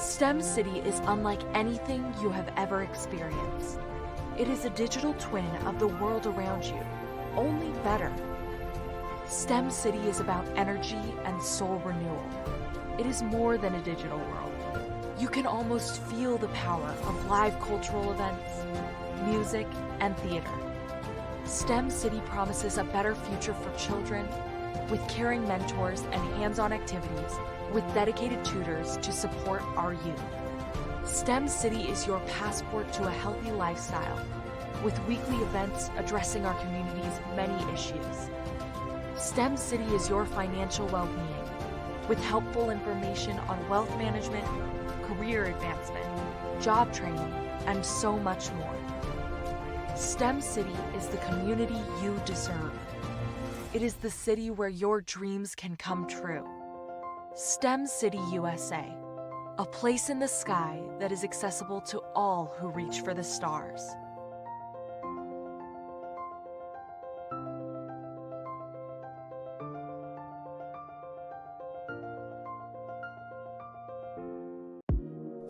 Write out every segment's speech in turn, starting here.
STEM City is unlike anything you have ever experienced. It is a digital twin of the world around you, only better. STEM City is about energy and soul renewal. It is more than a digital world. You can almost feel the power of live cultural events, music, and theater. STEM City promises a better future for children with caring mentors and hands-on activities with dedicated tutors to support our youth. STEM City is your passport to a healthy lifestyle with weekly events addressing our community's many issues. STEM City is your financial well-being with helpful information on wealth management, career advancement, job training, and so much more. STEM City is the community you deserve. It is the city where your dreams can come true. STEM City USA, a place in the sky that is accessible to all who reach for the stars.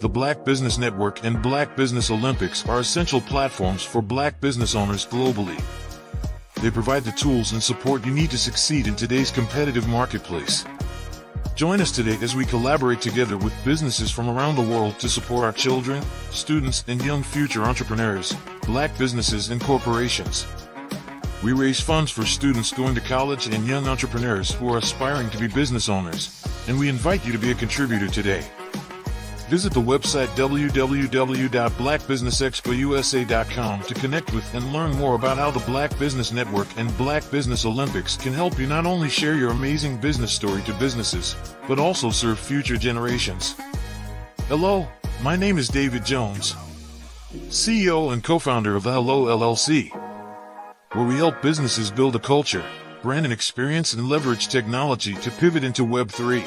The Black Business Network and Black Business Olympics are essential platforms for Black business owners globally. They provide the tools and support you need to succeed in today's competitive marketplace. Join us today as we collaborate together with businesses from around the world to support our children, students, and young future entrepreneurs, Black businesses and corporations. We raise funds for students going to college and young entrepreneurs who are aspiring to be business owners, and we invite you to be a contributor today. Visit the website www.blackbusinessexpousa.com to connect with and learn more about how the Black Business Network and Black Business Olympics can help you not only share your amazing business story to businesses, but also serve future generations. Hello, my name is David Jones, CEO and co-founder of the Hello LLC, where we help businesses build a culture, brand and experience, and leverage technology to pivot into Web3.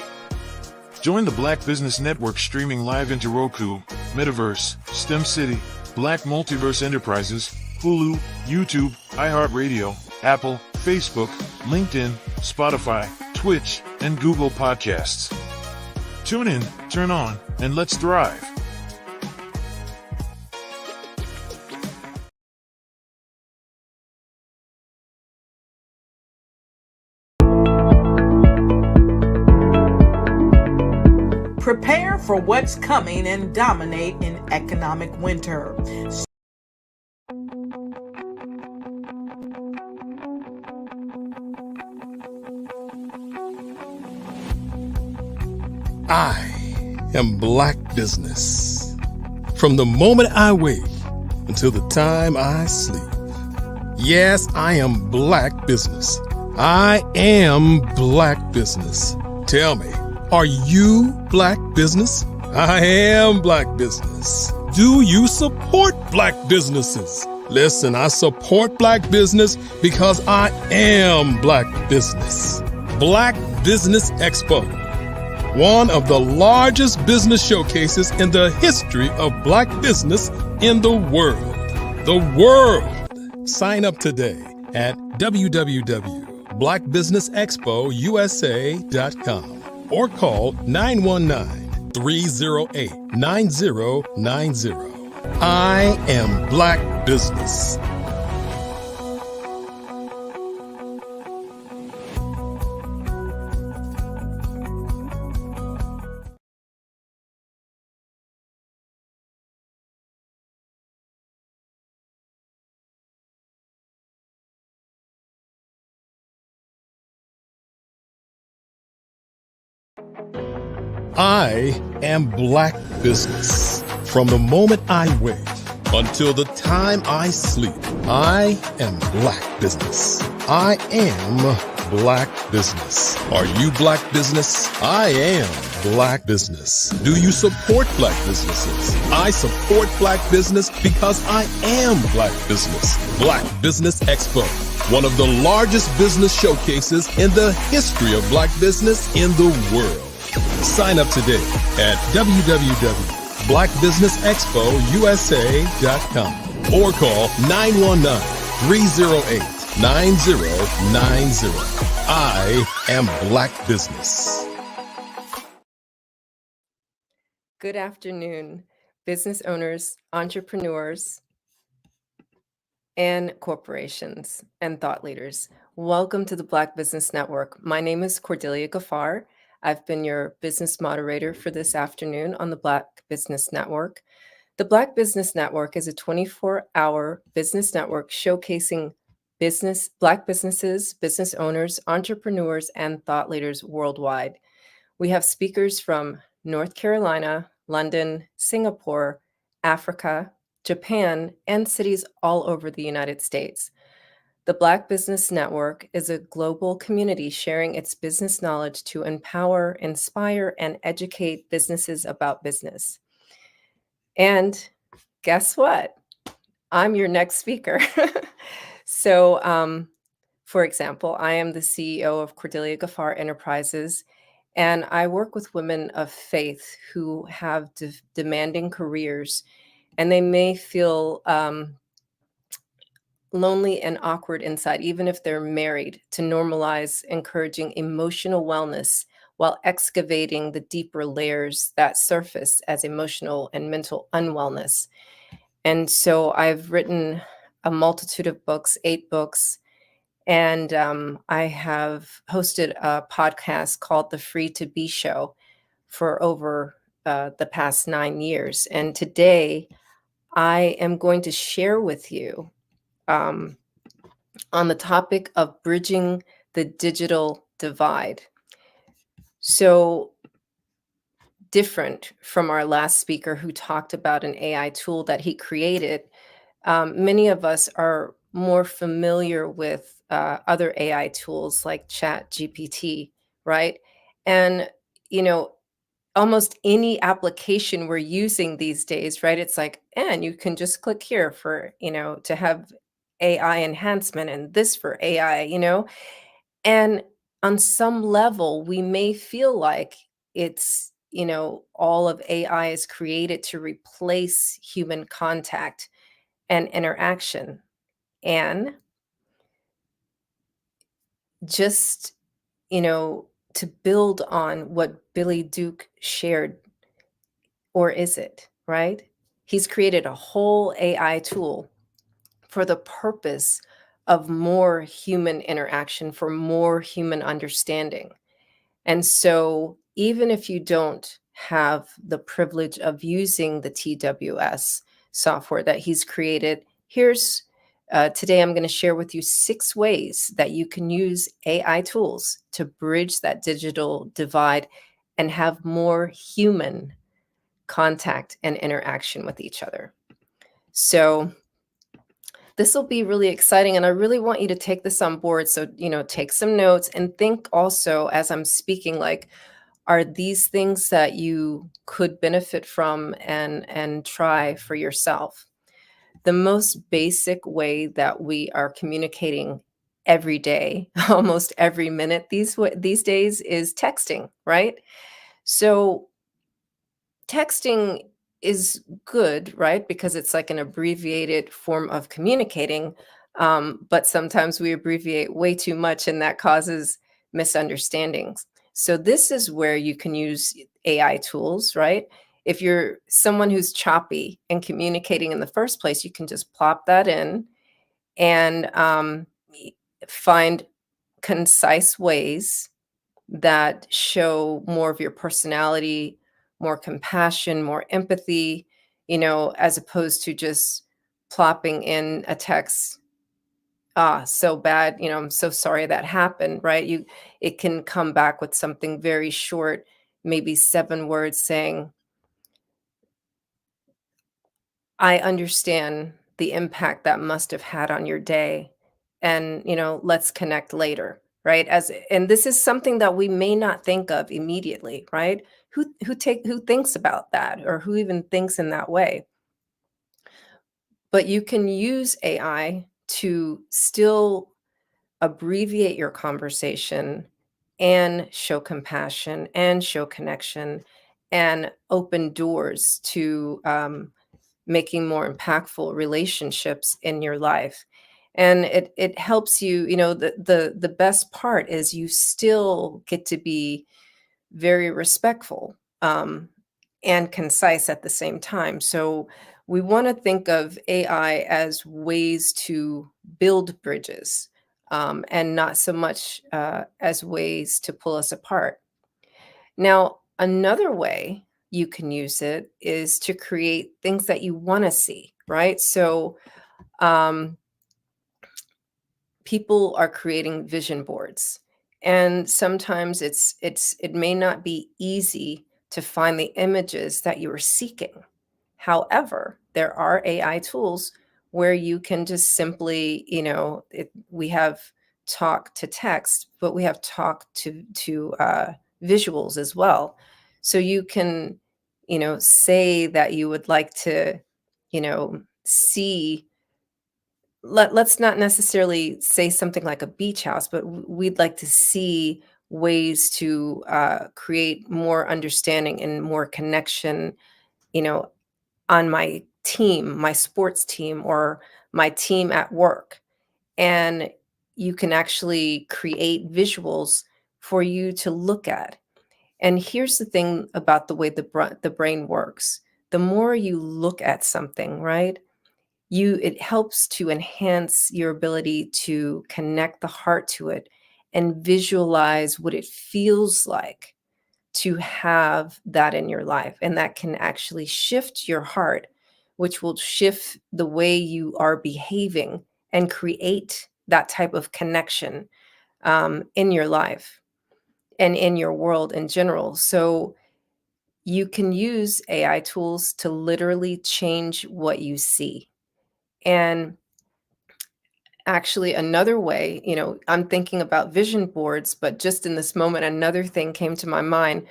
Join the Black Business Network streaming live into Roku, Metaverse, STEM City, Black Multiverse Enterprises, Hulu, YouTube, iHeartRadio, Apple, Facebook, LinkedIn, Spotify, Twitch, and Google Podcasts. Tune in, turn on, and let's thrive. Prepare for what's coming and dominate in economic winter. I am Black Business. From the moment I wake until the time I sleep. Yes, I am Black Business. I am Black Business. Tell me, are you Black Business? I am Black Business. Do you support Black businesses? Listen, I support Black business because I am Black Business. Black Business Expo, one of the largest business showcases in the history of Black business in the world. The world! Sign up today at www.blackbusinessexpousa.com. or call 919-308-9090. I am Black Business. I am Black Business. From the moment I wake until the time I sleep, I am Black Business. I am Black Business. Are you Black Business? I am Black Business. Do you support Black businesses? I support Black business because I am Black Business. Black Business Expo, one of the largest business showcases in the history of Black business in the world. Sign up today at www.blackbusinessexpousa.com or call 919-308-9090. I am Black Business. Good afternoon, business owners, entrepreneurs, and corporations and thought leaders. Welcome to the Black Business Network. My name is Cordelia Gafar. I've been your business moderator for this afternoon on the Black Business Network. The Black Business Network is a 24-hour business network showcasing Black businesses, business owners, entrepreneurs, and thought leaders worldwide. We have speakers from North Carolina, London, Singapore, Africa, Japan, and cities all over the United States. The Black Business Network is a global community sharing its business knowledge to empower, inspire, and educate businesses about business. And guess what? I'm your next speaker. So, for example, I am the CEO of Cordelia Gafar Enterprises, and I work with women of faith who have demanding careers, and they may feel lonely and awkward inside, even if they're married, to normalize encouraging emotional wellness while excavating the deeper layers that surface as emotional and mental unwellness. And so I've written a multitude of books, 8 books, and I have hosted a podcast called The Free to Be Show for over the past 9 years. And today I am going to share with you on the topic of bridging the digital divide. So, different from our last speaker who talked about an AI tool that he created, many of us are more familiar with other AI tools like Chat GPT, right? And, you know, almost any application we're using these days, right? It's like, and you can just click here for, to have AI enhancement and this for AI. And on some level, we may feel like all of AI is created to replace human contact and interaction. And just, to build on what Billy Duke shared, or is it, right? He's created a whole AI tool for the purpose of more human interaction, for more human understanding. And so, even if you don't have the privilege of using the TWS software that he's created, today I'm going to share with you 6 ways that you can use AI tools to bridge that digital divide and have more human contact and interaction with each other. So, this will be really exciting, and I really want you to take this on board. So, take some notes and think also as I'm speaking, like, are these things that you could benefit from and try for yourself? The most basic way that we are communicating every day, almost every minute these days, is texting, right? So texting is good, right? Because it's like an abbreviated form of communicating. But sometimes we abbreviate way too much, and that causes misunderstandings. So this is where you can use AI tools, right? If you're someone who's choppy and communicating in the first place, you can just plop that in and find concise ways that show more of your personality, more compassion, more empathy, as opposed to just plopping in a text, so bad, I'm so sorry that happened, right? It can come back with something very short, maybe 7 words saying, I understand the impact that must have had on your day, and, let's connect later, right? And this is something that we may not think of immediately, right? Who thinks about that, or who even thinks in that way? But you can use AI to still abbreviate your conversation and show compassion and show connection and open doors to making more impactful relationships in your life. And it helps you, the best part is you still get to be very respectful. and concise at the same time. So we want to think of AI as ways to build bridges, and not so much as ways to pull us apart. Now, another way you can use it is to create things that you want to see, right? So um, people are creating vision boards, and sometimes it may not be easy to find the images that you are seeking. However, there are AI tools where you can just simply, we have talk to text, but we have talk to visuals as well. So you can, say that you would like to, see. Let's not necessarily say something like a beach house, but we'd like to see ways to create more understanding and more connection, you know, on my team, my sports team, or my team at work. And you can actually create visuals for you to look at. And here's the thing about the way the brain works. The more you look at something, right? It helps to enhance your ability to connect the heart to it and visualize what it feels like to have that in your life. And that can actually shift your heart, which will shift the way you are behaving and create that type of connection in your life and in your world in general. So you can use AI tools to literally change what you see. And actually, another way, I'm thinking about vision boards, but just in this moment, another thing came to my mind.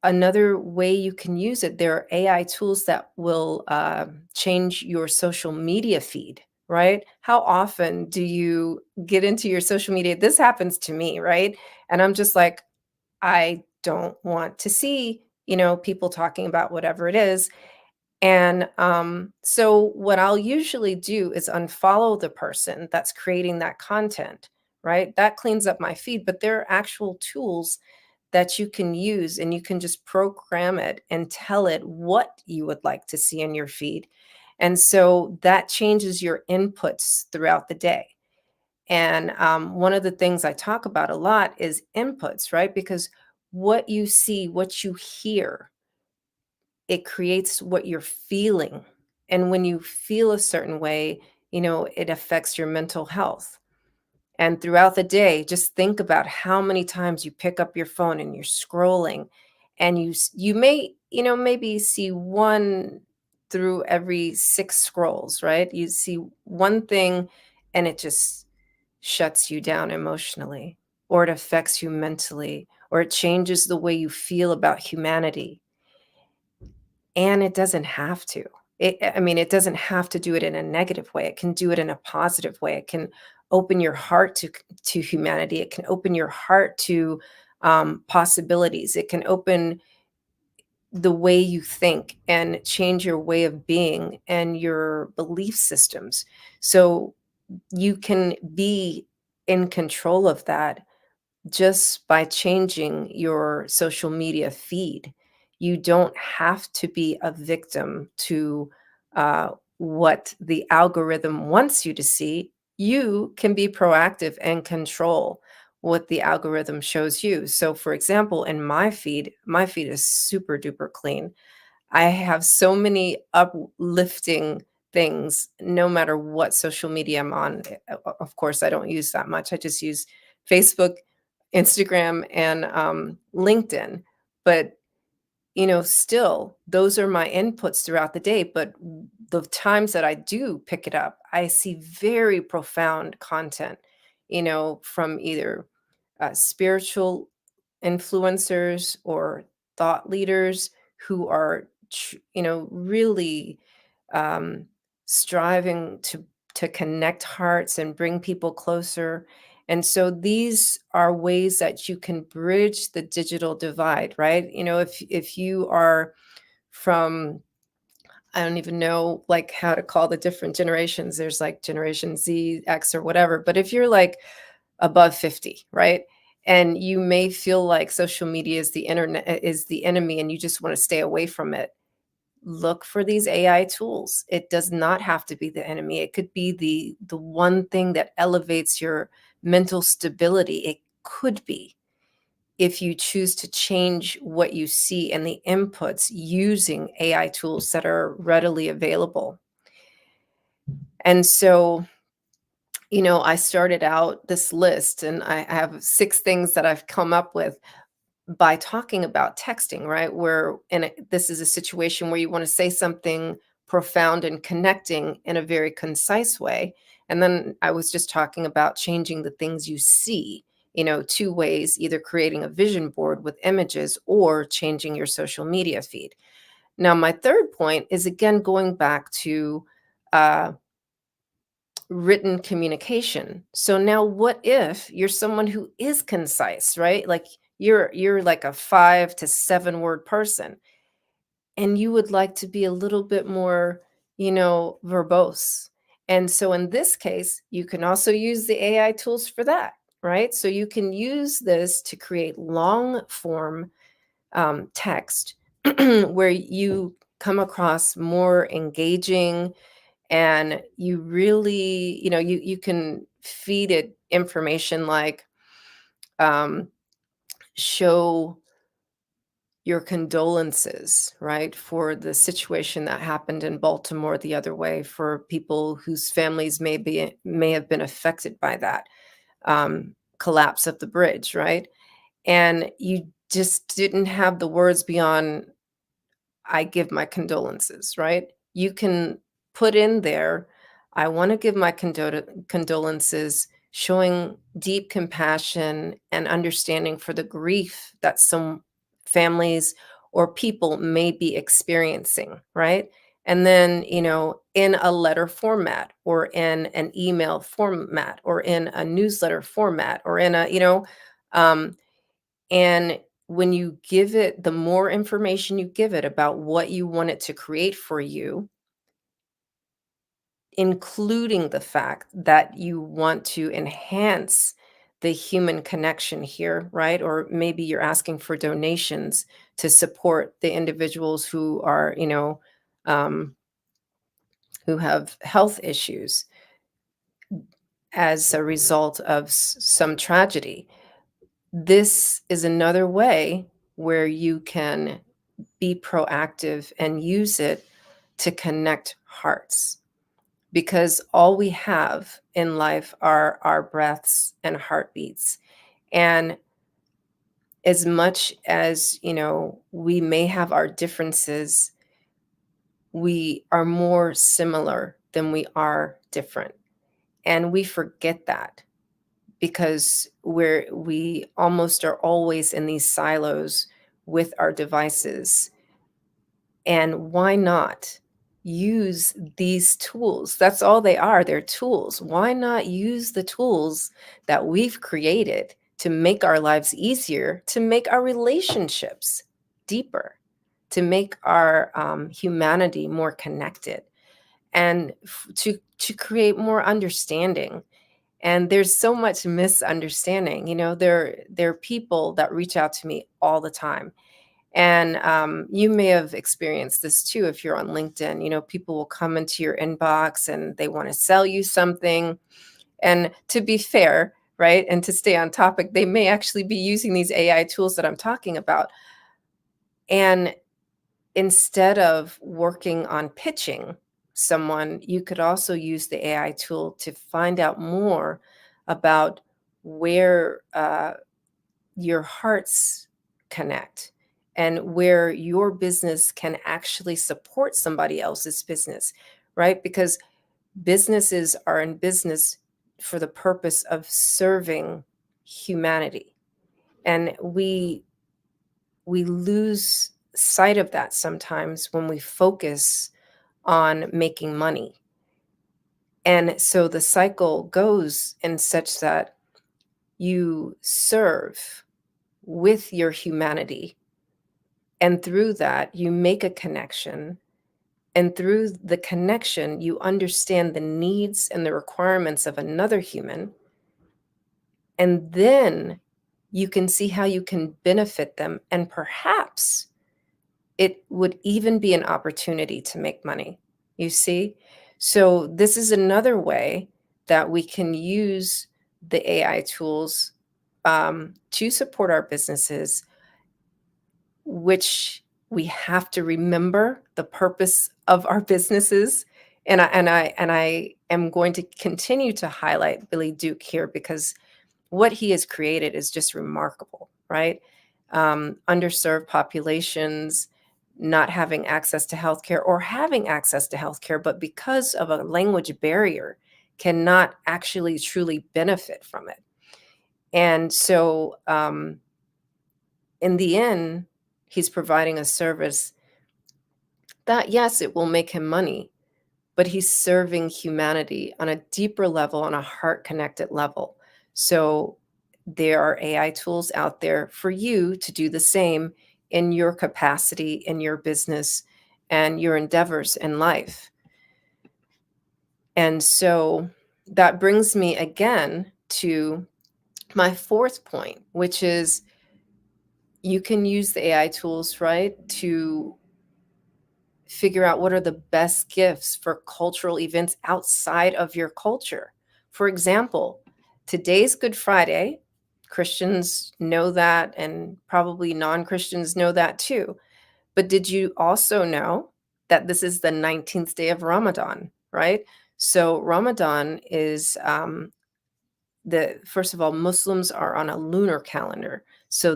Another way you can use it, there are AI tools that will change your social media feed, right? How often do you get into your social media? This happens to me, right? And I'm just like, I don't want to see, people talking about whatever it is. And so, what I'll usually do is unfollow the person that's creating that content, right? That cleans up my feed, but there are actual tools that you can use, and you can just program it and tell it what you would like to see in your feed. And so that changes your inputs throughout the day. And one of the things I talk about a lot is inputs, right? Because what you see, what you hear, it creates what you're feeling. And when you feel a certain way, it affects your mental health. And throughout the day, just think about how many times you pick up your phone and you're scrolling, and you may, maybe see one through every 6 scrolls, right? You see one thing and it just shuts you down emotionally, or it affects you mentally, or it changes the way you feel about humanity. And it doesn't have to. It doesn't have to do it in a negative way. It can do it in a positive way. It can open your heart to humanity. It can open your heart to possibilities. It can open the way you think and change your way of being and your belief systems. So you can be in control of that just by changing your social media feed. You don't have to be a victim to what the algorithm wants you to see. You can be proactive and control what the algorithm shows you. So, for example, in my feed is super duper clean. I have so many uplifting things no matter what social media I'm on. Of course, I don't use that much. I just use Facebook, Instagram, and LinkedIn. But, still, those are my inputs throughout the day. But the times that I do pick it up, I see very profound content, from either spiritual influencers or thought leaders who are really um, striving to connect hearts and bring people closer. And so these are ways that you can bridge the digital divide, right? If you are from, I don't even know like how to call the different generations, there's like generation Z, X, or whatever, but if you're like above 50, right? And you may feel like social media is the internet is the enemy and you just want to stay away from it. Look for these AI tools. It does not have to be the enemy. It could be the one thing that elevates your mental stability. It could be, if you choose to change what you see and the inputs using AI tools that are readily available. And so, I started out this list and I have 6 things that I've come up with by talking about texting, right? This is a situation where you want to say something profound and connecting in a very concise way. And then I was just talking about changing the things you see, 2 ways, either creating a vision board with images or changing your social media feed. Now, my third point is again going back to uh, written communication. So now what if you're someone who is concise, right? Like you're like a 5 to 7 word person and you would like to be a little bit more, verbose. And so in this case, you can also use the AI tools for that, right? So you can use this to create long form text where you come across more engaging, and you really, you can feed it information like, um, show your condolences, right, for the situation that happened in Baltimore the other way, for people whose families may have been affected by that collapse of the bridge, right? And you just didn't have the words beyond, I give my condolences, right? You can put in there, I want to give my condolences, showing deep compassion and understanding for the grief that some families or people may be experiencing, right? And then, in a letter format or in an email format or in a newsletter format or in a, um, and when you give it, the more information you give it about what you want it to create for you, including the fact that you want to enhance the human connection here, right? Or maybe you're asking for donations to support the individuals who are, um, who have health issues as a result of some tragedy. This is another way where you can be proactive and use it to connect hearts, because all we have in life are our breaths and heartbeats. And as much as, we may have our differences, we are more similar than we are different. And we forget that because we almost are always in these silos with our devices. And why not use these tools? That's all they are. They're tools. Why not use the tools that we've created to make our lives easier, to make our relationships deeper, to make our humanity more connected, and to create more understanding. And there's so much misunderstanding. There are people that reach out to me all the time, and you may have experienced this too if you're on LinkedIn. People will come into your inbox and they want to sell you something. And to be fair, right, and to stay on topic, they may actually be using these AI tools that I'm talking about. And instead of working on pitching someone, you could also use the AI tool to find out more about where your hearts connect and where your business can actually support somebody else's business, right? Because businesses are in business for the purpose of serving humanity. And we lose sight of that sometimes when we focus on making money. And so the cycle goes in such that you serve with your humanity. And through that, you make a connection. And through the connection, you understand the needs and the requirements of another human. And then you can see how you can benefit them, and perhaps it would even be an opportunity to make money. You see? So this is another way that we can use the AI tools to support our businesses, which we have to remember the purpose of our businesses. And I am going to continue to highlight Billy Duke here because what he has created is just remarkable, right? Underserved populations not having access to healthcare, or having access to healthcare, but because of a language barrier, cannot actually truly benefit from it. And so, in the end, he's providing a service that, yes, it will make him money, but he's serving humanity on a deeper level, on a heart connected level. So there are AI tools out there for you to do the same in your capacity, in your business, and your endeavors in life. And so that brings me again to my fourth point, which is you can use the AI tools, right, to figure out what are the best gifts for cultural events outside of your culture. For example, today's Good Friday. Christians know that, and probably non-Christians know that too. But did you also know that this is the 19th day of Ramadan, right? So Ramadan is the first of all, Muslims are on a lunar calendar. So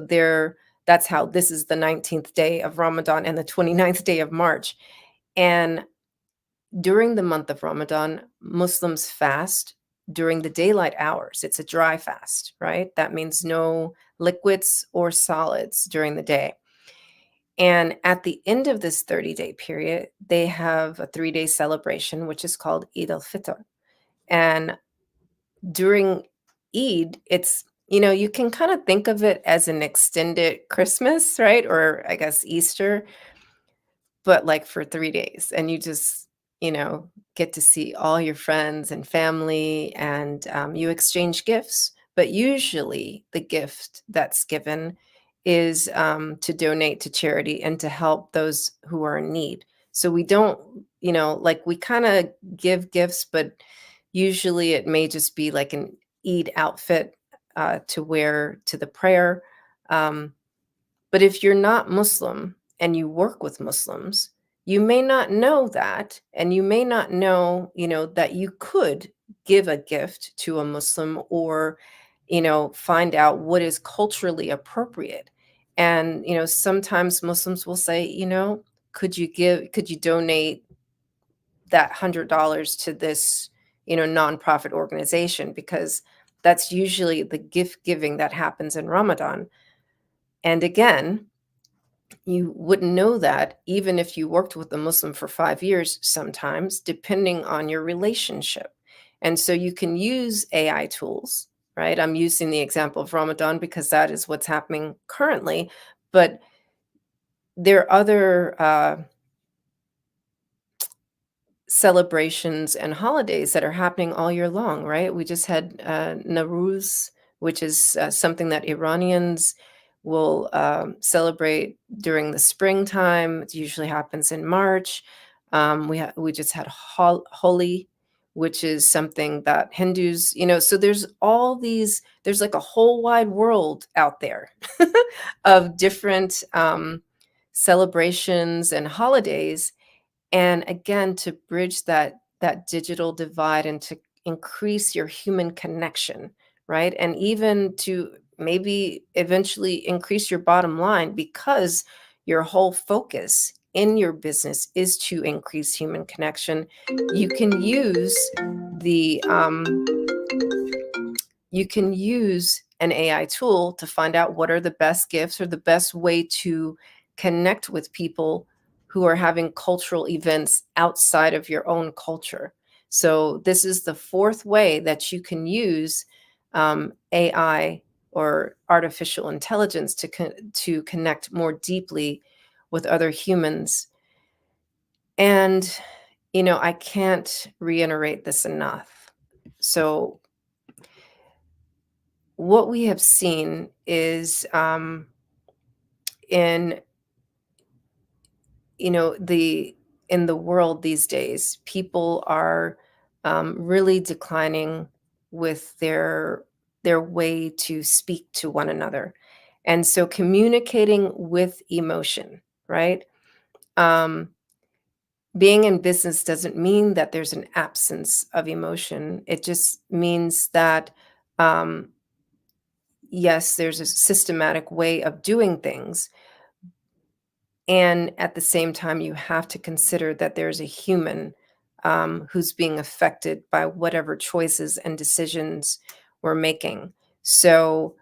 that's how this is the 19th day of Ramadan and the 29th day of March. And during the month of Ramadan, Muslims fast during the daylight hours. It's a dry fast, right? That means no liquids or solids during the day. And at the end of this 30-day period, they have a 3-day celebration, which is called Eid al-Fitr. And during Eid, you can kind of think of it as an extended Christmas, right? Or I guess Easter, but like for 3 days. And you just, get to see all your friends and family, and you exchange gifts. But usually the gift that's given is to donate to charity and to help those who are in need. So we don't, like we kind of give gifts, but usually it may just be like an Eid outfit to wear to the prayer. But if you're not Muslim and you work with Muslims, you may not know that, and you may not know, that you could give a gift to a Muslim, or, find out what is culturally appropriate. And, sometimes Muslims will say, could you donate that $100 to this, nonprofit organization? Because that's usually the gift giving that happens in Ramadan. And again, you wouldn't know that even if you worked with a Muslim for 5 years, sometimes, depending on your relationship. And so you can use AI tools, right? I'm using the example of Ramadan because that is what's happening currently. But there are other celebrations and holidays that are happening all year long, right? We just had Nowruz, which is something that Iranians will celebrate during the springtime. It usually happens in March. We just had Holi, which is something that Hindus, so there's there's like a whole wide world out there of different celebrations and holidays. And again, to bridge that digital divide and to increase your human connection, right? And even to maybe eventually increase your bottom line, because your whole focus in your business is to increase human connection. You can use the you can use an AI tool to find out what are the best gifts or the best way to connect with people who are having cultural events outside of your own culture. So this is the fourth way that you can use AI or artificial intelligence to connect more deeply with other humans. And, I can't reiterate this enough. So what we have seen is in the in the world these days, people are really declining with their way to speak to one another, and so communicating with emotion, right? Um, being in business doesn't mean that there's an absence of emotion. It just means that um, yes, there's a systematic way of doing things. And at the same time, you have to consider that there's a human who's being affected by whatever choices and decisions we're making. So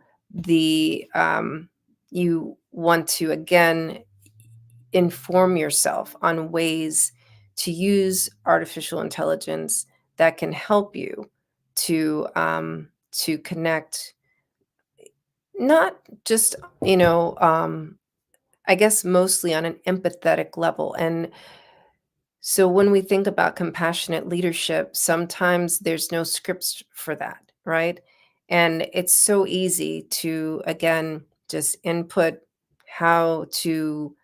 you want to again inform yourself on ways to use artificial intelligence that can help you to connect, not just you know I guess mostly on an empathetic level. And so when we think about compassionate leadership, sometimes there's no scripts for that, right? And it's so easy to, again, just input how to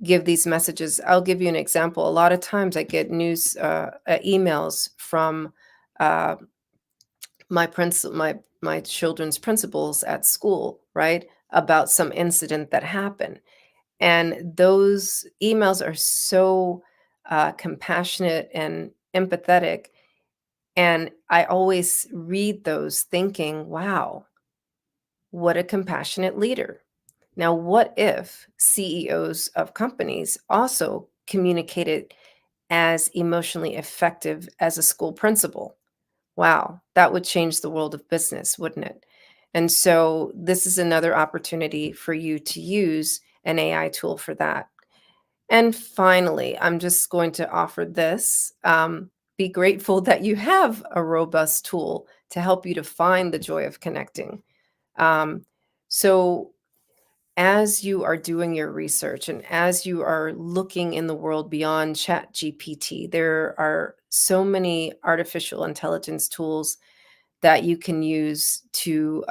give these messages. I'll give you an example. A lot of times I get emails from uh, my children's principals at school, right, about some incident that happened, and those emails are so compassionate and empathetic. And I always read those thinking, wow, what a compassionate leader. Now, what if CEOs of companies also communicated as emotionally effective as a school principal? Wow, that would change the world of business, wouldn't it? And so, this is another opportunity for you to use an AI tool for that. And finally, I'm just going to offer this. Be grateful that you have a robust tool to help you to find the joy of connecting. Um, so, as you are doing your research and as you are looking in the world beyond Chat GPT, there are so many artificial intelligence tools that you can use to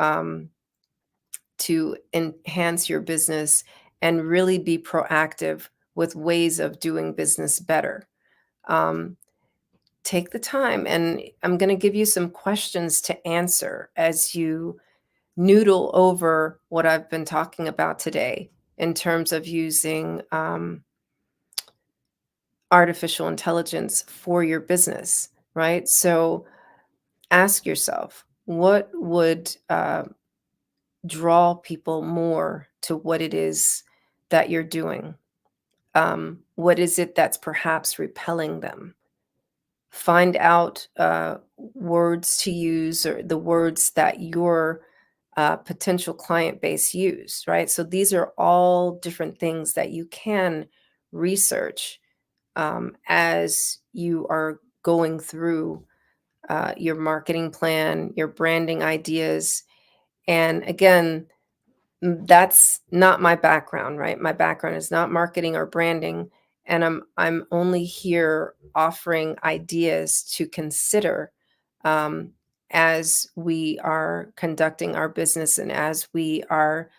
enhance your business and really be proactive with ways of doing business better. Um, take the time, and I'm going to give you some questions to answer as you noodle over what I've been talking about today in terms of using artificial intelligence for your business, right? So ask yourself, what would draw people more to what it is that you're doing? What is it that's perhaps repelling them? Find out words to use, or the words that your potential client base use, right? So these are all different things that you can research as you are going through your marketing plan, your branding ideas. And again, that's not my background, right? My background is not marketing or branding, and I'm only here offering ideas to consider um, as we are conducting our business and as we are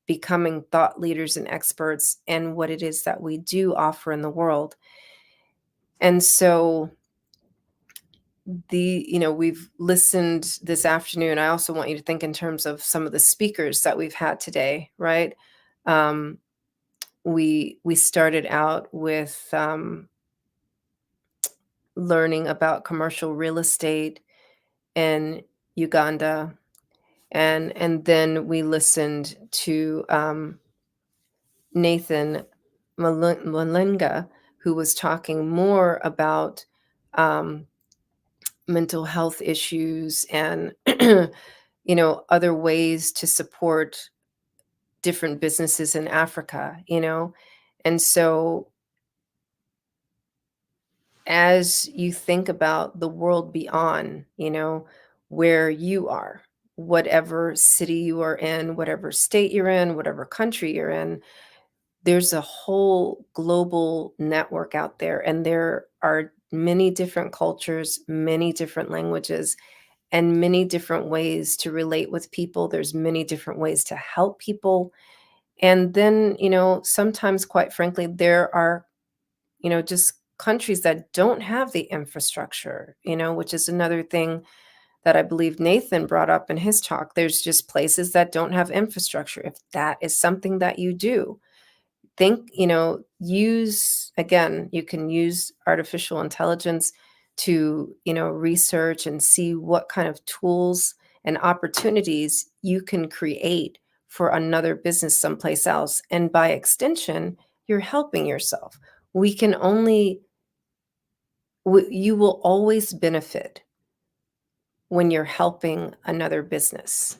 becoming thought leaders and experts in what it is that we do offer in the world. And so we've listened this afternoon. I also want you to think in terms of some of the speakers that we've had today, right? um, we started out with learning about commercial real estate in Uganda, and then we listened to Nathan Malinga, who was talking more about um, mental health issues and other ways to support different businesses in Africa. And so as you think about the world beyond, where you are, whatever city you are in, whatever state you're in, whatever country you're in, there's a whole global network out there, and there are many different cultures, many different languages, and many different ways to relate with people. There's many different ways to help people. And then, sometimes, quite frankly, there are, just countries that don't have the infrastructure, which is another thing that I believe Nathan brought up in his talk. There's just places that don't have infrastructure. If that is something that you do, think, you can use artificial intelligence to, research and see what kind of tools and opportunities you can create for another business someplace else. And by extension, you're helping yourself. You will always benefit when you're helping another business.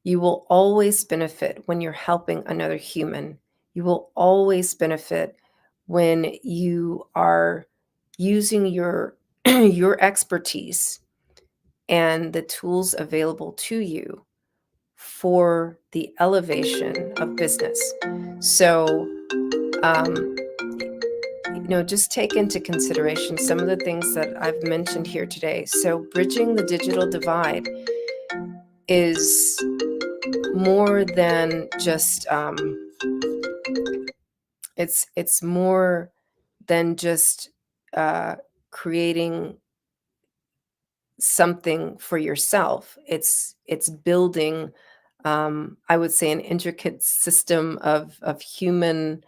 You will always benefit when you're helping another human. You will always benefit when you are using your your expertise and the tools available to you for the elevation of business. So, just take into consideration some of the things that I've mentioned here today. So, bridging the digital divide is more than just it's more than just creating something for yourself. It's building, I would say, an intricate system of human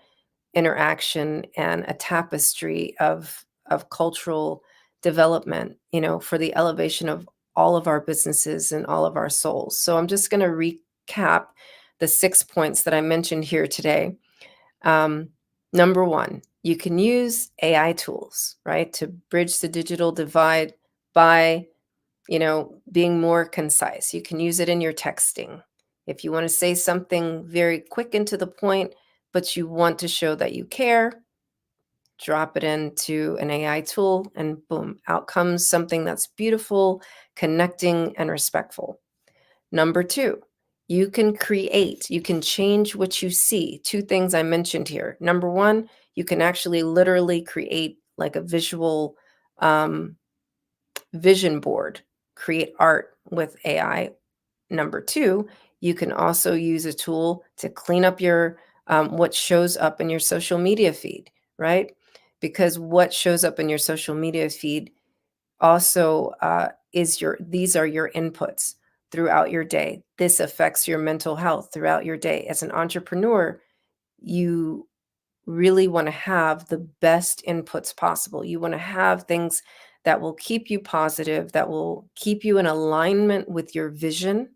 interaction and a tapestry of cultural development, for the elevation of all of our businesses and all of our souls. So I'm just going to recap the 6 points that I mentioned here today. Number one, you can use AI tools, right, to bridge the digital divide by, being more concise. You can use it in your texting. If you want to say something very quick and to the point, but you want to show that you care, drop it into an AI tool, and boom, out comes something that's beautiful, connecting, and respectful. Number two, you can change what you see. Two things I mentioned here. Number one, you can actually literally create like a visual vision board, create art with AI. Number two, you can also use a tool to clean up your what shows up in your social media feed, right? Because what shows up in your social media feed also these are your inputs throughout your day. This affects your mental health throughout your day. As an entrepreneur, you really want to have the best inputs possible. You want to have things that will keep you positive, that will keep you in alignment with your vision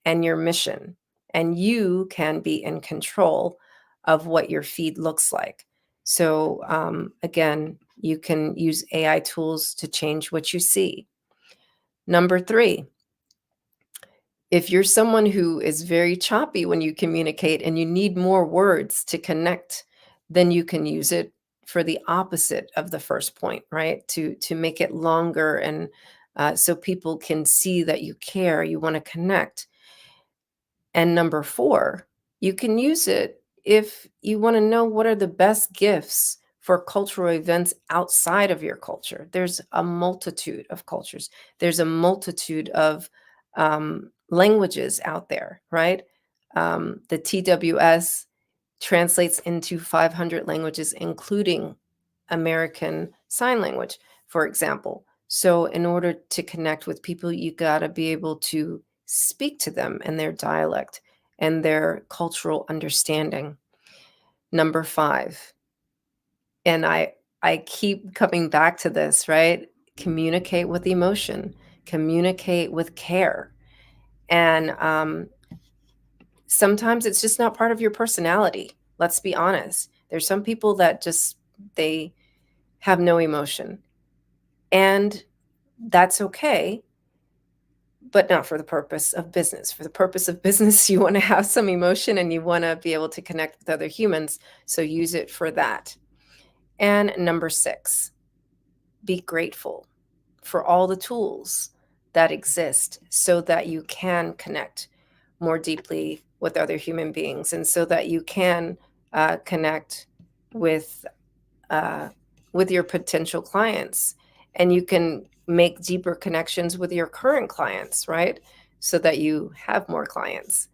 and your mission. And you can be in control of what your feed looks like. So, again, you can use AI tools to change what you see. Number three, if you're someone who is very choppy when you communicate and you need more words to connect, then you can use it for the opposite of the first point, right? To make it longer and so people can see that you care, you want to connect. And number four, you can use it if you want to know what are the best gifts for cultural events outside of your culture. There's a multitude of cultures. There's a multitude of languages out there, right? The TWS translates into 500 languages, including American Sign Language, for example. So in order to connect with people, you got to be able to speak to them in their dialect and their cultural understanding. Number five, and I keep coming back to this, right? Communicate with emotion, communicate with care. And sometimes it's just not part of your personality. Let's be honest. There's some people that they have no emotion. And that's okay, but not for the purpose of business. For the purpose of business, you want to have some emotion and you want to be able to connect with other humans. So use it for that. And number six, be grateful for all the tools that exist so that you can connect more deeply with other human beings and so that you can connect with your potential clients. And you can make deeper connections with your current clients, right? So that you have more clients.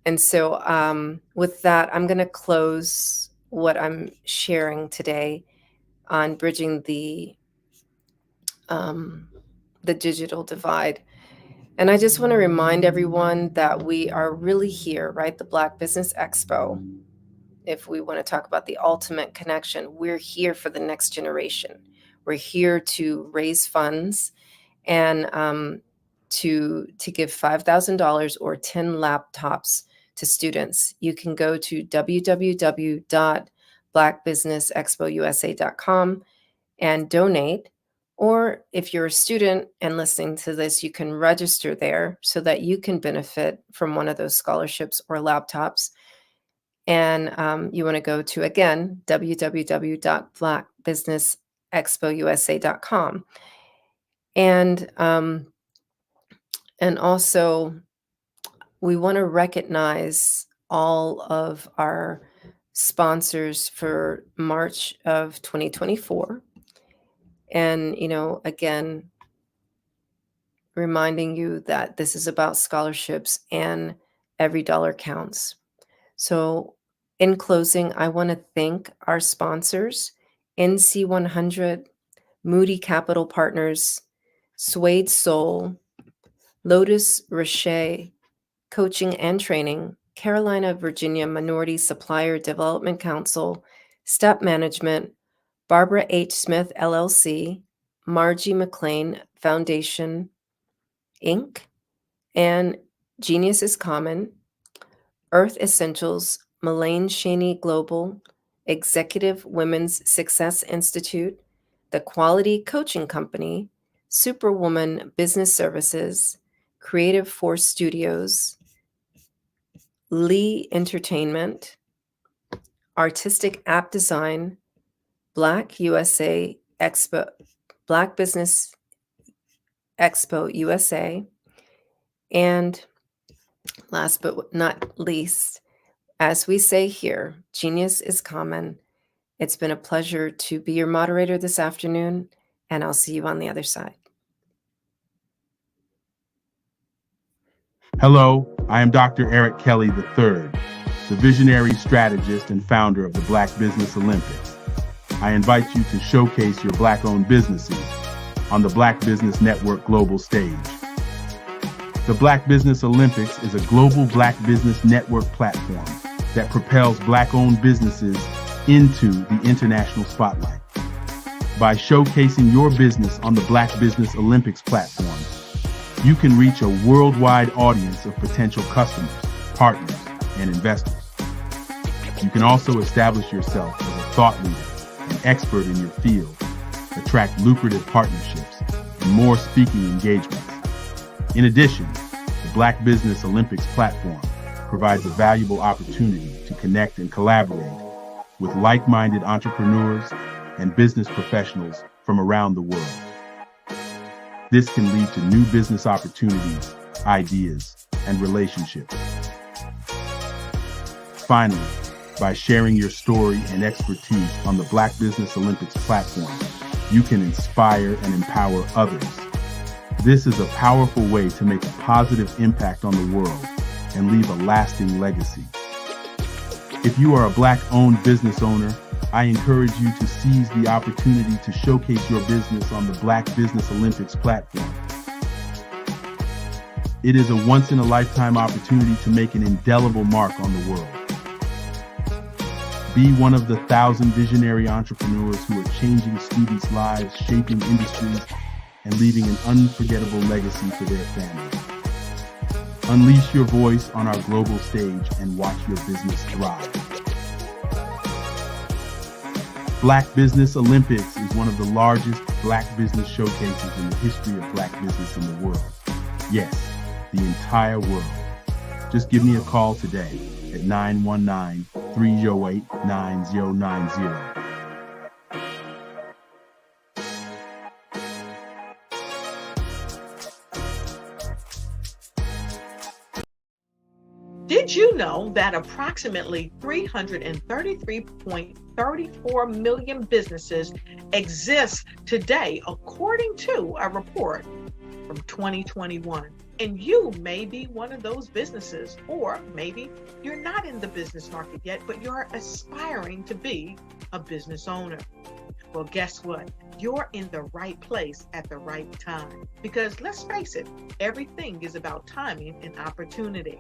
And so with that, I'm going to close what I'm sharing today on bridging the digital divide. And I just want to remind everyone that we are really here, right? The Black Business Expo. If we want to talk about the ultimate connection, we're here for the next generation. We're here to raise funds and to give $5,000 or 10 laptops to students. You can go to www.blackbusinessexpousa.com and donate. Or if you're a student and listening to this, you can register there so that you can benefit from one of those scholarships or laptops. And you want to go to, again, www.blackbusinessexpousa.com. And also, we want to recognize all of our sponsors for March of 2024. And, again, reminding you that this is about scholarships and every dollar counts. So in closing, I want to thank our sponsors, NC100, Moody Capital Partners, Suede Soul, Lotus Rocher, Coaching and Training, Carolina, Virginia Minority Supplier Development Council, Step Management, Barbara H. Smith, LLC, Margie McLean Foundation, Inc., and Genius is Common, Earth Essentials, Melaine Cheney Global, Executive Women's Success Institute, The Quality Coaching Company, Superwoman Business Services, Creative Force Studios, Lee Entertainment, Artistic App Design, Black Business Expo USA, and last but not least, as we say here, genius is common. It's been a pleasure to be your moderator this afternoon, and I'll see you on the other side. Hello, I am Dr. Eric Kelly III, the visionary strategist and founder of the Black Business Olympics. I invite you to showcase your Black-owned businesses on the Black Business Network global stage. The Black Business Olympics is a global Black Business Network platform that propels Black-owned businesses into the international spotlight. By showcasing your business on the Black Business Olympics platform, you can reach a worldwide audience of potential customers, partners, and investors. You can also establish yourself as a thought leader and expert in your field, attract lucrative partnerships, and more speaking engagements. In addition, the Black Business Olympics platform provides a valuable opportunity to connect and collaborate with like-minded entrepreneurs and business professionals from around the world. This can lead to new business opportunities, ideas, and relationships. Finally, by sharing your story and expertise on the Black Business Olympics platform, you can inspire and empower others. This is a powerful way to make a positive impact on the world and leave a lasting legacy. If you are a Black-owned business owner, I encourage you to seize the opportunity to showcase your business on the Black Business Olympics platform. It is a once-in-a-lifetime opportunity to make an indelible mark on the world. Be one of the 1,000 visionary entrepreneurs who are changing students' lives, shaping industries, and leaving an unforgettable legacy for their families. Unleash your voice on our global stage and watch your business thrive. Black Business Olympics is one of the largest Black business showcases in the history of Black business in the world. Yes, the entire world. Just give me a call today at 919-308-9090. Did you know that approximately 333.34 million businesses exist today, according to a report from 2021? And you may be one of those businesses, or maybe you're not in the business market yet, but you're aspiring to be a business owner. Well, guess what? You're in the right place at the right time. Because let's face it, everything is about timing and opportunity.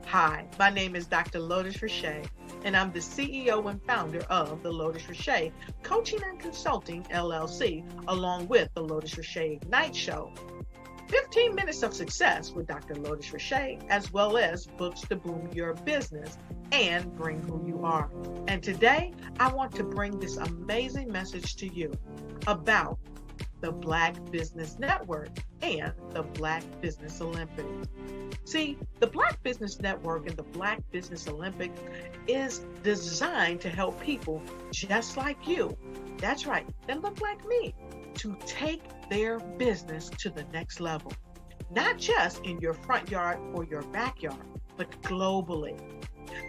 Hi, my name is Dr. Lotus Richey, and I'm the CEO and founder of the Lotus Richey Coaching and Consulting LLC, along with the Lotus Richey Ignite Show. 15 minutes of success with Dr. Lotus Richey, as well as books to boom your business and bring who you are. And today, I want to bring this amazing message to you about the Black Business Network and the Black Business Olympics. See, the Black Business Network and the Black Business Olympics is designed to help people just like you, that's right, that look like me, to take their business to the next level. Not just in your front yard or your backyard, but globally.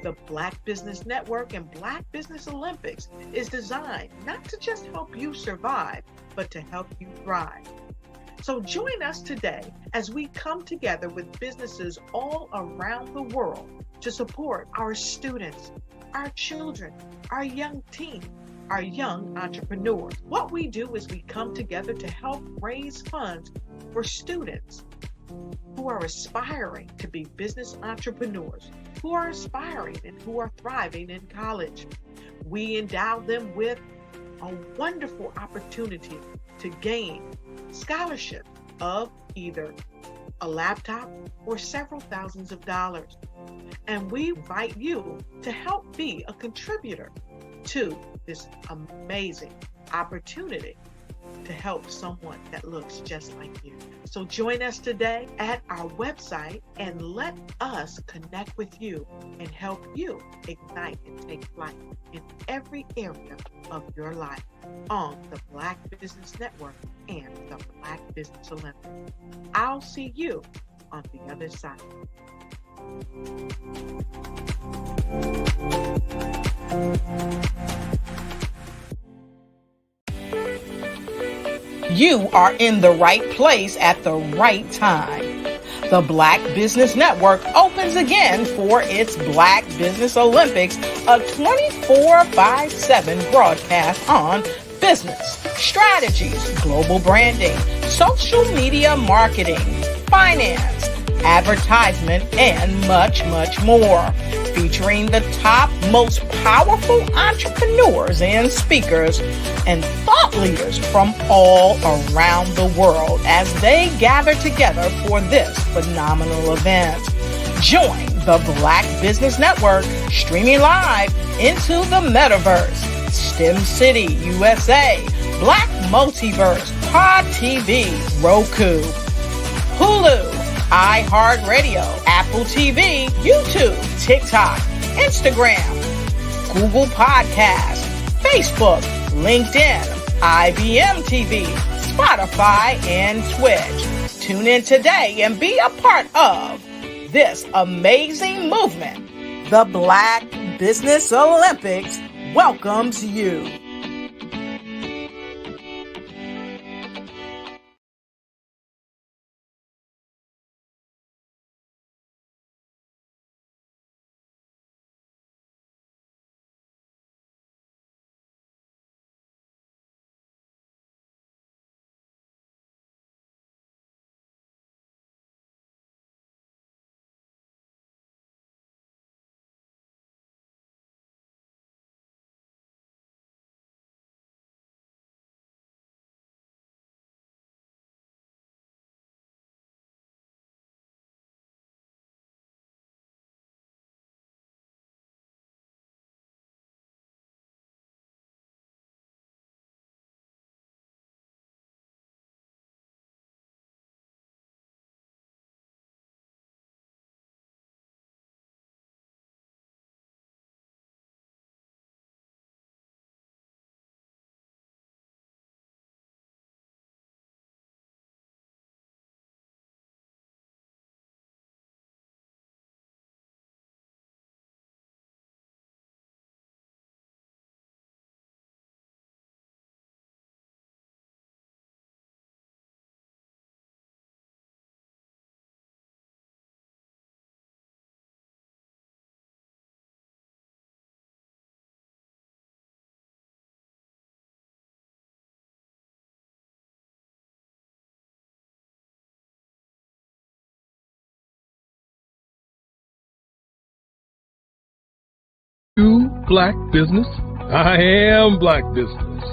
The Black Business Network and Black Business Olympics is designed not to just help you survive, but to help you thrive. So join us today as we come together with businesses all around the world to support our students, our children, our young teens, our young entrepreneurs. What we do is we come together to help raise funds for students who are aspiring to be business entrepreneurs, who are aspiring and who are thriving in college. We endow them with a wonderful opportunity to gain scholarship of either a laptop or several thousands of dollars. And we invite you to help be a contributor to this amazing opportunity to help someone that looks just like you. So join us today at our website and let us connect with you and help you ignite and take flight in every area of your life on the Black Business Network and the Black Business Olympics. I'll see you on the other side. You are in the right place at the right time. The Black Business Network opens again for its Black Business Olympics, a 24/7 broadcast on business, strategies, global branding, social media marketing, finance, advertisement, and much, much more. Featuring the top, most powerful entrepreneurs and speakers and thought leaders from all around the world as they gather together for this phenomenal event. Join the Black Business Network streaming live into the metaverse, STEM City USA, Black Multiverse, Pod TV, Roku, Hulu, iHeartRadio, Apple TV, YouTube, TikTok, Instagram, Google Podcasts, Facebook, LinkedIn, IBM TV, Spotify, and Twitch. Tune in today and be a part of this amazing movement. The Black Business Olympics welcomes you. Black business? I am Black business.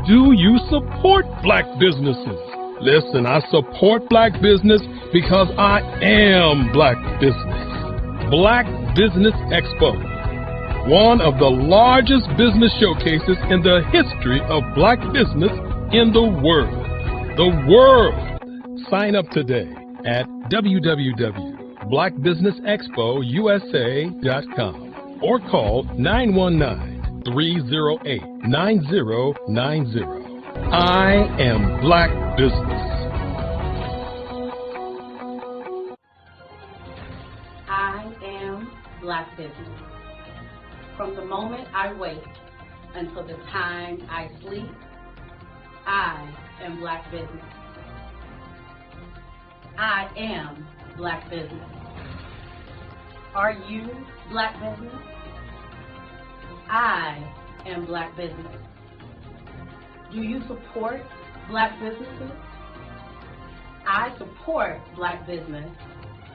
Do you support Black businesses? Listen, I support Black business because I am Black business. Black Business Expo, one of the largest business showcases in the history of Black business in the world. The world! Sign up today at www.blackbusinessexpousa.com or call 919-308-9090. I am Black business. I am Black business. From the moment I wake until the time I sleep, I am Black business. I am Black business. Are you Black business? I am Black business. Do you support Black businesses? I support Black business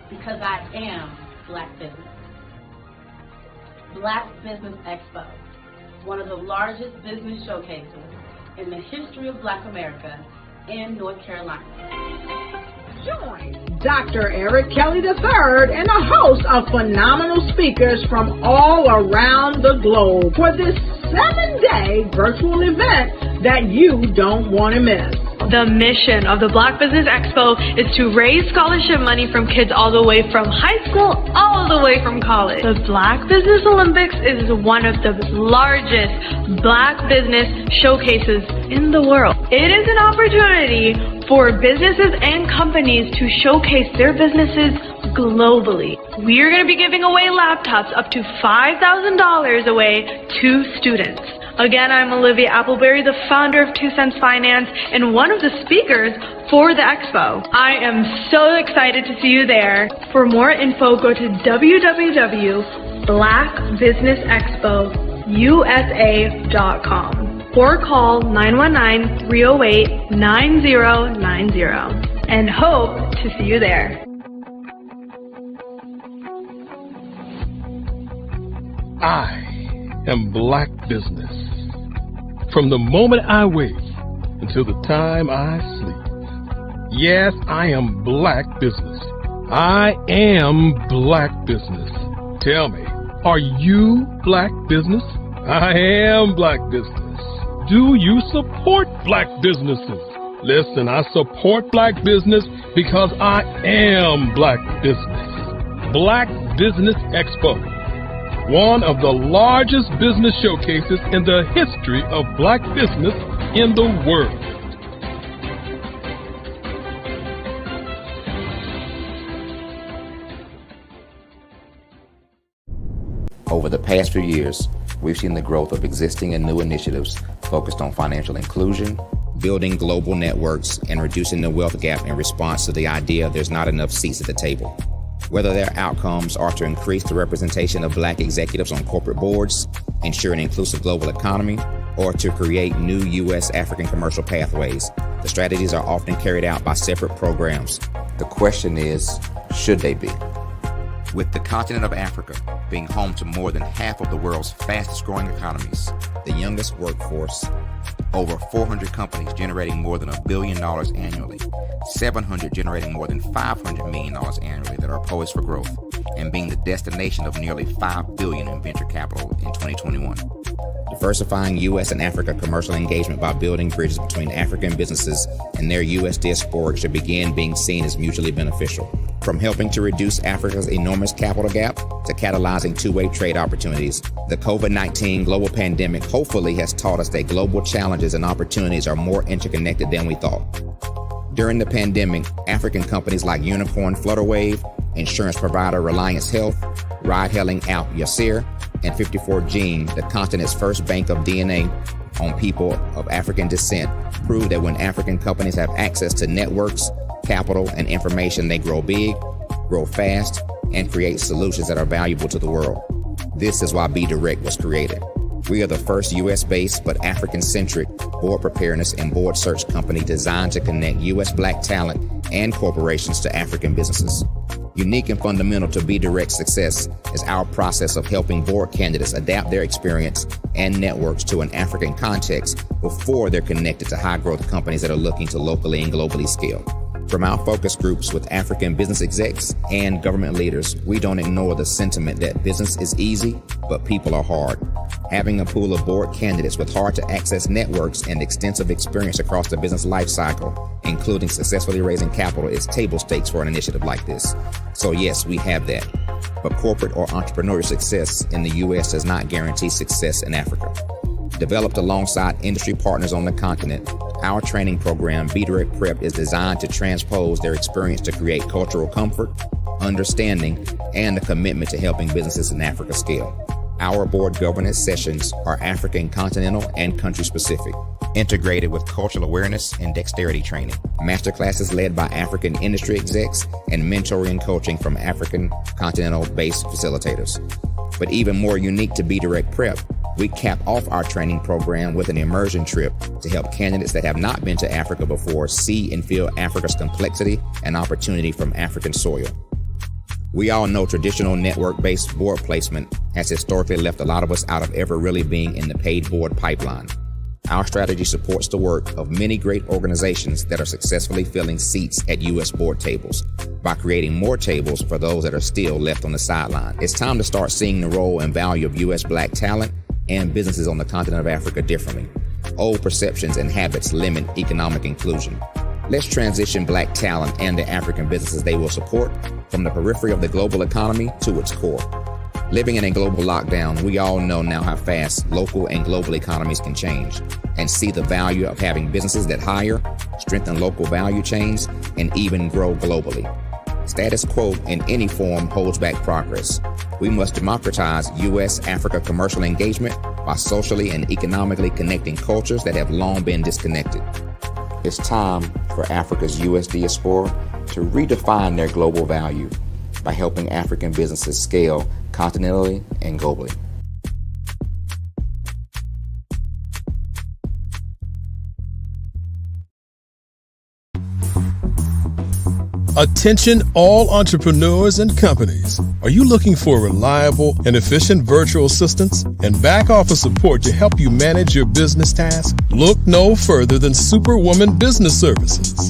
because I am Black business. Black Business Expo, one of the largest business showcases in the history of Black America in North Carolina. Join Dr. Eric Kelly III and a host of phenomenal speakers from all around the globe for this 7-day virtual event that you don't want to miss. The mission of the Black Business Expo is to raise scholarship money from kids all the way from high school all the way from college. The Black Business Olympics is one of the largest Black business showcases in the world. It is an opportunity for businesses and companies to showcase their businesses globally. We are going to be giving away laptops up to $5,000 away to students. Again, I'm Olivia Appleberry, the founder of 2 Cents Finance and one of the speakers for the expo. I am so excited to see you there. For more info, go to www.blackbusinessexpousa.com or call 919-308-9090 and hope to see you there. I am Black business. From the moment I wake until the time I sleep. Yes, I am Black business. I am Black business. Tell me, are you Black business? I am Black business. Do you support Black businesses? Listen, I support Black business because I am Black business. Black Business Expo, one of the largest business showcases in the history of Black business in the world. Over the past few years, we've seen the growth of existing and new initiatives focused on financial inclusion, building global networks, and reducing the wealth gap in response to the idea there's not enough seats at the table. Whether their outcomes are to increase the representation of Black executives on corporate boards, ensure an inclusive global economy, or to create new U.S.-African commercial pathways, the strategies are often carried out by separate programs. The question is, should they be? With the continent of Africa being home to more than half of the world's fastest-growing economies, the youngest workforce, over 400 companies generating more than $1 billion annually, 700 generating more than $500 million annually that are poised for growth, and being the destination of nearly $5 billion in venture capital in 2021. Diversifying U.S. and Africa commercial engagement by building bridges between African businesses and their U.S. diaspora should begin being seen as mutually beneficial. From helping to reduce Africa's enormous capital gap to catalyzing two-way trade opportunities, the COVID-19 global pandemic hopefully has taught us that global challenges and opportunities are more interconnected than we thought. During the pandemic, African companies like Unicorn Flutterwave, insurance provider Reliance Health, ride-hailing app Yasir, and 54Gene, the continent's first bank of DNA on people of African descent, proved that when African companies have access to networks, capital, and information, they grow big, grow fast, and create solutions that are valuable to the world. This is why Be Direct was created. We are the first U.S.-based but African-centric board preparedness and board search company designed to connect U.S. Black talent and corporations to African businesses. Unique and fundamental to Be Direct's success is our process of helping board candidates adapt their experience and networks to an African context before they're connected to high-growth companies that are looking to locally and globally scale. From our focus groups with African business execs and government leaders, we don't ignore the sentiment that business is easy, but people are hard. Having a pool of board candidates with hard-to-access networks and extensive experience across the business lifecycle, including successfully raising capital, is table stakes for an initiative like this. So yes, we have that. But corporate or entrepreneurial success in the U.S. does not guarantee success in Africa. Developed alongside industry partners on the continent, our training program, Be Direct Prep, is designed to transpose their experience to create cultural comfort, understanding, and a commitment to helping businesses in Africa scale. Our board governance sessions are African, continental, and country-specific, integrated with cultural awareness and dexterity training. Masterclasses led by African industry execs and mentoring and coaching from African continental-based facilitators. But even more unique to Be Direct Prep, we cap off our training program with an immersion trip to help candidates that have not been to Africa before see and feel Africa's complexity and opportunity from African soil. We all know traditional network-based board placement has historically left a lot of us out of ever really being in the paid board pipeline. Our strategy supports the work of many great organizations that are successfully filling seats at U.S. board tables by creating more tables for those that are still left on the sideline. It's time to start seeing the role and value of U.S. Black talent and businesses on the continent of Africa differently. Old perceptions and habits limit economic inclusion. Let's transition Black talent and the African businesses they will support from the periphery of the global economy to its core. Living in a global lockdown, we all know now how fast local and global economies can change, and see the value of having businesses that hire, strengthen local value chains, and even grow globally. Status quo in any form holds back progress. We must democratize U.S.-Africa commercial engagement by socially and economically connecting cultures that have long been disconnected. It's time for Africa's U.S. diaspora to redefine their global value by helping African businesses scale continentally and globally. Attention all entrepreneurs and companies. Are you looking for reliable and efficient virtual assistants and back office support to help you manage your business tasks? Look no further than Superwoman Business Services.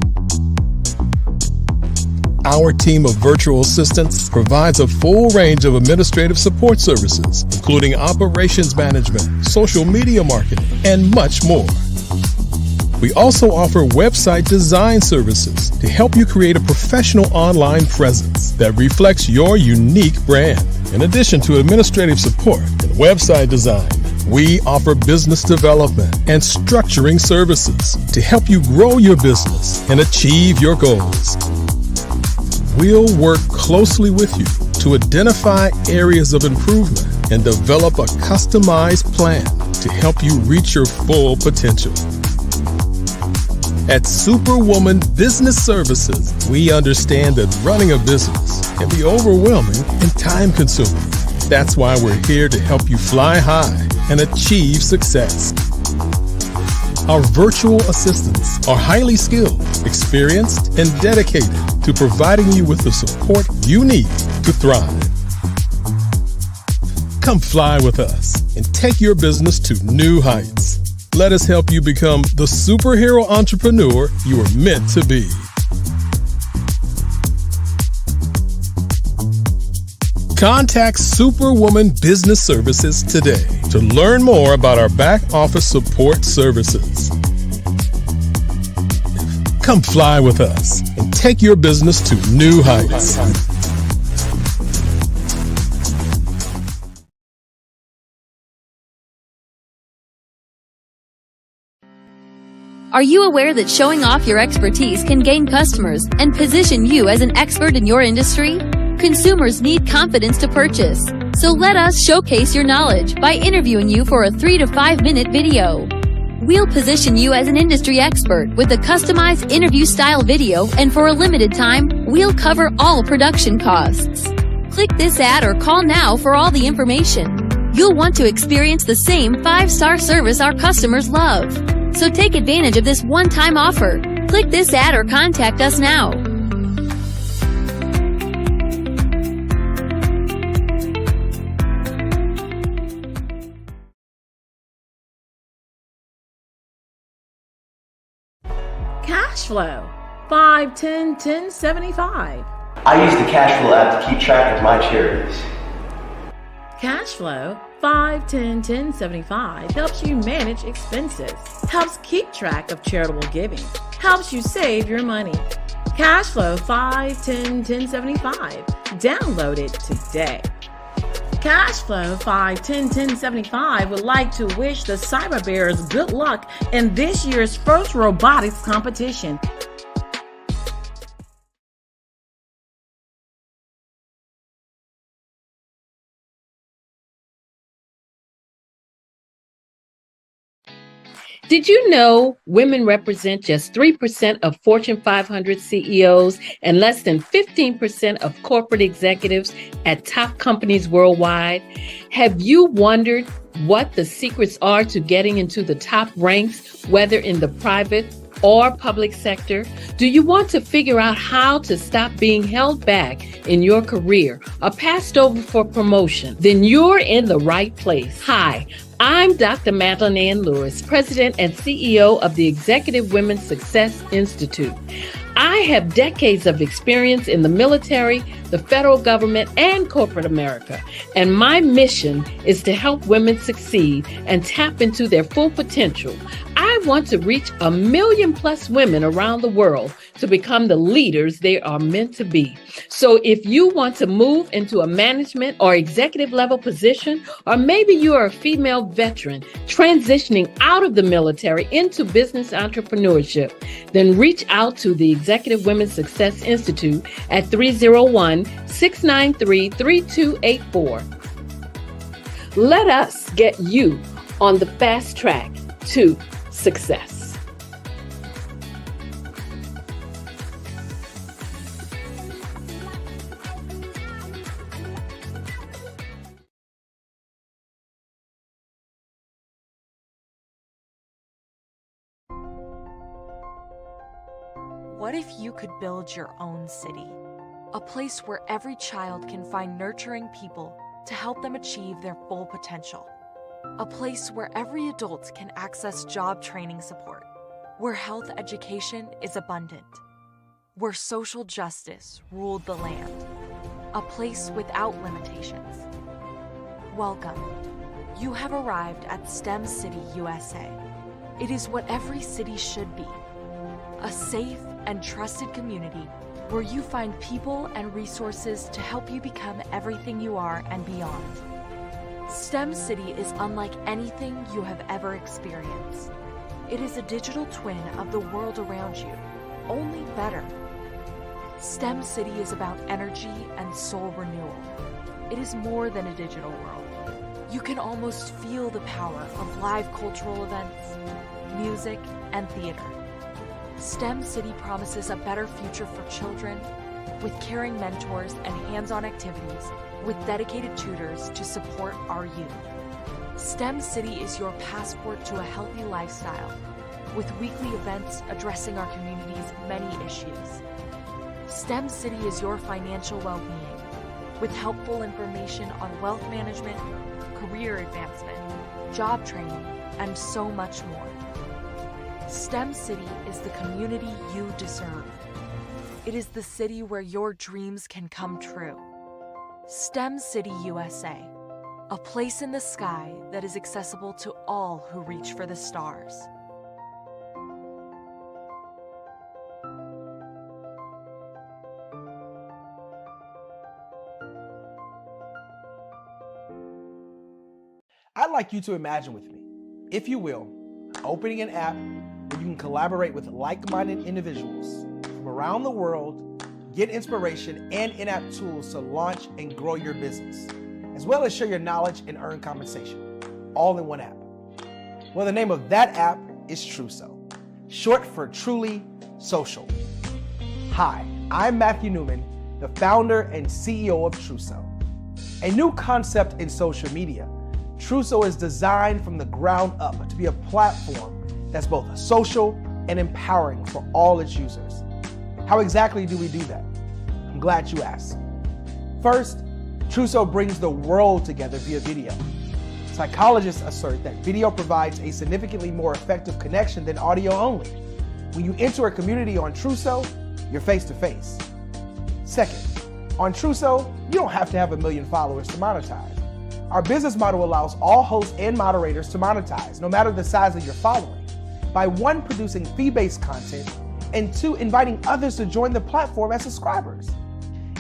Our team of virtual assistants provides a full range of administrative support services, including operations management, social media marketing, and much more. We also offer website design services to help you create a professional online presence that reflects your unique brand. In addition to administrative support and website design, we offer business development and structuring services to help you grow your business and achieve your goals. We'll work closely with you to identify areas of improvement and develop a customized plan to help you reach your full potential. At Superwoman Business Services, we understand that running a business can be overwhelming and time-consuming. That's why we're here to help you fly high and achieve success. Our virtual assistants are highly skilled, experienced, and dedicated to providing you with the support you need to thrive. Come fly with us and take your business to new heights. Let us help you become the superhero entrepreneur you are meant to be. Contact Superwoman Business Services today to learn more about our back office support services. Come fly with us and take your business to new heights. Are you aware that showing off your expertise can gain customers and position you as an expert in your industry? Consumers need confidence to purchase, so let us showcase your knowledge by interviewing you for a 3 to 5 minute video. We'll position you as an industry expert with a customized interview-style video, and for a limited time, we'll cover all production costs. Click this ad or call now for all the information. You'll want to experience the same 5-star service our customers love. So take advantage of this one-time offer. Click this ad or contact us now. Cash flow, 5, 10, 10, 75. I use the cash flow app to keep track of my charities. Cash flow, 5, 10, 10, 75 helps you manage expenses, helps keep track of charitable giving, helps you save your money. Cash flow, 5, 10, 10, 75. Download it today. Cashflow 5101075 would like to wish the Cyber Bears good luck in this year's first robotics competition. Did you know women represent just 3% of Fortune 500 CEOs and less than 15% of corporate executives at top companies worldwide? Have you wondered what the secrets are to getting into the top ranks, whether in the private or public sector? Do you want to figure out how to stop being held back in your career or passed over for promotion? Then you're in the right place. Hi, I'm Dr. Madeline Ann Lewis, President and CEO of the Executive Women's Success Institute. I have decades of experience in the military, the federal government, and corporate America, and my mission is to help women succeed and tap into their full potential. I want to reach 1 million plus women around the world to become the leaders they are meant to be. So if you want to move into a management or executive level position, or maybe you are a female veteran transitioning out of the military into business entrepreneurship, then reach out to the Executive Women's Success Institute at 301-693-3284. Let us get you on the fast track to success. What if you could build your own city? A place where every child can find nurturing people to help them achieve their full potential. A place where every adult can access job training support, where health education is abundant, where social justice ruled the land. A place without limitations. Welcome. You have arrived at STEM City USA. It is what every city should be. A safe and trusted community where you find people and resources to help you become everything you are and beyond. STEM City is unlike anything you have ever experienced. It is a digital twin of the world around you, only better. STEM City is about energy and soul renewal. It is more than a digital world. You can almost feel the power of live cultural events, music, and theater. STEM City promises a better future for children with caring mentors and hands-on activities with dedicated tutors to support our youth. STEM City is your passport to a healthy lifestyle with weekly events addressing our community's many issues. STEM City is your financial well-being with helpful information on wealth management, career advancement, job training, and so much more. STEM City is the community you deserve. It is the city where your dreams can come true. STEM City USA, a place in the sky that is accessible to all who reach for the stars. I'd like you to imagine with me, if you will, opening an app where you can collaborate with like-minded individuals from around the world, get inspiration and in-app tools to launch and grow your business, as well as share your knowledge and earn compensation, all in one app. Well, the name of that app is Truso, short for Truly Social. Hi, I'm Matthew Newman, the founder and CEO of Truso. A new concept in social media, Truso is designed from the ground up to be a platform that's both social and empowering for all its users. How exactly do we do that? I'm glad you asked. First, Truso brings the world together via video. Psychologists assert that video provides a significantly more effective connection than audio only. When you enter a community on Trusso, you're face to face. Second, on Trusso, you don't have to have 1 million followers to monetize. Our business model allows all hosts and moderators to monetize, no matter the size of your following, by 1, producing fee-based content, and 2, inviting others to join the platform as subscribers.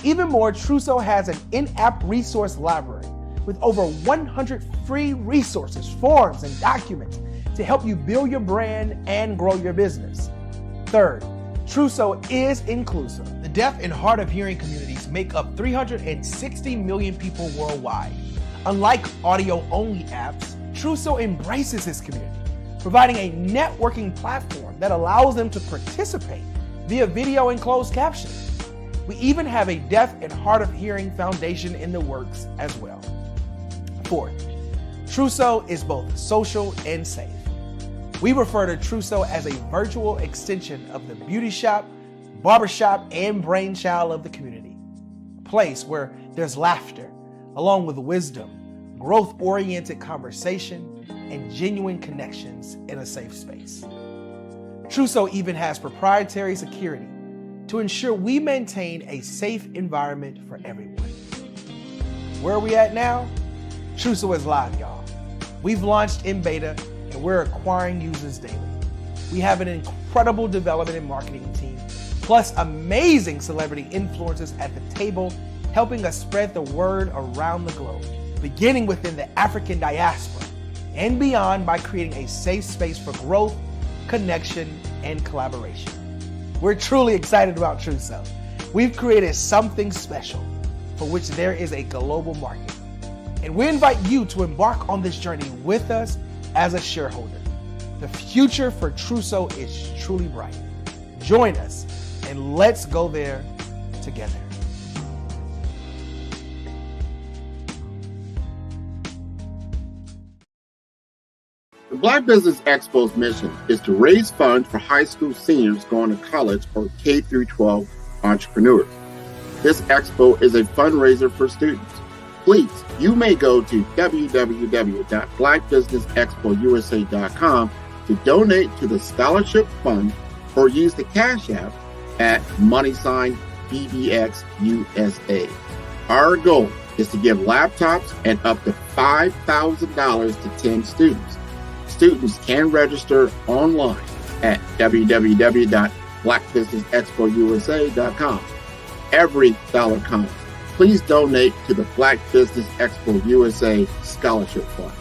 Even more, Trusso has an in-app resource library with over 100 free resources, forms, and documents to help you build your brand and grow your business. Third, Trusso is inclusive. The deaf and hard of hearing communities make up 360 million people worldwide. Unlike audio-only apps, Trusso embraces this community, providing a networking platform that allows them to participate via video and closed captioning. We even have a deaf and hard of hearing foundation in the works as well. Fourth, Trusso is both social and safe. We refer to Trusso as a virtual extension of the beauty shop, barbershop, and brainchild of the community. A place where there's laughter, along with wisdom, growth-oriented conversation, and genuine connections in a safe space. Trusso even has proprietary security to ensure we maintain a safe environment for everyone. Where are we at now? Trusso is live, y'all. We've launched in beta and we're acquiring users daily. We have an incredible development and marketing team, plus amazing celebrity influencers at the table, helping us spread the word around the globe, beginning within the African diaspora and beyond by creating a safe space for growth, connection, and collaboration. We're truly excited about Trusso. We've created something special for which there is a global market. And we invite you to embark on this journey with us as a shareholder. The future for Trusso is truly bright. Join us and let's go there together. The Black Business Expo's mission is to raise funds for high school seniors going to college or K-12 entrepreneurs. This expo is a fundraiser for students. Please, you may go to www.blackbusinessexpousa.com to donate to the scholarship fund or use the Cash App at $BBXUSA. Our goal is to give laptops and up to $5,000 to 10 students. Students can register online at www.blackbusinessexpousa.com. Every dollar counts. Please donate to the Black Business Expo USA Scholarship Fund.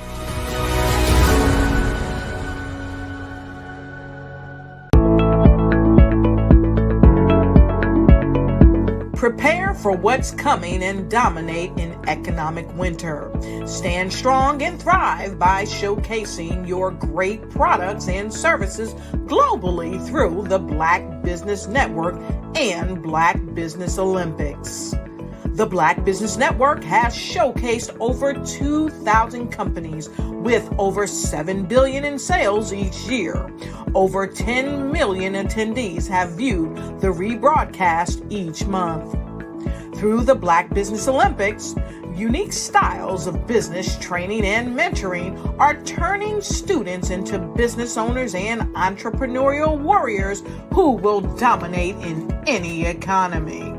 Prepare for what's coming and dominate in economic winter. Stand strong and thrive by showcasing your great products and services globally through the Black Business Network and Black Business Olympics. The Black Business Network has showcased over 2,000 companies with over $7 billion in sales each year. Over 10 million attendees have viewed the rebroadcast each month. Through the Black Business Olympics, unique styles of business training and mentoring are turning students into business owners and entrepreneurial warriors who will dominate in any economy.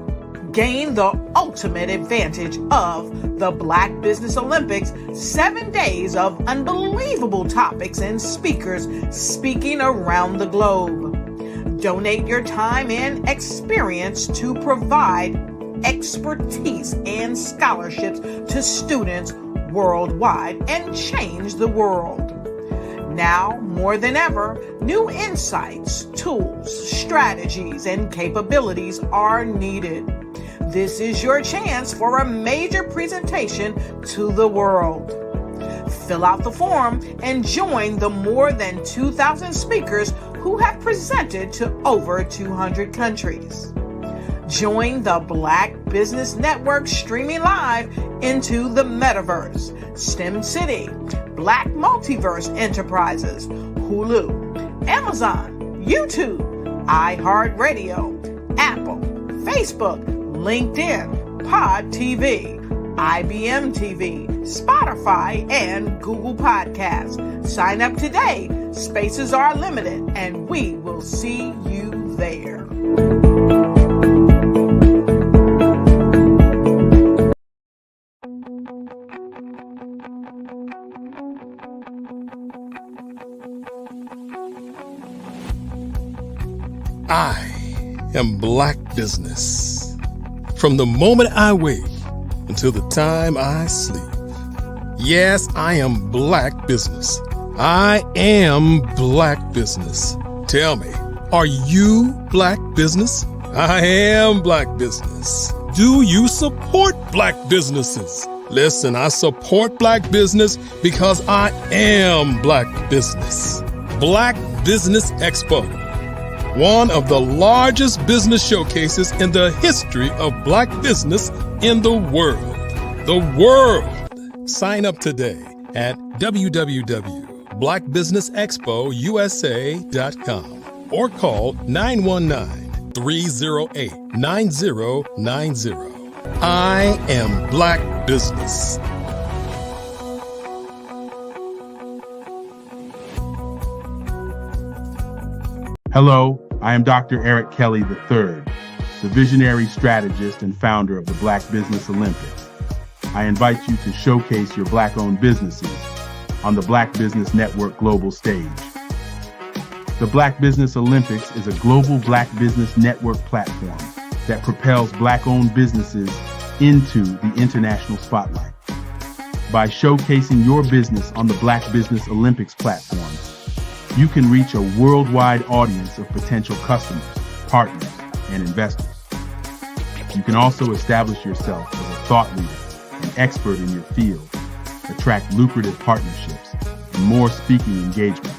Gain the ultimate advantage of the Black Business Olympics, 7 days of unbelievable topics and speakers speaking around the globe. Donate your time and experience to provide expertise and scholarships to students worldwide and change the world. Now, more than ever, new insights, tools, strategies, and capabilities are needed. This is your chance for a major presentation to the world. Fill out the form and join the more than 2,000 speakers who have presented to over 200 countries. Join the Black Business Network streaming live into the Metaverse, STEM City, Black Multiverse Enterprises, Hulu, Amazon, YouTube, iHeartRadio, Apple, Facebook, LinkedIn, Pod TV, IBM TV, Spotify, and Google Podcasts. Sign up today. Spaces are limited, and we will see you there. I am Black Business. From the moment I wake until the time I sleep. Yes, I am Black Business. I am Black Business. Tell me, are you Black Business? I am Black Business. Do you support Black businesses? Listen, I support Black business because I am Black Business. Black Business Expo, one of the largest business showcases in the history of Black business in the world. The world! Sign up today at www.blackbusinessexpousa.com or call 919-308-9090. I am Black Business. Hello, I am Dr. Eric Kelly III, the visionary strategist and founder of the Black Business Olympics. I invite you to showcase your Black-owned businesses on the Black Business Network global stage. The Black Business Olympics is a global Black Business Network platform that propels Black-owned businesses into the international spotlight. By showcasing your business on the Black Business Olympics platform, you can reach a worldwide audience of potential customers, partners, and investors. You can also establish yourself as a thought leader, an expert in your field, attract lucrative partnerships, and more speaking engagements.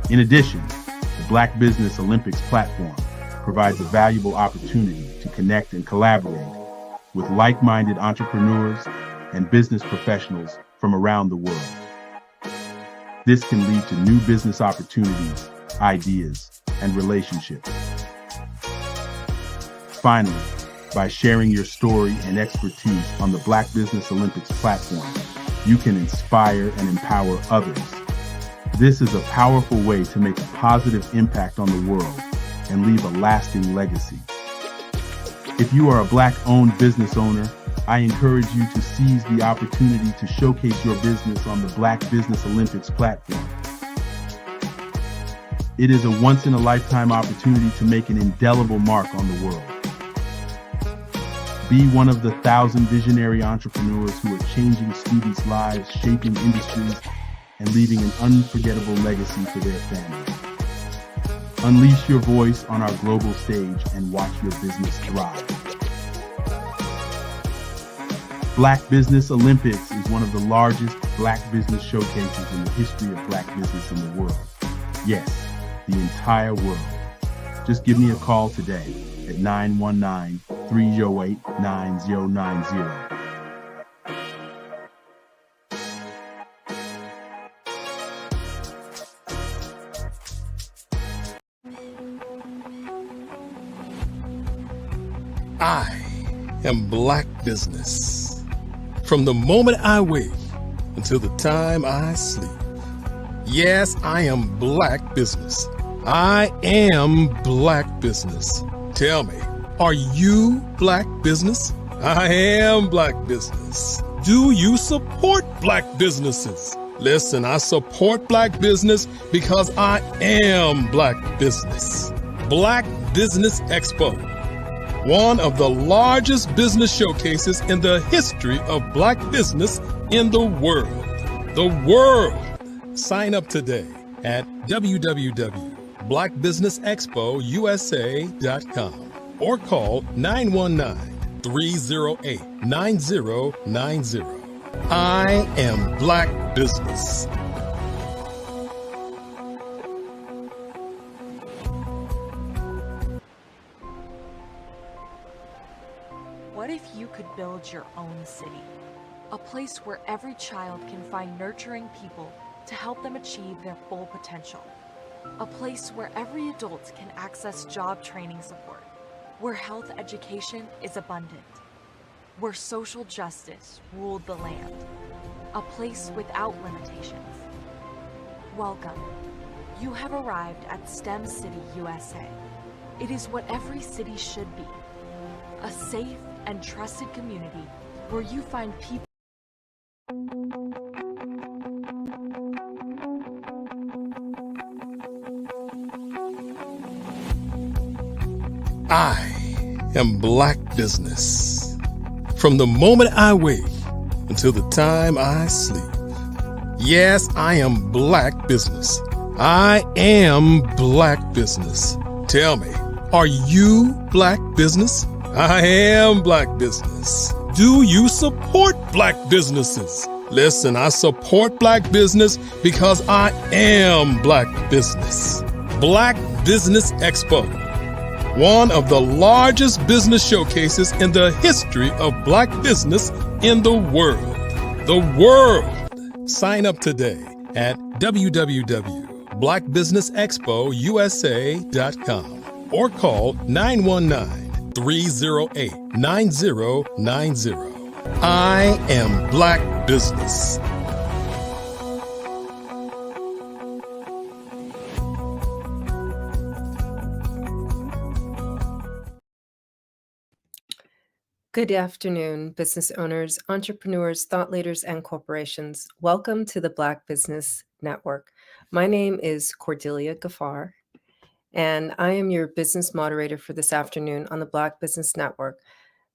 In addition, the Black Business Olympics platform provides a valuable opportunity to connect and collaborate with like-minded entrepreneurs and business professionals from around the world. This can lead to new business opportunities, ideas, and relationships. Finally, by sharing your story and expertise on the Black Business Olympics platform, you can inspire and empower others. This is a powerful way to make a positive impact on the world and leave a lasting legacy. If you are a Black-owned business owner, I encourage you to seize the opportunity to showcase your business on the Black Business Olympics platform. It is a once-in-a-lifetime opportunity to make an indelible mark on the world. Be one of the 1,000 visionary entrepreneurs who are changing students' lives, shaping industries, and leaving an unforgettable legacy for their families. Unleash your voice on our global stage and watch your business thrive. Black Business Olympics is one of the largest Black business showcases in the history of Black business in the world. Yes, the entire world. Just give me a call today at 919-308-9090. I am Black Business. From the moment I wake until the time I sleep. Yes, I am Black Business. I am Black Business. Tell me, are you Black Business? I am Black Business. Do you support Black businesses? Listen, I support Black business because I am Black Business. Black Business Expo, one of the largest business showcases in the history of Black business in the world. The world! Sign up today at www.blackbusinessexpousa.com or call 919-308-9090. I am Black Business. What if you could build your own city? A place where every child can find nurturing people to help them achieve their full potential. A place where every adult can access job training support, where health education is abundant. where social justice ruled the land, a place without limitations. Welcome. You have arrived at STEM City, USA. It is what every city should be, a safe and trusted community where you find people. I am Black Business. From the moment I wake until the time I sleep. Yes, I am Black Business. I am Black Business. Tell me, are you Black Business? I am Black Business. Do you support Black businesses? Listen, I support Black business because I am Black Business. Black Business Expo, one of the largest business showcases in the history of Black business in the world. The world! Sign up today at www.blackbusinessexpousa.com or call 919-308-9090. I am Black Business. Good afternoon, business owners, entrepreneurs, thought leaders, and corporations. Welcome to the Black Business Network. My name is Cordelia Gaffar, and I am your business moderator for this afternoon on the Black Business Network.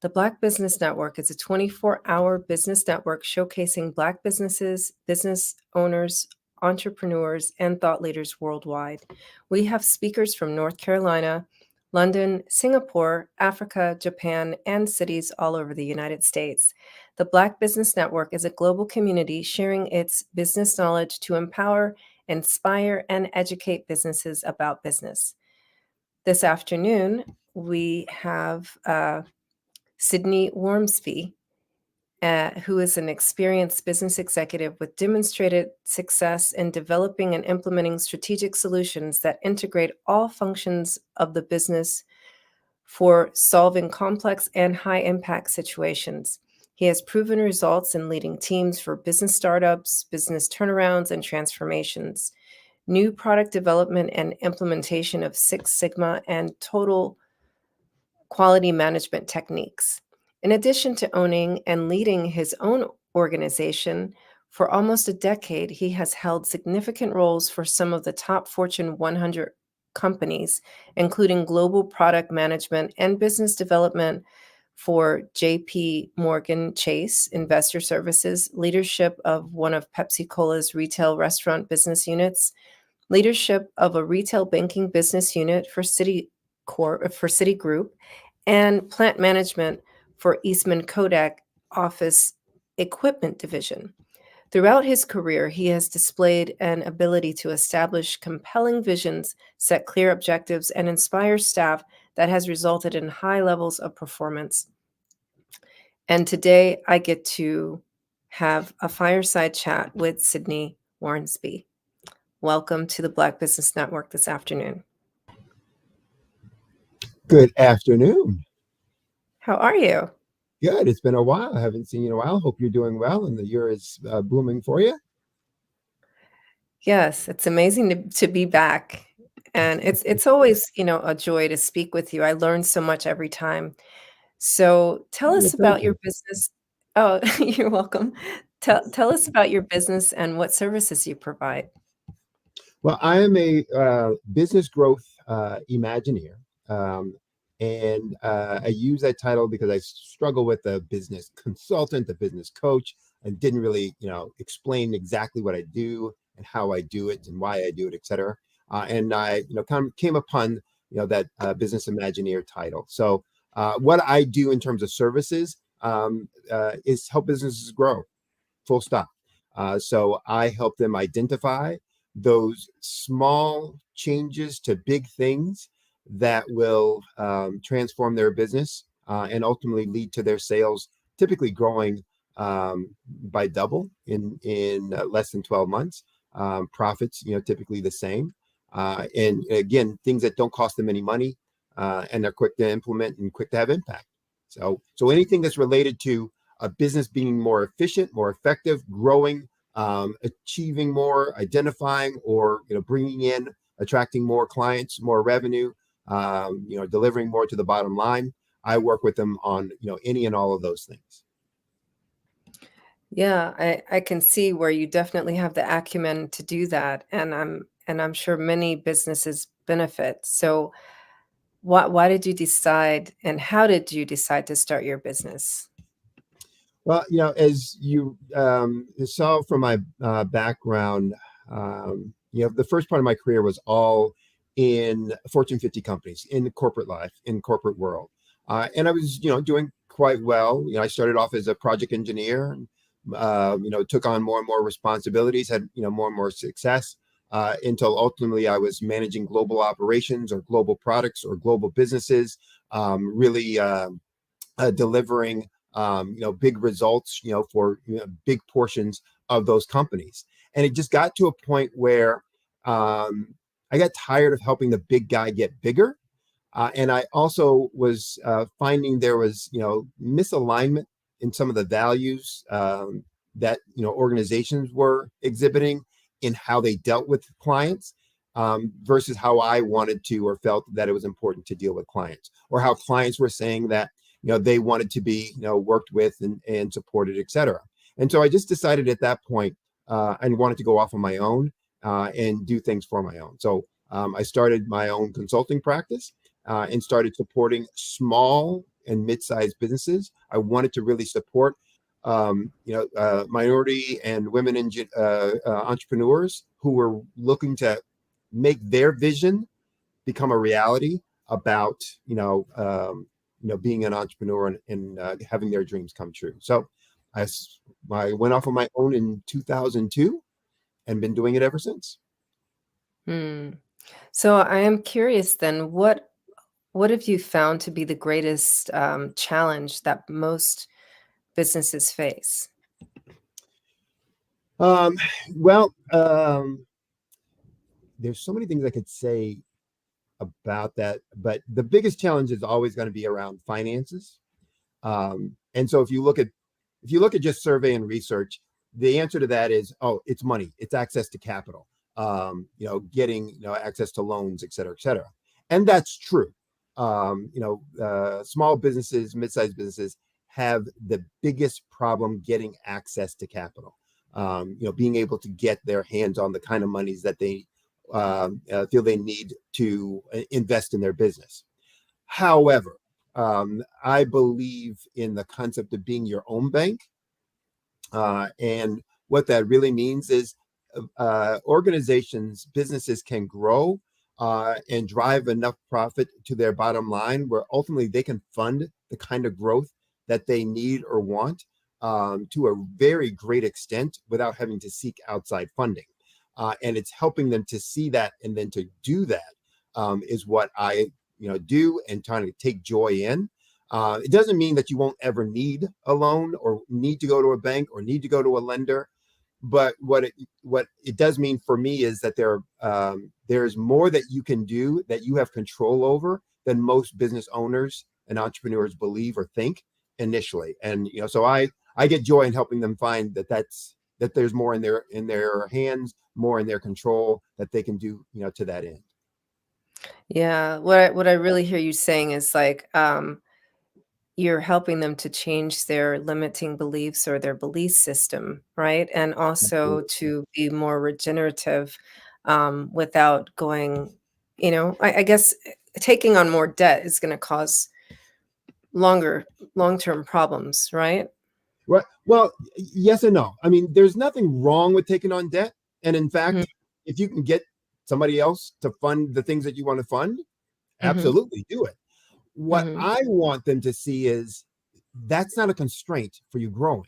The Black Business Network is a 24-hour business network showcasing Black businesses, business owners, entrepreneurs, and thought leaders worldwide. We have speakers from North Carolina, London, Singapore, Africa, Japan, and cities all over the United States. The Black Business Network is a global community sharing its business knowledge to empower, inspire, and educate businesses about business. This afternoon, we have Sydney Wormsby, who is an experienced business executive with demonstrated success in developing and implementing strategic solutions that integrate all functions of the business for solving complex and high-impact situations. He has proven results in leading teams for business startups, business turnarounds, and transformations, new product development and implementation of Six Sigma and total quality management techniques. In addition to owning and leading his own organization, for almost a decade, he has held significant roles for some of the top Fortune 100 companies, including global product management and business development for JP Morgan Chase Investor Services, leadership of one of Pepsi-Cola's retail restaurant business units, leadership of a retail banking business unit for Citigroup, and plant management for Eastman Kodak Office Equipment Division. Throughout his career, he has displayed an ability to establish compelling visions, set clear objectives, and inspire staff that has resulted in high levels of performance. And today I get to have a fireside chat with Sydney Wormsby. Welcome to the Black Business Network this afternoon. Good afternoon. How are you? Good. It's been a while. I haven't seen you in a while. Hope you're doing well and the year is booming for you. Yes, it's amazing to be back. And it's always, a joy to speak with you. I learn so much every time. So tell us about your business. Oh, you're welcome. Tell us about your business and what services you provide. Well, I am a business growth Imagineer. And I use that title because I struggle with the business consultant, the business coach, and didn't really, explain exactly what I do and how I do it and why I do it, et cetera. And I, came upon, that business Imagineer title. So what I do in terms of services is help businesses grow, full stop. So I help them identify those small changes to big things that will transform their business and ultimately lead to their sales typically growing by double in less than 12 months. Profits, typically the same. And again, things that don't cost them any money and they're quick to implement and quick to have impact. So anything that's related to a business being more efficient, more effective, growing, achieving more, identifying, or bringing in, attracting more clients, more revenue, delivering more to the bottom line. I work with them on any and all of those things. Yeah, I can see where you definitely have the acumen to do that, and I'm sure many businesses benefit. So why did you decide, and how did you decide to start your business? Well, as you saw from my background, the first part of my career was all in Fortune 50 companies, in the corporate life, in corporate world. And I was, doing quite well. I started off as a project engineer, and, took on more and more responsibilities, had, more and more success, until ultimately I was managing global operations or global products or global businesses, really delivering big results, for big portions of those companies. And it just got to a point where I got tired of helping the big guy get bigger. And I also was finding there was, misalignment in some of the values that, organizations were exhibiting in how they dealt with clients, versus how I wanted to or felt that it was important to deal with clients, or how clients were saying that they wanted to be, worked with and supported, et cetera. And so I just decided at that point, I wanted to go off on my own and do things for my own. So I started my own consulting practice and started supporting small and mid-sized businesses. I wanted to really support, minority and women entrepreneurs who were looking to make their vision become a reality about, being an entrepreneur and having their dreams come true. So I went off on my own in 2002 and been doing it ever since. So I am curious then, what have you found to be the greatest challenge that most businesses face? Well, there's so many things I could say about that, but the biggest challenge is always going to be around finances. And so if you look at just survey and research, the answer to that is, oh, it's money, it's access to capital, getting access to loans, et cetera, et cetera. And that's true. Small businesses, mid-sized businesses have the biggest problem getting access to capital. Being able to get their hands on the kind of monies that they feel they need to invest in their business. However, I believe in the concept of being your own bank. And what that really means is organizations, businesses can grow and drive enough profit to their bottom line where ultimately they can fund the kind of growth that they need or want to a very great extent without having to seek outside funding. And it's helping them to see that, and then to do that is what I do and trying to take joy in. It doesn't mean that you won't ever need a loan or need to go to a bank or need to go to a lender. But what it does mean for me is that there's more that you can do, that you have control over, than most business owners and entrepreneurs believe or think initially. And so I get joy in helping them find that there's more in their hands, more in their control that they can do to that end. Yeah, what I really hear you saying is like, you're helping them to change their limiting beliefs or their belief system, right? And also to be more regenerative, without going, I guess taking on more debt is going to cause long-term problems, right? Right. Well, yes and no. I mean, there's nothing wrong with taking on debt. And in fact, if you can get somebody else to fund the things that you want to fund, absolutely do it. What I want them to see is that's not a constraint for you growing.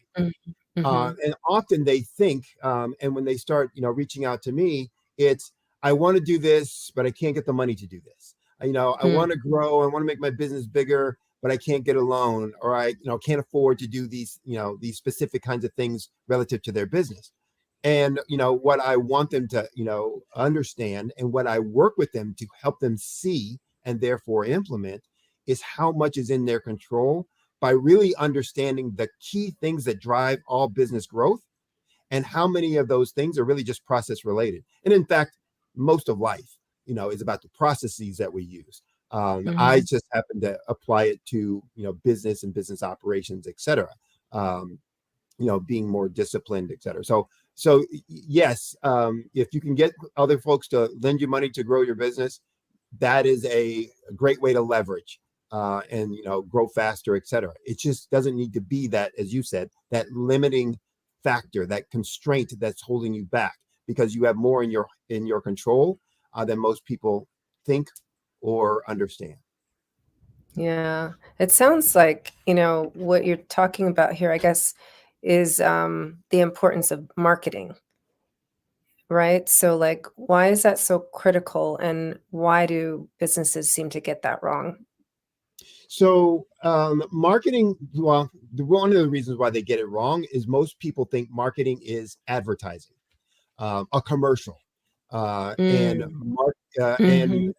And often they think, and when they start, reaching out to me, it's, I want to do this, but I can't get the money to do this. I want to grow. I want to make my business bigger, but I can't get a loan, or I, can't afford to do these, these specific kinds of things relative to their business. And, what I want them to, understand, and what I work with them to help them see and therefore implement, is how much is in their control by really understanding the key things that drive all business growth and how many of those things are really just process related. And in fact, most of life, is about the processes that we use. I just happen to apply it to, business and business operations, et cetera. Being more disciplined, et cetera. So yes, if you can get other folks to lend you money to grow your business, that is a great way to leverage and grow faster, et cetera. It just doesn't need to be that, as you said, that limiting factor, that constraint that's holding you back, because you have more in your control than most people think or understand. Yeah, it sounds like, what you're talking about here, I guess, is the importance of marketing, right? So, like, why is that so critical, and why do businesses seem to get that wrong? So marketing, well, one of the reasons why they get it wrong is most people think marketing is advertising, a commercial, and Mhm.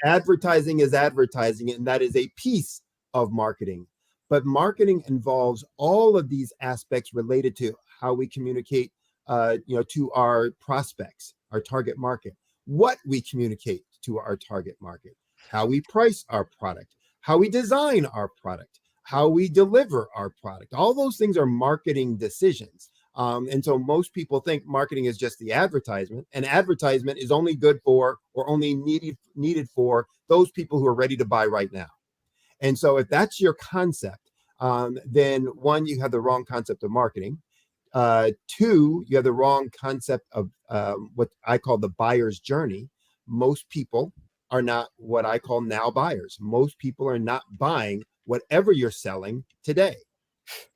advertising is advertising, and that is a piece of marketing. But marketing involves all of these aspects related to how we communicate, to our prospects, our target market, what we communicate to our target market, how we price our product, how we design our product, how we deliver our product. All those things are marketing decisions. And so most people think marketing is just the advertisement, and advertisement is only good for, or only needed for, those people who are ready to buy right now. And so if that's your concept, then one, you have the wrong concept of marketing. Two, you have the wrong concept of what I call the buyer's journey. Most people are not what I call now buyers. Most people are not buying whatever you're selling today.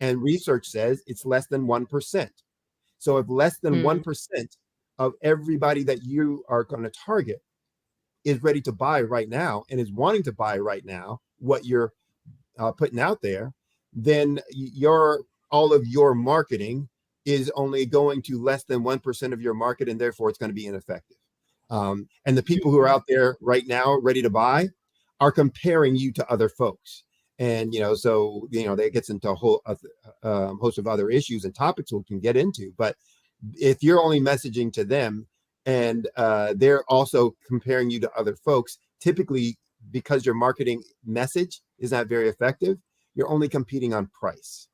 And research says it's less than 1%. So if less than 1% of everybody that you are going to target is ready to buy right now and is wanting to buy right now what you're putting out there, then all of your marketing is only going to less than 1% of your market, and therefore it's going to be ineffective. And the people who are out there right now ready to buy are comparing you to other folks. And, that gets into a whole host of other issues and topics we can get into. But if you're only messaging to them and they're also comparing you to other folks, typically because your marketing message is not very effective, you're only competing on price.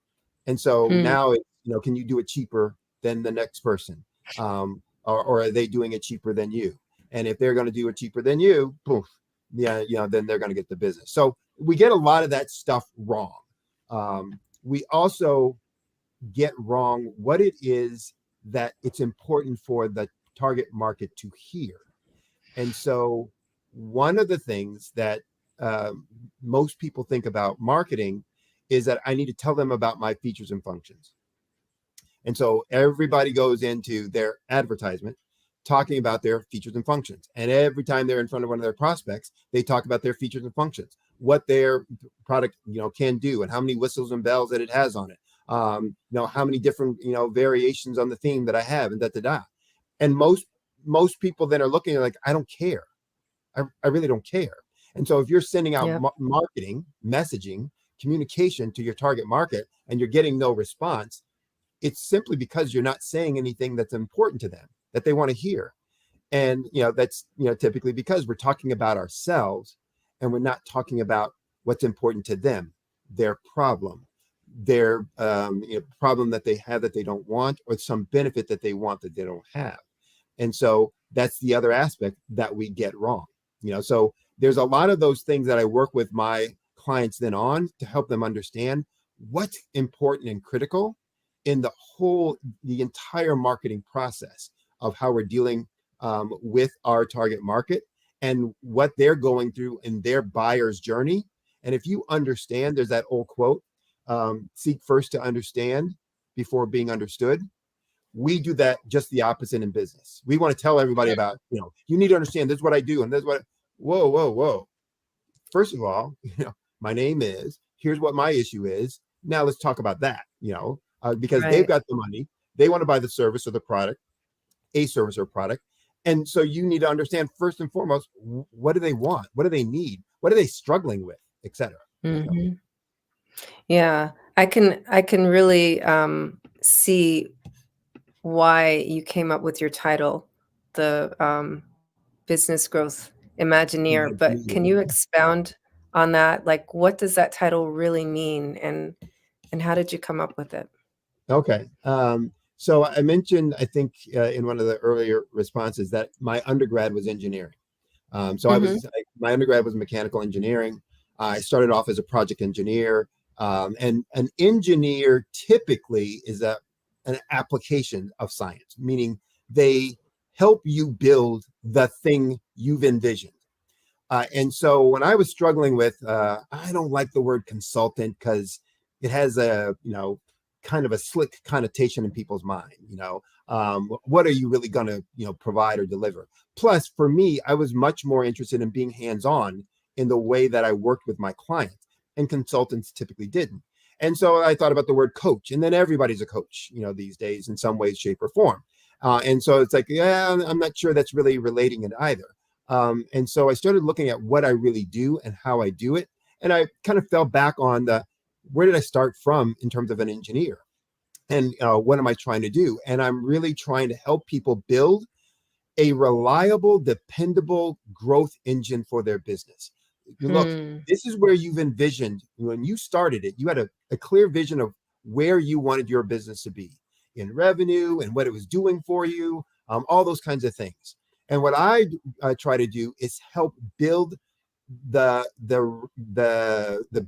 And so now, can you do it cheaper than the next person? Or are they doing it cheaper than you? And if they're going to do it cheaper than you, poof, then they're going to get the business. So we get a lot of that stuff wrong. We also get wrong what it is that it's important for the target market to hear. And so one of the things that most people think about marketing is that I need to tell them about my features and functions. And so everybody goes into their advertisement talking about their features and functions. And every time they're in front of one of their prospects, they talk about their features and functions, what their product, can do, and how many whistles and bells that it has on it. How many different, variations on the theme that I have, and da. And most people then are looking like, I don't care. I really don't care. And so if you're sending out marketing, messaging, communication to your target market, and you're getting no response, it's simply because you're not saying anything that's important to them, that they want to hear. And, that's, typically because we're talking about ourselves and we're not talking about what's important to them, their problem, their problem that they have that they don't want, or some benefit that they want that they don't have. And so that's the other aspect that we get wrong. So there's a lot of those things that I work with my clients then on to help them understand what's important and critical in the entire marketing process of how we're dealing with our target market and what they're going through in their buyer's journey. And if you understand, there's that old quote, seek first to understand before being understood. We do that just the opposite in business. We want to tell everybody about, you need to understand this is what I do. And this is what, whoa. First of all, my name is, here's what my issue is. Now let's talk about that, because they've got the money. They want to buy the service or the product, a service or product. And so you need to understand first and foremost, what do they want? What do they need? What are they struggling with, et cetera? Yeah, I can really see why you came up with your title, the business growth Imagineer. But can you expound on that? Like, what does that title really mean, and how did you come up with it? Okay. So I mentioned, I think, in one of the earlier responses that my undergrad was engineering. So Mhm. my undergrad was mechanical engineering. I started off as a project engineer, and an engineer typically is an application of science, meaning they help you build the thing you've envisioned. And so when I was struggling with, I don't like the word consultant because it has a, kind of a slick connotation in people's mind. What are you really going to, provide or deliver? Plus, for me, I was much more interested in being hands-on in the way that I worked with my clients, and consultants typically didn't. And so I thought about the word coach, and then everybody's a coach, these days in some way, shape, or form. And so it's like, yeah, I'm not sure that's really relating it either. And so I started looking at what I really do and how I do it. And I kind of fell back on where did I start from in terms of an engineer? And what am I trying to do? And I'm really trying to help people build a reliable, dependable growth engine for their business. Look, Hmm. this is where you've envisioned when you started it, you had a clear vision of where you wanted your business to be in revenue and what it was doing for you, all those kinds of things. And what I try to do is help build the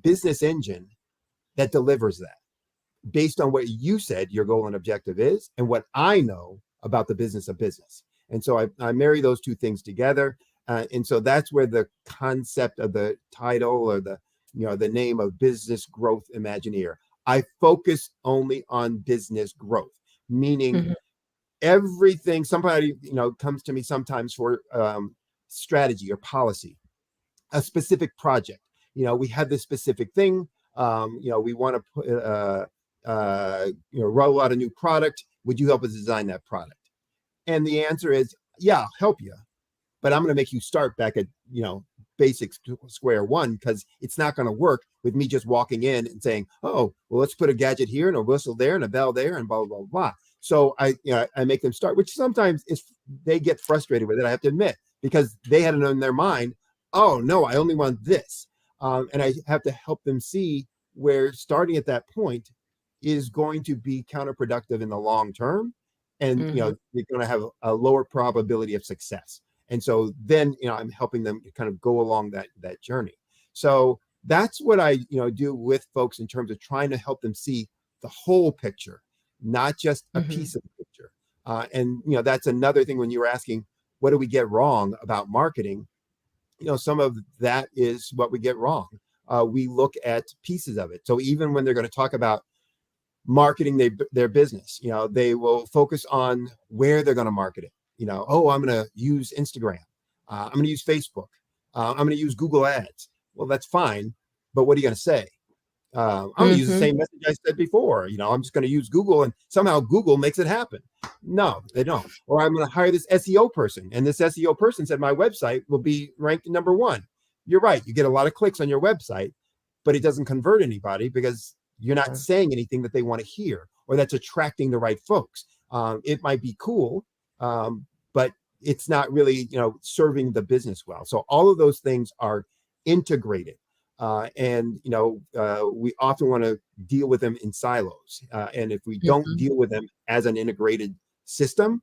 business engine that delivers that based on what you said your goal and objective is and what I know about the business of business. And so I marry those two things together. And so that's where the concept of the title or the name of Business Growth Imagineer. I focus only on business growth, meaning Mhm. everything. Somebody, comes to me sometimes for strategy or policy, a specific project. We have this specific thing. We want to put, roll out a new product. Would you help us design that product? And the answer is, yeah, I'll help you, but I'm going to make you start back at, basic square one, because it's not going to work with me just walking in and saying, oh, well, let's put a gadget here and a whistle there and a bell there and blah, blah, blah, blah. So I make them start, which sometimes is they get frustrated with it, I have to admit, because they had it in their mind, oh, no, I only want this. And I have to help them see where starting at that point is going to be counterproductive in the long term. And, Mhm. you're going to have a lower probability of success. And so then, I'm helping them kind of go along that journey. So that's what I, do with folks in terms of trying to help them see the whole picture, not just a Mhm. piece of the picture. And, that's another thing when you were asking, what do we get wrong about marketing? Some of that is what we get wrong. We look at pieces of it. So even when they're going to talk about marketing their business, they will focus on where they're going to market it. Oh, I'm going to use Instagram. I'm going to use Facebook. I'm going to use Google Ads. Well, that's fine. But what are you going to say? I'm going to use the Mhm. same message I said before. I'm just going to use Google and somehow Google makes it happen. No, they don't. Or I'm going to hire this SEO person. And this SEO person said my website will be ranked number one. You're right. You get a lot of clicks on your website, but it doesn't convert anybody because you're not saying anything that they want to hear or that's attracting the right folks. It might be cool, but it's not really, serving the business well. So all of those things are integrated. And we often want to deal with them in silos. And if we don't Mhm. deal with them as an integrated system,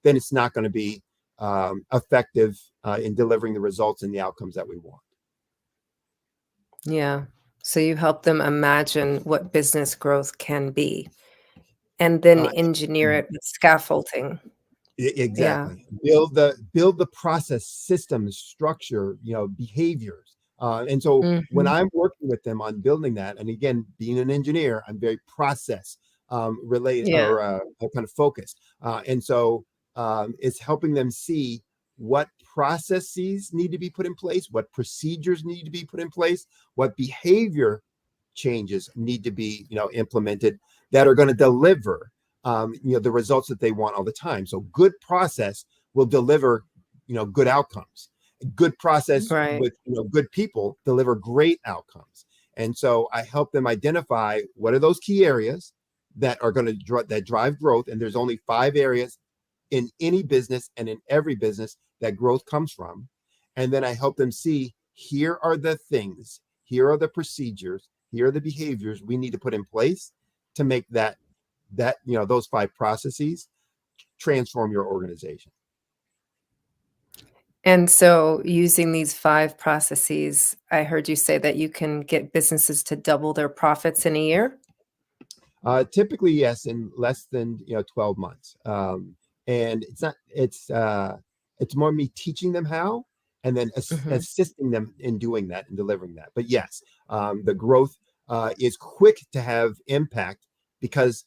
then it's not going to be effective in delivering the results and the outcomes that we want. Yeah. So you help them imagine what business growth can be and then Uh, engineer it with scaffolding. Yeah. Exactly. Build the process, systems, structure, behaviors. And so when Mhm. I'm working with them on building that, and again, being an engineer, I'm very process related Yeah. or kind of focused. And so it's helping them see what processes need to be put in place, what procedures need to be put in place, what behavior changes need to be, implemented that are going to deliver the results that they want all the time. So good process will deliver, good outcomes. Good process Right. with good people deliver great outcomes. And so I help them identify what are those key areas that are going to that drive growth. And there's only 5 areas in any business and in every business that growth comes from. And then I help them see, here are the things, here are the procedures, here are the behaviors we need to put in place to make that those 5 processes transform your organization. And so using these 5 processes, I heard you say that you can get businesses to double their profits in a year? Typically, yes, in less than 12 months. And it's more me teaching them how, and then assisting them in doing that and delivering that. But yes, the growth is quick to have impact because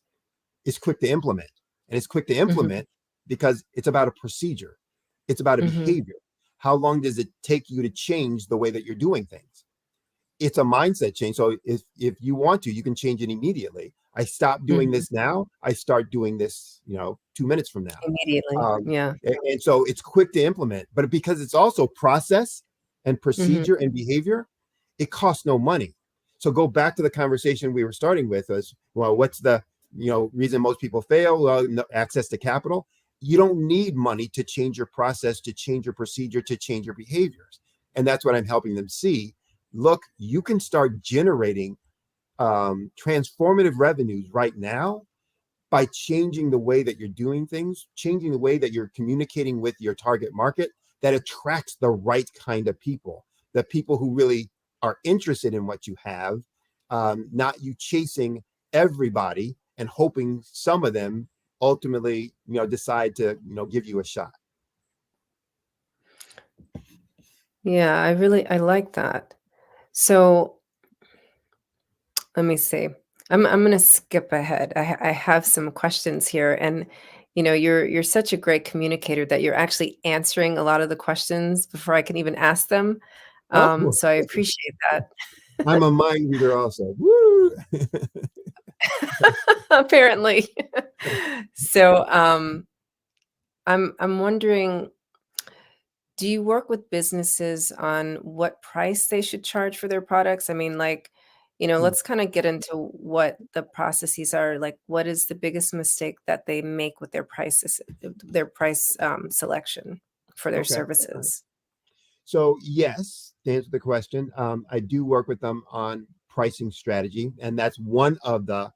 it's quick to implement, and it's quick to implement because it's about a procedure, it's about a behavior. How long does it take you to change the way that you're doing things? It's a mindset change. So if you want to, you can change it immediately. I stop doing this now. I start doing this, 2 minutes from now. Immediately. Yeah. And so it's quick to implement, but because it's also process and procedure and behavior, it costs no money. So go back to the conversation we were starting with was, well, what's the, reason most people fail? Well, no access to capital. You don't need money to change your process, to change your procedure, to change your behaviors. And that's what I'm helping them see. Look, you can start generating transformative revenues right now by changing the way that you're doing things, changing the way that you're communicating with your target market that attracts the right kind of people, the people who really are interested in what you have, not you chasing everybody and hoping some of them ultimately, decide to, give you a shot. Yeah, I like that. So let me see. I'm going to skip ahead. I have some questions here, and you're such a great communicator that you're actually answering a lot of the questions before I can even ask them. So I appreciate that. I'm a mind reader also. Woo! Apparently. So I'm wondering, do you work with businesses on what price they should charge for their products? I mean, let's kind of get into what the processes are. Like, what is the biggest mistake that they make with their prices, their price selection for their services? So yes, to answer the question, I do work with them on pricing strategy, and that's one of the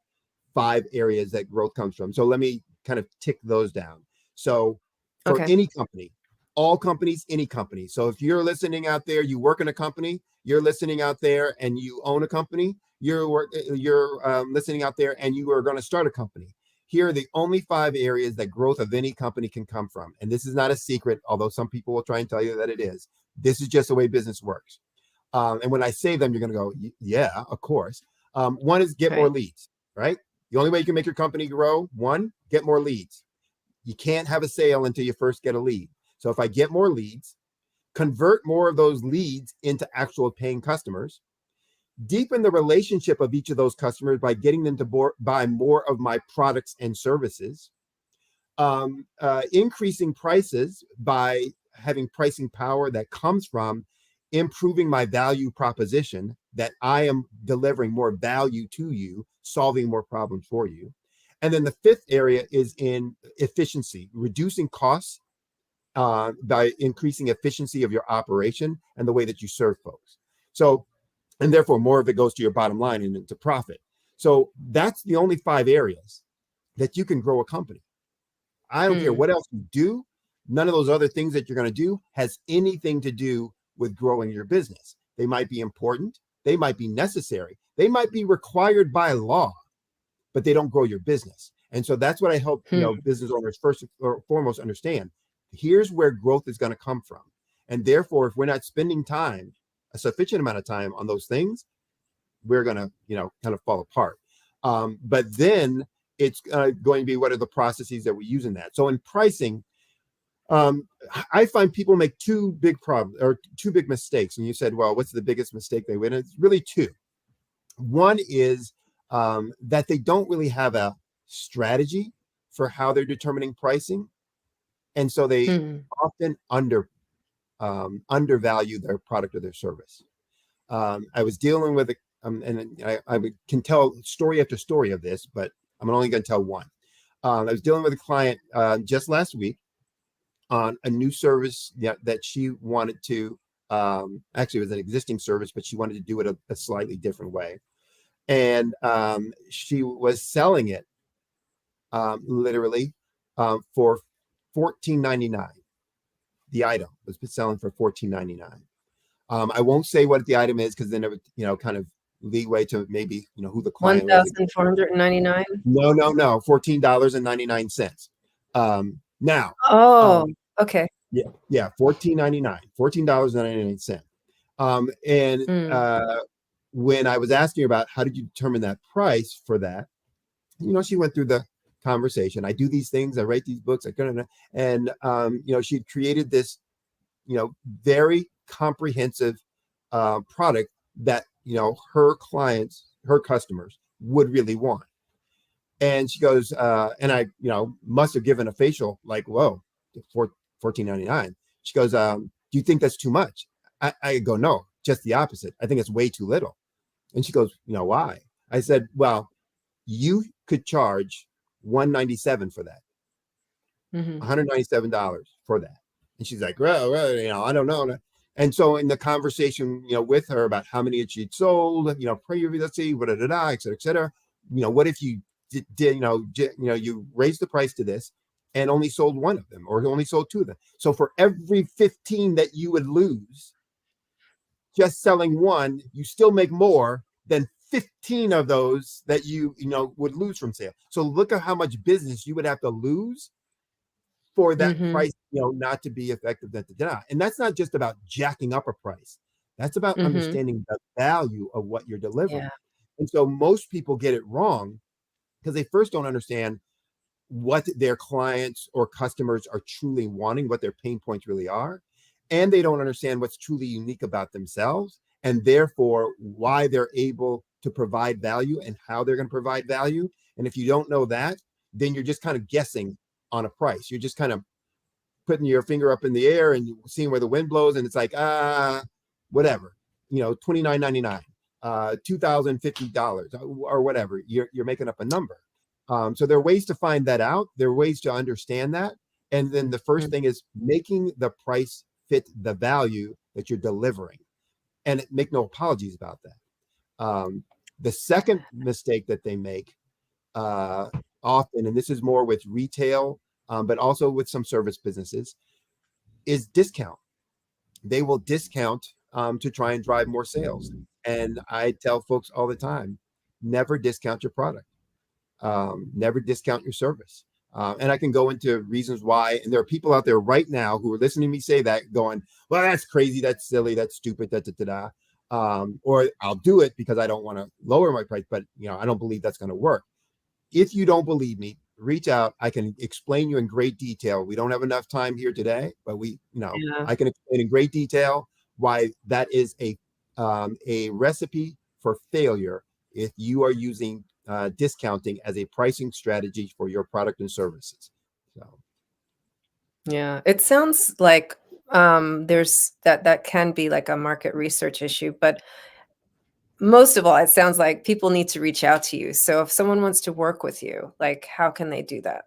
5 areas that growth comes from. So let me kind of tick those down. So for any company, all companies, any company. So if you're listening out there, you work in a company, you're listening out there and you own a company, you're listening out there and you are going to start a company. Here are the only 5 areas that growth of any company can come from. And this is not a secret, although some people will try and tell you that it is. This is just the way business works. And when I say them, you're going to go, yeah, of course. One is get more leads, right? The only way you can make your company grow, 1, get more leads. You can't have a sale until you first get a lead. So if I get more leads, convert more of those leads into actual paying customers, deepen the relationship of each of those customers by getting them to buy more of my products and services, increasing prices by having pricing power that comes from improving my value proposition, that I am delivering more value to you, solving more problems for you. And then the 5th area is in efficiency, reducing costs by increasing efficiency of your operation and the way that you serve folks. So, and therefore more of it goes to your bottom line and into profit. So that's the only 5 areas that you can grow a company. I don't care what else you do. None of those other things that you're going to do has anything to do with growing your business. They might be important. They might be necessary. They might be required by law, but they don't grow your business. And so that's what I help business owners first or foremost understand. Here's where growth is going to come from. And therefore, if we're not spending time, a sufficient amount of time on those things, we're going to, kind of fall apart. But then it's going to be, what are the processes that we use in that? So in pricing, I find people make 2 big problems or 2 big mistakes. And you said, well, what's the biggest mistake they win? It's really 2. One is that they don't really have a strategy for how they're determining pricing. And so they often undervalue their product or their service. I was dealing with and I can tell story after story of this, but I'm only going to tell one. I was dealing with a client just last week on a new service that she wanted to, actually it was an existing service, but she wanted to do it a slightly different way. And she was selling it literally for $14.99. The item was selling for $14.99. I won't say what the item is because then it would, kind of leeway to maybe, who the client was. $1,499. No, $14.99. Now. Okay. Yeah, $14.99, $14.99. When I was asking her about how did you determine that price for that, she went through the conversation. I do these things, I write these books, and she created this, very comprehensive product that her clients, her customers would really want. And she goes, and I, must have given a facial like, whoa, for $14.99. She goes, do you think that's too much? I go, no, just the opposite. I think it's way too little. And she goes, why? I said, well, you could charge $197 for that, $197 for that. And she's like, well, I don't know. And so in the conversation, with her about how many she'd sold, previously, et cetera, what if you did, you raised the price to this and only sold one of them or only sold two of them. So for every 15 that you would lose just selling one, you still make more than 15 of those that you would lose from sale. So look at how much business you would have to lose for that price, not to be effective. And that's not just about jacking up a price. That's about understanding the value of what you're delivering. Yeah. And so most people get it wrong because they first don't understand what their clients or customers are truly wanting, what their pain points really are. And they don't understand what's truly unique about themselves and therefore why they're able to provide value and how they're going to provide value. And if you don't know that, then you're just kind of guessing on a price. You're just kind of putting your finger up in the air and seeing where the wind blows. And it's like, whatever, $29.99, $2,050 or whatever. You're making up a number. So there are ways to find that out. There are ways to understand that. And then the first thing is making the price fit the value that you're delivering. And make no apologies about that. The second mistake that they make often, and this is more with retail, but also with some service businesses, is discount. They will discount to try and drive more sales. And I tell folks all the time, never discount your product. Never discount your service. And I can go into reasons why. And there are people out there right now who are listening to me say that going, well, that's crazy. That's silly. That's stupid. Or I'll do it because I don't want to lower my price, but I don't believe that's going to work. If you don't believe me, reach out. I can explain you in great detail. We don't have enough time here today, but I can explain in great detail why that is a recipe for failure if you are using discounting as a pricing strategy for your product and services. So, yeah, it sounds like there's that can be like a market research issue, but most of all, it sounds like people need to reach out to you. So if someone wants to work with you, like how can they do that?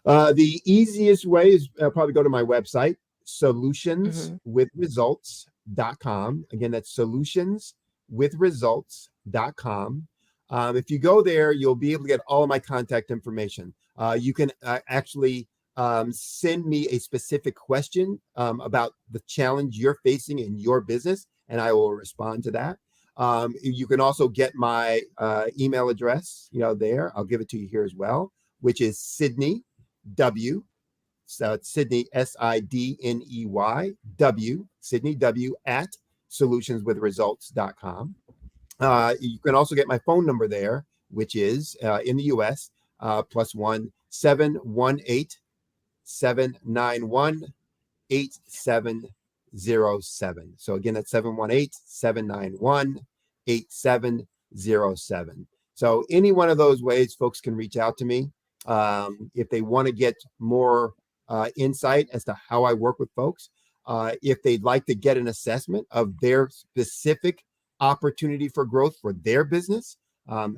The easiest way is probably go to my website, solutionswithresults.com. Again, that's solutionswithresults.com. If you go there, you'll be able to get all of my contact information. You can actually send me a specific question about the challenge you're facing in your business, and I will respond to that. You can also get my email address, there. I'll give it to you here as well, which is Sydney W. So it's Sydney, SIDNEY W, Sydney W at solutionswithresults.com. You can also get my phone number there, which is in the US, +1 718-791-8707. So again, that's 718-791-8707. So any one of those ways, folks can reach out to me if they want to get more insight as to how I work with folks. If they'd like to get an assessment of their specific opportunity for growth for their business,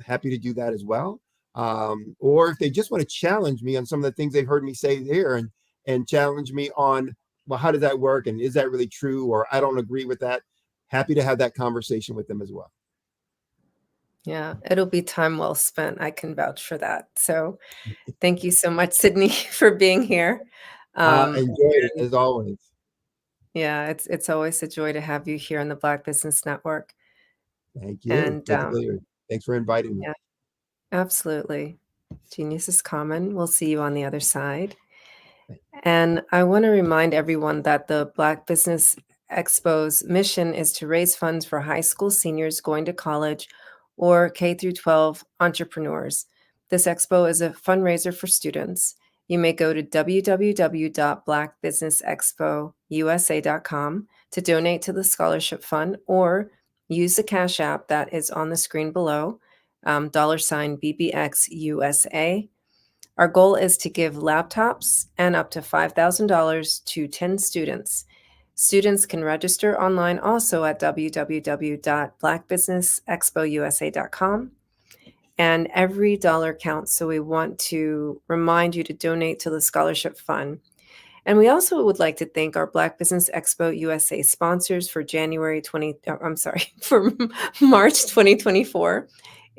happy to do that as well. Or if they just want to challenge me on some of the things they've heard me say there and challenge me on, well, how does that work? And is that really true? Or I don't agree with that. Happy to have that conversation with them as well. Yeah, it'll be time well spent. I can vouch for that. So thank you so much, Sydney, for being here. Enjoyed it as always. Yeah, it's always a joy to have you here on the Black Business Network. Thank you. And Thanks for inviting me. yeah, absolutely. Genius is common. We'll see you on the other side. And I want to remind everyone that the Black Business Expo's mission is to raise funds for high school seniors going to college or K through 12 entrepreneurs. This expo is a fundraiser for students. You may go to www.blackbusinessexpousa.com to donate to the scholarship fund, or use the Cash App that is on the screen below, $BBXUSA. Our goal is to give laptops and up to $5,000 to 10 students. Students can register online also at www.blackbusinessexpousa.com. And every dollar counts, so we want to remind you to donate to the scholarship fund. And we also would like to thank our Black Business Expo USA sponsors for for March 2024,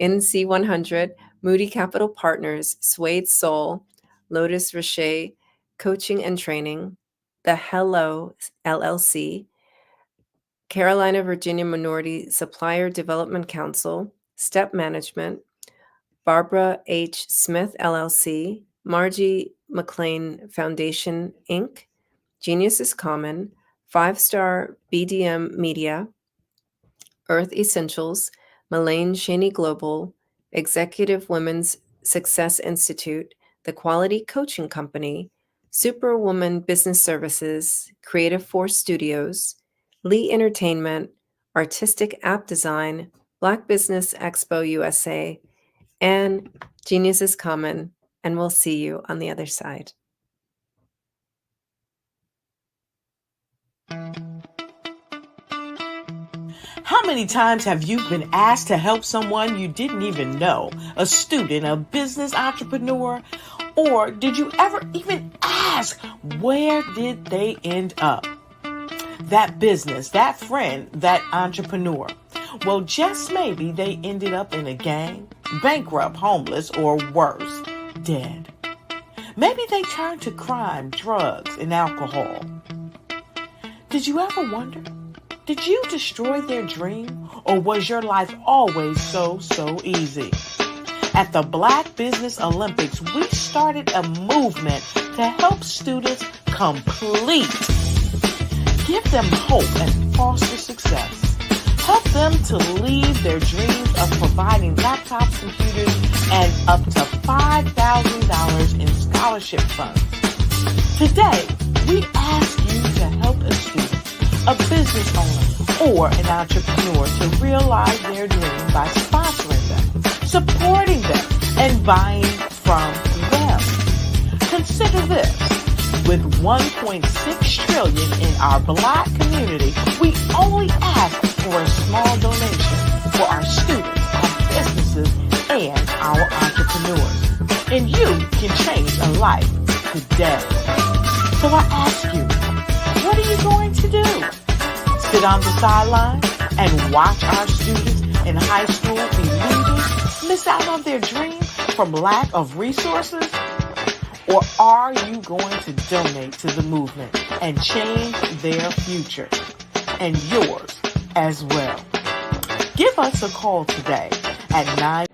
NC100, Moody Capital Partners, Suede Soul, Lotus Rocher Coaching and Training, The Hello LLC, Carolina Virginia Minority Supplier Development Council, Step Management, Barbara H. Smith LLC, Margie McLean Foundation, Inc., Genius is Common, 5-Star BDM Media, Earth Essentials, Melaine Cheney Global, Executive Women's Success Institute, The Quality Coaching Company, Superwoman Business Services, Creative Force Studios, Lee Entertainment, Artistic App Design, Black Business Expo USA, and Genius is Common. And we'll see you on the other side. How many times have you been asked to help someone you didn't even know, a student, a business entrepreneur? Or did you ever even ask, where did they end up? That business, that friend, that entrepreneur. Well, just maybe they ended up in a gang, bankrupt, homeless, or worse, dead. Maybe they turned to crime, drugs, and alcohol. Did you ever wonder? Did you destroy their dream, or was your life always so easy? At the Black Business Olympics, we started a movement to help students complete. Give them hope and foster success. Help them to leave their dreams of providing laptops, computers, and up to $5,000 in scholarship funds. Today, we ask you to help a student, a business owner, or an entrepreneur to realize their dream by sponsoring them, supporting them, and buying from them. Consider this. With $1.6 trillion in our Black community, we only ask for a small donation for our students, our businesses, and our entrepreneurs. And you can change a life today. So I ask you, what are you going to do? Sit on the sideline and watch our students in high school be losers, miss out on their dream from lack of resources? Or are you going to donate to the movement and change their future and yours as well? Give us a call today at 9.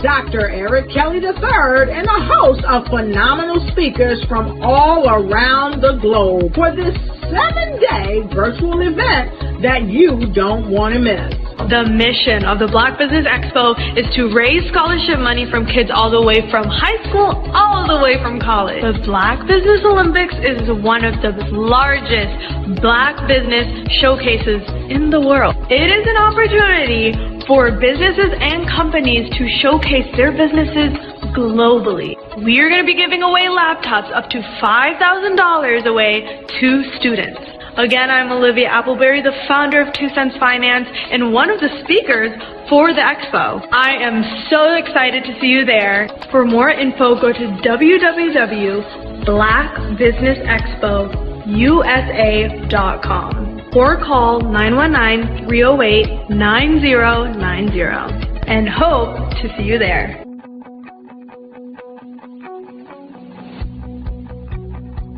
Dr. Eric Kelly III, and a host of phenomenal speakers from all around the globe for this 7-day virtual event that you don't want to miss. The mission of the Black Business Expo is to raise scholarship money from kids all the way from high school all the way from college. The Black Business Olympics is one of the largest Black business showcases in the world. It is an opportunity for businesses and companies to showcase their businesses globally. We are going to be giving away laptops up to $5,000 away to students. Again, I'm Olivia Appleberry, the founder of 2 Cents Finance and one of the speakers for the expo. I am so excited to see you there. For more info, go to www.blackbusinessexpousa.com or call 919-308-9090 and hope to see you there.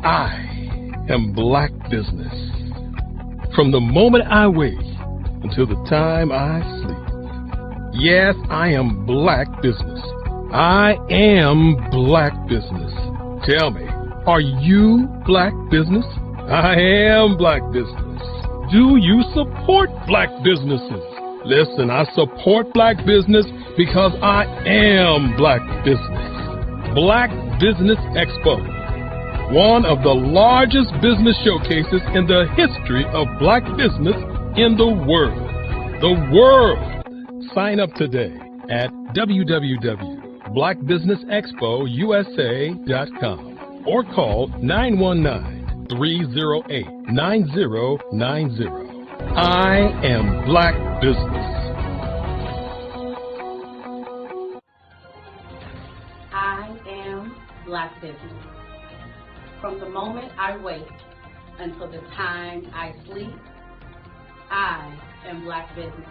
I am Black Business. From the moment I wake until the time I sleep. Yes, I am Black Business. I am Black Business. Tell me, are you Black Business? I am Black Business. Do you support Black businesses? Listen, I support Black business because I am Black Business. Black Business Expo, one of the largest business showcases in the history of Black business in the world. The world! Sign up today at www.blackbusinessexpousa.com or call 919-308-9090. I am Black Business. I am Black Business. From the moment I wake until the time I sleep, I am Black Business.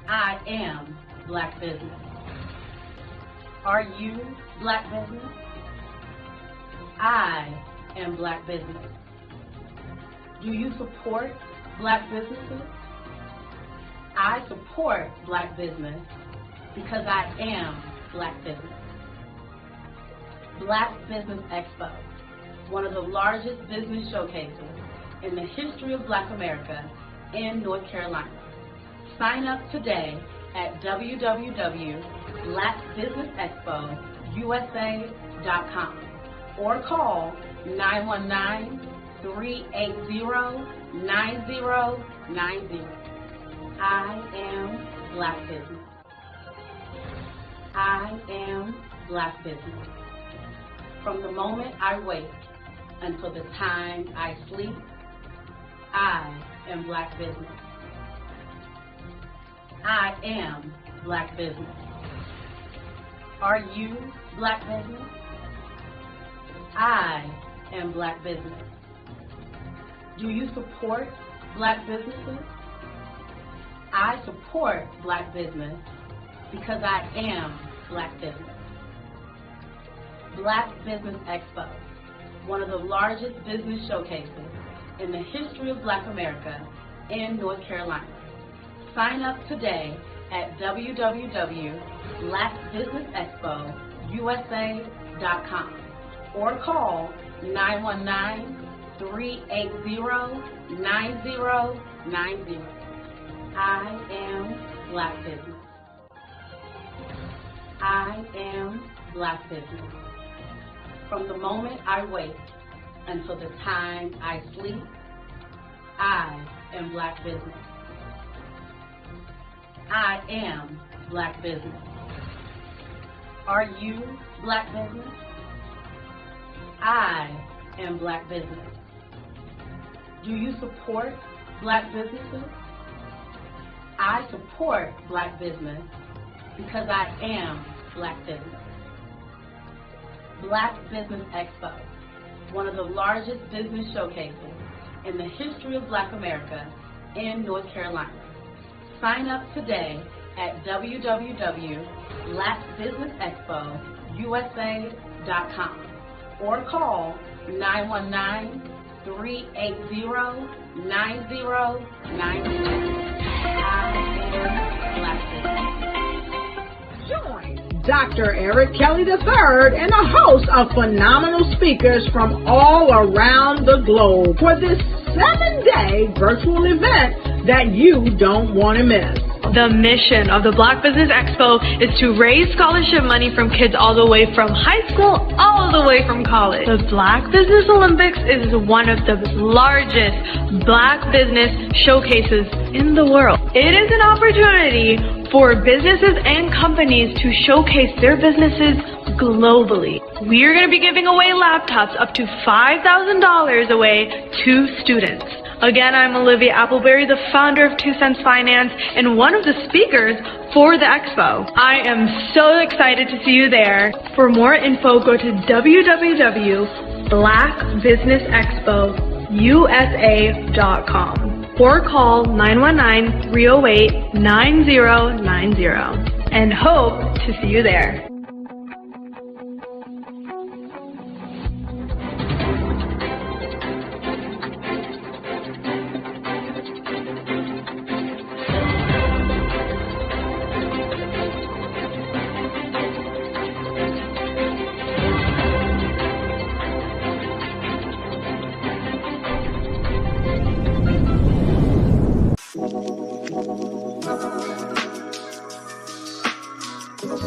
I am Black Business. Are you Black Business? I am Black Business. Do you support Black businesses? I support Black business because I am Black Business. Black Business Expo, one of the largest business showcases in the history of Black America in North Carolina. Sign up today at www.blackbusinessexpousa.com or call 919-380-9090. I am Black Business. I am Black Business. From the moment I wake until the time I sleep, I am Black Business. I am Black Business. Are you Black Business? I am Black Business. Do you support Black businesses? I support Black business because I am Black Business. Black Business Expo, one of the largest business showcases in the history of Black America in North Carolina. Sign up today at www.blackbusinessexpousa.com or call 919-380-9090. I am Black Business. I am Black Business. From the moment I wake until the time I sleep, I am Black Business. I am Black Business. Are you Black Business? I am Black Business. Do you support Black businesses? I support Black business because I am Black Business. Black Business Expo, one of the largest business showcases in the history of Black America in North Carolina. Sign up today at www.blackbusinessexpousa.com or call 919-380-9090. I am Black Business. Dr. Eric Kelly III, and a host of phenomenal speakers from all around the globe for this 7-day virtual event that you don't want to miss. The mission of the Black Business Expo is to raise scholarship money from kids all the way from high school all the way from college. The Black Business Olympics is one of the largest Black business showcases in the world. It is an opportunity for businesses and companies to showcase their businesses globally. We are going to be giving away laptops up to $5,000 away to students. Again, I'm Olivia Appleberry, the founder of 2 Cents Finance and one of the speakers for the expo. I am so excited to see you there. For more info, go to www.blackbusinessexpousa.com or call 919-308-9090 and hope to see you there.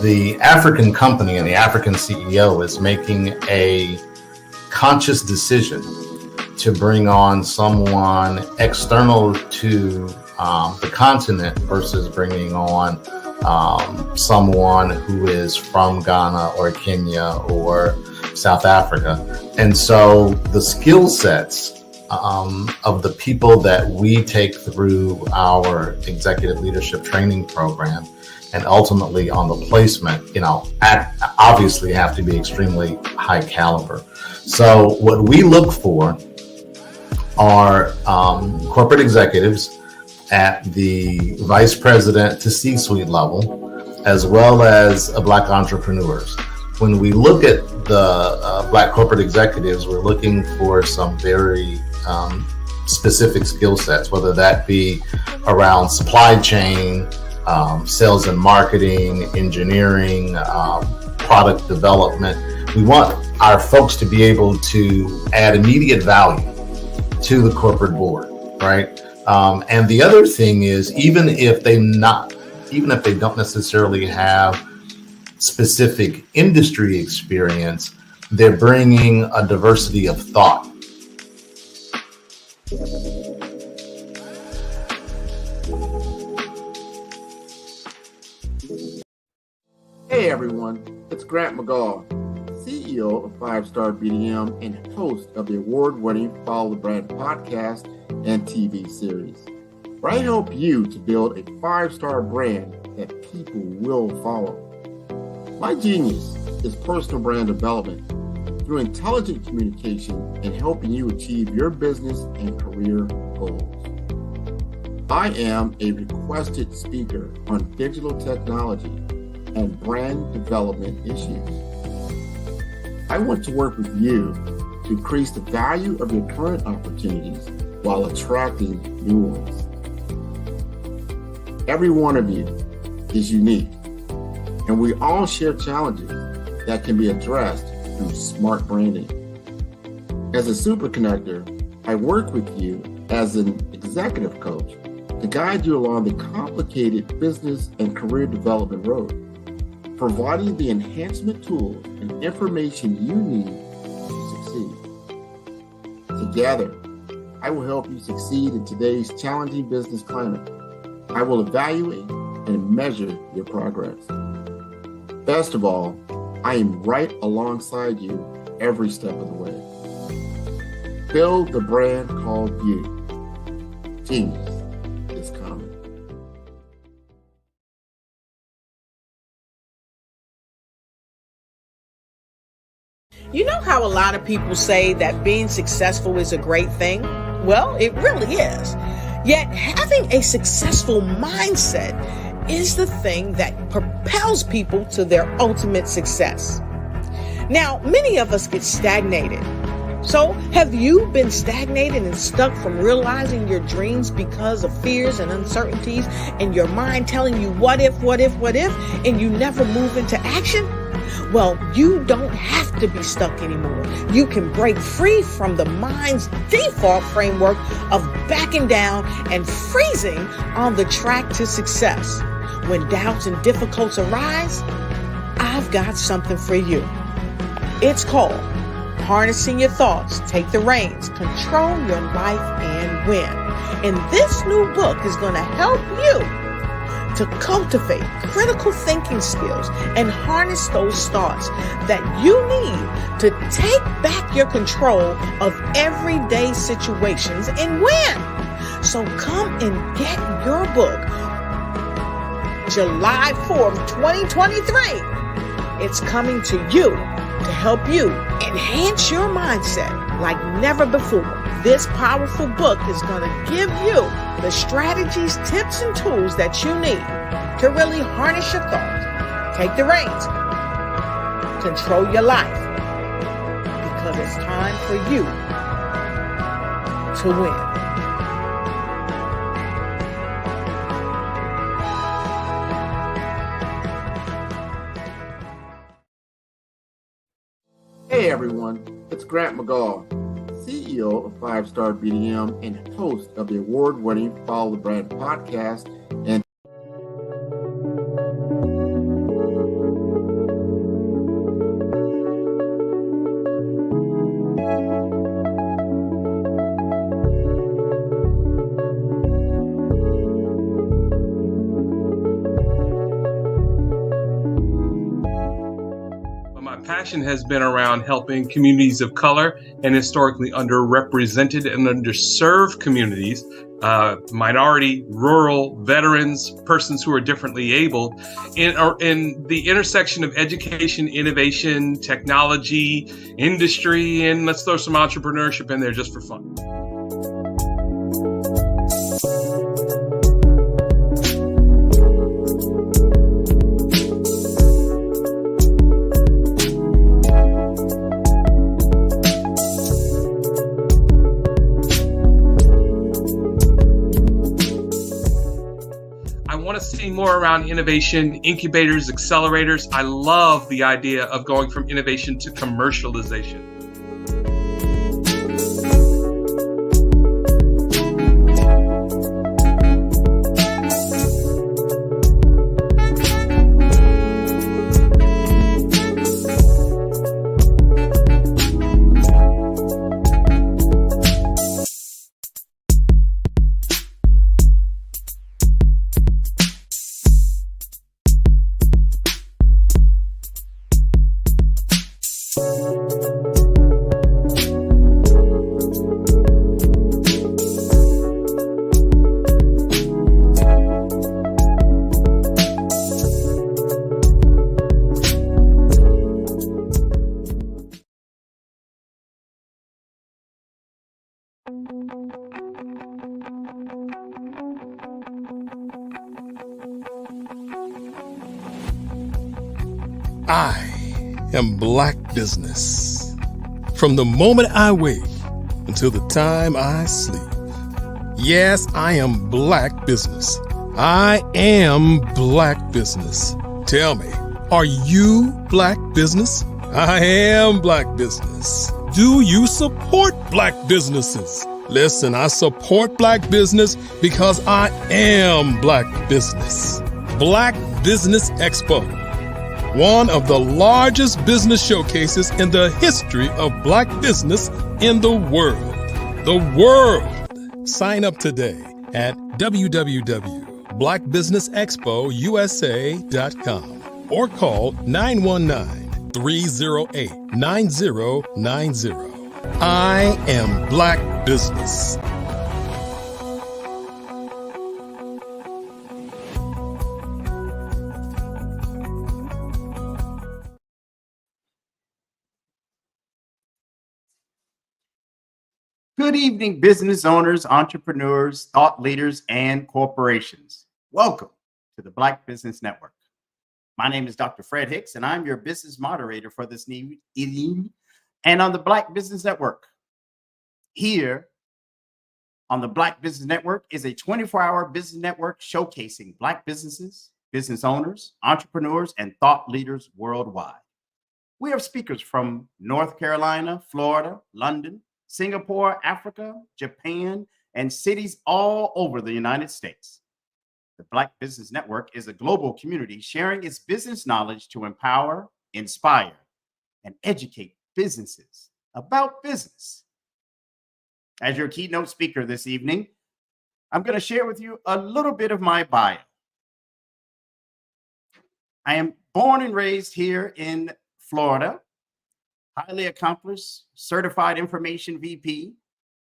The African company and the African CEO is making a conscious decision to bring on someone external to the continent versus bringing on someone who is from Ghana or Kenya or South Africa. And so the skill sets of the people that we take through our executive leadership training program and ultimately on the placement, obviously have to be extremely high caliber. So what we look for are corporate executives at the vice president to C-suite level, as well as Black entrepreneurs. When we look at the Black corporate executives, we're looking for some very specific skill sets, whether that be around supply chain, sales and marketing, engineering, product development. We want our folks to be able to add immediate value to the corporate board, right? And the other thing is, even if they don't necessarily have specific industry experience, they're bringing a diversity of thought. Hey everyone, it's Grant McGaw, CEO of 5-Star BDM and host of the award-winning Follow the Brand podcast and TV series, where I help you to build a 5-star brand that people will follow. My genius is personal brand development through intelligent communication and helping you achieve your business and career goals. I am a requested speaker on digital technology and brand development issues. I want to work with you to increase the value of your current opportunities while attracting new ones. Every one of you is unique, and we all share challenges that can be addressed through smart branding. As a super connector, I work with you as an executive coach to guide you along the complicated business and career development road, providing the enhancement tools and information you need to succeed. Together, I will help you succeed in today's challenging business climate. I will evaluate and measure your progress. Best of all, I am right alongside you every step of the way. Build the brand called you. Genius is coming. You know how a lot of people say that being successful is a great thing? Well, it really is. Yet having a successful mindset is the thing that propels people to their ultimate success. Now, many of us get stagnated So, have you been stagnated and stuck from realizing your dreams because of fears and uncertainties and your mind telling you what if, and you never move into action? Well, you don't have to be stuck anymore. You can break free from the mind's default framework of backing down and freezing on the track to success. When doubts and difficulties arise, I've got something for you. It's called Harnessing Your Thoughts, Take the Reins, Control Your Life, and Win. And this new book is going to help you to cultivate critical thinking skills and harness those thoughts that you need to take back your control of everyday situations and win. So come and get your book July 4th, 2023. It's coming to you to help you enhance your mindset like never before. This powerful book is going to give you the strategies, tips, and tools that you need to really harness your thoughts, take the reins, control your life, because it's time for you to win. Hey everyone, it's Grant McGaw, CEO of 5-Star BDM and host of the award-winning Follow the Brand podcast. And passion has been around helping communities of color and historically underrepresented and underserved communities, minority, rural, veterans, persons who are differently abled, in the intersection of education, innovation, technology, industry, and let's throw some entrepreneurship in there just for fun. See more around innovation, incubators, accelerators. I love the idea of going from innovation to commercialization. I am Black Business. From the moment I wake until the time I sleep. Yes, I am Black Business. I am Black Business. Tell me, are you Black Business? I am Black Business. Do you support Black businesses? Listen, I support Black business because I am Black Business. Black Business Expo, one of the largest business showcases in the history of Black business in the world. The world! Sign up today at www.blackbusinessexpousa.com or call 919-308-9090. I am Black Business. Good evening, business owners, entrepreneurs, thought leaders, and corporations. Welcome to the Black Business Network. My name is Dr. Fred Hicks, and I'm your business moderator for this evening. And on the Black Business Network, Here on the Black Business Network is a 24-hour business network showcasing Black businesses, business owners, entrepreneurs, and thought leaders worldwide. We have speakers from North Carolina, Florida, London, Singapore, Africa, Japan, and cities all over the United States. The Black Business Network is a global community sharing its business knowledge to empower, inspire, and educate businesses about business. As your keynote speaker this evening, I'm going to share with you a little bit of my bio. I am born and raised here in Florida, highly accomplished, certified information VP,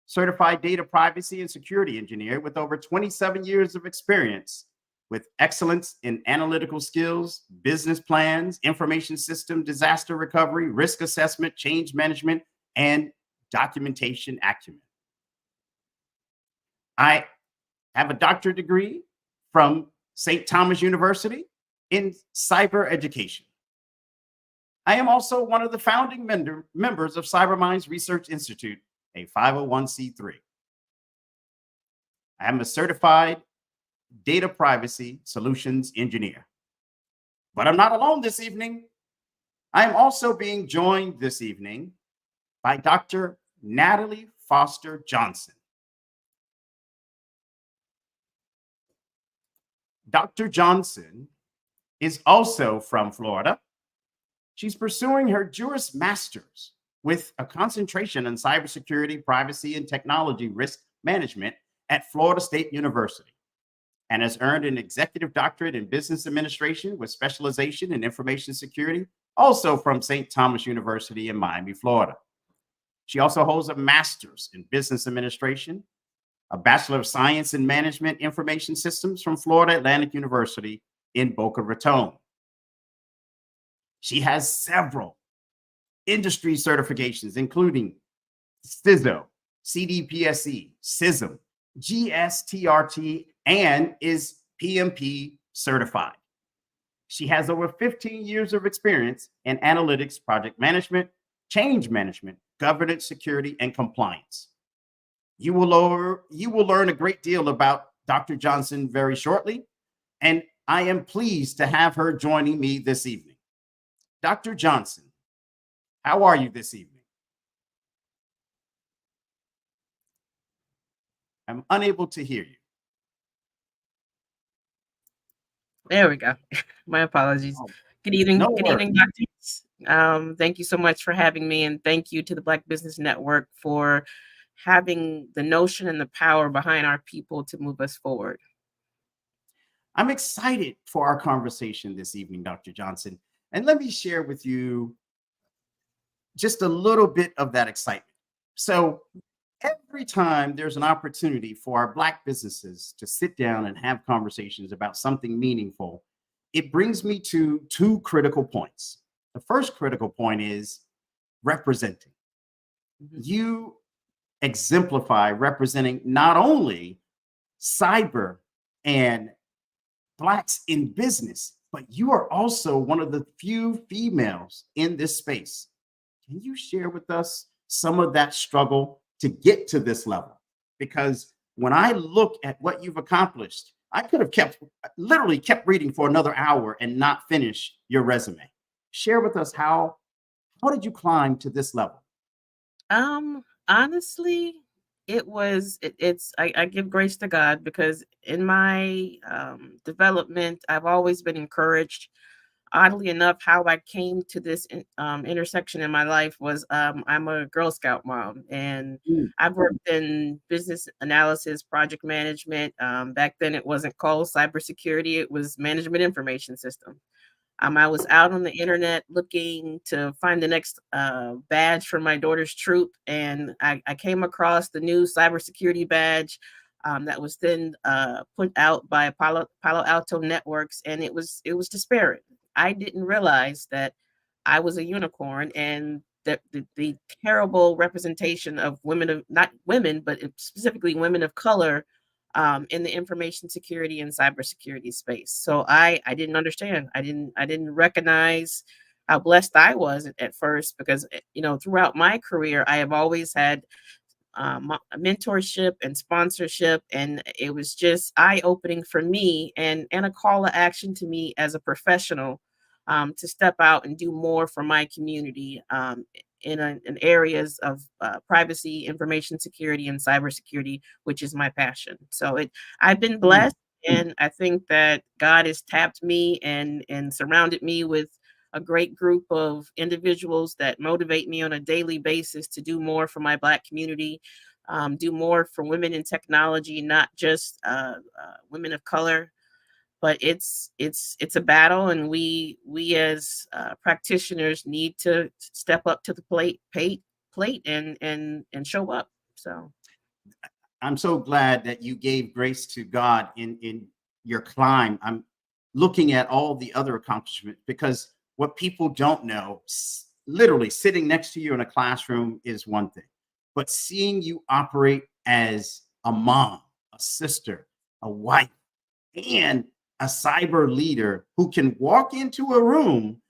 certified data privacy and security engineer with over 27 years of experience with excellence in analytical skills, business plans, information system, disaster recovery, risk assessment, change management, and documentation acumen. I have a doctorate degree from St. Thomas University in cyber education. I am also one of the founding members of CyberMinds Research Institute, a 501c3. I am a certified data privacy solutions engineer. But I'm not alone this evening. I am also being joined this evening by Dr. Natalie Foster Johnson. Dr. Johnson is also from Florida. She's pursuing her Juris Masters with a concentration in cybersecurity, privacy, and technology risk management at Florida State University, and has earned an executive doctorate in business administration with specialization in information security, also from St. Thomas University in Miami, Florida. She also holds a master's in business administration, a Bachelor of Science in Management Information Systems from Florida Atlantic University in Boca Raton. She has several industry certifications, including CISO, CDPSE, CISM, GSTRT, and is PMP certified. She has over 15 years of experience in analytics, project management, change management, governance, security, and compliance. You will learn a great deal about Dr. Johnson very shortly, and I am pleased to have her joining me this evening. Dr. Johnson, how are you this evening? I'm unable to hear you. There we go. My apologies. Good evening. No Good evening, doctors. Thank you so much for having me, and thank you to the Black Business Network for having the notion and the power behind our people to move us forward. I'm excited for our conversation this evening, Dr. Johnson. And let me share with you just a little bit of that excitement. So every time there's an opportunity for our Black businesses to sit down and have conversations about something meaningful, it brings me to two critical points. The first critical point is representing. You exemplify representing not only cyber and Blacks in business, but you are also one of the few females in this space. Can you share with us some of that struggle to get to this level? Because when I look at what you've accomplished, I could have literally kept reading for another hour and not finish your resume. Share with us how did you climb to this level? Honestly, I give grace to God, because in my development, I've always been encouraged. Oddly enough, how I came to this intersection in my life was I'm a Girl Scout mom, and I've worked in business analysis, project management. Back then, it wasn't called cybersecurity; it was management information system. I was out on the internet looking to find the next badge for my daughter's troop, and I came across the new cybersecurity badge that was then put out by Palo Alto Networks, and it was disparate. I didn't realize that I was a unicorn, and that the terrible representation of women, not women, but specifically women of color, in the information security and cybersecurity space. So I didn't understand. I didn't recognize how blessed I was at first, because throughout my career I have always had mentorship and sponsorship, and it was just eye-opening for me, and a call to action to me as a professional, to step out and do more for my community, in areas of privacy, information security, and cybersecurity, which is my passion. So I've been blessed, and I think that God has tapped me and surrounded me with a great group of individuals that motivate me on a daily basis to do more for my Black community, do more for women in technology, not just women of color. But it's a battle, and we as practitioners need to step up to the plate and show up. So I'm so glad that you gave grace to God in your climb. I'm looking at all the other accomplishments, because what people don't know, literally sitting next to you in a classroom is one thing, but seeing you operate as a mom, a sister, a wife, and a cyber leader who can walk into a room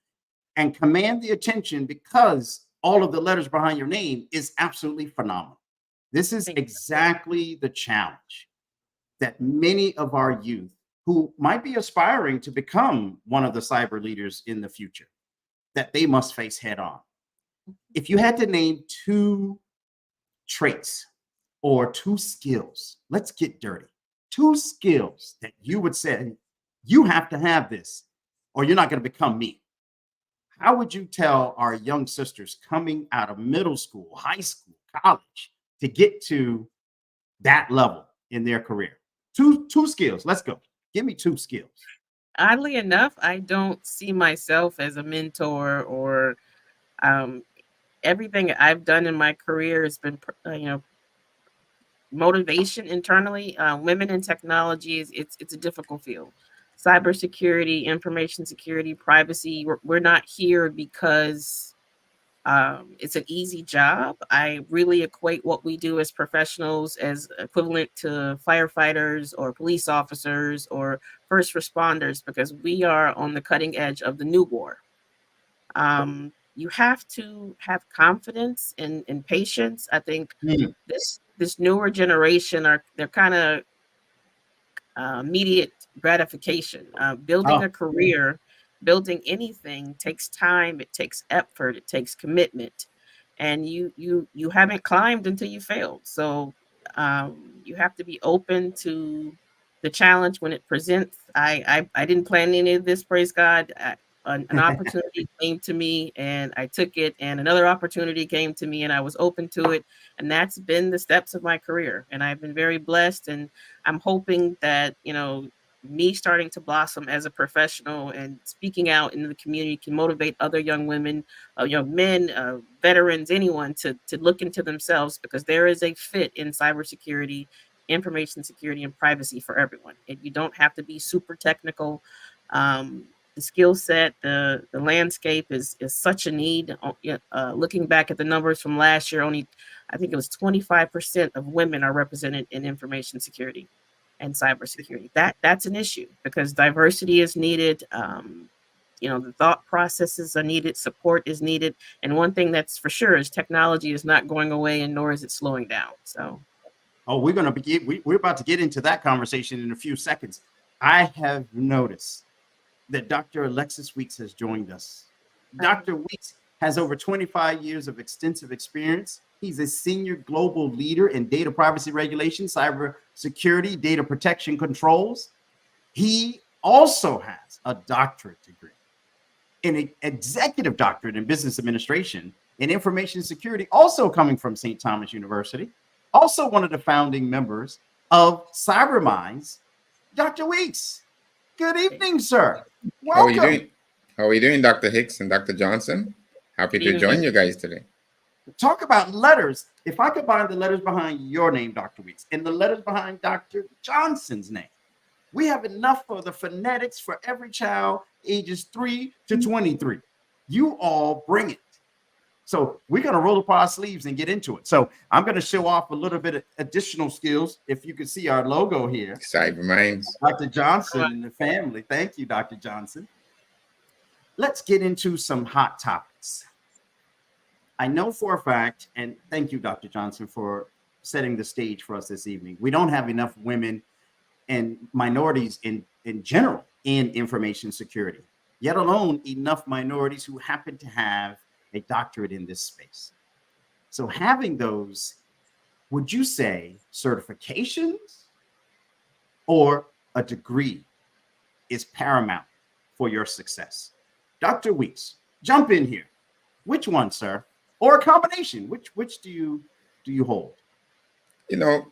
and command the attention because all of the letters behind your name is absolutely phenomenal. This is exactly the challenge that many of our youth who might be aspiring to become one of the cyber leaders in the future, that they must face head on. If you had to name 2 traits or 2 skills, let's get dirty, 2 skills that you would say, you have to have this or you're not going to become me. How would you tell our young sisters coming out of middle school, high school, college to get to that level in their career? Two skills. Let's go. Give me 2 skills. Oddly enough, I don't see myself as a mentor or everything I've done in my career has been, motivation internally. Women in technology it's a difficult field. Cybersecurity, information security, privacy. We're not here because it's an easy job. I really equate what we do as professionals as equivalent to firefighters or police officers or first responders, because we are on the cutting edge of the new war. You have to have confidence and patience. I think this newer generation they're kind of immediate gratification. Building a career, building anything takes time, it takes effort, it takes commitment, and you haven't climbed until you failed. So you have to be open to the challenge when it presents. I didn't plan any of this, praise God. An opportunity came to me and I took it, and another opportunity came to me and I was open to it, and that's been the steps of my career, and I've been very blessed. And I'm hoping that me starting to blossom as a professional and speaking out in the community can motivate other young women, young men, veterans, anyone to look into themselves, because there is a fit in cybersecurity, information security, and privacy for everyone. And you don't have to be super technical. The skill set, the landscape is such a need. Looking back at the numbers from last year, I think it was 25% of women are represented in information security and cybersecurity. That's an issue because diversity is needed. The thought processes are needed, support is needed, and one thing that's for sure is technology is not going away, and nor is it slowing down. So, we're about to get into that conversation in a few seconds. I have noticed that Dr. Alexis Weeks has joined us. Dr. Weeks has over 25 years of extensive experience. He's a senior global leader in data privacy regulation, cyber security, data protection controls. He also has a doctorate degree, an executive doctorate in business administration and information security, also coming from St. Thomas University, also one of the founding members of CyberMinds. Dr. Weeks, good evening, sir. Welcome. How are you doing, Dr. Hicks and Dr. Johnson? Happy to join you guys today. Talk about letters. If I combine the letters behind your name, Dr. Weeks, and the letters behind Dr. Johnson's name, we have enough for the phonetics for every child ages 3 to 23. You all bring it. So we're going to roll up our sleeves and get into it. So I'm going to show off a little bit of additional skills. If you can see our logo here. CyberMinds. Dr. Johnson and the family. Thank you, Dr. Johnson. Let's get into some hot topics. I know for a fact, and thank you, Dr. Johnson, for setting the stage for us this evening. We don't have enough women and minorities in general in information security, yet alone enough minorities who happen to have a doctorate in this space. So having those, would you say certifications or a degree is paramount for your success? Dr. Weeks, jump in here. Which one, sir? Or a combination? Which do you hold? You know,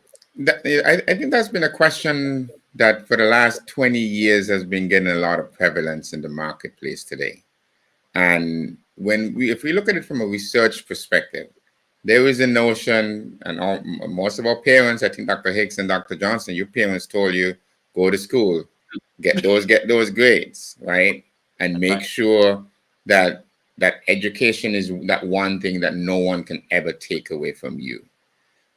I think that's been a question that for the last 20 years has been getting a lot of prevalence in the marketplace today. And if we look at it from a research perspective, there is a notion, and most of our parents, I think Dr. Hicks and Dr. Johnson, your parents told you, go to school, get those grades, right? And make sure that education is that one thing that no one can ever take away from you.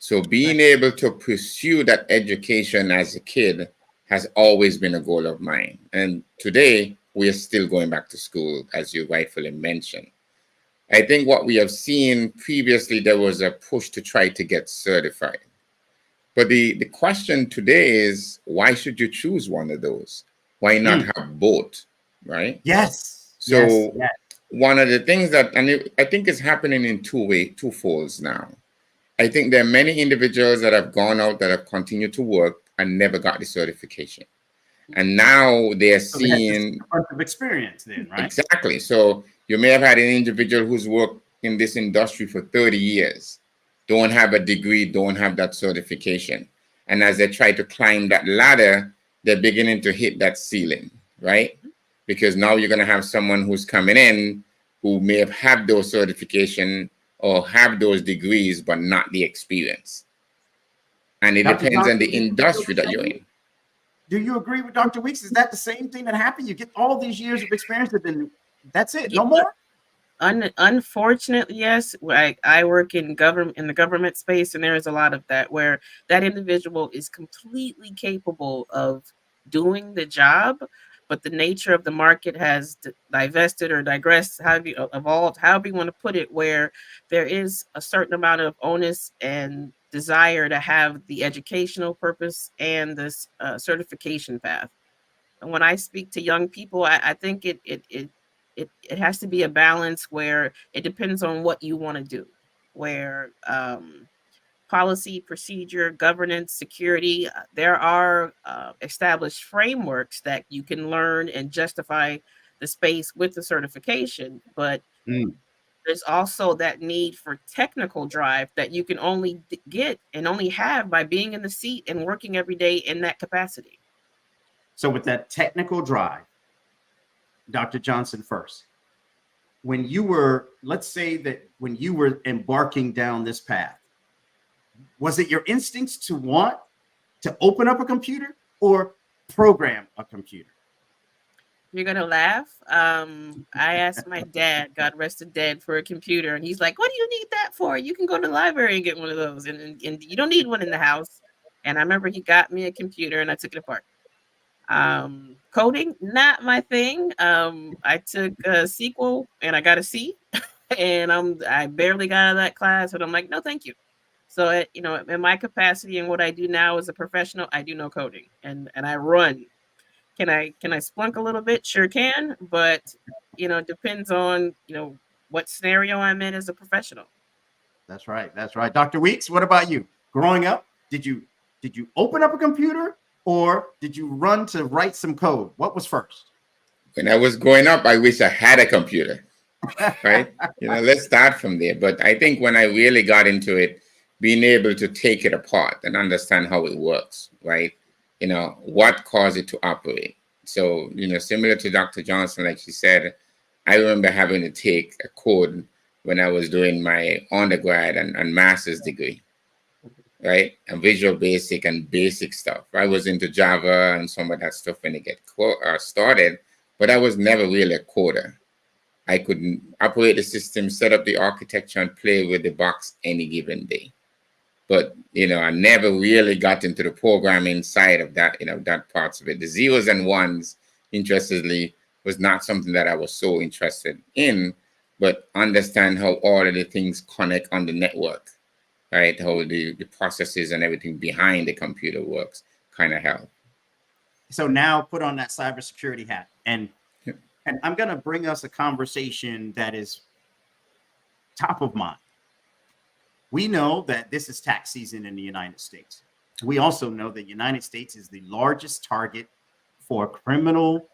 So being able to pursue that education as a kid has always been a goal of mine. And today, we are still going back to school, as you rightfully mentioned. I think what we have seen previously, there was a push to try to get certified. But the question today is, why should you choose one of those? Why not have both, right? Yes. So yes. One of the things that, and I think it's happening in two folds now. I think there are many individuals that have gone out that have continued to work and never got the certification. And now they're seeing a bunch of experience then, right? Exactly. So you may have had an individual who's worked in this industry for 30 years, don't have a degree, don't have that certification. And as they try to climb that ladder, they're beginning to hit that ceiling, right? Because now you're going to have someone who's coming in who may have had those certification or have those degrees, but not the experience. And it depends on the industry that you're in. Do you agree with Dr. Weeks? Is that the same thing that happened? You get all these years of experience and then that's it, no more? Unfortunately, yes. I work in the government space, and there is a lot of that where that individual is completely capable of doing the job, but the nature of the market has divested or digressed, evolved, however you want to put it, where there is a certain amount of onus and desire to have the educational purpose and this certification path. And when I speak to young people, I think it has to be a balance where it depends on what you want to do, where policy, procedure, governance, security, there are established frameworks that you can learn and justify the space with the certification. But there's also that need for technical drive that you can only get and only have by being in the seat and working every day in that capacity. So with that technical drive, Dr. Johnson first, when you were, let's say that when you were embarking down this path, was it your instincts to want to open up a computer or program a computer? You're going to laugh. I asked my dad, God rest his dead, for a computer. And he's like, what do you need that for? You can go to the library and get one of those. And you don't need one in the house. And I remember he got me a computer and I took it apart. Coding, not my thing. I took SQL and I got a C. And I barely got out of that class. But I'm like, no, thank you. So, in my capacity and what I do now as a professional, I do no coding and I run. Can I splunk a little bit? Sure can, but it depends on what scenario I'm in as a professional. That's right. That's right. Dr. Weeks, what about you? Growing up, did you open up a computer or did you run to write some code? What was first? When I was growing up, I wish I had a computer. Right? Let's start from there. But I think when I really got into it, being able to take it apart and understand how it works, right? What caused it to operate. So, similar to Dr. Johnson, like she said, I remember having to take a code when I was doing my undergrad and master's degree, right? And Visual Basic and basic stuff. I was into Java and some of that stuff when it get started, but I was never really a coder. I could operate the system, set up the architecture, and play with the box any given day. But, I never really got into the programming side of that, that parts of it. The zeros and ones, interestingly, was not something that I was so interested in, but understand how all of the things connect on the network, right? How the processes and everything behind the computer works kind of help. So now put on that cybersecurity hat, and I'm going to bring us a conversation that is top of mind. We know that this is tax season in the United States. We also know that the United States is the largest target for criminal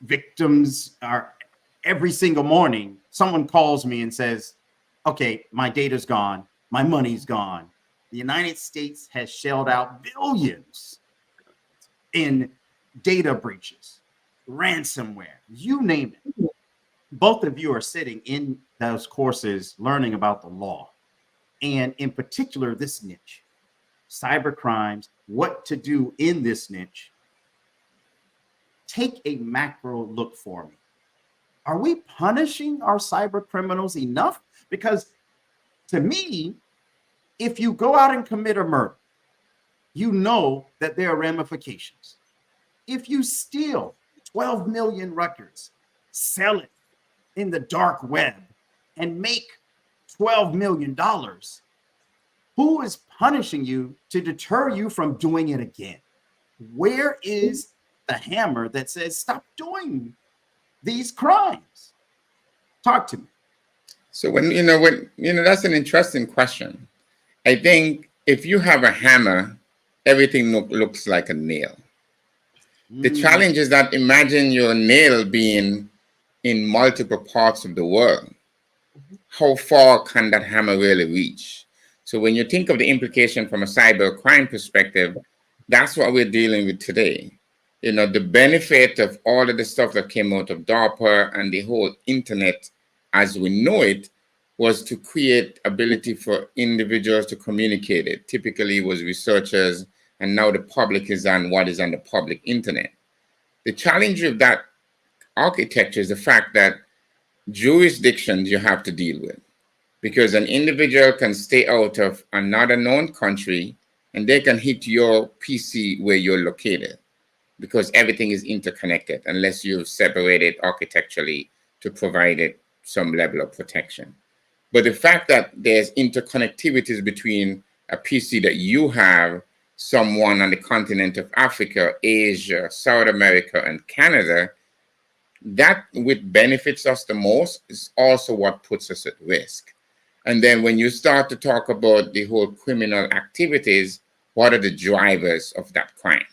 victims. Are every single morning, someone calls me and says, okay, my data's gone, my money's gone. The United States has shelled out billions in data breaches, ransomware, you name it. Both of you are sitting in those courses learning about the law, and in particular, this niche, cyber crimes, what to do in this niche. Take a macro look for me. Are we punishing our cyber criminals enough? Because to me, if you go out and commit a murder, you know that there are ramifications. If you steal 12 million records, sell it in the dark web, and make $12 million, who is punishing you to deter you from doing it again? Where is the hammer that says stop doing these crimes? Talk to me. So when that's an interesting question. I think if you have a hammer, everything looks like a nail. The challenge is that imagine your nail being in multiple parts of the world. How far can that hammer really reach? So when you think of the implication from a cyber crime perspective, that's what we're dealing with today. The benefit of all of the stuff that came out of DARPA and the whole internet as we know it was to create ability for individuals to communicate it. Typically it was researchers, and now the public is on what is on the public internet. The challenge of that architecture is the fact that jurisdictions you have to deal with, because an individual can stay out of another known country and they can hit your PC where you're located, because everything is interconnected unless you've separated architecturally to provide it some level of protection. But the fact that there's interconnectivities between a PC that you have, someone on the continent of Africa, Asia, South America, and Canada, that which benefits us the most is also what puts us at risk. And then when you start to talk about the whole criminal activities, what are the drivers of that crime,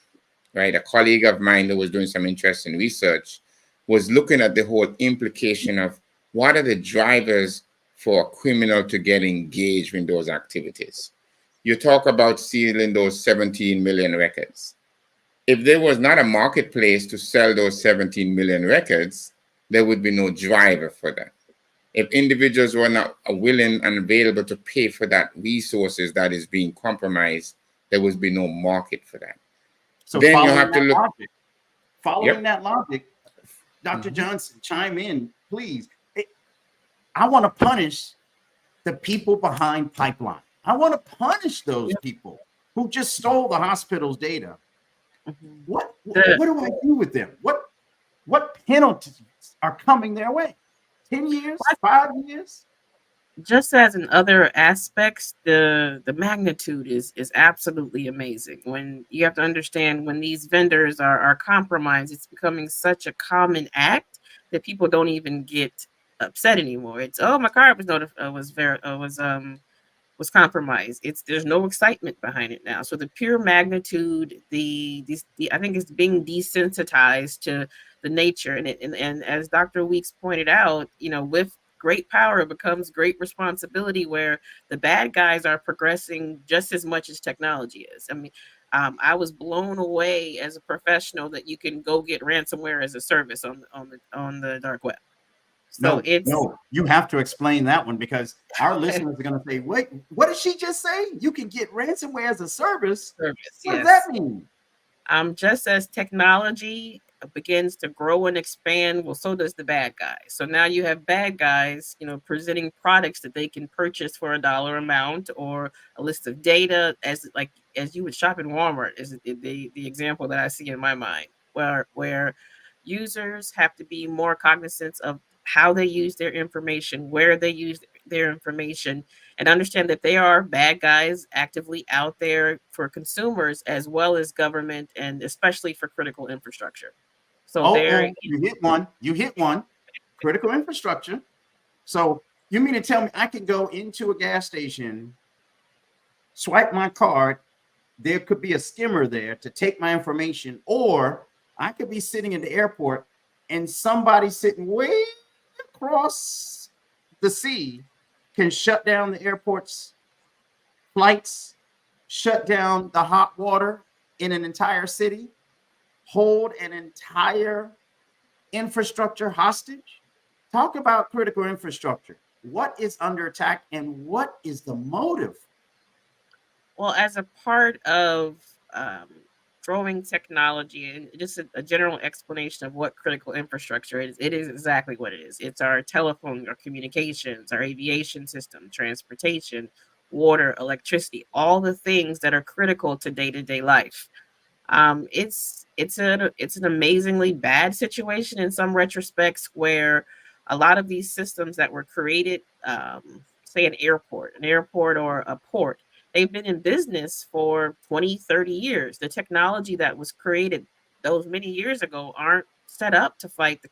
right? A colleague of mine who was doing some interesting research was looking at the whole implication of what are the drivers for a criminal to get engaged in those activities. You talk about stealing those 17 million records. If there was not a marketplace to sell those 17 million records, there would be no driver for that. If individuals were not willing and available to pay for that resources that is being compromised, there would be no market for that. So then following you have to look. Following that logic, Dr. Johnson, chime in, please. I want to punish the people behind pipeline. I want to punish those people who just stole the hospital's data. What do I do with them? What penalties are coming their way? 10 years, 5 years? Just as in other aspects, the magnitude is absolutely amazing. When you have to understand, when these vendors are compromised, it's becoming such a common act that people don't even get upset anymore. It's, oh, my card was compromised. There's no excitement behind it now. So the pure magnitude, I think it's being desensitized to the nature, and as Dr. Weeks pointed out, with great power becomes great responsibility, where the bad guys are progressing just as much as technology is. I mean, I was blown away as a professional that you can go get ransomware as a service on the dark web. So no, you have to explain that one, because our listeners are going to say, wait, what did she just say? You can get ransomware as a service? What does that mean? Just as technology begins to grow and expand, well, so does the bad guys. So now you have bad guys, presenting products that they can purchase for $1 amount, or a list of data, as you would shop in Walmart, is the example that I see in my mind, where users have to be more cognizant of how they use their information, where they use their information, and understand that they are bad guys actively out there for consumers as well as government, and especially for critical infrastructure. So they're You hit one. You hit one. Critical infrastructure. So you mean to tell me I can go into a gas station, swipe my card, there could be a skimmer there to take my information, or I could be sitting in the airport and somebody sitting way across the sea can shut down the airport's flights, shut down the hot water in an entire city, hold an entire infrastructure hostage. Talk about critical infrastructure. What is under attack and what is the motive? Well, as a part of growing technology, and just a general explanation of what critical infrastructure is, it is exactly what it is. It's our telephone, our communications, our aviation system, transportation, water, electricity, all the things that are critical to day-to-day life. It's an amazingly bad situation in some retrospects, where a lot of these systems that were created, say an airport or a port, they've been in business for 20, 30 years. The technology that was created those many years ago aren't set up to fight the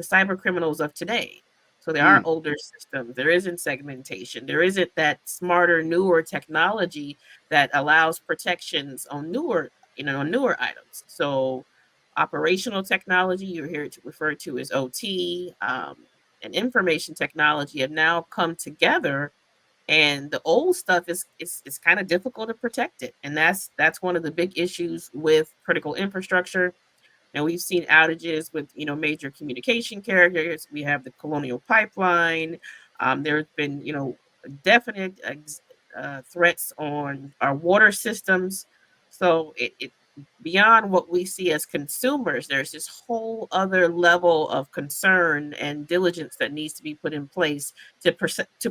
cyber criminals of today. So there are older systems. There isn't segmentation. There isn't that smarter, newer technology that allows protections on newer items. So operational technology, you're here to refer to as OT, and information technology have now come together, and the old stuff is kind of difficult to protect it. And that's one of the big issues with critical infrastructure. And we've seen outages with major communication carriers. We have the Colonial Pipeline. There's been definite threats on our water systems. So it beyond what we see as consumers, there's this whole other level of concern and diligence that needs to be put in place to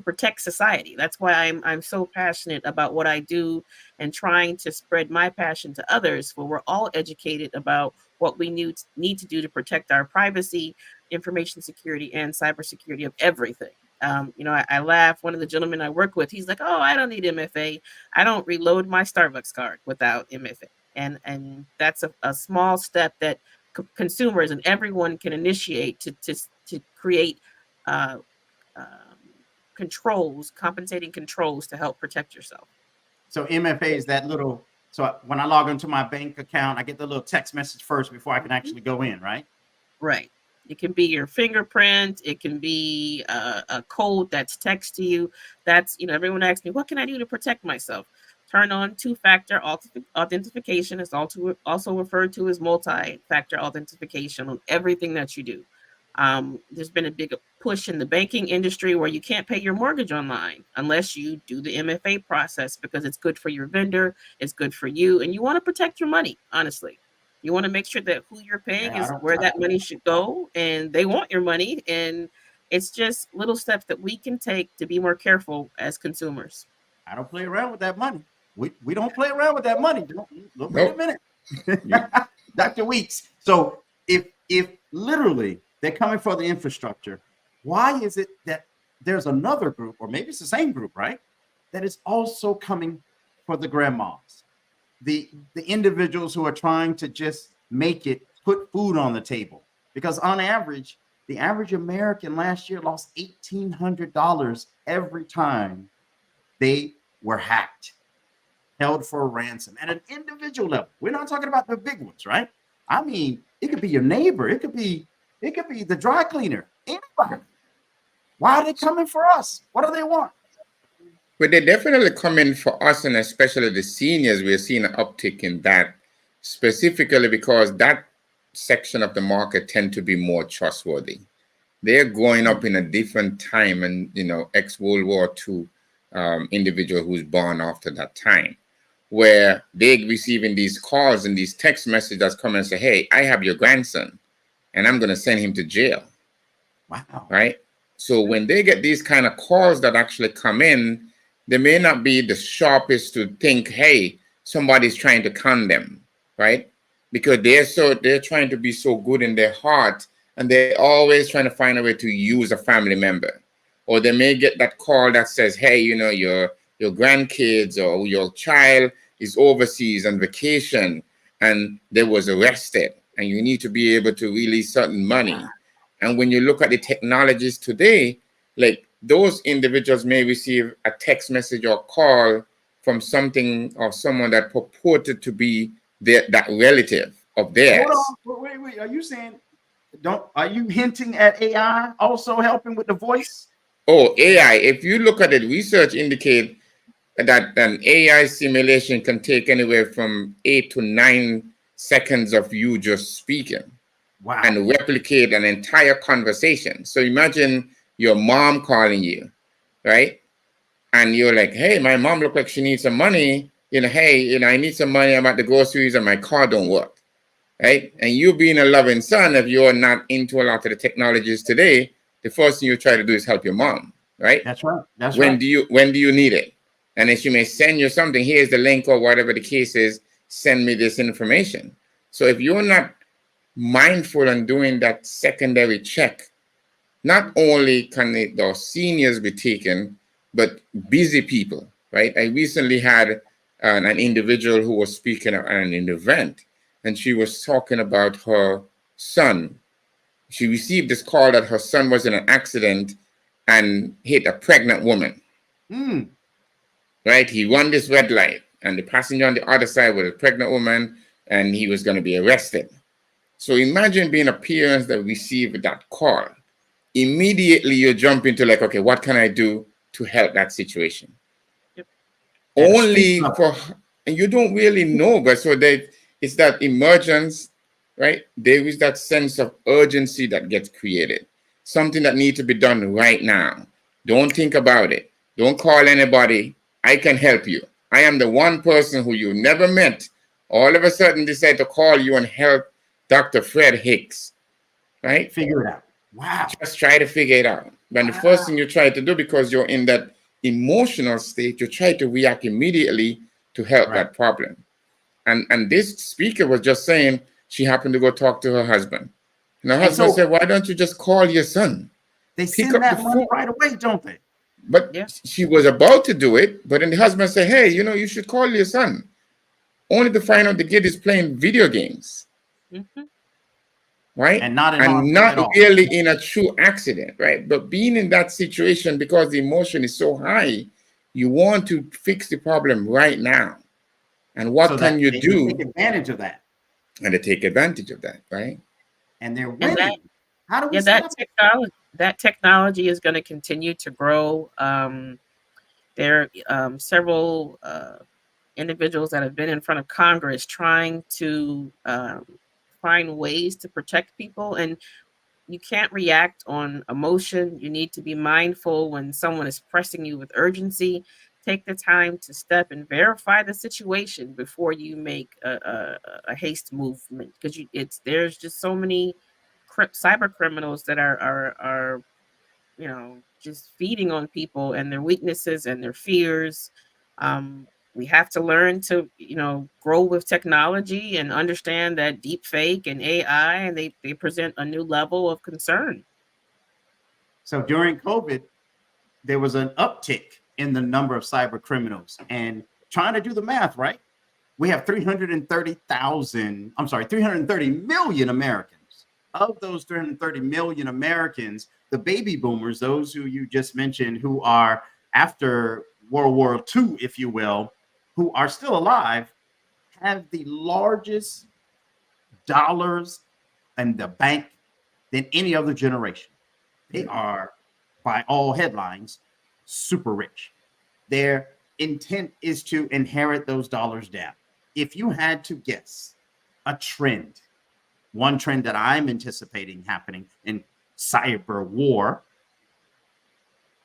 protect society. That's why I'm so passionate about what I do and trying to spread my passion to others, where we're all educated about what we need to do to protect our privacy, information security, and cybersecurity of everything. I laugh. One of the gentlemen I work with, he's like, "Oh, I don't need MFA. I don't reload my Starbucks card without MFA." And that's a small step that consumers and everyone can initiate to create compensating controls to help protect yourself. So MFA is that little. So when I log into my bank account, I get the little text message first before I can actually go in, right? Right. It can be your fingerprint. It can be a code that's text to you. That's, everyone asks me, what can I do to protect myself? Turn on two-factor authentication. It's also referred to as multi-factor authentication on everything that you do. There's been a big push in the banking industry where you can't pay your mortgage online unless you do the MFA process, because it's good for your vendor, it's good for you, and you want to protect your money, honestly. You want to make sure that who you're paying is where that money should go, and they want your money. And it's just little steps that we can take to be more careful as consumers. I don't play around with that money. We don't play around with that money. Look, wait a minute. Dr. Weeks. So if literally they're coming for the infrastructure, why is it that there's another group, or maybe it's the same group, right, that is also coming for the grandmas, the individuals who are trying to just put food on the table? Because on average, the average American last year lost $1,800 every time they were hacked, held for a ransom at an individual level. We're not talking about the big ones, right? I mean, it could be your neighbor. It could be the dry cleaner. Anybody. Why are they coming for us? What do they want? But they definitely come in for us, and especially the seniors. We're seeing an uptick in that, specifically because that section of the market tend to be more trustworthy. They're growing up in a different time, and ex-World War II individual who's born after that time, where they're receiving these calls and these text messages come and say, "Hey, I have your grandson, and I'm going to send him to jail." Wow. Right? So when they get these kind of calls that actually come in, they may not be the sharpest to think, "Hey, somebody's trying to con them," right? Because they're trying to be so good in their heart, and they're always trying to find a way to use a family member. or they may get that call that says, hey, you know, your grandkids or your child is overseas on vacation and they was arrested, and you need to be able to release certain money. And when you look at the technologies today, like those individuals may receive a text message or call from something or someone that purported to be that relative of theirs. Hold on, wait. Are you saying, are you hinting at AI also helping with the voice? Oh, AI. If you look at it, research indicate that an AI simulation can take anywhere from 8 to 9 seconds of you just speaking. Wow. And replicate an entire conversation. So imagine your mom calling you, right? And you're like, hey, my mom look like she needs some money. You know, hey, you know, I need some money. I'm at the groceries and my car don't work, right? And you being a loving son, if you're not into a lot of the technologies today, the first thing you try to do is help your mom, right? That's right. That's when right. When do you need it? And then she may send you something. Here's the link or whatever the case is. Send me this information. So if you're not mindful and doing that secondary check, not only can the seniors be taken, but busy people, right? I recently had an individual who was speaking at an event, and she was talking about her son. She received this call that her son was in an accident and hit a pregnant woman. Right? He run this red light, and the passenger on the other side was a pregnant woman, and he was going to be arrested. So imagine being a parent that received that call. Immediately you jump into like, okay, what can I do to help that situation? Yep. Only for, and you don't really know, but so it's that emergence, right? There is that sense of urgency that gets created. Something that needs to be done right now. Don't think about it. Don't call anybody. I can help you. I am the one person who you never met. All of a sudden decide to call you and help Dr. Fred Hicks, right? Figure it out. Wow. Just try to figure it out. But the first thing you try to do, because you're in that emotional state, you try to react immediately to help that problem. And this speaker was just saying she happened to go talk to her husband. And her husband said, why don't you just call your son? They send that money right away, don't they? But she was about to do it, but then the husband said, hey, you know, you should call your son. Only to find out the kid is playing video games. Right? And not really in a true accident, right? But being in that situation, because the emotion is so high, you want to fix the problem right now. And what can you do? Take advantage of that. And they take advantage of that, right? And they're winning. How do we that technology is going to continue to grow. There are several individuals that have been in front of Congress trying to find ways to protect people, and you can't react on emotion. You need to be mindful when someone is pressing you with urgency. Take the time to step and verify the situation before you make a haste movement, because there's just so many cyber criminals that are you know, just feeding on people and their weaknesses and their fears. We have to learn to, you know, grow with technology and understand that deep fake and AI, and they present a new level of concern. So during COVID, there was an uptick in the number of cyber criminals, and trying to do the math, right? We have 330 million Americans. Of those 330 million Americans, the baby boomers, those who you just mentioned, who are after World War II, if you will, who are still alive, have the largest dollars in the bank than any other generation. They are, by all headlines, super rich. Their intent is to inherit those dollars down. If you had to guess a trend, one trend that I'm anticipating happening in cyber war,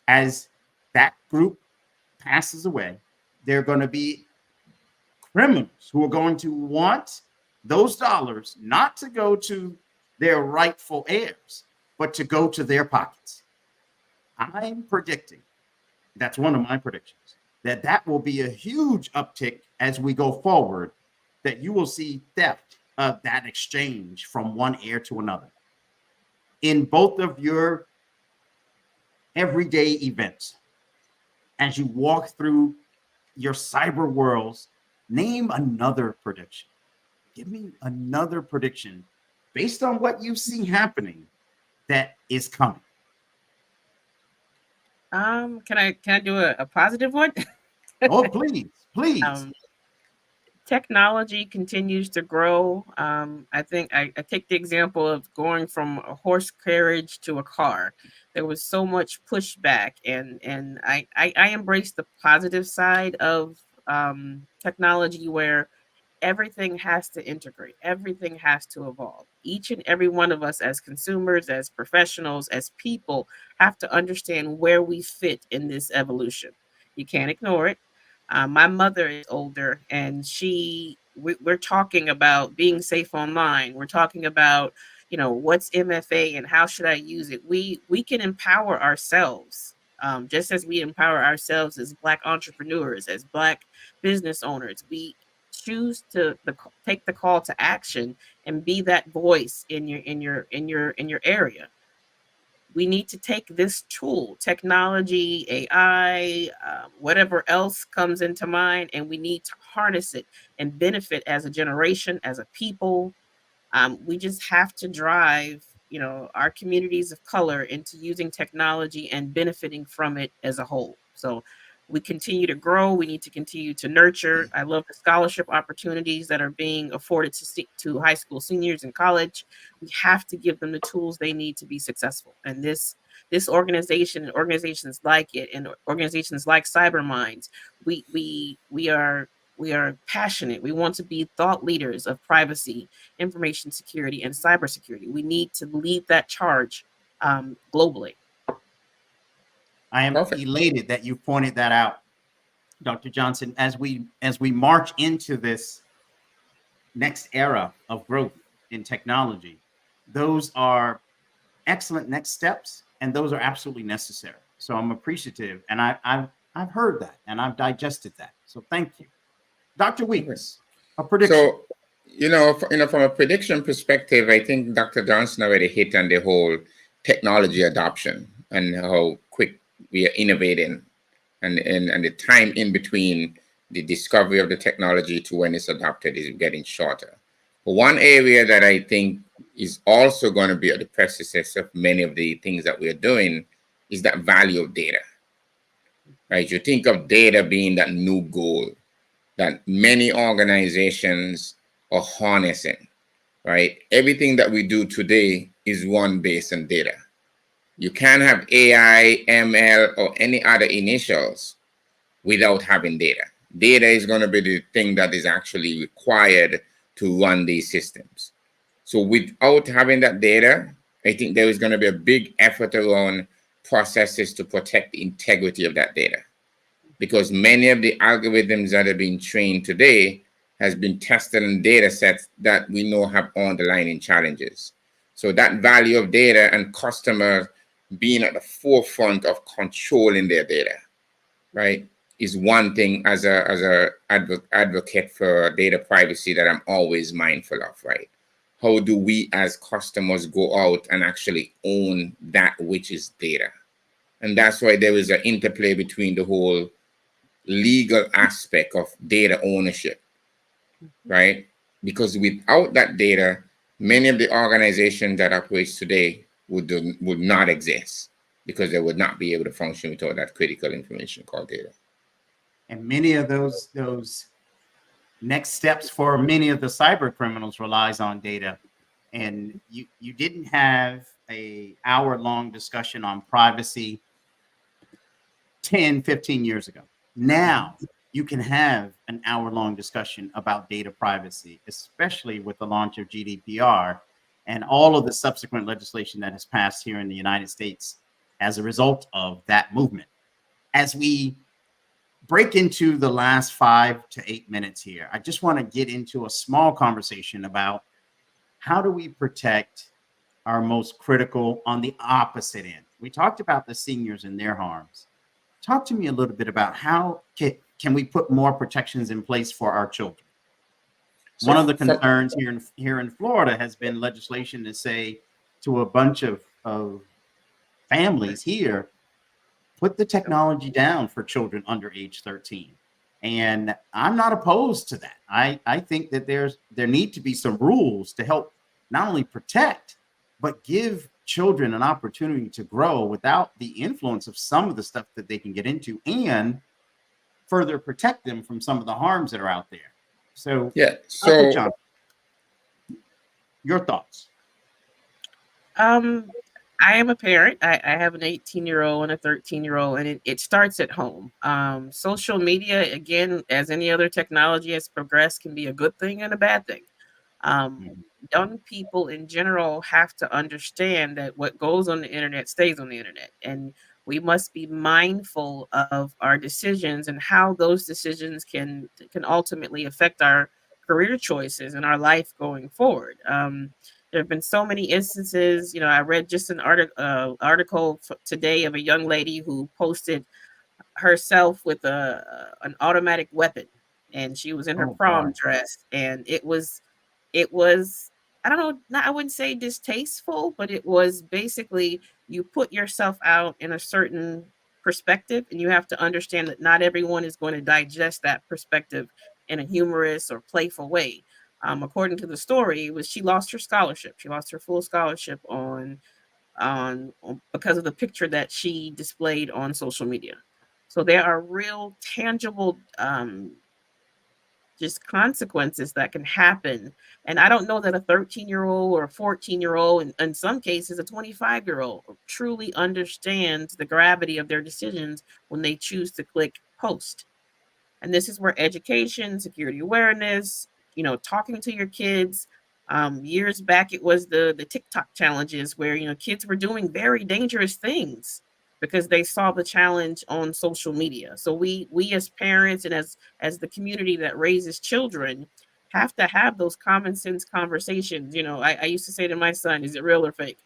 as that group passes away, there are going to be criminals who are going to want those dollars not to go to their rightful heirs, but to go to their pockets. I'm predicting, that's one of my predictions, that will be a huge uptick as we go forward, that you will see theft of that exchange from one heir to another. In both of your everyday events. As you walk through your cyber worlds, name another prediction. Give me another prediction based on what you see happening that is coming. Can I do a positive one? Oh, please, please. Technology continues to grow. I think I take the example of going from a horse carriage to a car. There was so much pushback, and I embrace the positive side of technology, where everything has to integrate, everything has to evolve. Each and every one of us, as consumers, as professionals, as people, have to understand where we fit in this evolution. You can't ignore it. My mother is older, and we're talking about being safe online. We're talking about, what's MFA and how should I use it. We can empower ourselves, just as we empower ourselves as Black entrepreneurs, as Black business owners. We choose to take the call to action and be that voice in your area. We need to take this tool, technology, AI, whatever else comes into mind, and we need to harness it and benefit as a generation, as a people. We just have to drive, our communities of color into using technology and benefiting from it as a whole. So we continue to grow. We need to continue to nurture. I love the scholarship opportunities that are being afforded to high school seniors in college. We have to give them the tools they need to be successful. And this organization and organizations like it, and organizations like CyberMinds, we are passionate. We want to be thought leaders of privacy, information security, and cybersecurity. We need to lead that charge globally. I am elated that you pointed that out, Dr. Johnson. As we march into this next era of growth in technology, those are excellent next steps, and those are absolutely necessary. So I'm appreciative, and I've heard that, and I've digested that. So thank you, Dr. Weeks. A prediction. So, from a prediction perspective, I think Dr. Johnson already hit on the whole technology adoption and how quick we are innovating, and the time in between the discovery of the technology to when it's adopted is getting shorter. But one area that I think is also going to be at the precipice of many of the things that we're doing is that value of data. Right? You think of data being that new goal that many organizations are harnessing, right? Everything that we do today is one based on data. You can't have AI, ML, or any other initials without having data. Data is going to be the thing that is actually required to run these systems. So without having that data, I think there is going to be a big effort around processes to protect the integrity of that data. Because many of the algorithms that are being trained today has been tested on data sets that we know have underlying challenges. So that value of data and customers being at the forefront of controlling their data, right, is one thing as a advocate for data privacy that I'm always mindful of, right? How do we as customers go out and actually own that which is data? And that's why there is an interplay between the whole legal aspect of data ownership, right? Because without that data, many of the organizations that operate today would not exist, because they would not be able to function without that critical information called data. And many of those next steps for many of the cyber criminals relies on data. And you didn't have an hour-long discussion on privacy 10, 15 years ago. Now you can have an hour-long discussion about data privacy, especially with the launch of GDPR and all of the subsequent legislation that has passed here in the United States as a result of that movement. As we break into the last 5 to 8 minutes here, I just want to get into a small conversation about how do we protect our most critical on the opposite end. We talked about the seniors and their harms. Talk to me a little bit about how can we put more protections in place for our children? So one of the concerns here in Florida has been legislation to say to a bunch of families here, put the technology down for children under age 13. And I'm not opposed to that. I think that there need to be some rules to help not only protect, but give children an opportunity to grow without the influence of some of the stuff that they can get into, and further protect them from some of the harms that are out there. So, yeah. So, John, your thoughts? I am a parent. I have an 18-year-old and a 13-year-old, and it starts at home. Social media, again, as any other technology has progressed, can be a good thing and a bad thing. Young people in general have to understand that what goes on the internet stays on the internet, and we must be mindful of our decisions and how those decisions can ultimately affect our career choices and our life going forward. There have been so many instances. I read just an article today of a young lady who posted herself with an automatic weapon, and she was in her prom dress, and it was I don't know, I wouldn't say distasteful, but it was basically, you put yourself out in a certain perspective, and you have to understand that not everyone is going to digest that perspective in a humorous or playful way. According to the story, she lost her scholarship. She lost her full scholarship on because of the picture that she displayed on social media. So there are real tangible just consequences that can happen. And I don't know that a 13-year-old or a 14-year-old, and in some cases a 25-year-old, truly understands the gravity of their decisions when they choose to click post. And this is where education, security awareness, talking to your kids. Years back, it was the TikTok challenges where, kids were doing very dangerous things because they saw the challenge on social media. So we as parents and as the community that raises children have to have those common sense conversations. I used to say to my son, is it real or fake?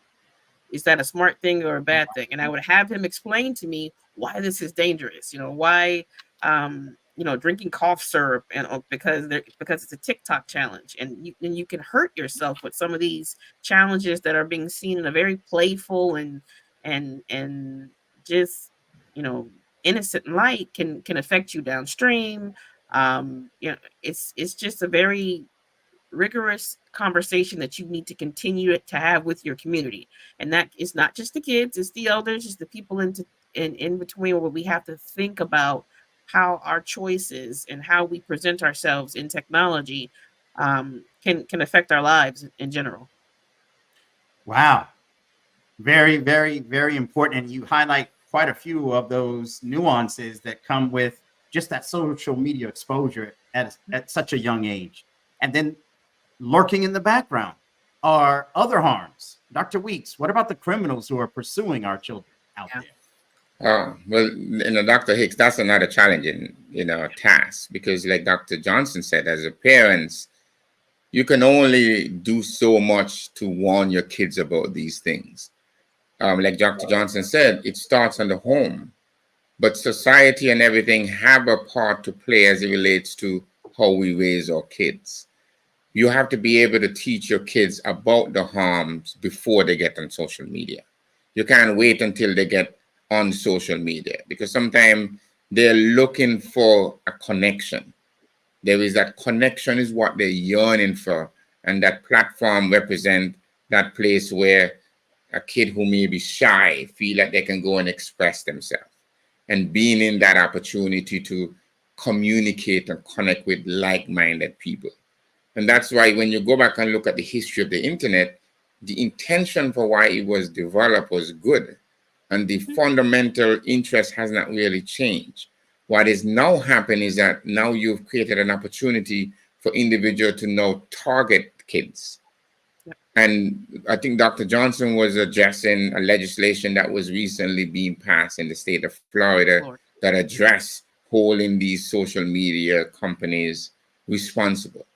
Is that a smart thing or a bad thing? And I would have him explain to me why this is dangerous. Why drinking cough syrup, and because it's a TikTok challenge, and you can hurt yourself with some of these challenges that are being seen in a very playful and just innocent light can affect you downstream. It's just a very rigorous conversation that you need to continue to have with your community, and that is not just the kids, it's the elders, it's the people in between, where we have to think about how our choices and how we present ourselves in technology can affect our lives in general. Wow. Very, very, very important. And you highlight quite a few of those nuances that come with just that social media exposure at such a young age. And then lurking in the background are other harms. Dr. Weeks, what about the criminals who are pursuing our children out there? Well, Dr. Hicks, that's another challenging, task, because like Dr. Johnson said, as a parents, you can only do so much to warn your kids about these things. Like Dr. Johnson said, it starts in the home, but society and everything have a part to play as it relates to how we raise our kids. You have to be able to teach your kids about the harms before they get on social media. You can't wait until they get on social media, because sometimes they're looking for a connection. There is that connection is what they're yearning for, and that platform represents that place where a kid who may be shy feel like they can go and express themselves, and being in that opportunity to communicate and connect with like-minded people. And that's why when you go back and look at the history of the internet, the intention for why it was developed was good. And the fundamental interest has not really changed. What is now happening is that now you've created an opportunity for individuals to now target kids. And I think Dr. Johnson was addressing a legislation that was recently being passed in the state of Florida that addressed holding these social media companies responsible.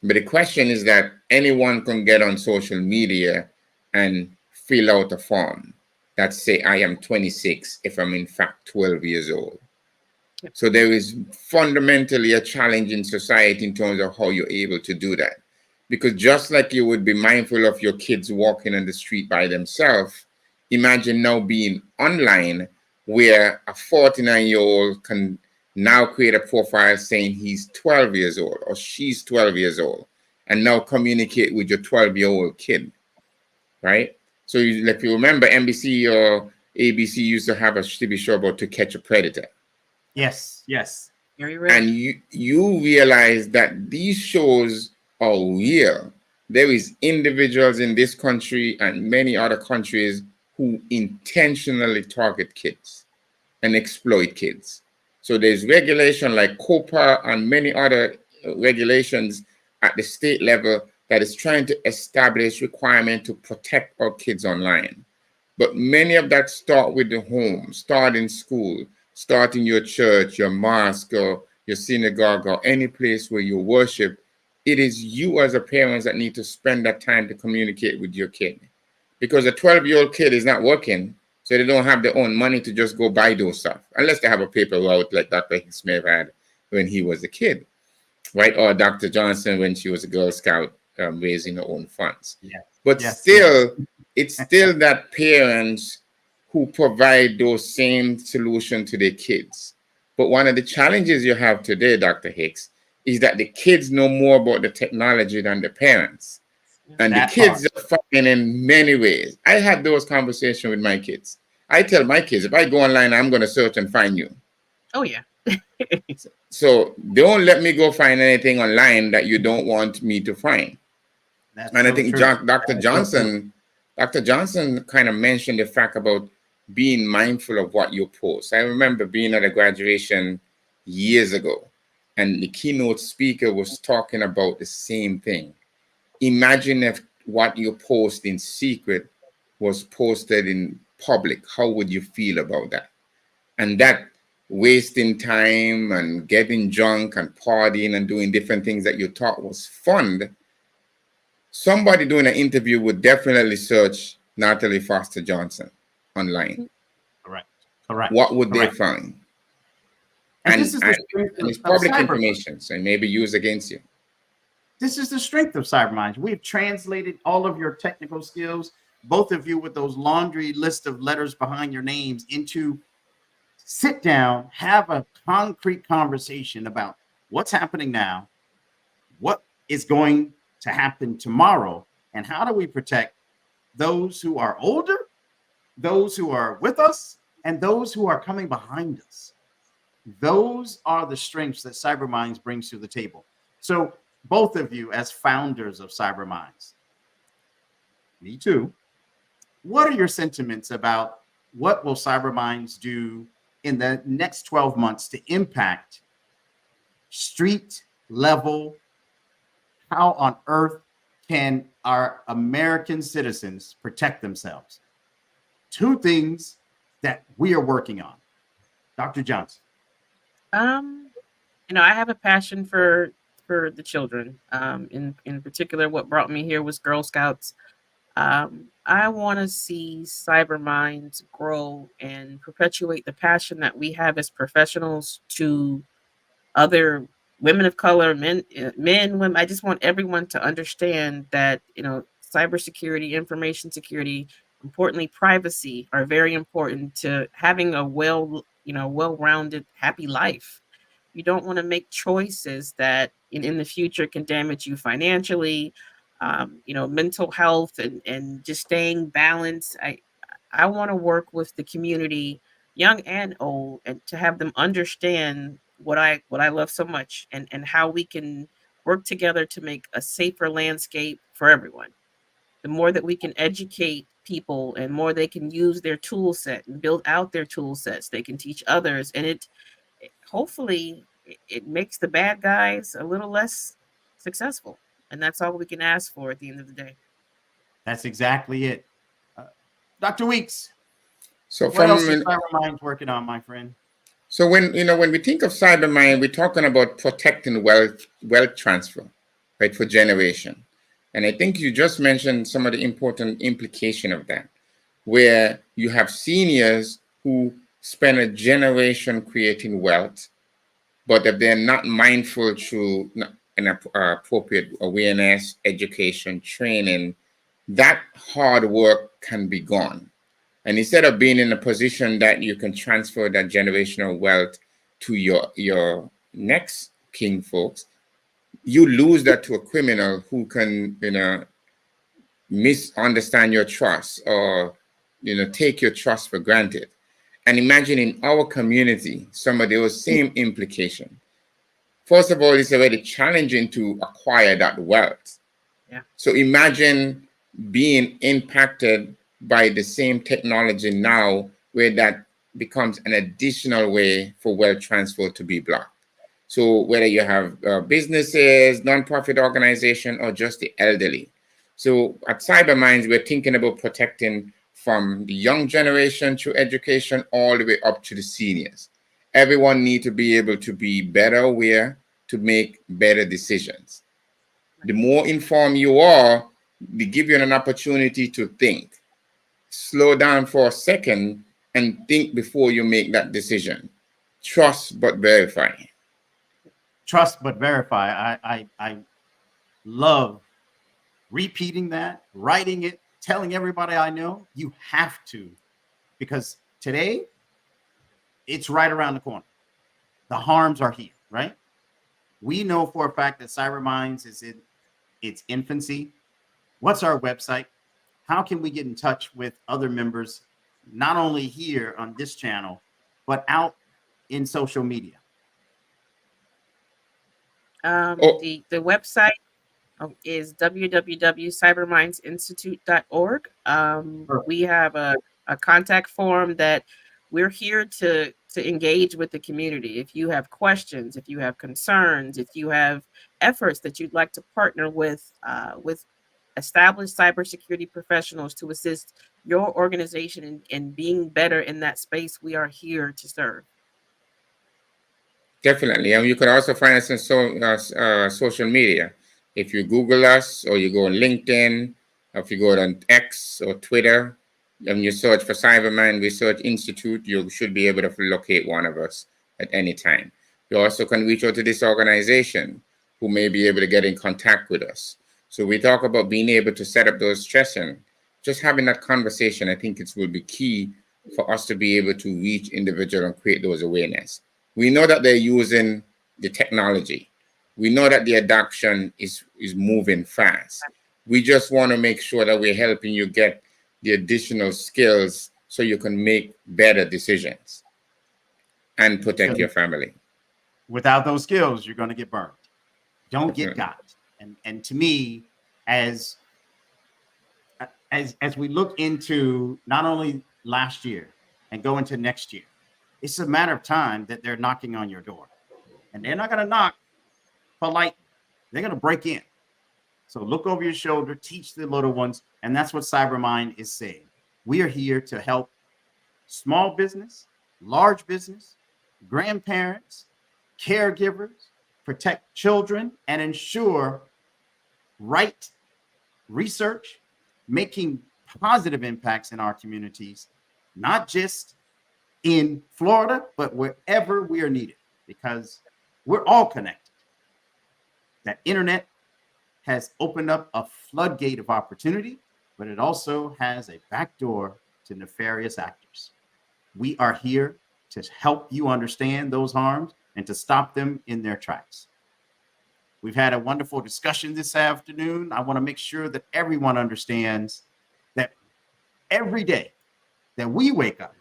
But the question is that anyone can get on social media and fill out a form that say, I am 26 if I'm in fact 12 years old. So there is fundamentally a challenge in society in terms of how you're able to do that. Because just like you would be mindful of your kids walking on the street by themselves, imagine now being online where a 49-year-old can now create a profile saying he's 12 years old or she's 12 years old and now communicate with your 12-year-old kid, right? So if you remember, NBC or ABC used to have a TV show about To Catch a Predator. Yes, yes. Very real. And you realize that these shows are real. There is individuals in this country and many other countries who intentionally target kids and exploit kids. So there's regulation like COPA and many other regulations at the state level that is trying to establish requirement to protect our kids online. But many of that start with the home, start in school, start in your church, your mosque, or your synagogue, or any place where you worship. It is you as a parent that need to spend that time to communicate with your kid. Because a 12-year-old kid is not working, so they don't have their own money to just go buy those stuff, unless they have a paper route like Dr. Hicks may have had when he was a kid, right? Or Dr. Johnson when she was a Girl Scout raising her own funds. Yeah. But still, it's still that parents who provide those same solutions to their kids. But one of the challenges you have today, Dr. Hicks, is that the kids know more about the technology than the parents. And the kids are finding in many ways. I had those conversations with my kids. I tell my kids, if I go online, I'm going to search and find you. Oh, yeah. So don't let me go find anything online that you don't want me to find. And I think Dr. Johnson kind of mentioned the fact about being mindful of what you post. I remember being at a graduation years ago, and the keynote speaker was talking about the same thing. Imagine if what you post in secret was posted in public. How would you feel about that? And that wasting time and getting drunk and partying and doing different things that you thought was fun, somebody doing an interview would definitely search Natalie Foster Johnson online. Correct. What would they find? And this is the strength and it's of public cyber- information, so it may be used against you. This is the strength of CyberMinds. We've translated all of your technical skills, both of you with those laundry list of letters behind your names, into sit down, have a concrete conversation about what's happening now, what is going to happen tomorrow, and how do we protect those who are older, those who are with us, and those who are coming behind us. Those are the strengths that CyberMinds brings to the table. So both of you as founders of CyberMinds, me too, what are your sentiments about what will CyberMinds do in the next 12 months to impact street level? How on earth can our American citizens protect themselves? Two things that we are working on. Dr. Johnson. I have a passion for the children. In particular, what brought me here was Girl Scouts. I want to see CyberMinds grow and perpetuate the passion that we have as professionals to other women of color, men, women. I just want everyone to understand that, cybersecurity, information security, importantly, privacy are very important to having a well-rounded, happy life. You don't want to make choices that in the future can damage you financially, mental health, and just staying balanced. I want to work with the community, young and old, and to have them understand what I love so much, and how we can work together to make a safer landscape for everyone. The more that we can educate people and more they can use their tool set and build out their tool sets, they can teach others. And hopefully it makes the bad guys a little less successful. And that's all we can ask for at the end of the day. That's exactly it. Dr. Weeks, So what else is CyberMinds working on, my friend? So when we think of CyberMind, we're talking about protecting wealth transfer, right, for generation. And I think you just mentioned some of the important implication of that, where you have seniors who spend a generation creating wealth, but if they're not mindful through an appropriate awareness, education, training, that hard work can be gone. And instead of being in a position that you can transfer that generational wealth to your next king folks, you lose that to a criminal who can, misunderstand your trust or, take your trust for granted. And imagine in our community, some of those same implications. First of all, it's already challenging to acquire that wealth. Yeah. So imagine being impacted by the same technology now, where that becomes an additional way for wealth transfer to be blocked. So whether you have businesses, nonprofit organization, or just the elderly. So at CyberMinds, we're thinking about protecting from the young generation through education all the way up to the seniors. Everyone needs to be able to be better aware to make better decisions. The more informed you are, they give you an opportunity to think. Slow down for a second and think before you make that decision. Trust but verify. Trust but verify. I love repeating that, writing it, telling everybody I know. You have to, because today it's right around the corner. The harms are here, right? We know for a fact that CyberMinds is in its infancy. What's our website? How can we get in touch with other members, not only here on this channel, but out in social media? The website is www.cybermindsinstitute.org. We have a contact form that we're here to engage with the community. If you have questions, if you have concerns, if you have efforts that you'd like to partner with established cybersecurity professionals to assist your organization in being better in that space, we are here to serve. Definitely. And you can also find us on social media. If you Google us, or you go on LinkedIn, or if you go on X or Twitter, and you search for CyberMind Research Institute, you should be able to locate one of us at any time. You also can reach out to this organization who may be able to get in contact with us. So we talk about being able to set up those sessions. Just having that conversation, I think it will be key for us to be able to reach individuals and create those awareness. We know that they're using the technology. We know that the adoption is moving fast. We just want to make sure that we're helping you get the additional skills so you can make better decisions and protect your family. Without those skills, you're going to get burned. Don't get got. And to me, as we look into not only last year and go into next year, it's a matter of time that they're knocking on your door. And they're not going to knock polite. They're going to break in. So look over your shoulder, teach the little ones. And that's what CyberMind is saying. We are here to help small business, large business, grandparents, caregivers, protect children, and ensure right research, making positive impacts in our communities, not just in Florida, but wherever we are needed, because we're all connected. That internet has opened up a floodgate of opportunity, but it also has a backdoor to nefarious actors. We are here to help you understand those harms and to stop them in their tracks. We've had a wonderful discussion this afternoon. I want to make sure that everyone understands that every day that we wake up,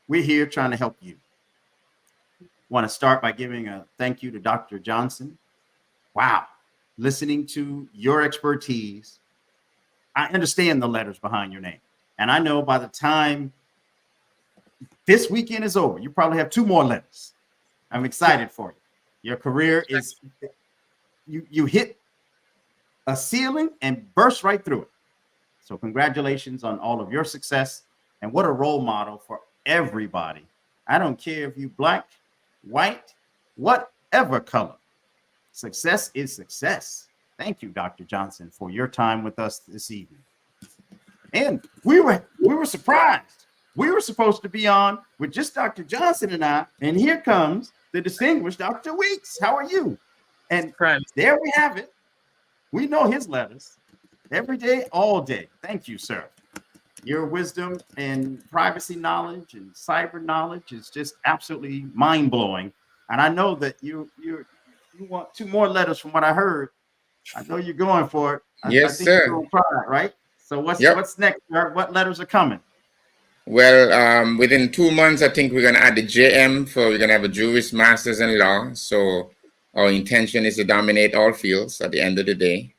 we're here trying to help you. Want to start by giving a thank you to Dr. Johnson. Wow. Listening to your expertise, I understand the letters behind your name. And I know by the time this weekend is over, you probably have 2 more letters. I'm excited for you. Your career is, you hit a ceiling and burst right through it. So congratulations on all of your success, and what a role model for everybody. I don't care if you black, white, whatever color. Success is success. Thank you, Dr. Johnson, for your time with us this evening. And we were surprised. We were supposed to be on with just Dr. Johnson and I, and here comes the distinguished Dr. Weeks. How are you? And there we have it. We know his letters every day, all day. Thank you, sir. Your wisdom and privacy knowledge and cyber knowledge is just absolutely mind blowing. And I know that you want 2 more letters from what I heard. I know you're going for it. I Yes, think you're sir. going to try it, right? So Yep. what's next, sir? What letters are coming? Well, within 2 months, I think we're going to add the JM for we're going to have a Juris Masters in Law. So our intention is to dominate all fields at the end of the day.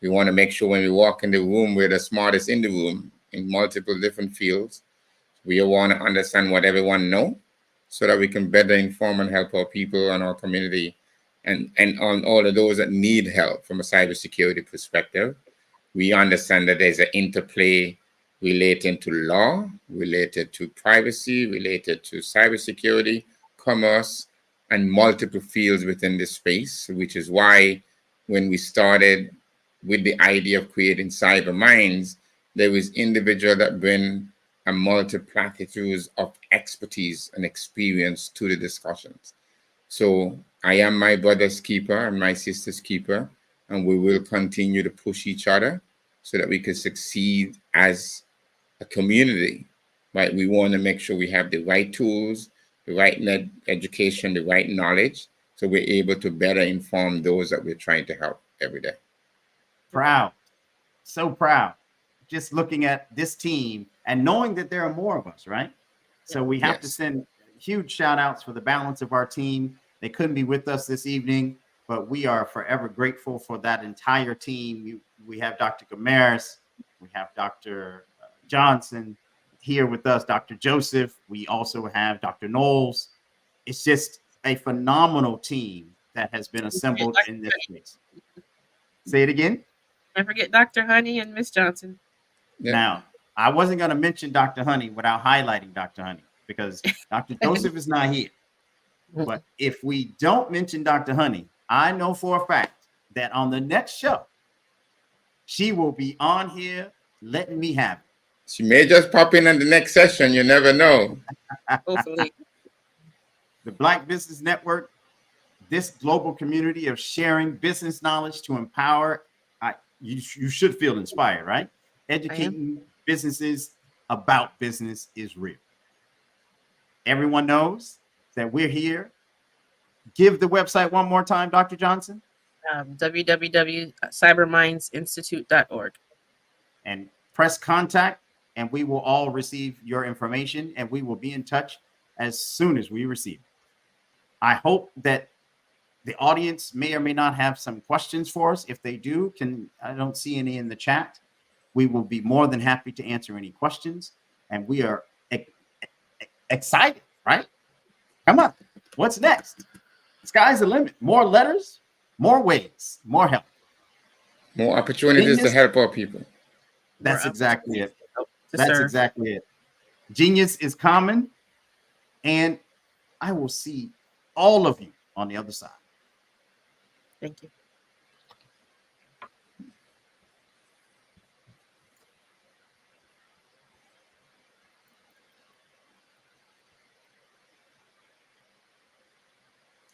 We want to make sure when we walk in the room, we're the smartest in the room in multiple different fields. We want to understand what everyone knows so that we can better inform and help our people and our community and on all of those that need help from a cybersecurity perspective. We understand that there's an interplay relating to law, related to privacy, related to cybersecurity, commerce, and multiple fields within this space, which is why when we started with the idea of creating cyber minds, there was individuals that bring a multiplicitude of expertise and experience to the discussions. So I am my brother's keeper and my sister's keeper, and we will continue to push each other so that we can succeed as a community, right? We want to make sure we have the right tools, the right education, the right knowledge, so we're able to better inform those that we're trying to help every day. Proud, so proud. Just looking at this team and knowing that there are more of us, right? So we have to send huge shout outs for the balance of our team. They couldn't be with us this evening, but we are forever grateful for that entire team. We have Dr. Gamaris, we have Dr. Johnson here with us, Dr. Joseph. We also have Dr. Knowles. It's just a phenomenal team that has been assembled in this space. Say it again. I forget Dr. Honey and Miss Johnson. Yeah. Now, I wasn't going to mention Dr. Honey without highlighting Dr. Honey because Dr. Joseph is not here. But if we don't mention Dr. Honey, I know for a fact that on the next show, she will be on here letting me have it. She may just pop in on the next session. You never know. Hopefully. The Black Business Network, this global community of sharing business knowledge to empower, you should feel inspired, right? Educating businesses about business is real. Everyone knows that we're here. Give the website one more time, Dr. Johnson. www.cybermindsinstitute.org. And press contact, and we will all receive your information, and we will be in touch as soon as we receive it. I hope that the audience may or may not have some questions for us. If they do, I don't see any in the chat. We will be more than happy to answer any questions. And we are excited, right? Come on. What's next? Sky's the limit. More letters, more ways, more help. More opportunities to help our people. That's exactly it. That's exactly it. Genius is common. And I will see all of you on the other side. Thank you.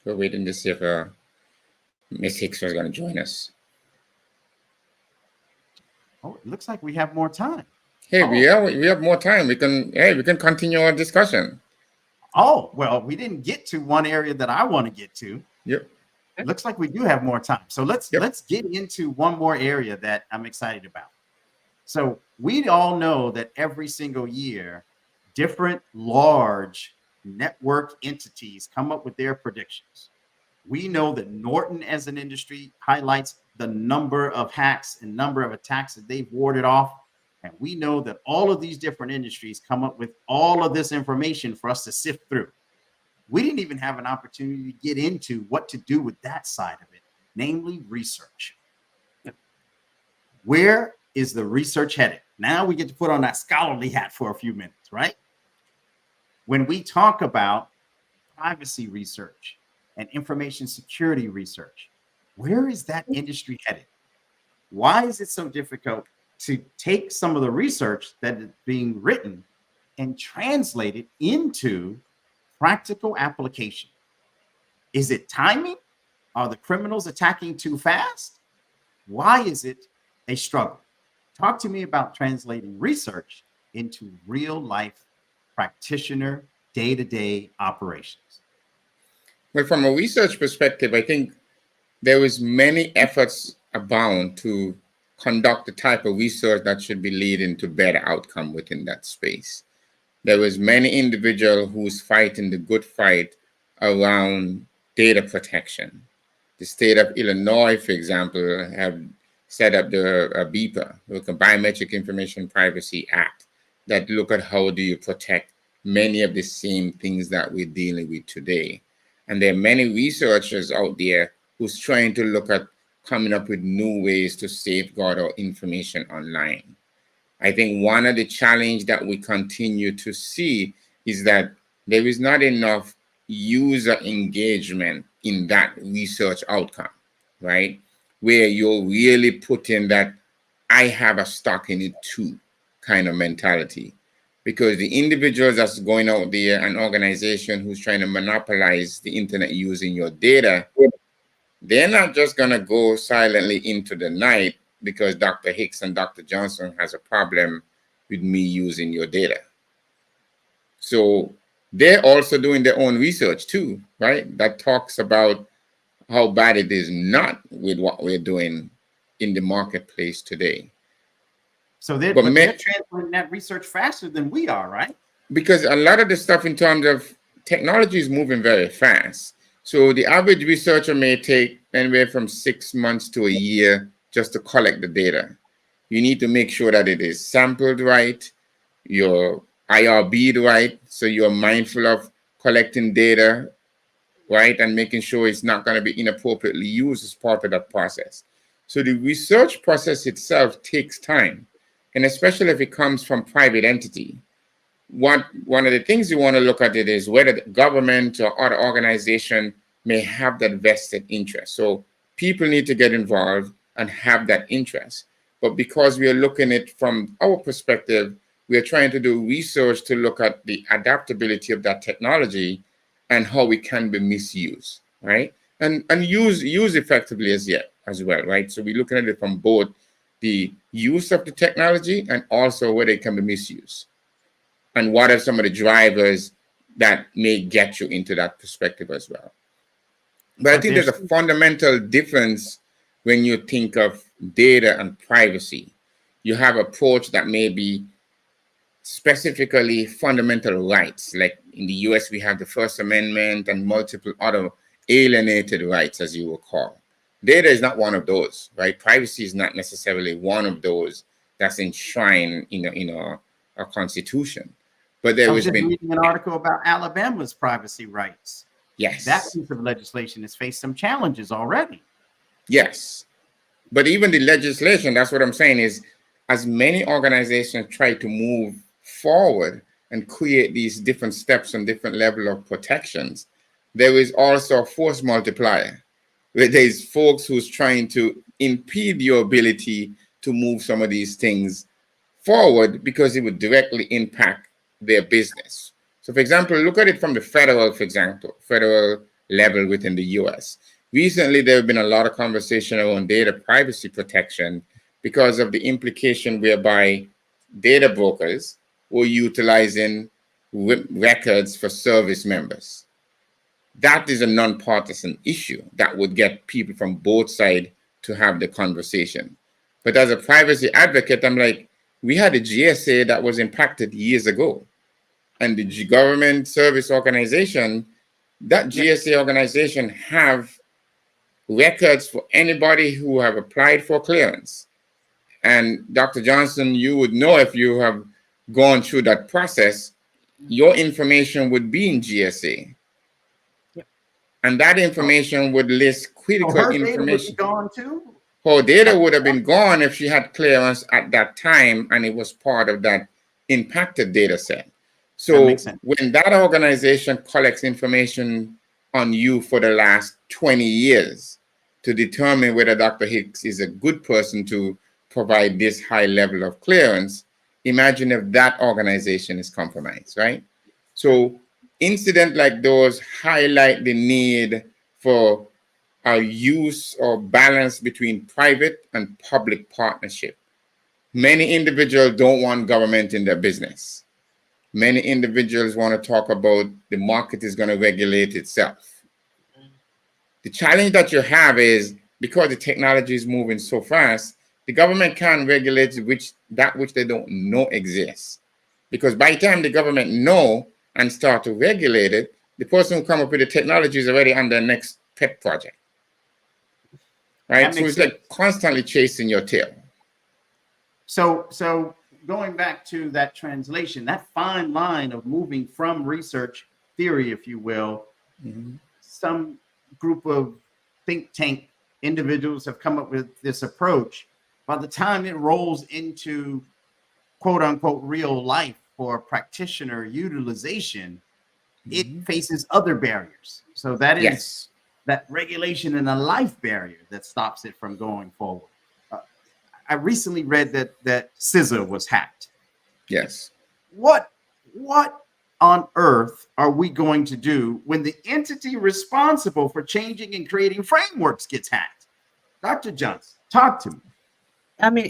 We're waiting to see if Miss Hicks was going to join us. Oh, it looks like we have more time. Hey, we have more time. We can continue our discussion. Oh, well, we didn't get to one area that I want to get to. Yep. It looks like we do have more time. So let's get into one more area that I'm excited about. So we all know that every single year, different large network entities come up with their predictions. We know that Norton as an industry highlights the number of hacks and number of attacks that they've warded off. And we know that all of these different industries come up with all of this information for us to sift through. We didn't even have an opportunity to get into what to do with that side of it, namely research. Where is the research headed? Now we get to put on that scholarly hat for a few minutes, right? When we talk about privacy research and information security research, where is that industry headed? Why is it so difficult to take some of the research that is being written and translate it into practical application? Is it timing? Are the criminals attacking too fast? Why is it a struggle? Talk to me about translating research into real life practitioner day-to-day operations? Well, from a research perspective, I think there is many efforts abound to conduct the type of research that should be leading to better outcome within that space. There is many individual who's fighting the good fight around data protection. The state of Illinois, for example, have set up the BIPA, the Biometric Information Privacy Act, that look at how do you protect many of the same things that we're dealing with today. And there are many researchers out there who's trying to look at coming up with new ways to safeguard our information online. I think one of the challenges that we continue to see is that there is not enough user engagement in that research outcome, right? Where you're really putting that I have a stock in it too kind of mentality. Because the individuals that's going out there, an organization who's trying to monopolize the internet using your data, they're not just going to go silently into the night because Dr. Hicks and Dr. Johnson has a problem with me using your data. So they're also doing their own research too, right? That talks about how bad it is not with what we're doing in the marketplace today. So they're translating that research faster than we are, right? Because a lot of the stuff in terms of technology is moving very fast. So the average researcher may take anywhere from 6 months to a year just to collect the data. You need to make sure that it is sampled right, your IRB'd right, so you're mindful of collecting data, right, and making sure it's not going to be inappropriately used as part of that process. So the research process itself takes time, and especially if it comes from private entity. One of the things you want to look at it is whether the government or other organization may have that vested interest. So people need to get involved and have that interest. But because we are looking at it from our perspective, we are trying to do research to look at the adaptability of that technology and how it can be misused, right? And use effectively as well, right? So we're looking at it from both the use of the technology and also whether it can be misused. And what are some of the drivers that may get you into that perspective as well. But I think there's a fundamental difference when you think of data and privacy. You have an approach that may be specifically fundamental rights. Like in the US, we have the First Amendment and multiple other alienated rights, as you will call. Data is not one of those, right? Privacy is not necessarily one of those that's enshrined in a constitution. But there has been reading an article about Alabama's privacy rights. Yes. That piece of legislation has faced some challenges already. Yes. But even the legislation, that's what I'm saying, is as many organizations try to move forward and create these different steps and different level of protections, there is also a force multiplier. Where there's folks who's trying to impede your ability to move some of these things forward because it would directly impact their business. So for example, look at it from the federal level within the US. Recently, there have been a lot of conversation around data privacy protection because of the implication whereby data brokers were utilizing records for service members. That is a nonpartisan issue that would get people from both sides to have the conversation. But as a privacy advocate, I'm like, we had a GSA that was impacted years ago. And the government service organization, that GSA organization have records for anybody who have applied for clearance. And Dr. Johnson, you would know if you have gone through that process, your information would be in GSA. Yep. And that information would list critical information. Data would be gone too? Her data would have been gone if she had clearance at that time and it was part of that impacted data set. So when that organization collects information on you for the last 20 years to determine whether Dr. Hicks is a good person to provide this high level of clearance, imagine if that organization is compromised, right? So incidents like those highlight the need for a use or balance between private and public partnership. Many individuals don't want government in their business. Many individuals want to talk about the market is going to regulate itself. The challenge that you have is because the technology is moving so fast, the government can't regulate that which they don't know exists. Because by the time the government know and start to regulate it, the person who come up with the technology is already on their next pet project. Right? So it's like constantly chasing your tail. So going back to that translation, that fine line of moving from research theory, if you will, some group of think tank individuals have come up with this approach. By the time it rolls into quote unquote real life for practitioner utilization, it faces other barriers. So that is that regulation and a life barrier that stops it from going forward. I recently read that CISA was hacked. Yes. What on earth are we going to do when the entity responsible for changing and creating frameworks gets hacked? Dr. Johnson, talk to me. I mean,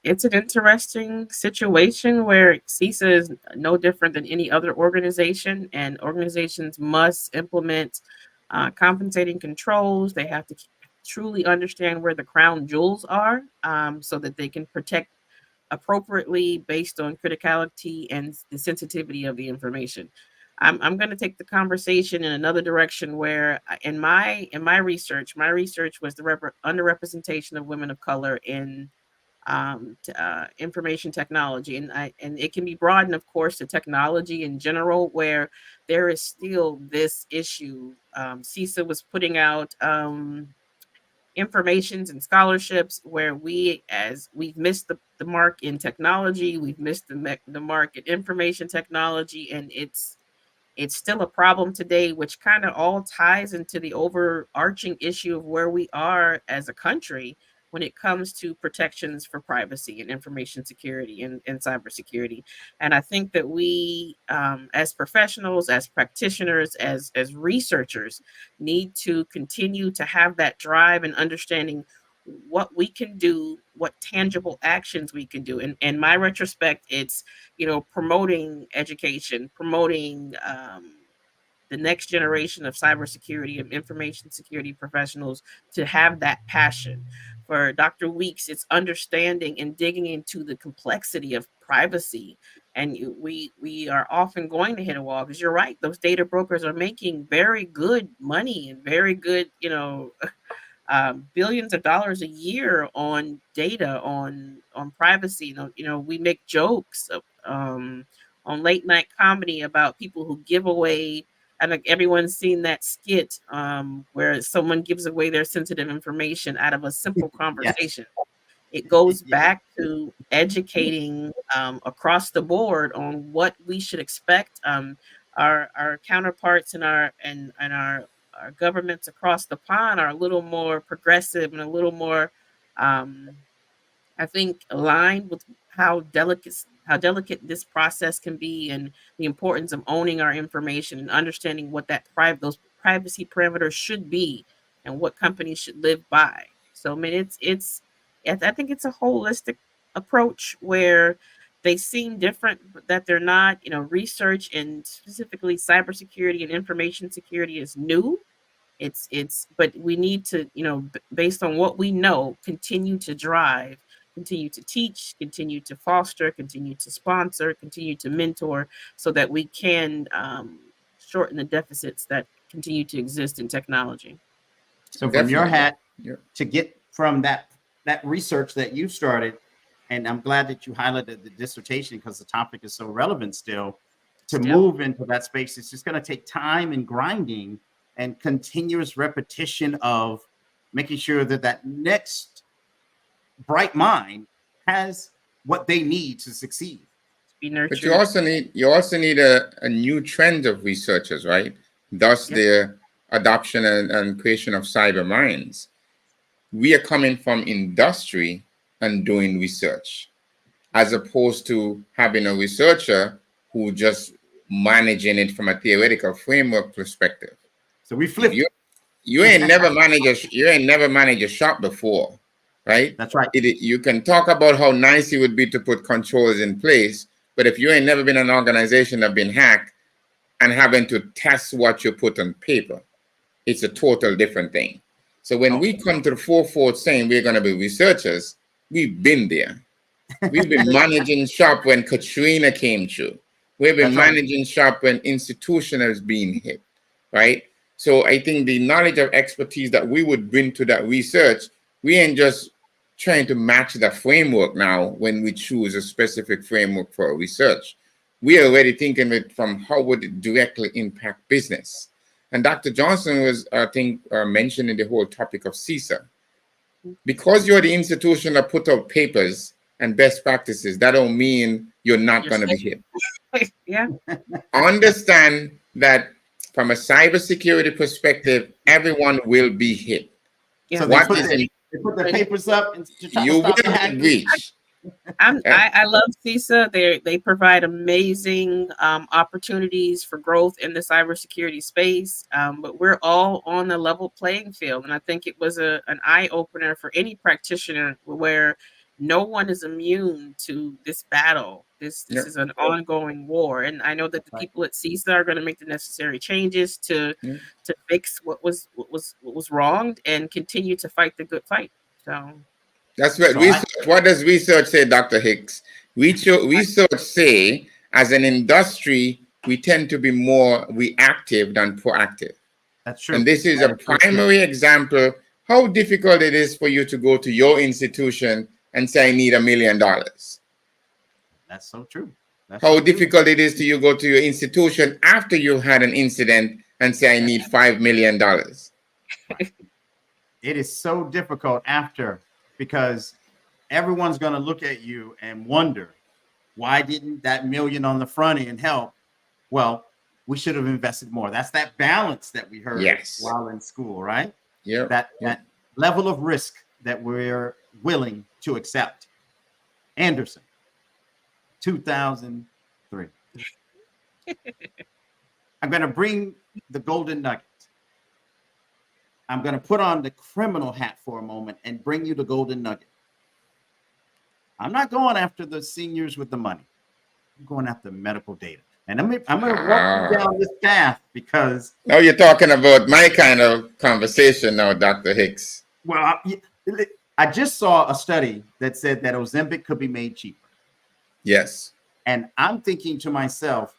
it's an interesting situation where CISA is no different than any other organization, and organizations must implement compensating controls. They have to truly understand where the crown jewels are, so that they can protect appropriately based on criticality and the sensitivity of the information. I'm going to take the conversation in another direction where in my research was the underrepresentation of women of color in information technology, and it can be broadened, of course, to technology in general, where there is still this issue. CISA was putting out informations and scholarships where we've missed the mark in technology, we've missed the mark in information technology, and it's still a problem today, which kind of all ties into the overarching issue of where we are as a country when it comes to protections for privacy and information security and cybersecurity. And I think that we, as professionals, as practitioners, as researchers, need to continue to have that drive and understanding what we can do, what tangible actions we can do. And in my retrospect, it's, promoting education, promoting the next generation of cybersecurity and information security professionals to have that passion. For Dr. Weeks, it's understanding and digging into the complexity of privacy. And we are often going to hit a wall, because you're right, those data brokers are making very good money and very good, billions of dollars a year on data, on privacy. We make jokes on late night comedy about people who give away. I think everyone's seen that skit where someone gives away their sensitive information out of a simple conversation. Yes. It goes back to educating across the board on what we should expect. Our counterparts and our governments across the pond are a little more progressive and a little more, I think, aligned with how delicate this process can be, and the importance of owning our information and understanding what those privacy parameters should be and what companies should live by. So I mean, I think it's a holistic approach where they seem different, but that they're not. Research and specifically cybersecurity and information security is new. But we need to, based on what we know, continue to drive, continue to teach, continue to foster, continue to sponsor, continue to mentor, so that we can shorten the deficits that continue to exist in technology. So from your hat, to get from that research that you started, and I'm glad that you highlighted the dissertation because the topic is so relevant still, to move into that space, it's just going to take time and grinding and continuous repetition of making sure that next bright mind has what they need to succeed. But you also need a new trend of researchers, right? Thus the adoption and creation of cyber minds. We are coming from industry and doing research, as opposed to having a researcher who just managing it from a theoretical framework perspective. So we flip. You ain't never managed a shop before. right? That's right. You can talk about how nice it would be to put controls in place, but if you ain't never been in an organization that been hacked and having to test what you put on paper, it's a total different thing. So when we come to the forefront saying we're going to be researchers, we've been there. We've been managing shop when Katrina came through. We've been managing shop when institution has been hit, right? So I think the knowledge of expertise that we would bring to that research, we ain't just trying to match the framework now when we choose a specific framework for our research. We are already thinking it from how would it directly impact business. And Dr. Johnson was, I think, mentioning the whole topic of CISA. Because you're the institution that put out papers and best practices, that don't mean you're not going to be hit. Yeah. Understand that from a cybersecurity perspective, everyone will be hit. Yeah. So they put their papers up and you will reach. I love CISA. They provide amazing opportunities for growth in the cybersecurity space, but we're all on a level playing field. And I think it was an eye-opener for any practitioner where no one is immune to this battle. This is an ongoing war. And I know that the people at CISA are going to make the necessary changes to fix what was wronged and continue to fight the good fight. So that's what research. What does research say, Dr. Hicks? Research say, as an industry, we tend to be more reactive than proactive. That's true. And this is a primary example how difficult it is for you to go to your institution and say, I need $1 million. That's so true. How difficult it is to you go to your institution after you had an incident and say, I need $5 million. It is so difficult after, because everyone's going to look at you and wonder, why didn't that million on the front end help? Well, we should have invested more. That's that balance that we heard while in school, right? Yeah. That level of risk that we're willing to accept. Anderson, 2003. I'm going to bring the golden nugget. I'm going to put on the criminal hat for a moment and bring you the golden nugget. I'm not going after the seniors with the money. I'm going after medical data. And I'm going to walk you down this path because... Now you're talking about my kind of conversation now, Dr. Hicks. Well, I just saw a study that said that Ozempic could be made cheaper. Yes. And I'm thinking to myself,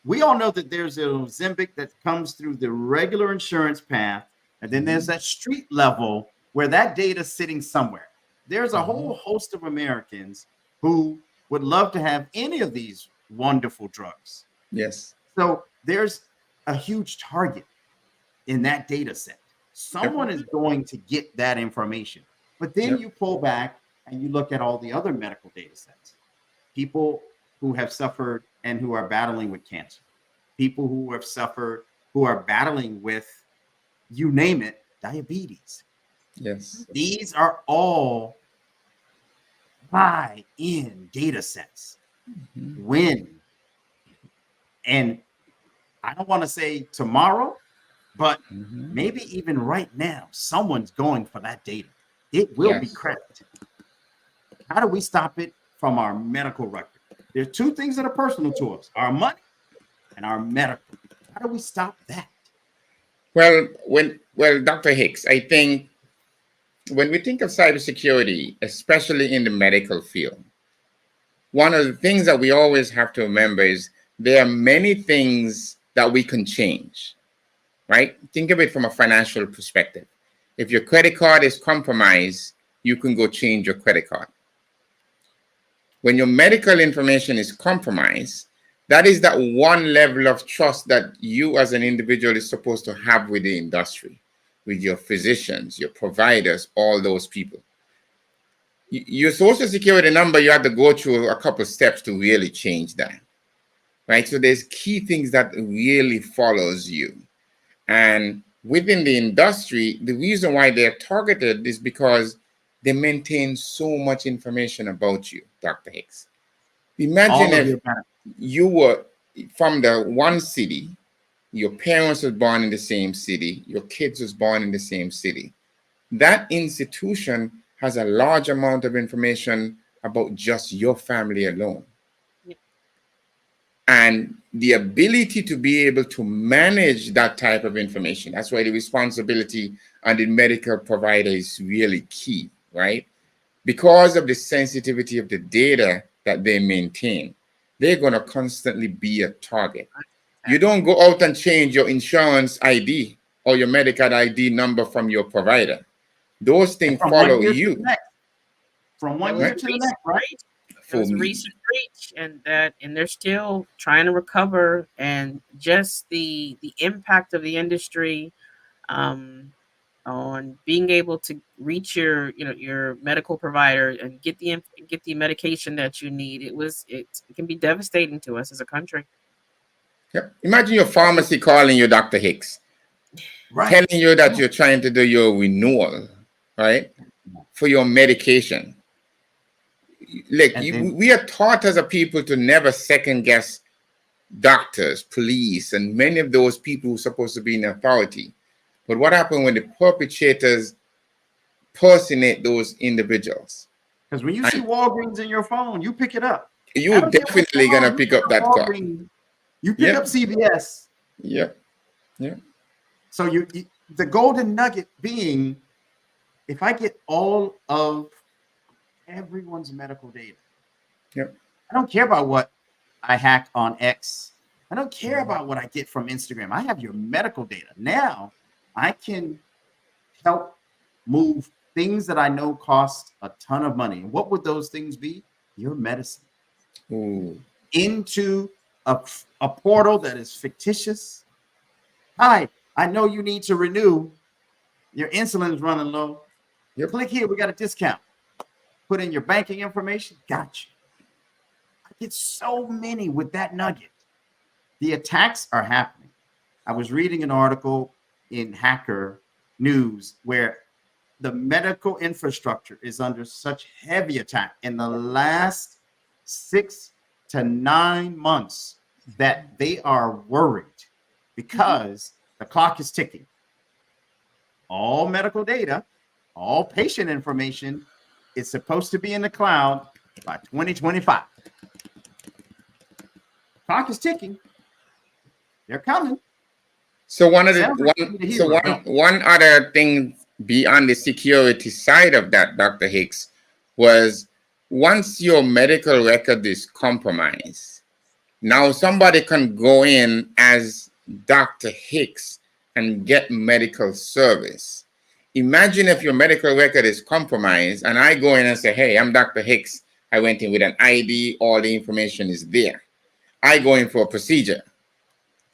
we all know that there's an Ozempic that comes through the regular insurance path. And then there's that street level where that data is sitting somewhere. There's a whole host of Americans who would love to have any of these wonderful drugs. Yes. So there's a huge target in that data set. Someone is going to get that information. But then you pull back and you look at all the other medical data sets. People who have suffered and who are battling with cancer. People who have suffered, who are battling with, you name it, diabetes. Yes. These are all buy-in data sets. When? And I don't want to say tomorrow, but maybe even right now, someone's going for that data. It will be cracked. How do we stop it from our medical record? There's two things that are personal to us, our money and our medical. How do we stop that? Well, Dr. Hicks, I think when we think of cybersecurity, especially in the medical field, one of the things that we always have to remember is there are many things that we can change, right? Think of it from a financial perspective. If your credit card is compromised, you can go change your credit card. When your medical information is compromised, that is that one level of trust that you as an individual is supposed to have with the industry, with your physicians, your providers, all those people. Your social security number, you have to go through a couple of steps to really change that, right? So there's key things that really follows you. And within the industry, the reason why they're targeted is because they maintain so much information about you, Dr. Hicks. Imagine if you were from the one city, your parents were born in the same city, your kids was born in the same city. That institution has a large amount of information about just your family alone. And the ability to be able to manage that type of information, that's why the responsibility on the medical provider is really key, right? Because of the sensitivity of the data that they maintain, they're going to constantly be a target. You don't go out and change your insurance ID or your medical ID number from your provider. Those things follow you. From one year to the next, right? It was a recent breach, and they're still trying to recover, and just the impact of the industry on being able to reach your medical provider and get the medication that you need. It can be devastating to us as a country. Yep. Imagine your pharmacy calling you Dr. Hicks, telling you that you're trying to do your renewal, right, for your medication. Like we are taught as a people to never second guess doctors, police, and many of those people who are supposed to be in authority. But what happened when the perpetrators personate those individuals? Because when you see Walgreens in your phone, you pick it up. You're definitely gonna pick up that call. You pick up CVS. Yep. Yeah. So the golden nugget being, if I get all of everyone's medical data. Yep. I don't care about what I hack on X. I don't care about what I get from Instagram. I have your medical data. Now I can help move things that I know cost a ton of money. And what would those things be? Your medicine. Ooh. Into a portal that is fictitious. Hi, I know you need to renew. Your insulin is running low. Yep. Click here, we got a discount. Put in your banking information. Gotcha. I get so many with that nugget. The attacks are happening. I was reading an article in Hacker News where the medical infrastructure is under such heavy attack in the last 6 to 9 months that they are worried because the clock is ticking. All medical data, all patient information is supposed to be in the cloud by 2025. Clock is ticking. They're coming. So one other thing beyond the security side of that, Dr. Hicks, was once your medical record is compromised, now somebody can go in as Dr. Hicks and get medical service. Imagine if your medical record is compromised and I go in and say, hey, I'm Dr. Hicks. I went in with an ID. All the information is there. I go in for a procedure.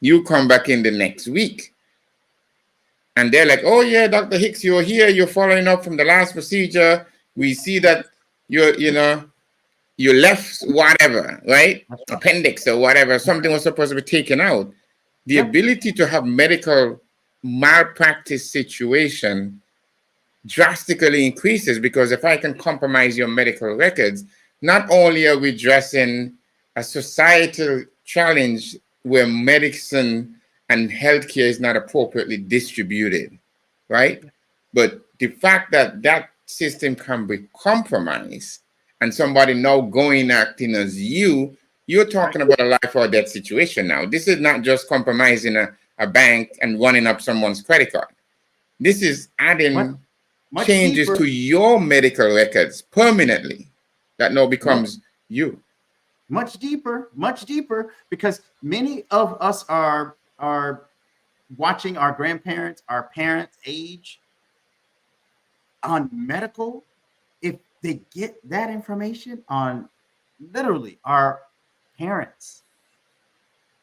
You come back in the next week. And they're like, oh, yeah, Dr. Hicks, you're here. You're following up from the last procedure. We see that you left whatever, right? Appendix or whatever. Something was supposed to be taken out. The ability to have medical malpractice situation drastically increases, because if I can compromise your medical records, not only are we addressing a societal challenge where medicine and healthcare is not appropriately distributed, right? But the fact that that system can be compromised and somebody now going acting as you're talking about a life or death situation now. This is not just compromising a bank and running up someone's credit card. This is adding changes to your medical records permanently that now becomes you. Much deeper, because many of us are watching our grandparents, our parents age on medical. If they get that information on literally our parents,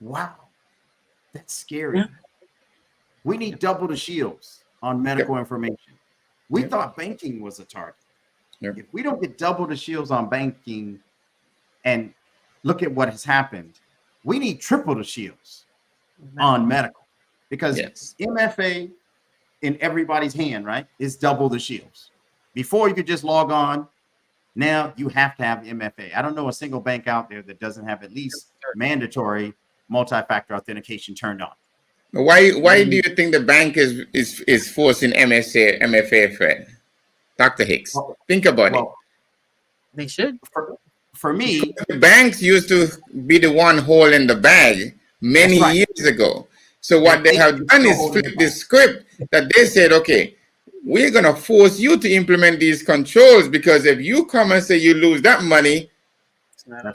wow, that's scary. Yeah. We need double the shields on medical information. We thought banking was a target. If we don't get double the shields on banking, and look at what has happened, we need triple the shields on medical, because MFA in everybody's hand, right, is double the shields. Before you could just log on. Now you have to have MFA. I don't know a single bank out there that doesn't have at least mandatory multi-factor authentication turned on. Why do you think the bank is forcing MFA, Fred? Dr. Hicks. Think about it. They should. For me, the banks used to be the one holding the bag many years ago. So what they have done is flip the script that they said, okay, we're going to force you to implement these controls, because if you come and say you lose that money,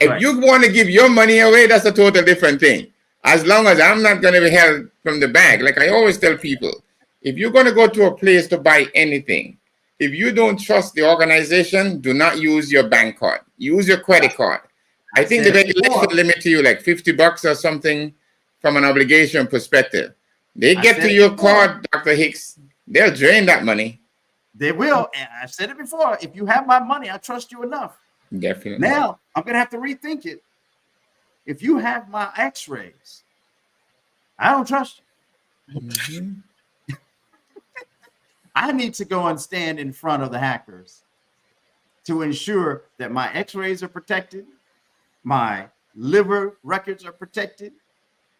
if you want to give your money away, that's a total different thing. As long as I'm not going to be held from the bag. Like I always tell people, if you're going to go to a place to buy anything, if you don't trust the organization, do not use your bank card. Use your credit card. I think the regulation limit to you like $50 or something from an obligation perspective. They get to your card, Dr. Hicks, they'll drain that money. They will. And I've said it before. If you have my money, I trust you enough. Definitely. Now, I'm going to have to rethink it. If you have my x-rays, I don't trust you. Mm-hmm. I need to go and stand in front of the hackers to ensure that my x-rays are protected, my liver records are protected,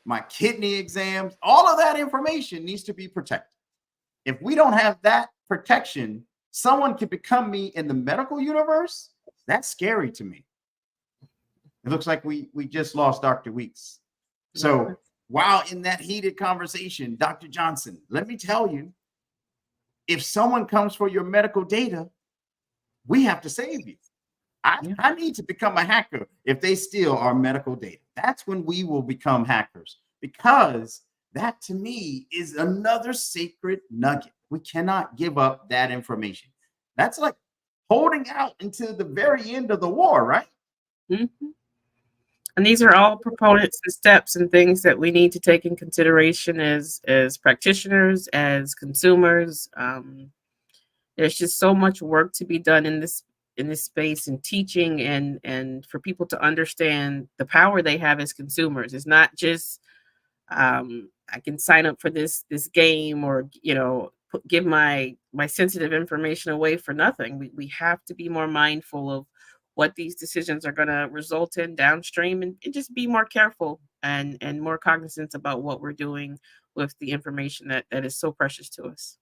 my kidney exams, all of that information needs to be protected. If we don't have that protection, someone could become me in the medical universe. That's scary to me. It looks like we just lost Dr. Weeks. So while in that heated conversation, Dr. Johnson, let me tell you, if someone comes for your medical data, we have to save you. I need to become a hacker if they steal our medical data. That's when we will become hackers, because that to me is another sacred nugget. We cannot give up that information. That's like holding out until the very end of the war, right? Mm-hmm. And these are all proponents and steps and things that we need to take in consideration as practitioners, as consumers. There's just so much work to be done in this space and teaching and for people to understand the power they have as consumers. It's not just I can sign up for this game or give my sensitive information away for nothing. We have to be more mindful of what these decisions are going to result in downstream, and just be more careful and more cognizant about what we're doing with the information that is so precious to us.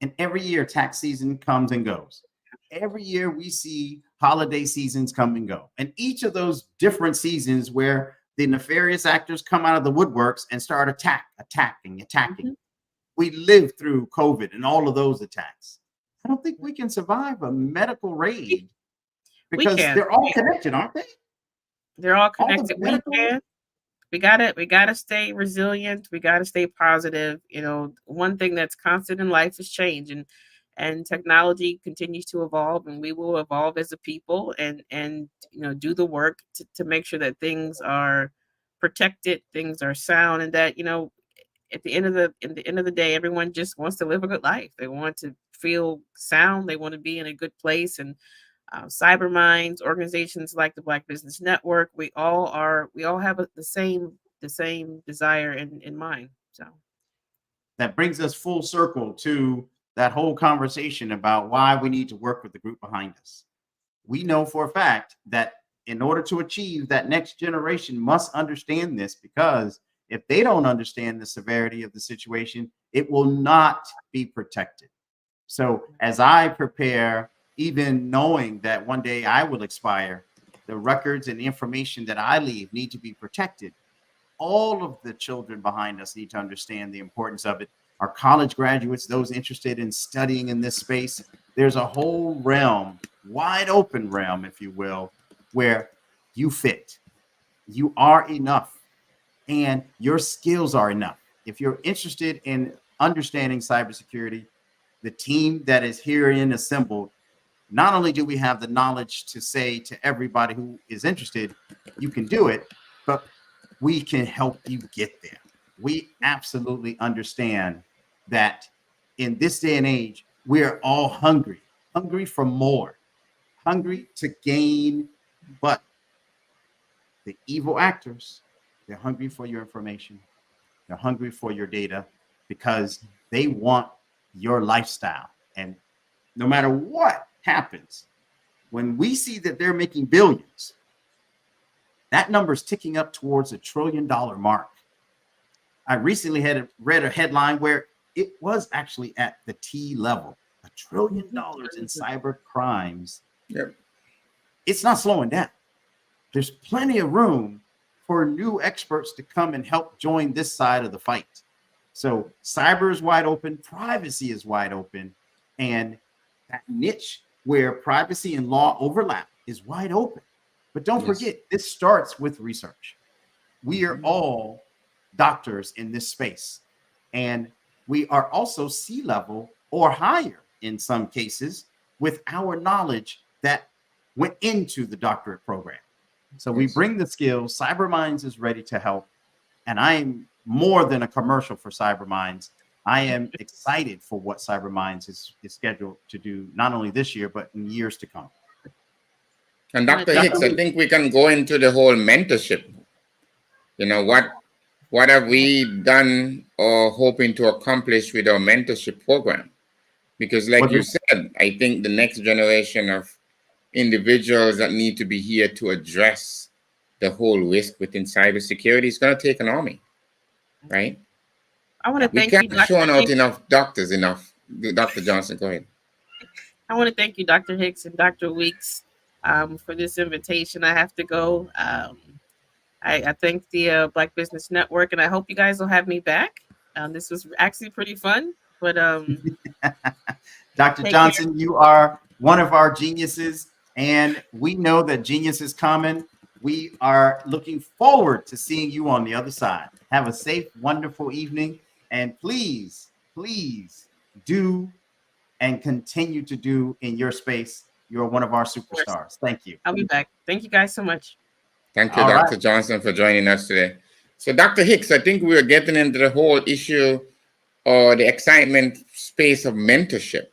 And every year tax season comes and goes. Every year we see holiday seasons come and go. And each of those different seasons where the nefarious actors come out of the woodworks and start attacking. Mm-hmm. We lived through COVID and all of those attacks. I don't think we can survive a medical raid, because they're all connected, aren't they? They're all connected. We can. We gotta stay resilient. We gotta stay positive. One thing that's constant in life is change, and technology continues to evolve, and we will evolve as a people and do the work to make sure that things are protected, things are sound, and that at the end of the day, everyone just wants to live a good life. They want to feel sound. They want to be in a good place. And Cyber Minds, organizations like the Black Business Network, we all have the same desire in mind. So that brings us full circle to that whole conversation about why we need to work with the group behind us. We know for a fact that in order to achieve that, next generation must understand this, because if they don't understand the severity of the situation, it will not be protected. So as I prepare, even knowing that one day I will expire, the records and information that I leave need to be protected. All of the children behind us need to understand the importance of it. Our college graduates, those interested in studying in this space, there's a whole realm, wide open realm, if you will, where you fit. You are enough, and your skills are enough. If you're interested in understanding cybersecurity, the team that is herein assembled, not only do we have the knowledge to say to everybody who is interested, you can do it, but we can help you get there. We absolutely understand that in this day and age, we are all hungry for more, hungry to gain. But the evil actors, they're hungry for your information. They're hungry for your data, because they want your lifestyle. And no matter what happens, when we see that they're making billions, that number is ticking up towards $1 trillion mark. I recently read a headline where it was actually at the T level. $1 trillion in cyber crimes. Yep. It's not slowing down. There's plenty of room for new experts to come and help join this side of the fight. So cyber is wide open, privacy is wide open, and that niche where privacy and law overlap is wide open. But don't forget, this starts with research. We are all doctors in this space, and we are also C-level or higher in some cases with our knowledge that went into the doctorate program. So we bring the skills. CyberMinds is ready to help, and I am more than a commercial for CyberMinds. I am excited for what CyberMinds is scheduled to do, not only this year, but in years to come. And Dr. Hicks, I think we can go into the whole mentorship. You know, what have we done or hoping to accomplish with our mentorship program? Because like you said, I think the next generation of individuals that need to be here to address the whole risk within cybersecurity is going to take an army, right? I want to thank you, Dr. We can't show out enough doctors enough. Dr. Johnson, go ahead. I want to thank you, Dr. Hicks and Dr. Weeks, for this invitation. I have to go. I thank the Black Business Network, and I hope you guys will have me back. This was actually pretty fun, but Dr. Johnson, you are one of our geniuses, and we know that genius is common. We are looking forward to seeing you on the other side. Have a safe, wonderful evening, and please, please do and continue to do in your space. You're one of our superstars. Thank you. I'll be back. Thank you guys so much. Thank you, Dr. Johnson, for joining us today. So, Dr. Hicks, I think we're getting into the whole issue or the excitement space of mentorship.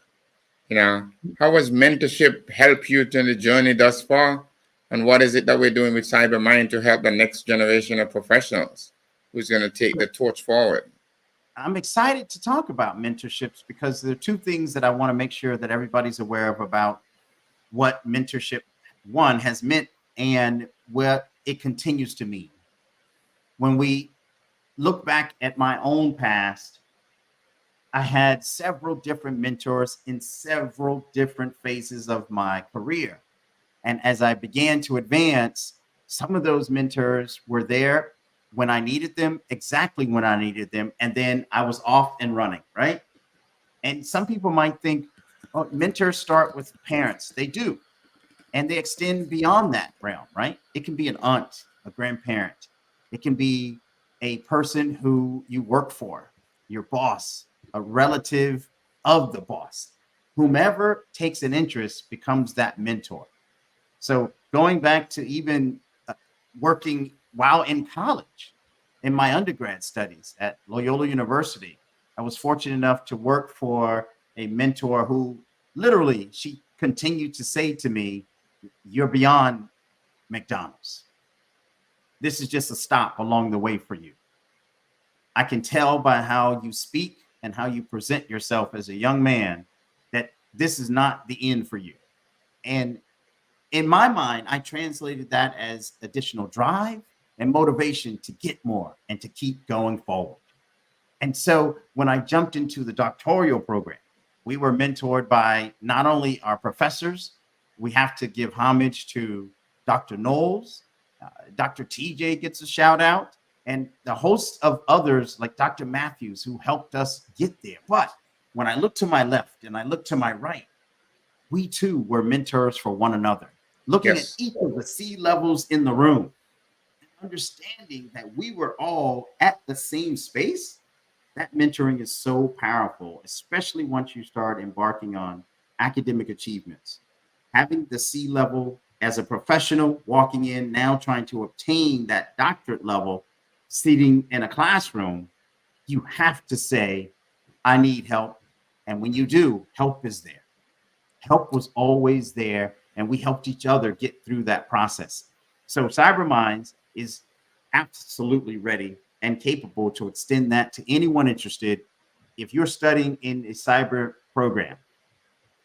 You know, how has mentorship helped you in the journey thus far? And what is it that we're doing with CyberMind to help the next generation of professionals who's going to take the torch forward? I'm excited to talk about mentorships because there are two things that I want to make sure that everybody's aware of about what mentorship, one, has meant and what it continues to mean. When we look back at my own past, I had several different mentors in several different phases of my career. And as I began to advance, some of those mentors were there when I needed them, exactly when I needed them. And then I was off and running, right? And some people might think, oh, mentors start with parents. They do. And they extend beyond that realm, right? It can be an aunt, a grandparent. It can be a person who you work for, your boss, a relative of the boss. Whomever takes an interest becomes that mentor. So going back to even working while in college, in my undergrad studies at Loyola University, I was fortunate enough to work for a mentor who literally, she continued to say to me, "You're beyond McDonald's. This is just a stop along the way for you. I can tell by how you speak and how you present yourself as a young man that this is not the end for you." And in my mind, I translated that as additional drive and motivation to get more and to keep going forward. And so when I jumped into the doctoral program, we were mentored by not only our professors, we have to give homage to Dr. Knowles, Dr. TJ gets a shout out, and the host of others like Dr. Matthews who helped us get there. But when I look to my left and I look to my right, we too were mentors for one another, looking at each of the C levels in the room, understanding that we were all at the same space. That mentoring is so powerful, especially once you start embarking on academic achievements. Having the C level as a professional walking in, now trying to obtain that doctorate level, sitting in a classroom, you have to say, I need help. And when you do, help is there. Help was always there, and we helped each other get through that process. So CyberMinds is absolutely ready and capable to extend that to anyone interested. If you're studying in a cyber program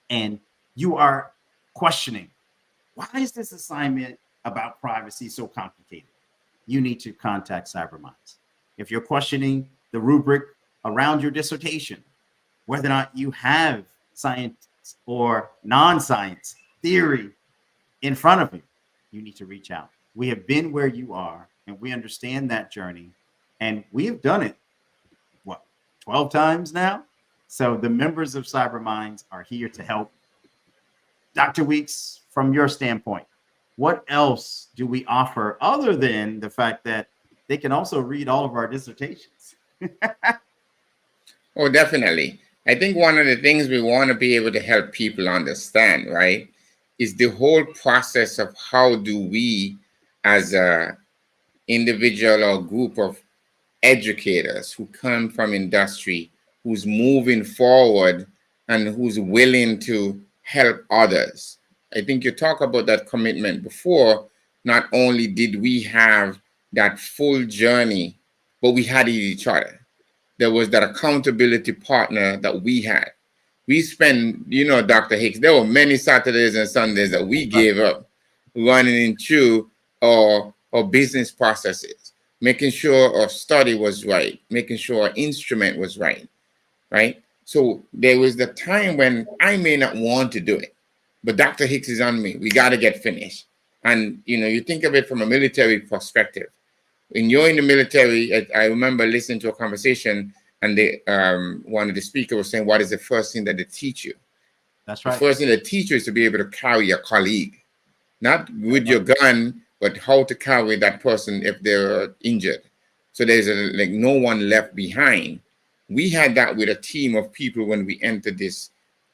and you are questioning, why is this assignment about privacy so complicated? You need to contact CyberMinds. If you're questioning the rubric around your dissertation, whether or not you have science or non-science theory in front of you, you need to reach out. We have been where you are, and we understand that journey, and we have done it, 12 times now? So the members of CyberMinds are here to help. Dr. Weeks, from your standpoint, what else do we offer other than the fact that they can also read all of our dissertations? Oh, definitely. I think one of the things we want to be able to help people understand, right, is the whole process of how do we, as a individual or group of educators who come from industry, who's moving forward and who's willing to help others. I think you talk about that commitment before. Not only did we have that full journey, but we had each other. There was that accountability partner that we had. We spent, Dr. Hicks, there were many Saturdays and Sundays that we gave up running into our business processes, making sure our study was right, making sure our instrument was right. So there was the time when I may not want to do it, but Dr. Hicks is on me. We got to get finished. And, you think of it from a military perspective. When you're in the military, I remember listening to a conversation, and one of the speakers was saying, what is the first thing that they teach you? That's right. The first thing they teach you is to be able to carry a colleague, not with your gun, but how to carry that person if they're injured. So there's no one left behind. We had that with a team of people when we entered this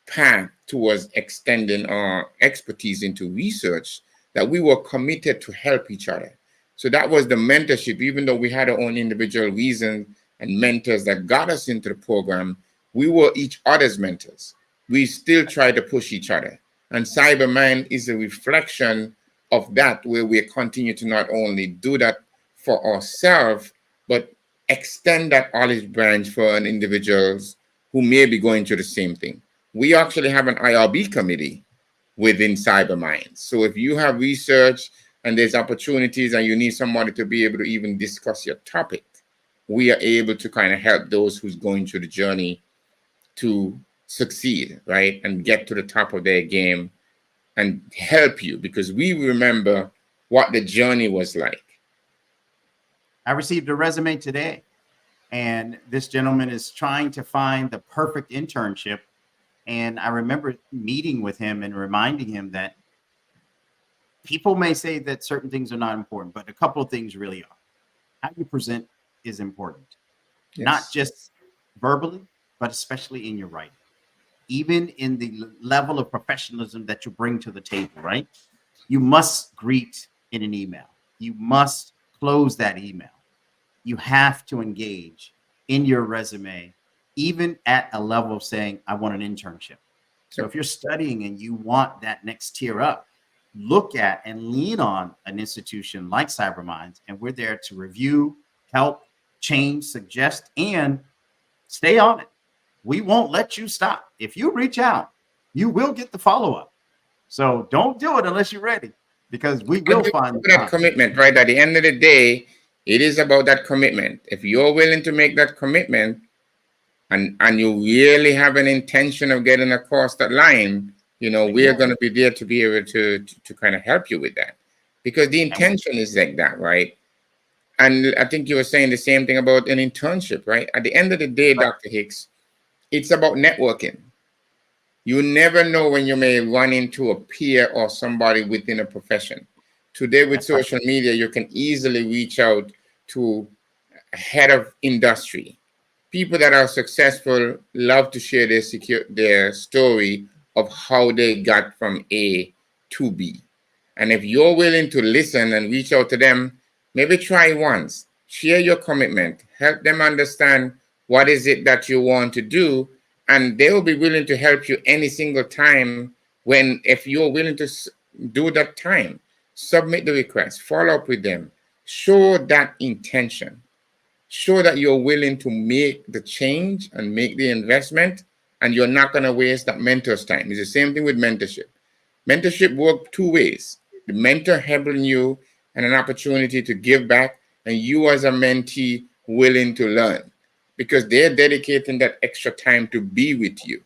path towards extending our expertise into research, that we were committed to help each other. So that was the mentorship. Even though we had our own individual reasons and mentors that got us into the program, we were each other's mentors. We still try to push each other. And CyberMind is a reflection of that, where we continue to not only do that for ourselves, but extend that olive branch for individuals who may be going through the same thing. We actually have an IRB committee within CyberMinds. So if you have research and there's opportunities and you need somebody to be able to even discuss your topic, we are able to kind of help those who's going through the journey to succeed, right? And get to the top of their game and help you, because we remember what the journey was like. I received a resume today, and this gentleman is trying to find the perfect internship. And I remember meeting with him and reminding him that people may say that certain things are not important, but a couple of things really are. How you present is important, not just verbally, but especially in your writing, even in the level of professionalism that you bring to the table, right? You must greet in an email. You must close that email. You have to engage in your resume, even at a level of saying, I want an internship. So if you're studying and you want that next tier up, look at and lean on an institution like CyberMinds, and we're there to review, help, change, suggest, and stay on it. We won't let you stop. If you reach out, you will get the follow-up. So don't do it unless you're ready, because we will find that commitment, right? At the end of the day, it is about that commitment. If you're willing to make that commitment and you really have an intention of getting across that line, we're going to be there to be able to kind of help you with that, because the intention is like that, right? And I think you were saying the same thing about an internship, right? At the end of the day, Dr. Hicks, it's about networking. You never know when you may run into a peer or somebody within a profession. Today with social media, you can easily reach out to a head of industry. People that are successful love to share their story of how they got from A to B. And if you're willing to listen and reach out to them, maybe try once, share your commitment, help them understand what is it that you want to do, and they will be willing to help you any single time if you're willing to do that time. Submit the request, follow up with them, show that intention, show that you're willing to make the change and make the investment, and you're not going to waste that mentor's time. It's the same thing with mentorship. Mentorship works two ways. The mentor helping you and an opportunity to give back, and you as a mentee willing to learn, because they're dedicating that extra time to be with you.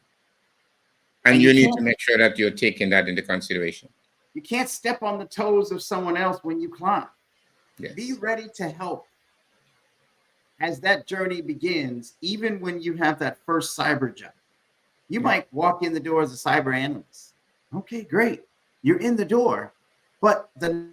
And you you need can't- to make sure that you're taking that into consideration. You can't step on the toes of someone else when you climb. Yes. Be ready to help as that journey begins, even when you have that first cyber job. You might walk in the door as a cyber analyst. Okay, great. You're in the door, but the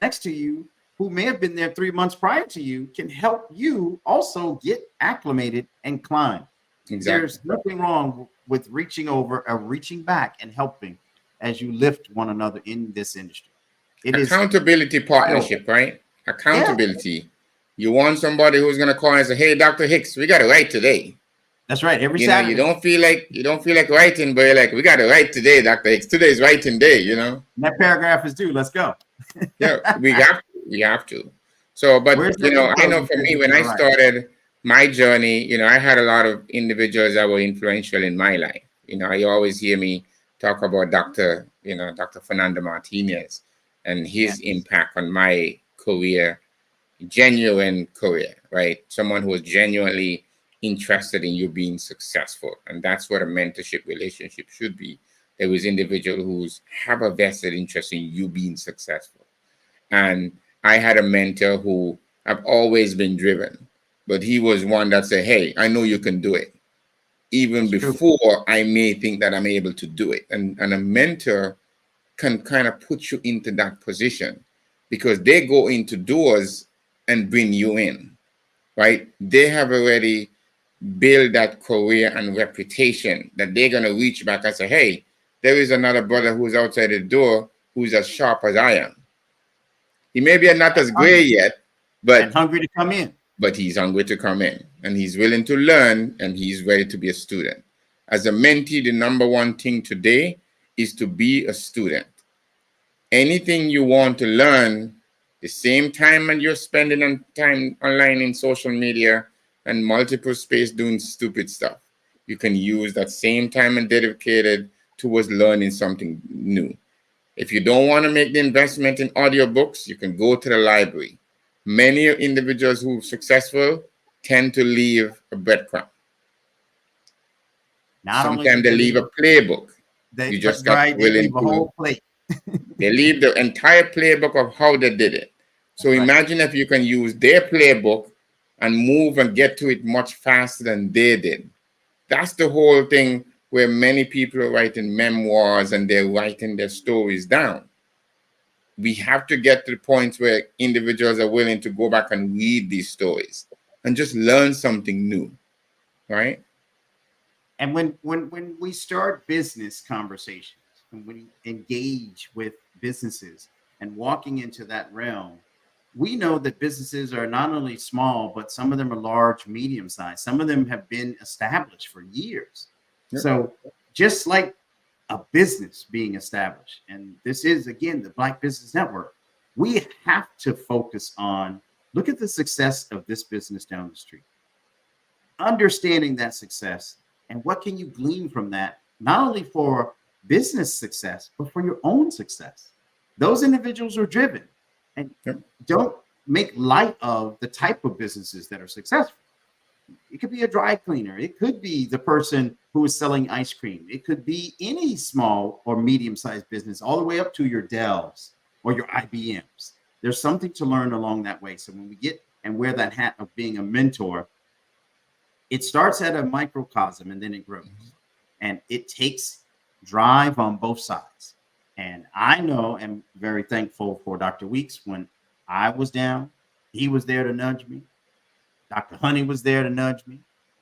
next to you, who may have been there 3 months prior to you, can help you also get acclimated and climb. Exactly. There's nothing wrong with reaching over or reaching back and helping as you lift one another in this industry. It is accountability partnership, right? Accountability. You want somebody who's going to call and say, "Hey, Dr. Hicks, we got to write today." That's right. Every you know, Saturday. you don't feel like writing, but you're like, "We got to write today, Dr. Hicks. Today's writing day." You know. And that paragraph is due. Let's go. Yeah, we have to. So, but you know, I know for me, when I started my journey, you know, I had a lot of individuals that were influential in my life. You know, you always hear me talk about Dr. Fernando Martinez and his impact on my career, genuine career, right? Someone who was genuinely interested in you being successful. And that's what a mentorship relationship should be. There was individuals who have a vested interest in you being successful. And I had a mentor who I've always been driven, but he was one that said, "Hey, I know you can do it, even before I may think that I'm able to do it." And a mentor can kind of put you into that position because they go into doors and bring you in, right? They have already built that career and reputation that they're going to reach back and say, "Hey, there is another brother who's outside the door who's as sharp as I am. He may be not as gray yet, but hungry to come in. But he's hungry to come in, and he's willing to learn, and he's ready to be a student." As a mentee, the number one thing today is to be a student. Anything you want to learn, the same time that you're spending on time online in social media and multiple space doing stupid stuff, you can use that same time and dedicated towards learning something new. If you don't want to make the investment in audiobooks, you can go to the library. Many individuals who are successful tend to leave a breadcrumb. Sometimes they leave a playbook. You just got willing to. Whole plate. They leave the entire playbook of how they did it. So imagine if you can use their playbook and move and get to it much faster than they did. That's the whole thing where many people are writing memoirs and they're writing their stories down. We have to get to the point where individuals are willing to go back and read these stories and just learn something new, right? And when we start business conversations and we engage with businesses and walking into that realm, we know that businesses are not only small, but some of them are large, medium sized. Some of them have been established for years. Yep. So just like a business being established, and this is, again, the Black Business Network, we have to focus on, look at the success of this business down the street, understanding that success, and what can you glean from that, not only for business success, but for your own success. Those individuals are driven, and don't make light of the type of businesses that are successful. It could be a dry cleaner. It could be the person who is selling ice cream. It could be any small or medium-sized business, all the way up to your Dells or your IBMs. There's something to learn along that way. So when we get and wear that hat of being a mentor, it starts at a microcosm and then it grows. And it takes drive on both sides. And I know and very thankful for Dr. Weeks. When I was down, he was there to nudge me. Dr. Honey was there to nudge me.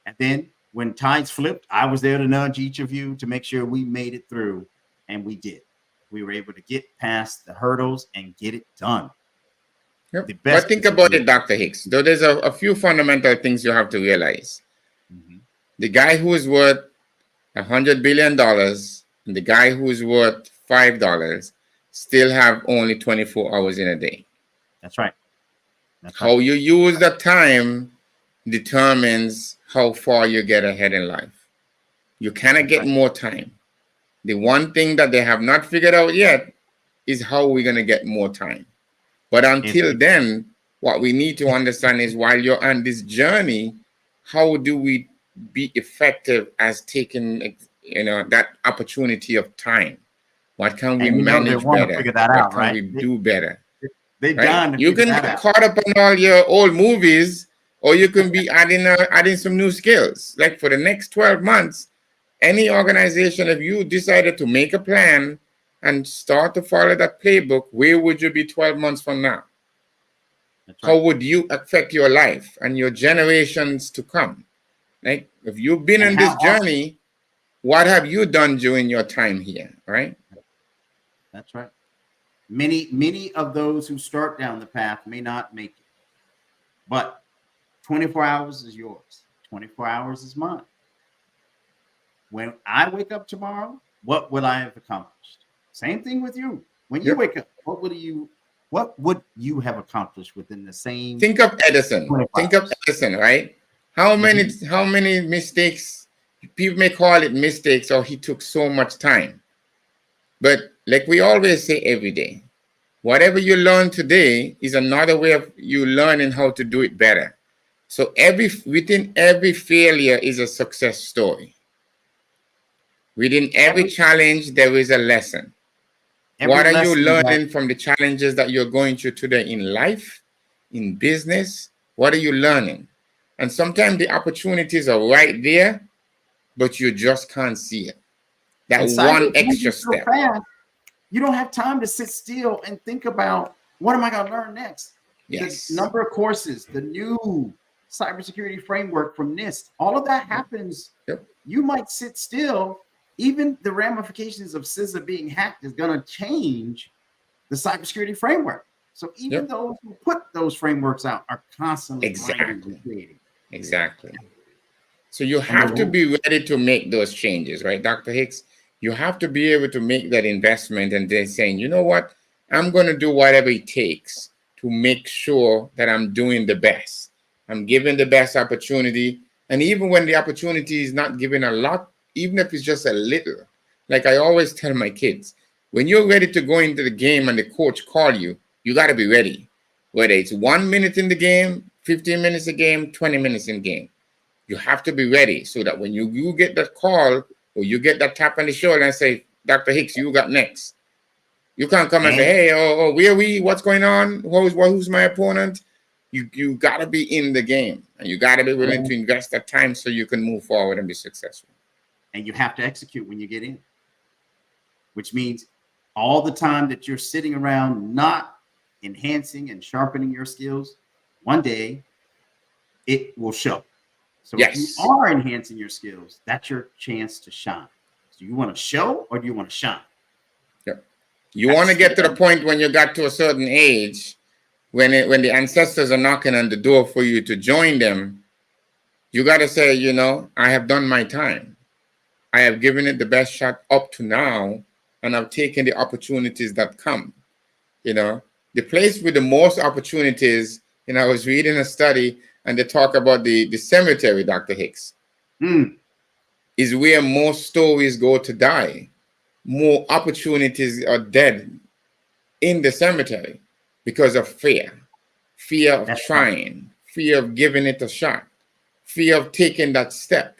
And then when tides flipped, I was there to nudge each of you to make sure we made it through. And we did. We were able to get past the hurdles and get it done. Yep. But think about it, Dr. Hicks. Though there's a few fundamental things you have to realize. Mm-hmm. The guy who is worth $100 billion and the guy who is worth $5 still have only 24 hours in a day. That's right. How you use the time determines how far you get ahead in life. You cannot get more time. The one thing that they have not figured out yet is how we're going to get more time. But until then, what we need to understand is while you're on this journey, how do we be effective as taking that opportunity of time. What can we And manage they want to better? figure that What out, can right? we do better? They Right? dying to You figure can that get out. caught up on all your old movies, or you can be adding some new skills. Like for the next 12 months, any organization, if you decided to make a plan and start to follow that playbook, where would you be 12 months from now? How would you affect your life and your generations to come? Like if you've been on this journey, what have you done during your time here, right? That's right. Many of those who start down the path may not make it, but 24 hours is yours. 24 hours is mine. When I wake up tomorrow, what would I have accomplished? Same thing with you. When you wake up, what would you have accomplished within the same? Think of Edison. Think of Edison, right? How many mistakes? People may call it mistakes, or he took so much time. But like we always say every day, whatever you learn today is another way of you learning how to do it better. So within every failure is a success story. Within every challenge, there is a lesson. What are you learning from the challenges that you're going through today in life, in business? What are you learning? And sometimes the opportunities are right there, but you just can't see it. That one extra step. You don't have time to sit still and think about, what am I going to learn next? Yes. The number of courses, the new cybersecurity framework from NIST, all of that happens. Yep. You might sit still. Even the ramifications of CISA being hacked is going to change the cybersecurity framework. So even those who put those frameworks out are constantly creating. Exactly. So you have to be ready to make those changes, right, Dr. Hicks? You have to be able to make that investment and then saying, you know what, I'm going to do whatever it takes to make sure that I'm doing the best. I'm giving the best opportunity. And even when the opportunity is not given a lot, even if it's just a little, like I always tell my kids, when you're ready to go into the game and the coach call you, you got to be ready. Whether it's 1 minute in the game, 15 minutes a game, 20 minutes in game. You have to be ready so that when you get that call or you get that tap on the shoulder and say, Dr. Hicks, you got next. You can't come and say, hey, where are we? What's going on? Who's my opponent? You got to be in the game, and you got to be willing to invest that time so you can move forward and be successful. And you have to execute when you get in, which means all the time that you're sitting around not enhancing and sharpening your skills, one day it will show. So if you are enhancing your skills, that's your chance to shine. Do you want to show or do you want to shine? Yep. You want to get to the point when you got to a certain age, when the ancestors are knocking on the door for you to join them, you got to say, you know, I have done my time. I have given it the best shot up to now, and I've taken the opportunities that come. You know, the place with the most opportunities, you know, I was reading a study and they talk about the cemetery, Dr. Hicks, is where most stories go to die. More opportunities are dead in the cemetery because of fear of trying, fear of giving it a shot, fear of taking that step.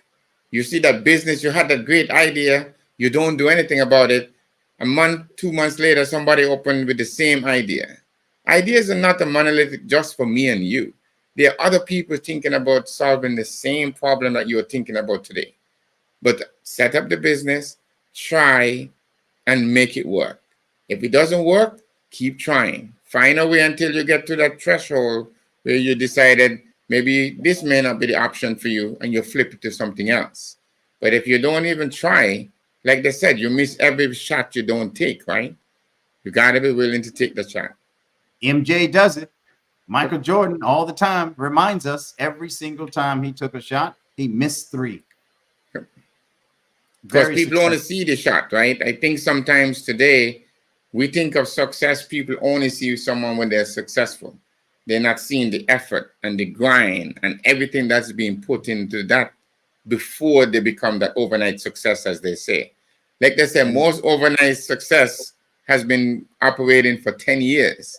You see that business, you had that great idea, you don't do anything about it. A month, 2 months later, somebody opened with the same idea. Ideas are not a monolithic just for me and you. There are other people thinking about solving the same problem that you're thinking about today. But set up the business, try, and make it work. If it doesn't work, keep trying. Find a way until you get to that threshold where you decided maybe this may not be the option for you, and you flip it to something else. But if you don't even try, like they said, you miss every shot you don't take, right? You got to be willing to take the shot. MJ does it. Michael Jordan all the time reminds us every single time he took a shot, he missed 3. Because people only see the shot, right? I think sometimes today we think of success, people only see someone when they're successful. They're not seeing the effort and the grind and everything that's being put into that before they become that overnight success, as they say. Like they say, most overnight success has been operating for 10 years.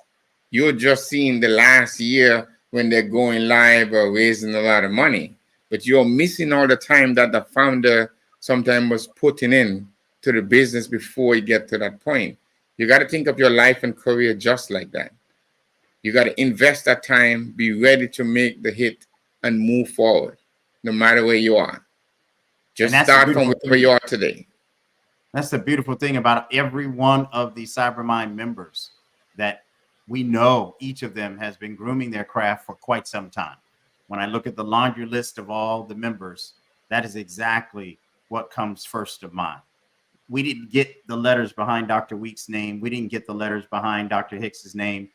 You're just seeing the last year when they're going live or raising a lot of money, but you're missing all the time that the founder sometimes was putting in to the business before you get to that point. You got to think of your life and career just like that. You got to invest that time, be ready to make the hit and move forward, no matter where you are. Just start from where you are today. That's the beautiful thing about every one of the CyberMind members, that we know each of them has been grooming their craft for quite some time. When I look at the laundry list of all the members, that is exactly what comes first of mind. We didn't get the letters behind Dr. Weeks' name. We didn't get the letters behind Dr. Hicks's name,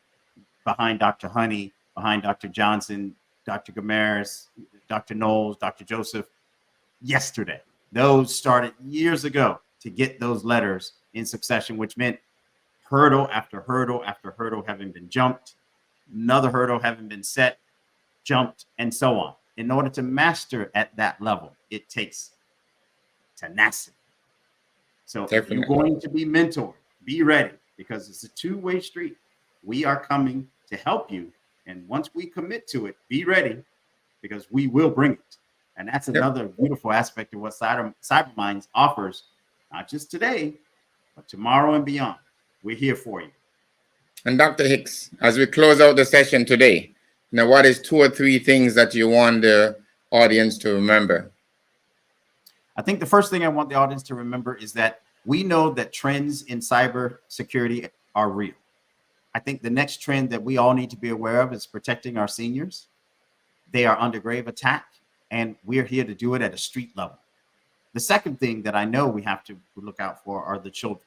behind Dr. Honey, behind Dr. Johnson, Dr. Gamaris, Dr. Knowles, Dr. Joseph yesterday. Those started years ago to get those letters in succession, which meant hurdle after hurdle after hurdle having been jumped, another hurdle having been set, jumped, and so on. In order to master at that level, it takes tenacity. So if you're going to be mentored, be ready, because it's a two-way street. We are coming to help you. And once we commit to it, be ready, because we will bring it. And that's another beautiful aspect of what CyberMinds offers, not just today, but tomorrow and beyond. We're here for you. And Dr. Hicks, as we close out the session today, now what is 2 or 3 things that you want the audience to remember? I think the first thing I want the audience to remember is that we know that trends in cybersecurity are real. I think the next trend that we all need to be aware of is protecting our seniors. They are under grave attack, and we're here to do it at a street level. The second thing that I know we have to look out for are the children.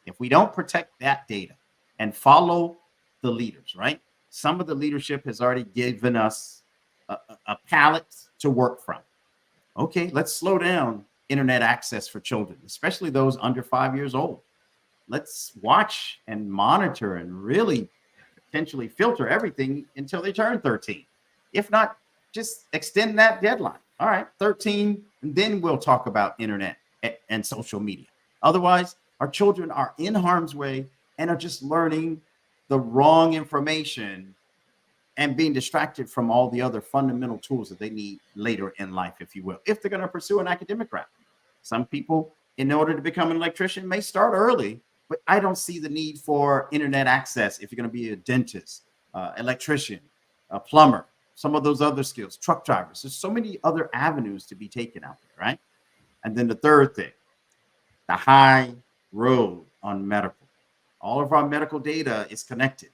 If we don't protect that data and follow the leaders, right? Some of the leadership has already given us a palette to work from. Okay, let's slow down internet access for children, especially those under 5 years old. Let's watch and monitor and really potentially filter everything until they turn 13. If not, just extend that deadline. All right, 13, and then we'll talk about internet and social media. Otherwise, our children are in harm's way and are just learning the wrong information and being distracted from all the other fundamental tools that they need later in life, if you will, if they're going to pursue an academic route. Some people, in order to become an electrician, may start early, but I don't see the need for internet access if you're going to be a dentist, electrician, a plumber, some of those other skills, truck drivers. There's so many other avenues to be taken out there, right? And then the third thing, the high road on medical. All of our medical data is connected,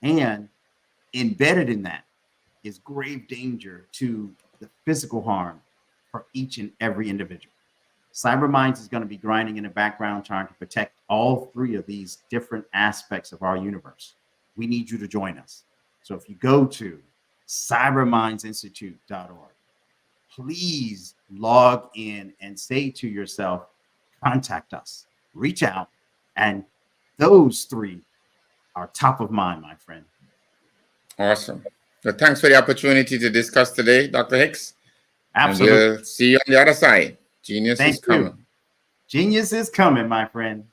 and embedded in that is grave danger to the physical harm for each and every individual. CyberMinds is going to be grinding in the background trying to protect all 3 of these different aspects of our universe. We need you to join us. So if you go to cybermindsinstitute.org, please log in and say to yourself, contact us, reach out, and those 3 are top of mind, my friend. Awesome. Well, thanks for the opportunity to discuss today, Dr. Hicks. Absolutely. And we'll see you on the other side. Genius is coming. Genius is coming, my friend.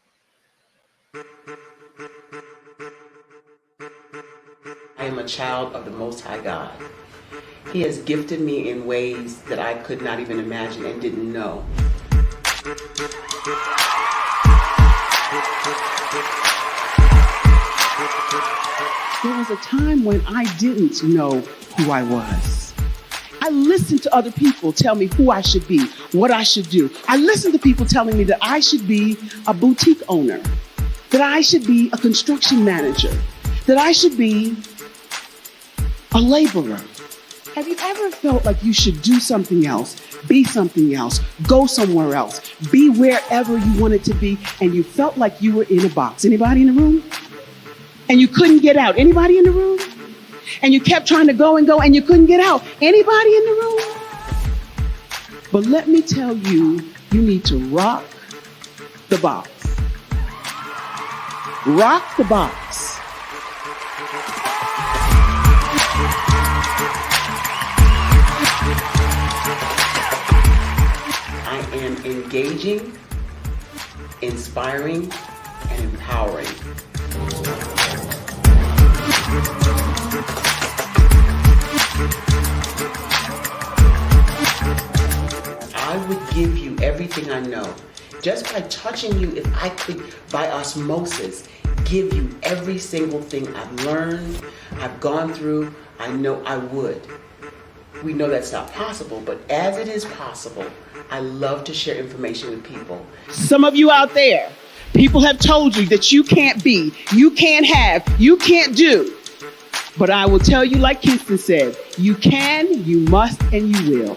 I am a child of the Most High God. He has gifted me in ways that I could not even imagine and didn't know. There was a time when I didn't know who I was. I listened to other people tell me who I should be, what I should do. I listened to people telling me that I should be a boutique owner, that I should be a construction manager, that I should be a laborer. Have you ever felt like you should do something else, be something else, go somewhere else, be wherever you wanted to be, and you felt like you were in a box? Anybody in the room? And you couldn't get out? Anybody in the room? And you kept trying to go and you couldn't get out? Anybody in the room? But let me tell you, you need to rock the box. Rock the box. I am engaging, inspiring, and empowering. I would give you everything I know. Just by touching you, if I could, by osmosis, give you every single thing I've learned, I've gone through, I know I would. We know that's not possible, but as it is possible, I love to share information with people. Some of you out there, people have told you that you can't be, you can't have, you can't do. But I will tell you, like Kingston said, you can, you must, and you will.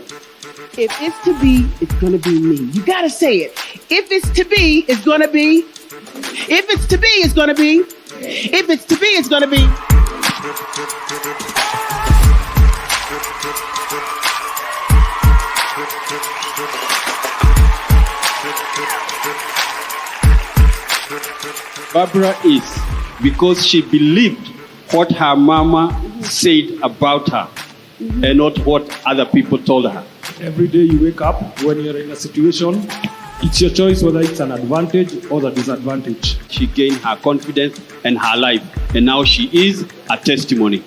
If it's to be, it's going to be me. You got to say it. If it's to be, it's going to be. If it's to be, it's going to be. If it's to be, it's going to be. Barbara is because she believed what her mama said about her and not what other people told her. Every day you wake up, when you're in a situation, it's your choice whether it's an advantage or the disadvantage. She gained her confidence and her life, and now she is a testimony.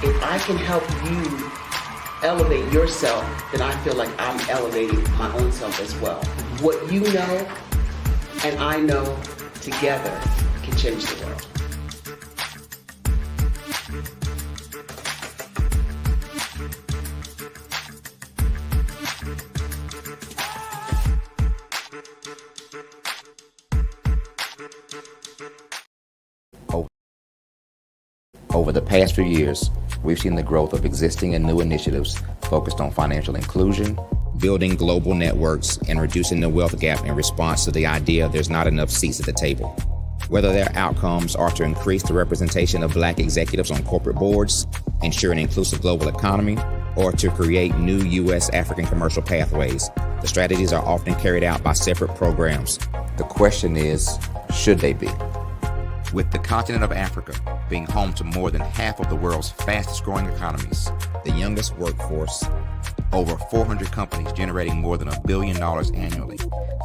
If I can help you elevate yourself, then I feel like I'm elevating my own self as well. What you know and I know together can change the world. Over the past few years, we've seen the growth of existing and new initiatives focused on financial inclusion, building global networks, and reducing the wealth gap in response to the idea there's not enough seats at the table. Whether their outcomes are to increase the representation of Black executives on corporate boards, ensure an inclusive global economy, or to create new U.S. African commercial pathways, the strategies are often carried out by separate programs. The question is, should they be? With the continent of Africa being home to more than half of the world's fastest growing economies, the youngest workforce, over 400 companies generating more than $1 billion annually,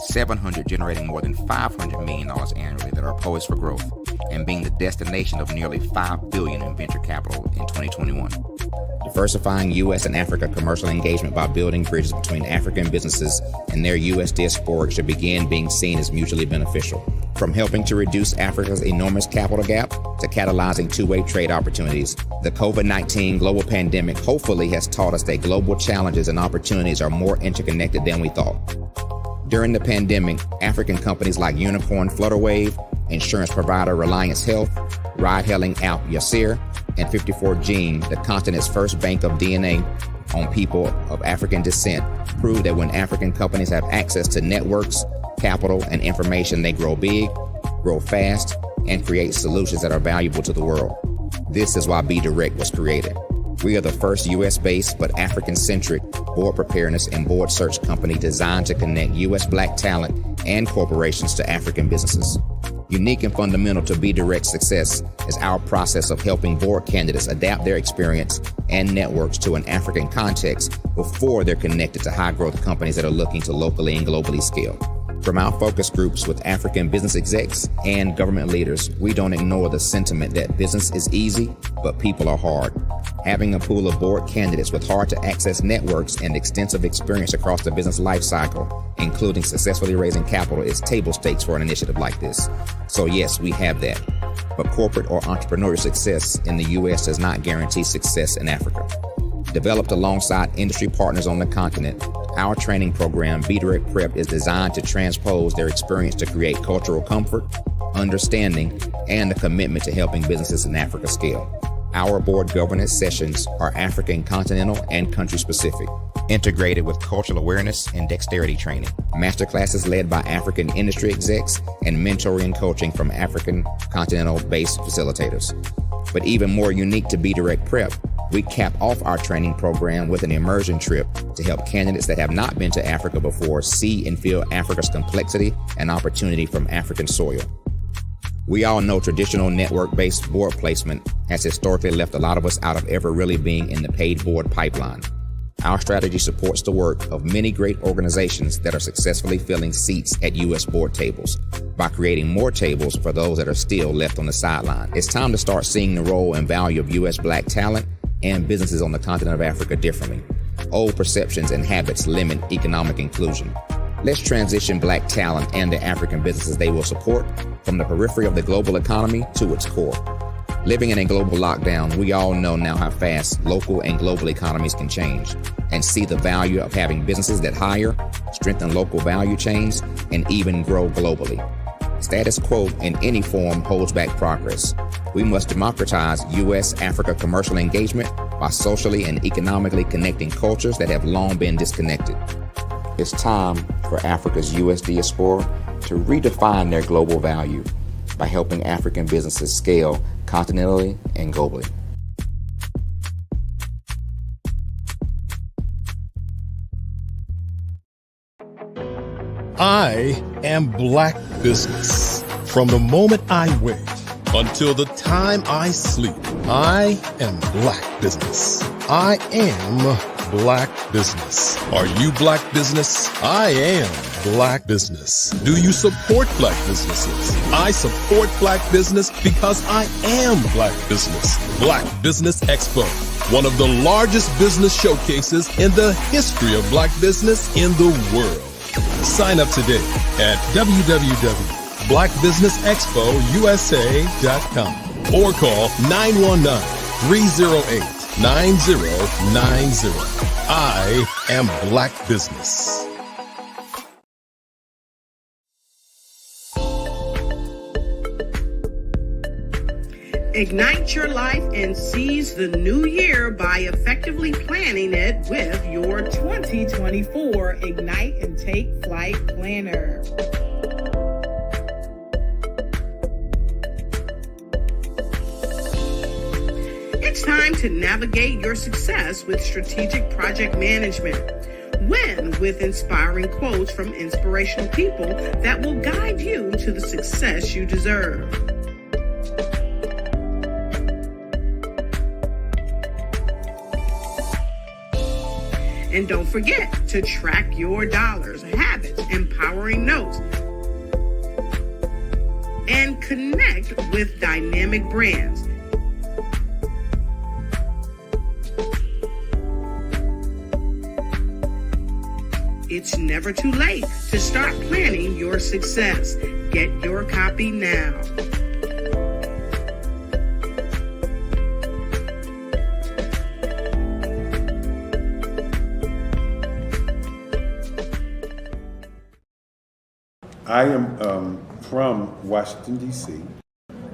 700 generating more than $500 million annually that are poised for growth, and being the destination of nearly $5 billion in venture capital in 2021. Diversifying U.S. and Africa commercial engagement by building bridges between African businesses and their U.S. diaspora should begin being seen as mutually beneficial. From helping to reduce Africa's enormous capital gap to catalyzing two-way trade opportunities, the COVID-19 global pandemic hopefully has taught us that global challenges and opportunities are more interconnected than we thought. During the pandemic, African companies like Unicorn Flutterwave, insurance provider Reliance Health, ride-hailing app Yasir, and 54Gene, the continent's first bank of DNA on people of African descent, prove that when African companies have access to networks, capital, and information, they grow big, grow fast, and create solutions that are valuable to the world. This is why Be Direct was created. We are the first U.S.-based but African-centric board preparedness and board search company designed to connect U.S. Black talent and corporations to African businesses. Unique and fundamental to Be Direct's success is our process of helping board candidates adapt their experience and networks to an African context before they're connected to high-growth companies that are looking to locally and globally scale. From our focus groups with African business execs and government leaders, we don't ignore the sentiment that business is easy, but people are hard. Having a pool of board candidates with hard-to-access networks and extensive experience across the business life cycle, including successfully raising capital, is table stakes for an initiative like this. So yes, we have that. But corporate or entrepreneurial success in the U.S. does not guarantee success in Africa. Developed alongside industry partners on the continent, our training program, Be Direct Prep, is designed to transpose their experience to create cultural comfort, understanding, and a commitment to helping businesses in Africa scale. Our board governance sessions are African continental and country specific, integrated with cultural awareness and dexterity training, masterclasses led by African industry execs, and mentoring and coaching from African continental-based facilitators. But even more unique to Be Direct Prep, we cap off our training program with an immersion trip to help candidates that have not been to Africa before see and feel Africa's complexity and opportunity from African soil. We all know traditional network-based board placement has historically left a lot of us out of ever really being in the paid board pipeline. Our strategy supports the work of many great organizations that are successfully filling seats at U.S. board tables by creating more tables for those that are still left on the sideline. It's time to start seeing the role and value of U.S. Black talent and businesses on the continent of Africa differently. Old perceptions and habits limit economic inclusion. Let's transition Black talent and the African businesses they will support from the periphery of the global economy to its core. Living in a global lockdown, we all know now how fast local and global economies can change, and see the value of having businesses that hire, strengthen local value chains, and even grow globally. Status quo in any form holds back progress. We must democratize U.S.-Africa commercial engagement by socially and economically connecting cultures that have long been disconnected. It's time for Africa's U.S. diaspora to redefine their global value by helping African businesses scale continentally and globally. I am Black business. From the moment I wake until the time I sleep, I am Black business. I am Black business. Are you Black business? I am Black business. Do you support Black businesses? I support Black business because I am Black business. Black Business Expo, one of the largest business showcases in the history of Black business in the world. Sign up today at www.blackbusinessexpousa.com or call 919-308-9090. I am Black business. Ignite your life and seize the new year by effectively planning it with your 2024 Ignite and Take Flight Planner. It's time to navigate your success with strategic project management. Win with inspiring quotes from inspirational people that will guide you to the success you deserve. And don't forget to track your dollars, habits, empowering notes, and connect with dynamic brands. It's never too late to start planning your success. Get your copy now. I am from Washington, D.C.,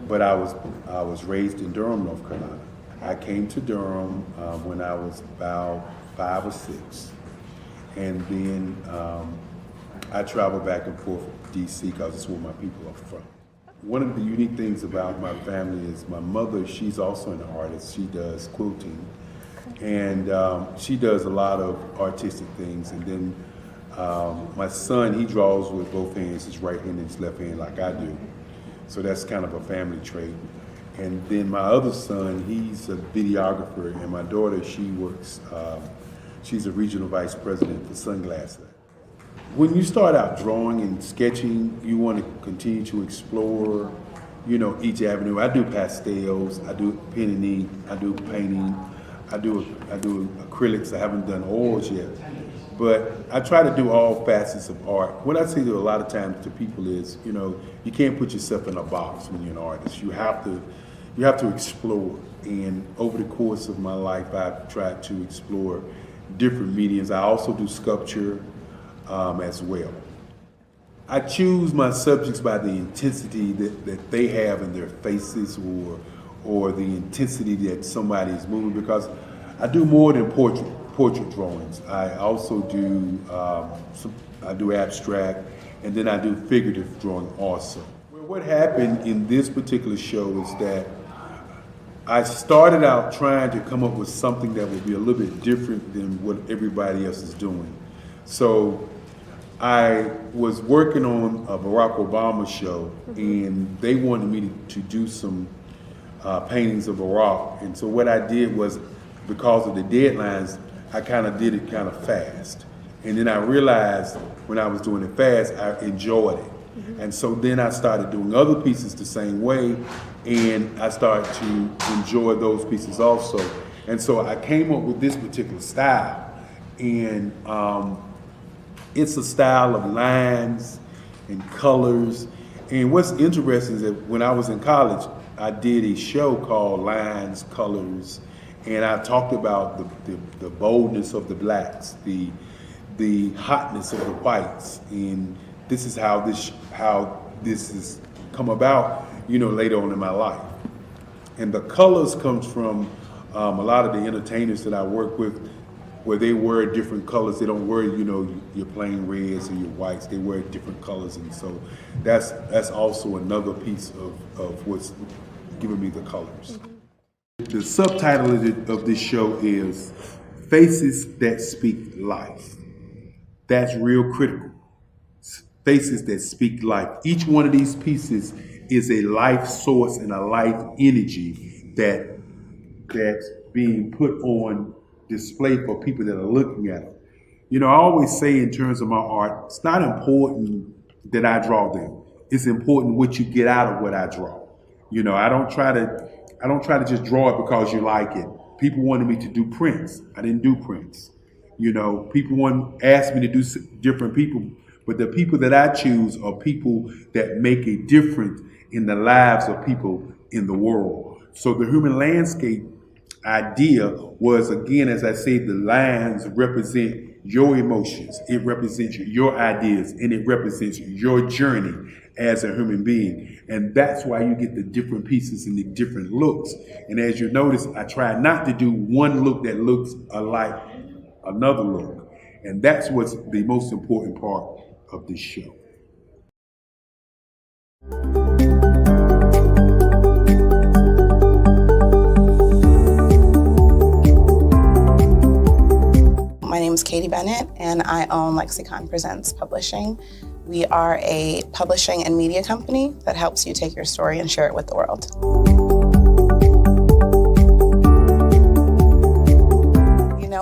but I was raised in Durham, North Carolina. I came to Durham when I was about 5 or 6, and then I traveled back and forth to D.C. because it's where my people are from. One of the unique things about my family is my mother, she's also an artist. She does quilting, and she does a lot of artistic things, and then my son, he draws with both hands, his right hand and his left hand like I do. So that's kind of a family trait. And then my other son, he's a videographer, and my daughter, she works, she's a regional vice president for Sunglasses. When you start out drawing and sketching, you want to continue to explore, you know, each avenue. I do pastels, I do pen and ink, I do painting, I do acrylics. I haven't done oils yet. But I try to do all facets of art. What I say to a lot of times to people is, you know, you can't put yourself in a box when you're an artist. You have to explore. And over the course of my life, I've tried to explore different mediums. I also do sculpture as well. I choose my subjects by the intensity that they have in their faces, or the intensity that somebody is moving, because I do more than portrait drawings. I also do I do abstract, and then I do figurative drawing also. Well, what happened in this particular show is that I started out trying to come up with something that would be a little bit different than what everybody else is doing. So I was working on a Barack Obama show, and they wanted me to do some paintings of Barack. And so what I did was, because of the deadlines, I kind of did it kind of fast. And then I realized when I was doing it fast, I enjoyed it. And so then I started doing other pieces the same way, and I started to enjoy those pieces also. And so I came up with this particular style. And it's a style of lines and colors. And what's interesting is that when I was in college, I did a show called Lines, Colors, and I talked about the boldness of the blacks, the hotness of the whites, and this is how this has come about, later on in my life. And the colors comes from a lot of the entertainers that I work with, where they wear different colors. They don't wear, your plain reds or your whites. They wear different colors, and so that's also another piece of what's giving me the colors. The subtitle of this show is Faces That Speak Life. That's real critical. Faces that speak life. Each one of these pieces is a life source and a life energy that's being put on display for people that are looking at them. I always say in terms of my art, it's not important that I draw them. It's important what you get out of what I draw. I don't try to just draw it because you like it. People wanted me to do prints. I didn't do prints. People asked me to do different people, but the people that I choose are people that make a difference in the lives of people in the world. So the human landscape idea was, again, as I say, the lines represent your emotions, it represents your ideas, and it represents your journey as a human being. And that's why you get the different pieces and the different looks. And as you notice, I try not to do one look that looks alike another look. And that's what's the most important part of this show. My name is Katie Bennett, and I own Lexicon Presents Publishing. We are a publishing and media company that helps you take your story and share it with the world.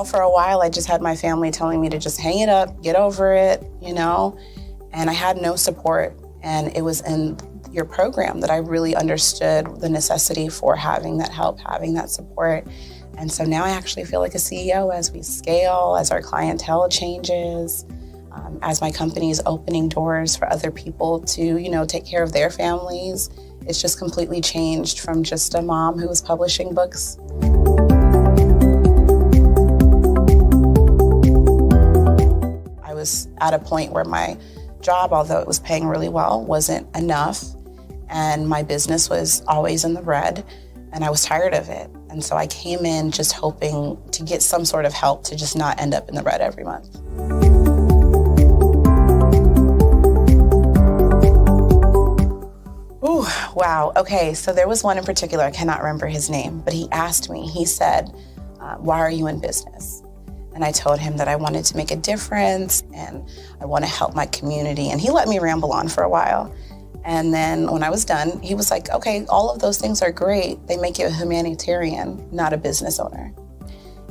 For a while, I just had my family telling me to just hang it up, get over it, and I had no support. And it was in your program that I really understood the necessity for having that help, having that support. And so now I actually feel like a CEO as we scale, as our clientele changes, as my company is opening doors for other people to, take care of their families. It's just completely changed from just a mom who was publishing books. I was at a point where my job, although it was paying really well, wasn't enough. And my business was always in the red, and I was tired of it. And so I came in just hoping to get some sort of help to just not end up in the red every month. Ooh, wow. Okay, so there was one in particular, I cannot remember his name, but he asked me, he said, why are you in business? And I told him that I wanted to make a difference and I want to help my community. And he let me ramble on for a while. And then when I was done, he was like, okay, all of those things are great. They make you a humanitarian, not a business owner.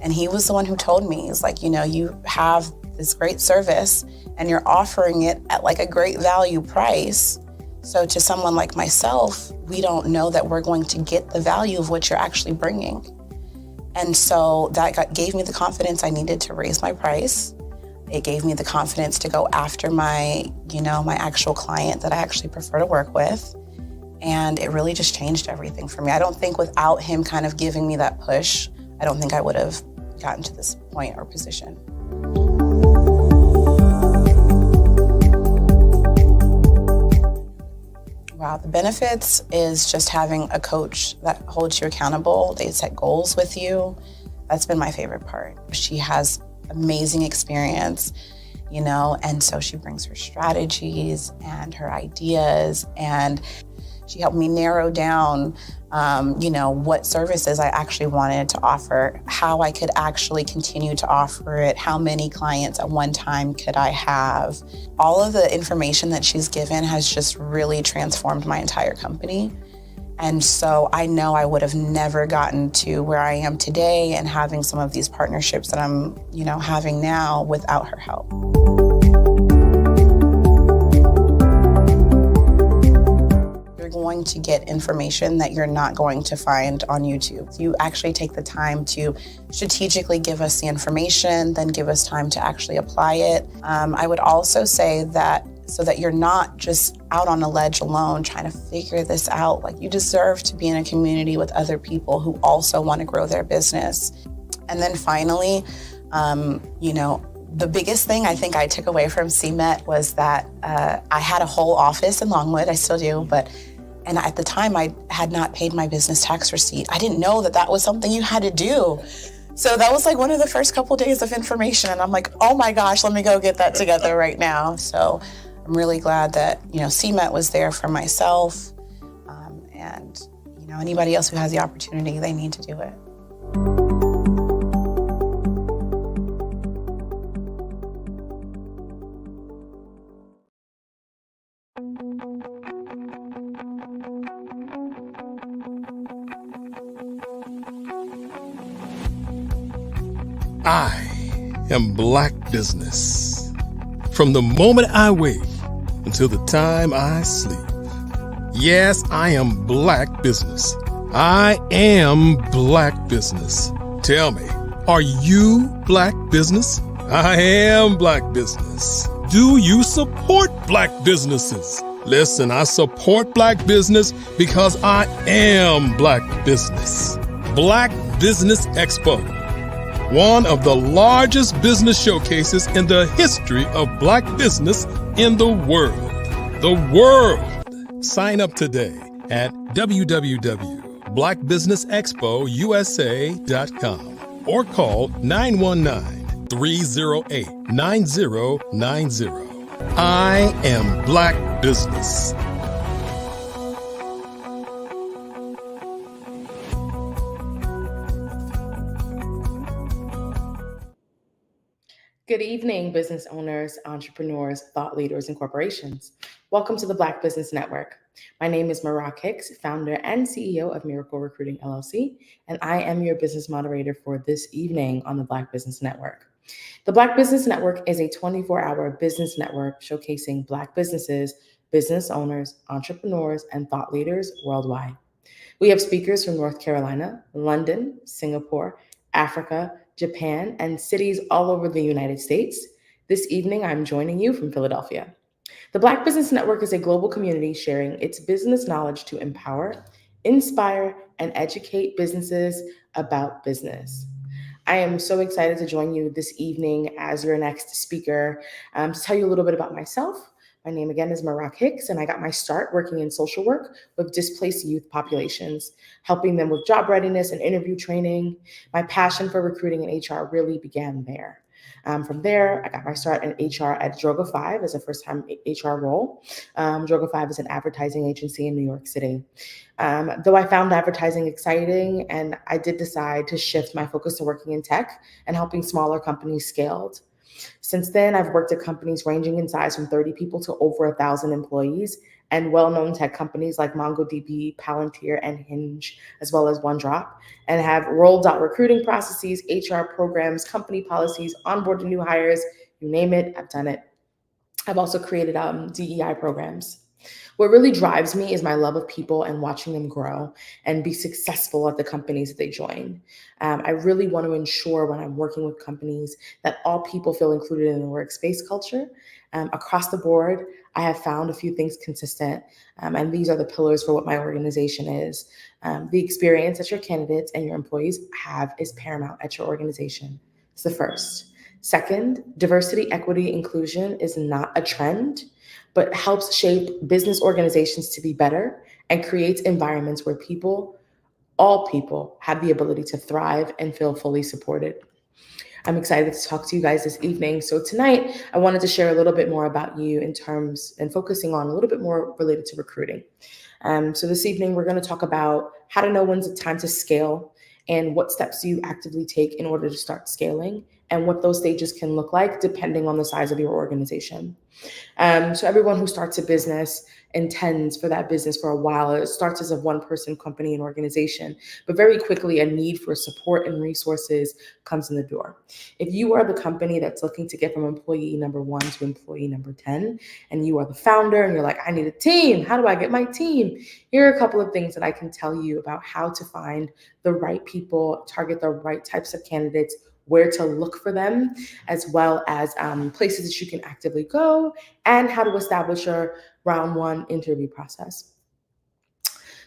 And he was the one who told me, he's like, you have this great service and you're offering it at like a great value price. So to someone like myself, we don't know that we're going to get the value of what you're actually bringing. And so that gave me the confidence I needed to raise my price. It gave me the confidence to go after my actual client that I actually prefer to work with. And it really just changed everything for me. I don't think without him kind of giving me that push, I don't think I would have gotten to this point or position. Wow, the benefits is just having a coach that holds you accountable. They set goals with you. That's been my favorite part. She has amazing experience, and so she brings her strategies and her ideas, and she helped me narrow down, what services I actually wanted to offer, how I could actually continue to offer it, how many clients at one time could I have. All of the information that she's given has just really transformed my entire company. And so I know I would have never gotten to where I am today and having some of these partnerships that I'm, having now without her help. you're going to get information that you're not going to find on YouTube. You actually take the time to strategically give us the information, then give us time to actually apply it. I would also say that so that you're not just out on a ledge alone trying to figure this out. Like, you deserve to be in a community with other people who also want to grow their business. And then finally, the biggest thing I think I took away from CMET was that I had a whole office in Longwood, I still do, and at the time I had not paid my business tax receipt. I didn't know that that was something you had to do. So that was like one of the first couple days of information, and I'm like, oh my gosh, let me go get that together right now. So I'm really glad that, CMET was there for myself, and anybody else who has the opportunity, they need to do it. I am Black Business. From the moment I wake until the time I sleep. Yes, I am Black Business. I am Black Business. Tell me, are you Black Business? I am Black Business. Do you support Black businesses? Listen, I support Black business because I am Black Business. Black Business Expo, one of the largest business showcases in the history of Black business in the world. The world! Sign up today at www.blackbusinessexpousa.com or call 919-308-9090. I am Black Business. Good evening, business owners, entrepreneurs, thought leaders, and corporations. Welcome to the Black Business Network. My name is Marak Hicks, founder and CEO of Miracle Recruiting LLC, and I am your business moderator for this evening on the Black Business Network. The Black Business Network is a 24-hour business network showcasing Black businesses, business owners, entrepreneurs, and thought leaders worldwide. We have speakers from North Carolina, London, Singapore, Africa, Japan, and cities all over the United States. This evening, I'm joining you from Philadelphia. The Black Business Network is a global community sharing its business knowledge to empower, inspire, and educate businesses about business. I am so excited to join you this evening as your next speaker to tell you a little bit about myself. My name again is Marak Hicks, and I got my start working in social work with displaced youth populations, helping them with job readiness and interview training. My passion for recruiting and HR really began there. From there, I got my start in HR at Droga 5 as a first-time HR role. Droga 5 is an advertising agency in New York City. Though I found advertising exciting, and I did decide to shift my focus to working in tech and helping smaller companies scaled. Since then, I've worked at companies ranging in size from 30 people to over 1,000 employees, and well-known tech companies like MongoDB, Palantir, and Hinge, as well as OneDrop, and have rolled out recruiting processes, HR programs, company policies, onboarding new hires, you name it, I've done it. I've also created DEI programs. What really drives me is my love of people and watching them grow and be successful at the companies that they join. I really want to ensure when I'm working with companies that all people feel included in the workspace culture. Across the board, I have found a few things consistent, and these are the pillars for what my organization is. The experience that your candidates and your employees have is paramount at your organization. It's the first. Second, diversity, equity, inclusion is not a trend, but helps shape business organizations to be better and creates environments where all people, have the ability to thrive and feel fully supported. I'm excited to talk to you guys this evening. So tonight, I wanted to share a little bit more about you in terms and focusing on a little bit more related to recruiting. So this evening, we're going to talk about how to know when's the time to scale and what steps you actively take in order to start scaling and what those stages can look like depending on the size of your organization. So everyone who starts a business intends for that business for a while. It starts as a one-person company and organization, but very quickly a need for support and resources comes in the door. If you are the company that's looking to get from employee number 1 to employee number 10, and you are the founder and you're like, I need a team, how do I get my team? Here are a couple of things that I can tell you about how to find the right people, target the right types of candidates, where to look for them, as well as places that you can actively go, and how to establish your round 1 interview process.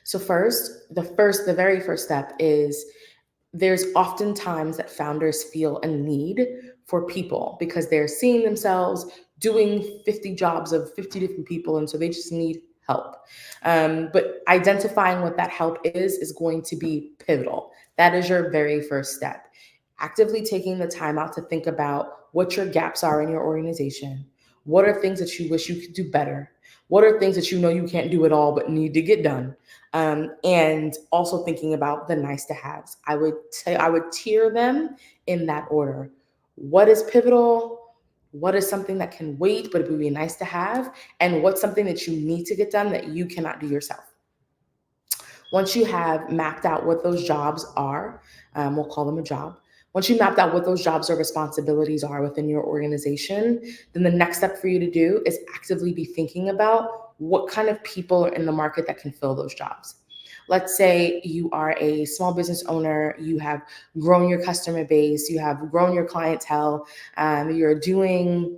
So the very first step is there's often times that founders feel a need for people because they're seeing themselves doing 50 jobs of 50 different people, and so they just need help. But identifying what that help is going to be pivotal. That is your very first step. Actively taking the time out to think about what your gaps are in your organization. What are things that you wish you could do better? What are things that you know you can't do at all but need to get done? And also thinking about the nice to haves. I would tier them in that order. What is pivotal? What is something that can wait but it would be nice to have? And what's something that you need to get done that you cannot do yourself? Once you have mapped out what those jobs are, we'll call them a job. Once you mapped out what those jobs or responsibilities are within your organization, then the next step for you to do is actively be thinking about what kind of people are in the market that can fill those jobs. Let's say you are a small business owner, you have grown your customer base, you have grown your clientele, you're doing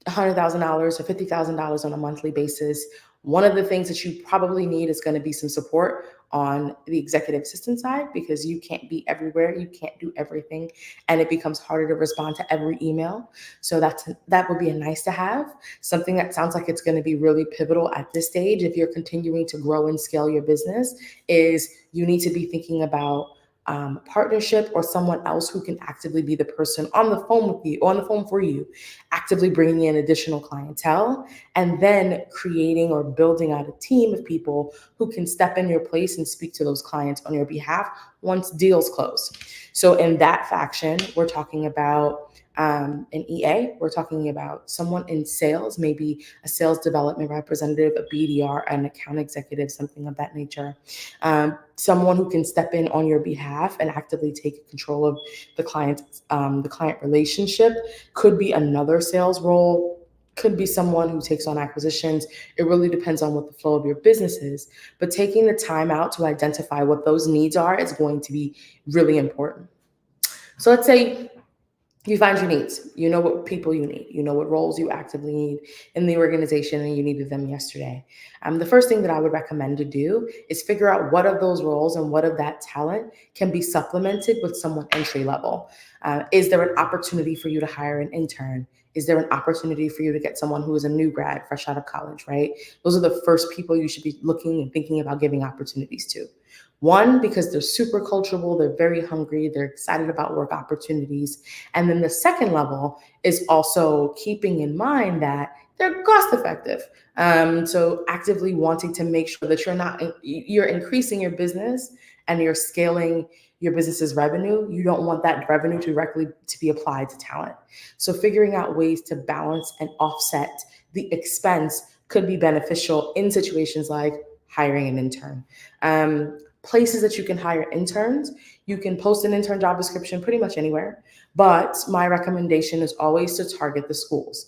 $100,000 or $50,000 on a monthly basis. One of the things that you probably need is going to be some support on the executive assistant side because you can't be everywhere, you can't do everything, and it becomes harder to respond to every email. So that would be a nice to have. Something that sounds like it's going to be really pivotal at this stage if you're continuing to grow and scale your business is you need to be thinking about partnership or someone else who can actively be the person on the phone with you, on the phone for you, actively bringing in additional clientele, and then creating or building out a team of people who can step in your place and speak to those clients on your behalf once deals close. So in that faction, we're talking about an EA, we're talking about someone in sales, maybe a sales development representative, a BDR, an account executive, something of that nature. Someone who can step in on your behalf and actively take control of the client relationship. Could be another sales role, could be someone who takes on acquisitions. It really depends on what the flow of your business is. But taking the time out to identify what those needs are is going to be really important. So let's say you find your needs. You know what people you need. You know what roles you actively need in the organization, and you needed them yesterday. The first thing that I would recommend to do is figure out what of those roles and what of that talent can be supplemented with someone entry level. Is there an opportunity for you to hire an intern? Is there an opportunity for you to get someone who is a new grad, fresh out of college, right? Those are the first people you should be looking and thinking about giving opportunities to. One, because they're super coachable, they're very hungry, they're excited about work opportunities. And then the second level is also keeping in mind that they're cost effective. So actively wanting to make sure that you're increasing your business and you're scaling your business's revenue. You don't want that revenue directly to be applied to talent. So figuring out ways to balance and offset the expense could be beneficial in situations like hiring an intern. Places that you can hire interns, you can post an intern job description pretty much anywhere, but my recommendation is always to target the schools.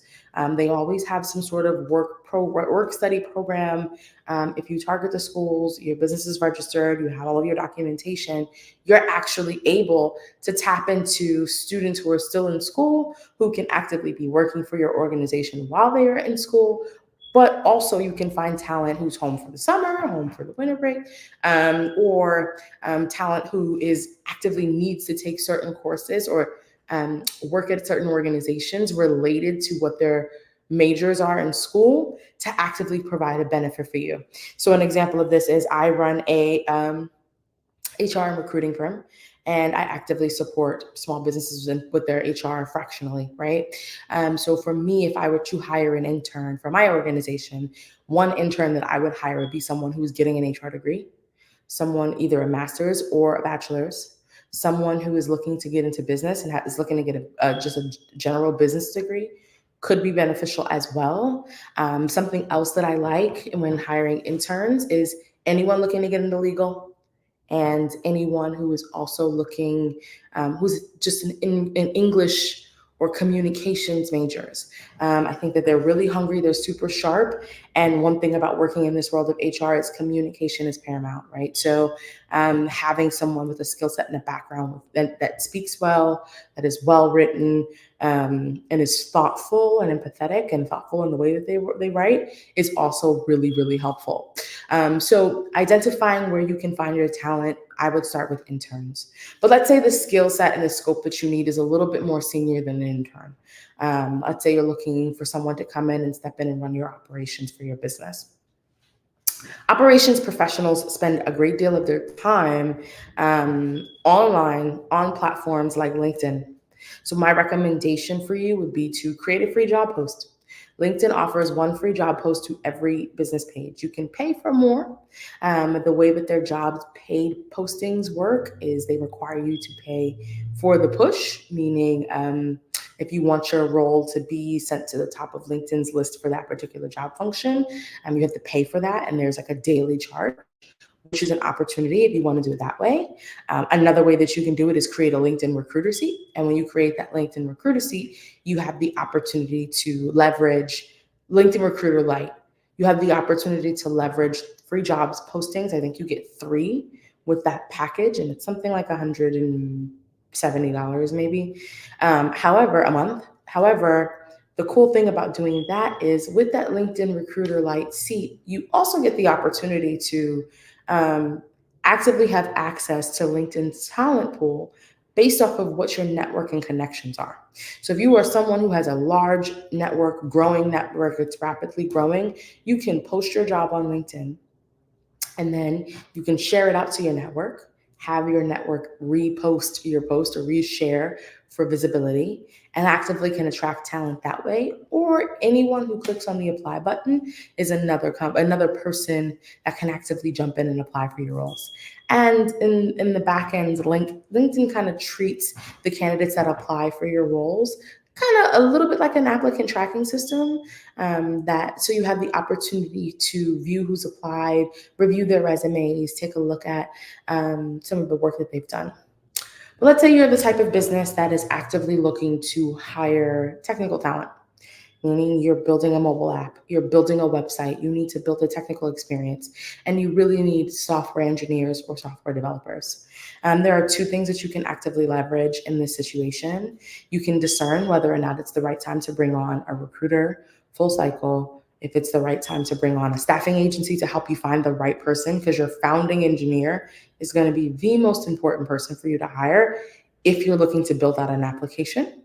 They always have some sort of work study program. If you target the schools, your business is registered, you have all of your documentation, you're actually able to tap into students who are still in school, who can actively be working for your organization while they are in school. But also you can find talent who's home for the summer, home for the winter break, or talent who is actively needs to take certain courses or work at certain organizations related to what their majors are in school to actively provide a benefit for you. So an example of this is I run a HR and recruiting firm, and I actively support small businesses with their HR fractionally, right? So for me, if I were to hire an intern for my organization, one intern that I would hire would be someone who's getting an HR degree, someone either a master's or a bachelor's, someone who is looking to get into business and is looking to get just a general business degree, could be beneficial as well. Something else that I like when hiring interns is anyone looking to get into legal, and anyone who is also looking, who's just in English or communications majors. I think that they're really hungry, they're super sharp. And one thing about working in this world of HR is communication is paramount, right? So having someone with a skill set and a background that speaks well, that is well written, and is thoughtful and empathetic and thoughtful in the way that they write is also really, really helpful. So identifying where you can find your talent, I would start with interns. But let's say the skill set and the scope that you need is a little bit more senior than an intern. Let's say you're looking for someone to come in and step in and run your operations for your business. Operations professionals spend a great deal of their time online on platforms like LinkedIn. So my recommendation for you would be to create a free job post. LinkedIn offers one free job post to every business page. You can pay for more. The way that their jobs paid postings work is they require you to pay for the push, meaning if you want your role to be sent to the top of LinkedIn's list for that particular job function, you have to pay for that, and there's like a daily charge, which is an opportunity if you want to do it that way. Another way that you can do it is create a LinkedIn recruiter seat. And when you create that LinkedIn recruiter seat, you have the opportunity to leverage LinkedIn Recruiter Lite. You have the opportunity to leverage free jobs postings. I think you get 3 with that package, and it's something like $170 maybe, however, a month. However, the cool thing about doing that is with that LinkedIn Recruiter Lite seat, you also get the opportunity to actively have access to LinkedIn's talent pool based off of what your network and connections are. So if you are someone who has a large network, growing network, it's rapidly growing, you can post your job on LinkedIn, and then you can share it out to your network, have your network repost your post or reshare for visibility, and actively can attract talent that way. Or anyone who clicks on the apply button is another person that can actively jump in and apply for your roles. And in the back end, LinkedIn kind of treats the candidates that apply for your roles kind of a little bit like an applicant tracking system, so you have the opportunity to view who's applied, review their resumes, take a look at some of the work that they've done. But let's say you're the type of business that is actively looking to hire technical talent, meaning you're building a mobile app, you're building a website, you need to build a technical experience, and you really need software engineers or software developers. There are 2 things that you can actively leverage in this situation. You can discern whether or not it's the right time to bring on a recruiter, full cycle, if it's the right time to bring on a staffing agency to help you find the right person, because your founding engineer is going to be the most important person for you to hire if you're looking to build out an application,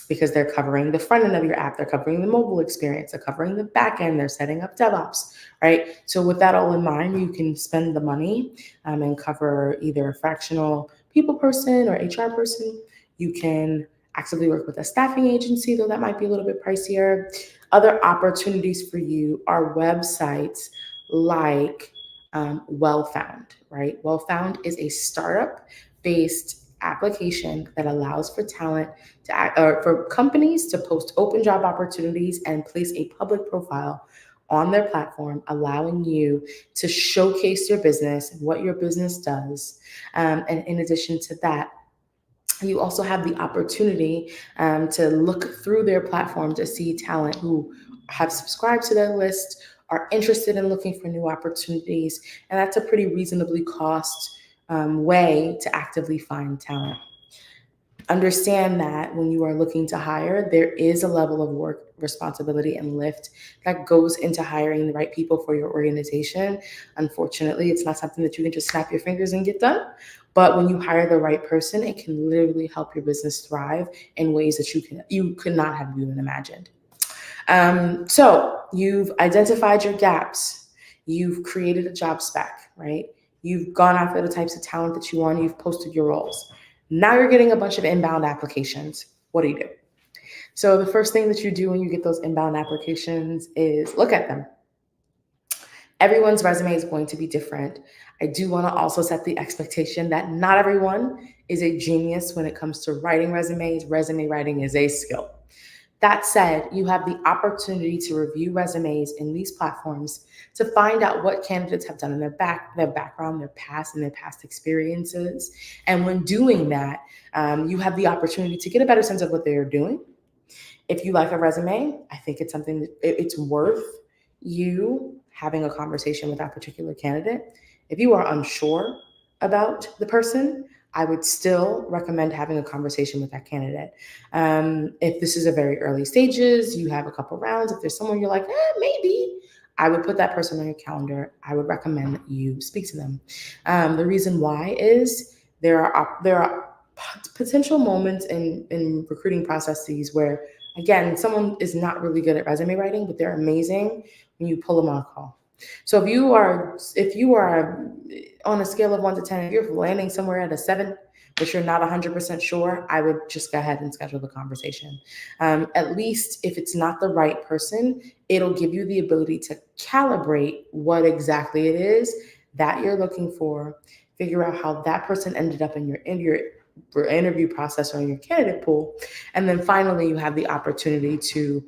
because they're covering the front end of your app, they're covering the mobile experience, they're covering the back end, they're setting up DevOps, right? So with that all in mind, you can spend the money and cover either a fractional people person or HR person. You can actively work with a staffing agency, though that might be a little bit pricier. Other opportunities for you are websites like WellFound, right? WellFound is a startup-based application that allows for talent for companies to post open job opportunities and place a public profile on their platform, allowing you to showcase your business and what your business does. And in addition to that, you also have the opportunity to look through their platform to see talent who have subscribed to their list, are interested in looking for new opportunities, and that's a pretty reasonably cost way to actively find talent. Understand that when you are looking to hire, there is a level of work, responsibility, and lift that goes into hiring the right people for your organization. Unfortunately, it's not something that you can just snap your fingers and get done. But when you hire the right person, it can literally help your business thrive in ways that you could not have even imagined. So you've identified your gaps. You've created a job spec, right? You've gone after the types of talent that you want. You've posted your roles. Now you're getting a bunch of inbound applications. What do you do? So the first thing that you do when you get those inbound applications is look at them. Everyone's resume is going to be different. I do want to also set the expectation that not everyone is a genius when it comes to writing resumes. Resume writing is a skill. That said, you have the opportunity to review resumes in these platforms to find out what candidates have done in their background, their past experiences. And when doing that, you have the opportunity to get a better sense of what they're doing. If you like a resume, I think it's something that it's worth you having a conversation with that particular candidate. If you are unsure about the person, I would still recommend having a conversation with that candidate. If this is a very early stages, you have a couple rounds, if there's someone you're like, maybe, I would put that person on your calendar. I would recommend that you speak to them. The reason why is there are potential moments in recruiting processes where, again, someone is not really good at resume writing, but they're amazing when you pull them on a call. So if you are on a scale of 1 to 10, if you're landing somewhere at a 7, but you're not 100% sure, I would just go ahead and schedule the conversation. At least if it's not the right person, it'll give you the ability to calibrate what exactly it is that you're looking for, figure out how that person ended up in your interview process or in your candidate pool. And then finally, you have the opportunity to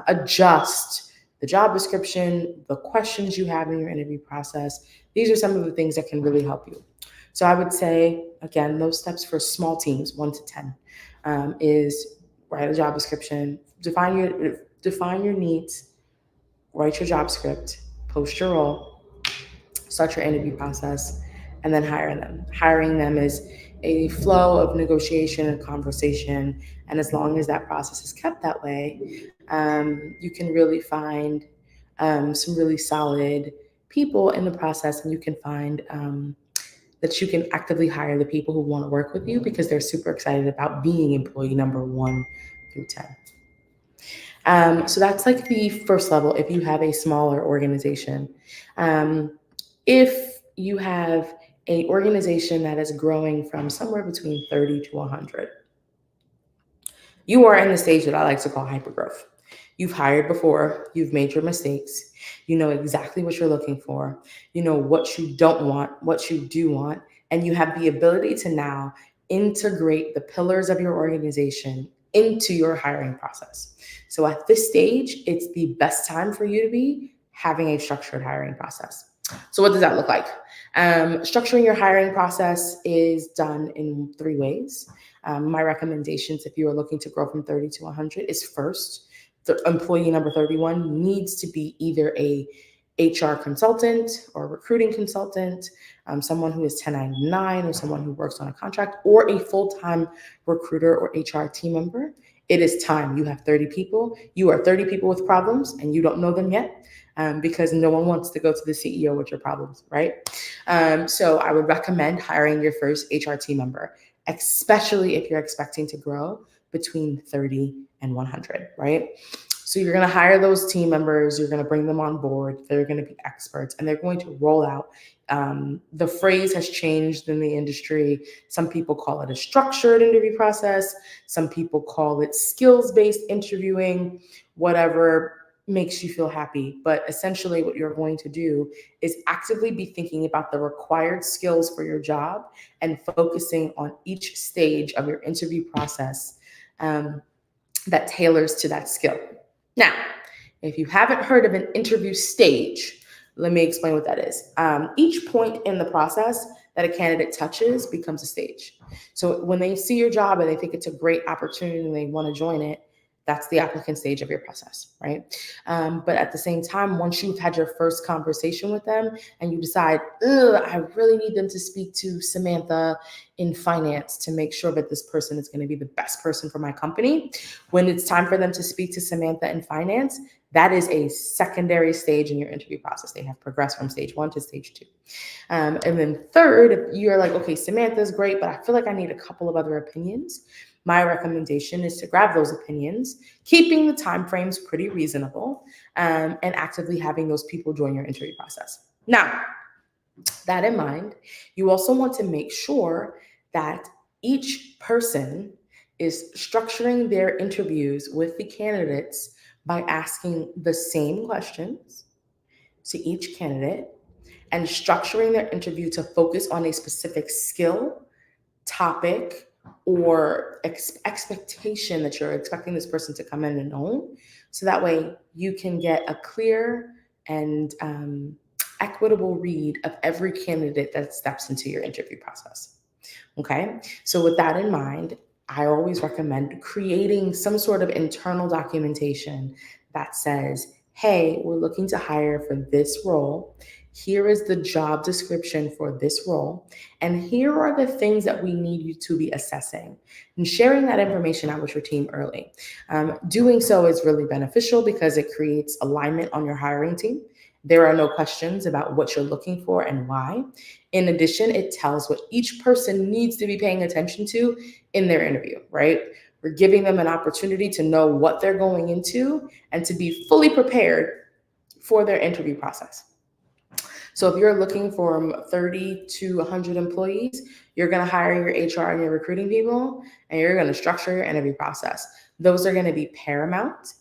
adjust the job description, the questions you have in your interview process. These are some of the things that can really help you. So I would say, again, those steps for small teams, 1 to 10, is write a job description, define your needs, write your job script, post your role, start your interview process, and then hire them. Hiring them is a flow of negotiation and conversation. And as long as that process is kept that way, you can really find some really solid people in the process, and you can find that you can actively hire the people who want to work with you because they're super excited about being employee number 1 through 10. So that's like the first level if you have a smaller organization. If you have an organization that is growing from somewhere between 30 to 100, you are in the stage that I like to call hypergrowth. You've hired before, you've made your mistakes, you know exactly what you're looking for, you know what you don't want, what you do want, and you have the ability to now integrate the pillars of your organization into your hiring process. So at this stage, it's the best time for you to be having a structured hiring process. So what does that look like? Structuring your hiring process is done in 3 ways. My recommendations, if you are looking to grow from 30 to 100, is first, the employee number 31 needs to be either a HR consultant or recruiting consultant, someone who is 1099 or someone who works on a contract, or a full-time recruiter or HR team member. It is time. You have 30 people. You are 30 people with problems and you don't know them yet because no one wants to go to the CEO with your problems, right? So I would recommend hiring your first HR team member, especially if you're expecting to grow between 30 and 100, right? So you're going to hire those team members, you're going to bring them on board, they're going to be experts, and they're going to roll out. The phrase has changed in the industry. Some people call it a structured interview process. Some people call it skills-based interviewing, whatever makes you feel happy. But essentially what you're going to do is actively be thinking about the required skills for your job and focusing on each stage of your interview process that tailors to that skill. Now, if you haven't heard of an interview stage, let me explain what that is. Each point in the process that a candidate touches becomes a stage. So when they see your job and they think it's a great opportunity and they want to join it, that's the applicant stage of your process, right? But at the same time, once you've had your first conversation with them and you decide, I really need them to speak to Samantha in finance to make sure that this person is going to be the best person for my company. When it's time for them to speak to Samantha in finance, that is a secondary stage in your interview process. They have progressed from stage 1 to stage 2. And then third, if you're like, okay, Samantha's great, but I feel like I need a couple of other opinions. My recommendation is to grab those opinions, keeping the timeframes pretty reasonable, and actively having those people join your interview process. Now, that in mind, you also want to make sure that each person is structuring their interviews with the candidates by asking the same questions to each candidate and structuring their interview to focus on a specific skill, topic, or expectation that you're expecting this person to come in and own. So that way you can get a clear and equitable read of every candidate that steps into your interview process. Okay, so with that in mind, I always recommend creating some sort of internal documentation that says, hey, we're looking to hire for this role. Here is the job description for this role. And here are the things that we need you to be assessing. And sharing that information out with your team early. Doing so is really beneficial because it creates alignment on your hiring team. There are no questions about what you're looking for and why. In addition, it tells what each person needs to be paying attention to in their interview, right? We're giving them an opportunity to know what they're going into and to be fully prepared for their interview process. So if you're looking for 30 to 100 employees, you're going to hire your HR and your recruiting people, and you're going to structure your interview process. Those are going to be paramount.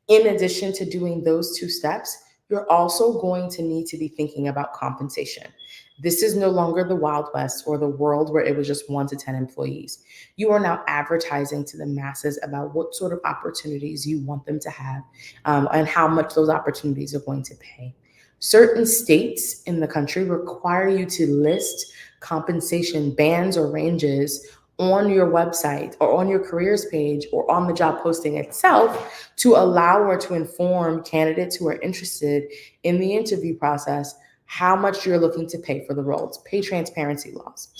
In addition to doing those two steps, you're also going to need to be thinking about compensation. This is no longer the Wild West or the world where it was just 1 to 10 employees. You are now advertising to the masses about what sort of opportunities you want them to have and how much those opportunities are going to pay. Certain states in the country require you to list compensation bands or ranges on your website or on your careers page or on the job posting itself to allow or to inform candidates who are interested in the interview process how much you're looking to pay for the role. It's pay transparency laws.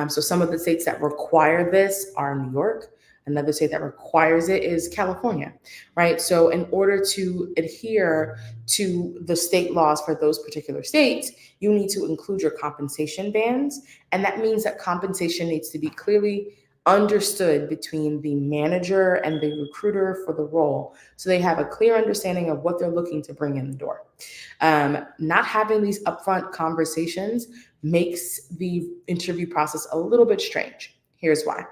So some of the states that require this are New York. Another state that requires it is California, right? So in order to adhere to the state laws for those particular states, you need to include your compensation bands. And that means that compensation needs to be clearly understood between the manager and the recruiter for the role. So they have a clear understanding of what they're looking to bring in the door. Not having these upfront conversations makes the interview process a little bit strange. Here's why.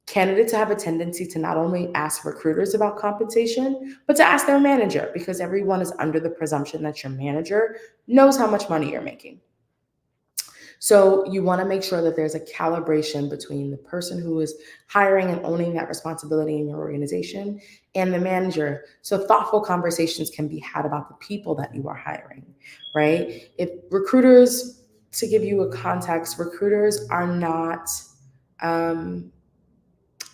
Candidates have a tendency to not only ask recruiters about compensation, but to ask their manager, because everyone is under the presumption that your manager knows how much money you're making. So you want to make sure that there's a calibration between the person who is hiring and owning that responsibility in your organization and the manager. So thoughtful conversations can be had about the people that you are hiring, right? If recruiters, to give you a context, recruiters are not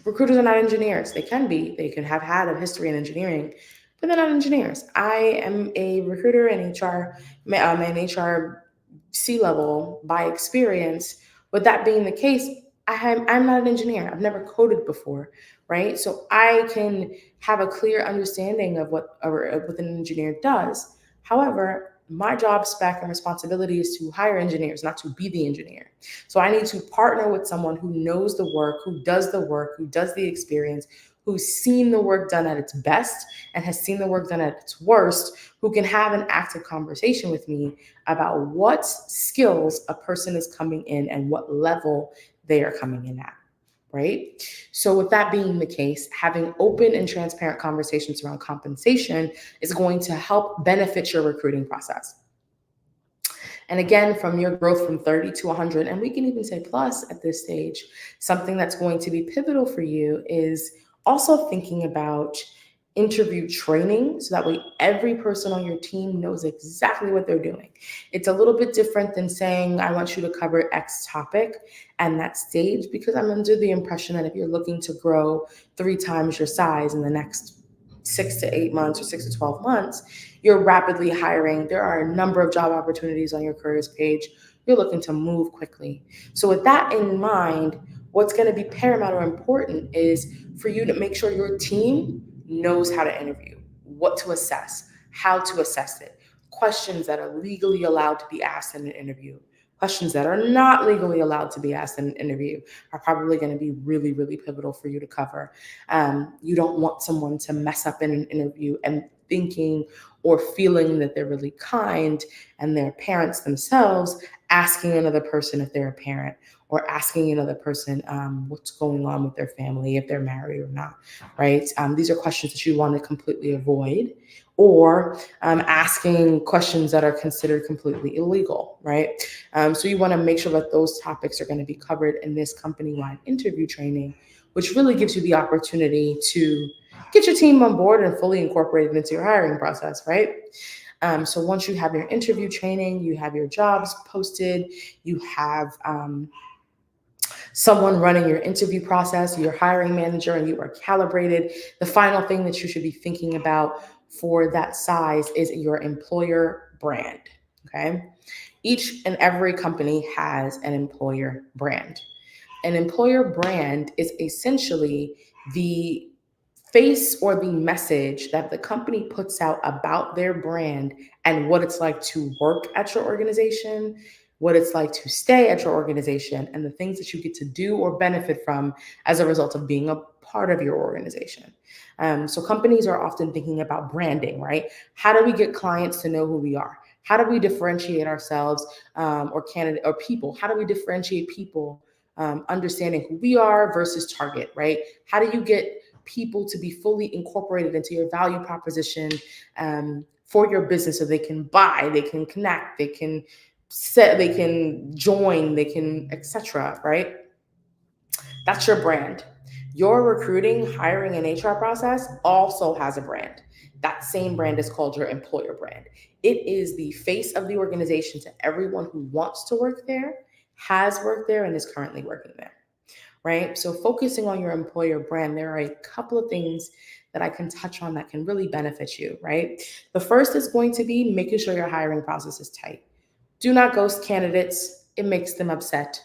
engineers. They can be. They could have had a history in engineering, but they're not engineers. I am a recruiter in HR. I'm an HR C-level by experience. With that being the case, I'm not an engineer. I've never coded before, right? So I can have a clear understanding of what an engineer does. However, my job spec and responsibility is to hire engineers, not to be the engineer. So I need to partner with someone who knows the work, who does the experience, who's seen the work done at its best and has seen the work done at its worst, who can have an active conversation with me about what skills a person is coming in and what level they are coming in at. Right? So with that being the case, having open and transparent conversations around compensation is going to help benefit your recruiting process. And again, from your growth from 30 to 100, and we can even say plus at this stage, something that's going to be pivotal for you is also thinking about interview training, so that way every person on your team knows exactly what they're doing. It's a little bit different than saying, I want you to cover X topic and that stage, because I'm under the impression that if you're looking to grow 3 times your size in the next 6 to 8 months or 6 to 12 months, you're rapidly hiring. There are a number of job opportunities on your careers page. You're looking to move quickly. So with that in mind, what's going to be paramount or important is for you to make sure your team knows how to interview, what to assess, how to assess it, questions that are legally allowed to be asked in an interview, questions that are not legally allowed to be asked in an interview are probably going to be really, really pivotal for you to cover. You don't want someone to mess up in an interview and thinking or feeling that they're really kind and their parents themselves asking another person if they're a parent, or asking another person what's going on with their family, if they're married or not, right? These are questions that you want to completely avoid, or asking questions that are considered completely illegal, right? So you want to make sure that those topics are going to be covered in this company-wide interview training, which really gives you the opportunity to get your team on board and fully incorporate it into your hiring process, right? So once you have your interview training, you have your jobs posted, you have someone running your interview process, your hiring manager, and you are calibrated. The final thing that you should be thinking about for that size is your employer brand, okay? Each and every company has an employer brand. An employer brand is essentially the face or the message that the company puts out about their brand and what it's like to work at your organization, what it's like to stay at your organization, and the things that you get to do or benefit from as a result of being a part of your organization. So companies are often thinking about branding, right? How do we get clients to know who we are? How do we differentiate ourselves or candidate or people? How do we differentiate people understanding who we are versus target, right? How do you get people to be fully incorporated into your value proposition for your business so they can buy, they can connect, they can set, they can join, they can, etc., right? That's your brand. Your recruiting, hiring, and HR process also has a brand. That same brand is called your employer brand. It is the face of the organization to everyone who wants to work there, has worked there, and is currently working there, right? So focusing on your employer brand, there are a couple of things that I can touch on that can really benefit you, right? The first is going to be making sure your hiring process is tight. Do not ghost candidates. It makes them upset.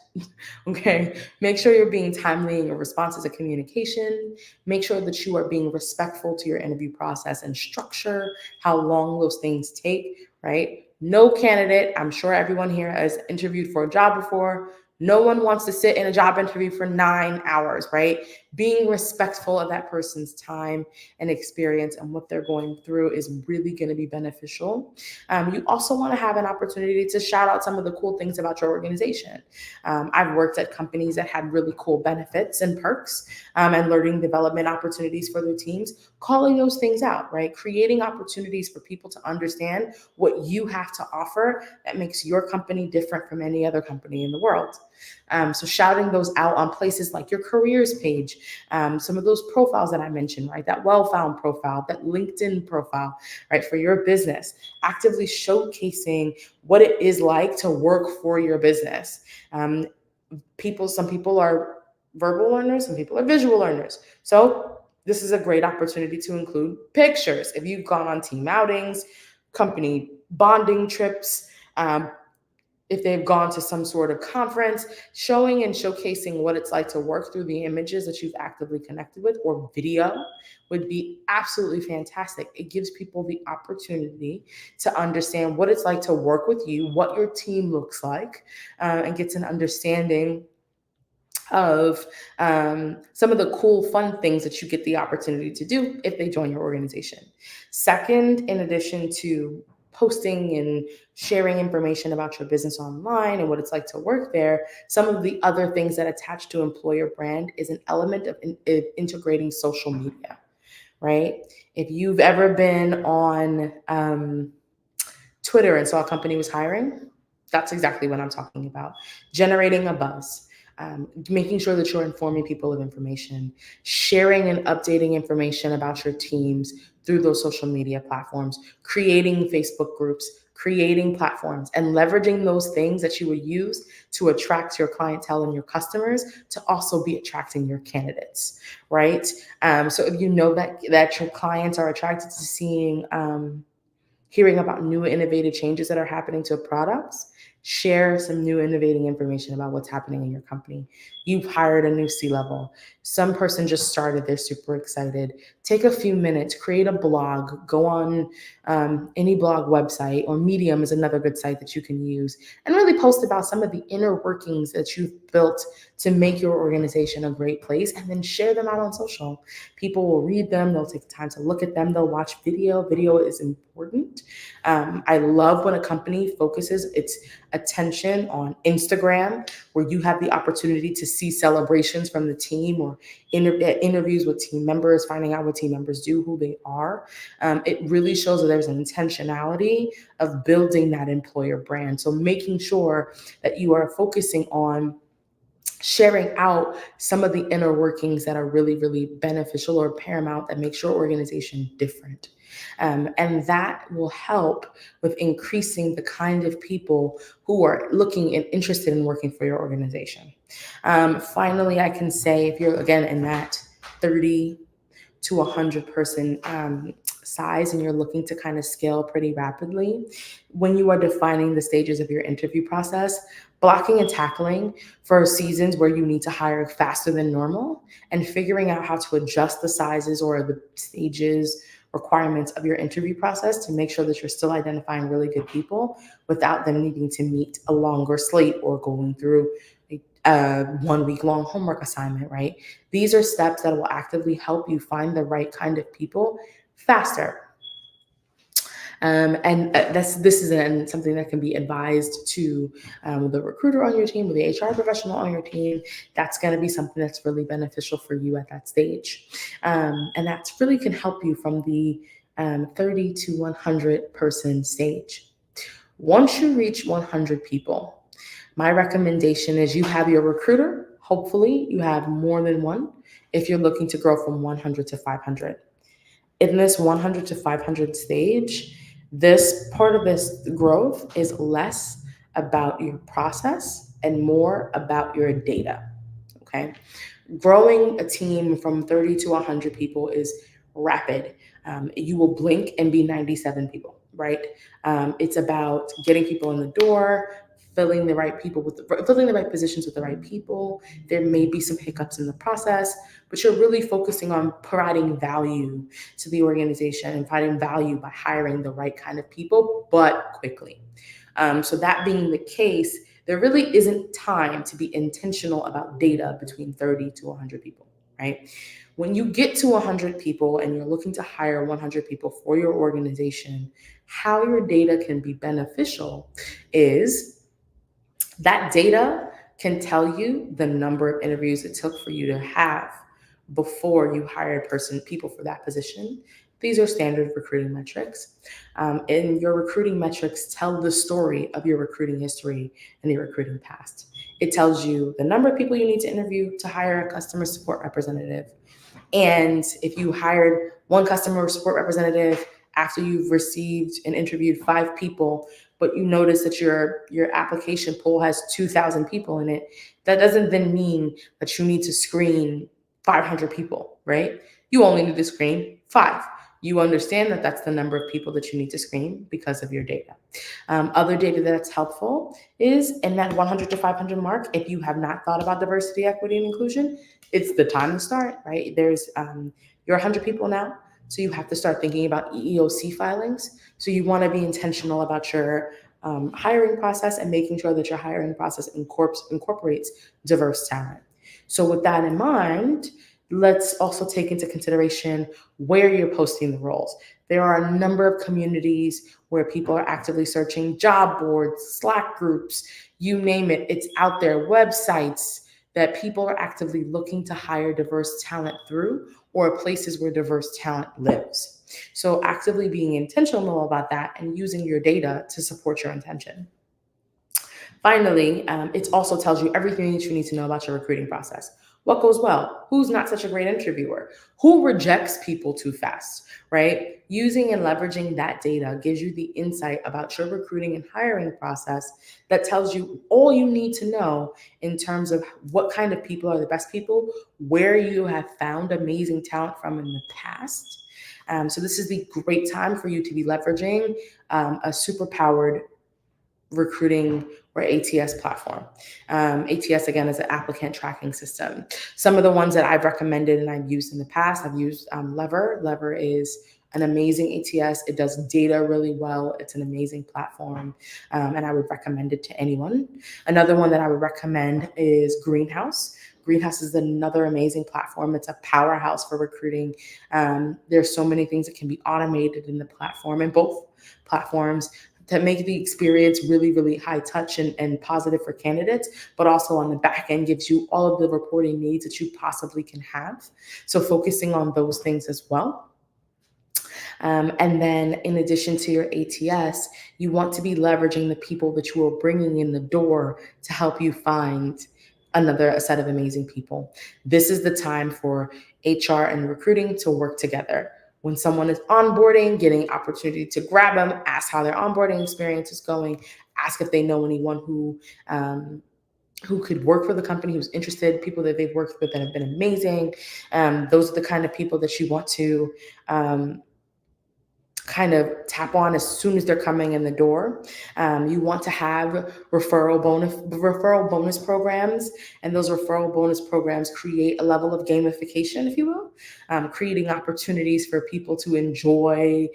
Okay. Make sure you're being timely in your responses to communication. Make sure that you are being respectful to your interview process and structure how long those things take, right? No candidate, I'm sure everyone here has interviewed for a job before. No one wants to sit in a job interview for 9 hours, right? Being respectful of that person's time and experience and what they're going through is really going to be beneficial. You also want to have an opportunity to shout out some of the cool things about your organization. I've worked at companies that had really cool benefits and perks and learning development opportunities for their teams, calling those things out, right? Creating opportunities for people to understand what you have to offer that makes your company different from any other company in the world. So shouting those out on places like your careers page, some of those profiles that I mentioned, right? That well-found profile, that LinkedIn profile, right? For your business, actively showcasing what it is like to work for your business. Some people are verbal learners, some people are visual learners. So this is a great opportunity to include pictures. If you've gone on team outings, company bonding trips, if they've gone to some sort of conference, showing and showcasing what it's like to work through the images that you've actively connected with, or video, would be absolutely fantastic. It gives people the opportunity to understand what it's like to work with you, what your team looks like, and gets an understanding of some of the cool, fun things that you get the opportunity to do if they join your organization. Second, in addition to posting and sharing information about your business online and what it's like to work there, some of the other things that attach to employer brand is an element of integrating social media, right? If you've ever been on Twitter and saw a company was hiring, that's exactly what I'm talking about. Generating a buzz. Making sure that you're informing people of information, sharing and updating information about your teams through those social media platforms, creating Facebook groups, creating platforms, and leveraging those things that you would use to attract your clientele and your customers to also be attracting your candidates, right? So if you know that your clients are attracted to seeing, hearing about new innovative changes that are happening to products, share some new innovating information about what's happening in your company. You've hired a new C-level. Some person just started, they're super excited. take a few minutes, create a blog, go on any blog website, or Medium is another good site that you can use, and really post about some of the inner workings that you've built to make your organization a great place, and then share them out on social. People will read them, they'll take the time to look at them, they'll watch video. Video is important. I love when a company focuses its attention on Instagram, where you have the opportunity to see celebrations from the team, or interviews with team members, finding out what team members do, who they are. It really shows that there's an intentionality of building that employer brand. So making sure that you are focusing on sharing out some of the inner workings that are really, really beneficial or paramount, that makes your organization different. And that will help with increasing the kind of people who are looking and interested in working for your organization. Finally, I can say, if you're, again, in that 30 to 100 person size and you're looking to kind of scale pretty rapidly, when you are defining the stages of your interview process, blocking and tackling for seasons where you need to hire faster than normal, and figuring out how to adjust the sizes or the stages requirements of your interview process to make sure that you're still identifying really good people without them needing to meet a longer slate or going through a 1 week long homework assignment, right? These are steps that will actively help you find the right kind of people faster. This is something that can be advised to the recruiter on your team, or the HR professional on your team. That's going to be something that's really beneficial for you at that stage. And that really can help you from the 30 to 100 person stage. Once you reach 100 people, my recommendation is you have your recruiter. Hopefully you have more than one if you're looking to grow from 100 to 500. In this 100 to 500 stage, this part of this growth is less about your process and more about your data, okay? Growing a team from 30 to 100 people is rapid. You will blink and be 97 people, right? It's about getting people in the door, filling the right positions with the right people. There may be some hiccups in the process, but you're really focusing on providing value to the organization and providing value by hiring the right kind of people, but quickly. So that being the case, there really isn't time to be intentional about data between 30 to 100 people, right? When you get to 100 people and you're looking to hire 100 people for your organization, how your data can be beneficial is that data can tell you the number of interviews it took for you to have before you hired people for that position. These are standard recruiting metrics. And your recruiting metrics tell the story of your recruiting history and your recruiting past. It tells you the number of people you need to interview to hire a customer support representative. And if you hired one customer support representative after you've received and interviewed 5 people, but you notice that your application pool has 2,000 people in it, that doesn't then mean that you need to screen 500 people, right? You only need to screen 5. You understand that that's the number of people that you need to screen because of your data. Other data that's helpful is in that 100 to 500 mark. If you have not thought about diversity, equity, and inclusion, it's the time to start, right? You're 100 people now, so you have to start thinking about EEOC filings. So you want to be intentional about your hiring process and making sure that your hiring process incorporates diverse talent. So with that in mind, let's also take into consideration where you're posting the roles. There are a number of communities where people are actively searching, job boards, Slack groups, you name it, it's out there, websites that people are actively looking to hire diverse talent through, or places where diverse talent lives. So actively being intentional about that and using your data to support your intention. Finally, it also tells you everything that you need to know about your recruiting process. What goes well? Who's not such a great interviewer? Who rejects people too fast, right? Using and leveraging that data gives you the insight about your recruiting and hiring process that tells you all you need to know in terms of what kind of people are the best people, where you have found amazing talent from in the past. So this is the great time for you to be leveraging a superpowered recruiting or ATS platform. ATS, again, is an applicant tracking system. Some of the ones that I've recommended and I've used in the past, I've used Lever. Lever is an amazing ATS. It does data really well. It's an amazing platform, and I would recommend it to anyone. Another one that I would recommend is Greenhouse. Greenhouse is another amazing platform. It's a powerhouse for recruiting. There's so many things that can be automated in the platform, and both platforms that make the experience really, really high touch and positive for candidates, but also on the back end gives you all of the reporting needs that you possibly can have. So focusing on those things as well. And then in addition to your ATS, you want to be leveraging the people that you are bringing in the door to help you find another set of amazing people. This is the time for HR and recruiting to work together. When someone is onboarding, getting opportunity to grab them, ask how their onboarding experience is going, ask if they know anyone who could work for the company, who's interested, people that they've worked with that have been amazing. Those are the kind of people that you want to kind of tap on as soon as they're coming in the door. You want to have referral bonus programs, and those referral bonus programs create a level of gamification, if you will, creating opportunities for people to enjoy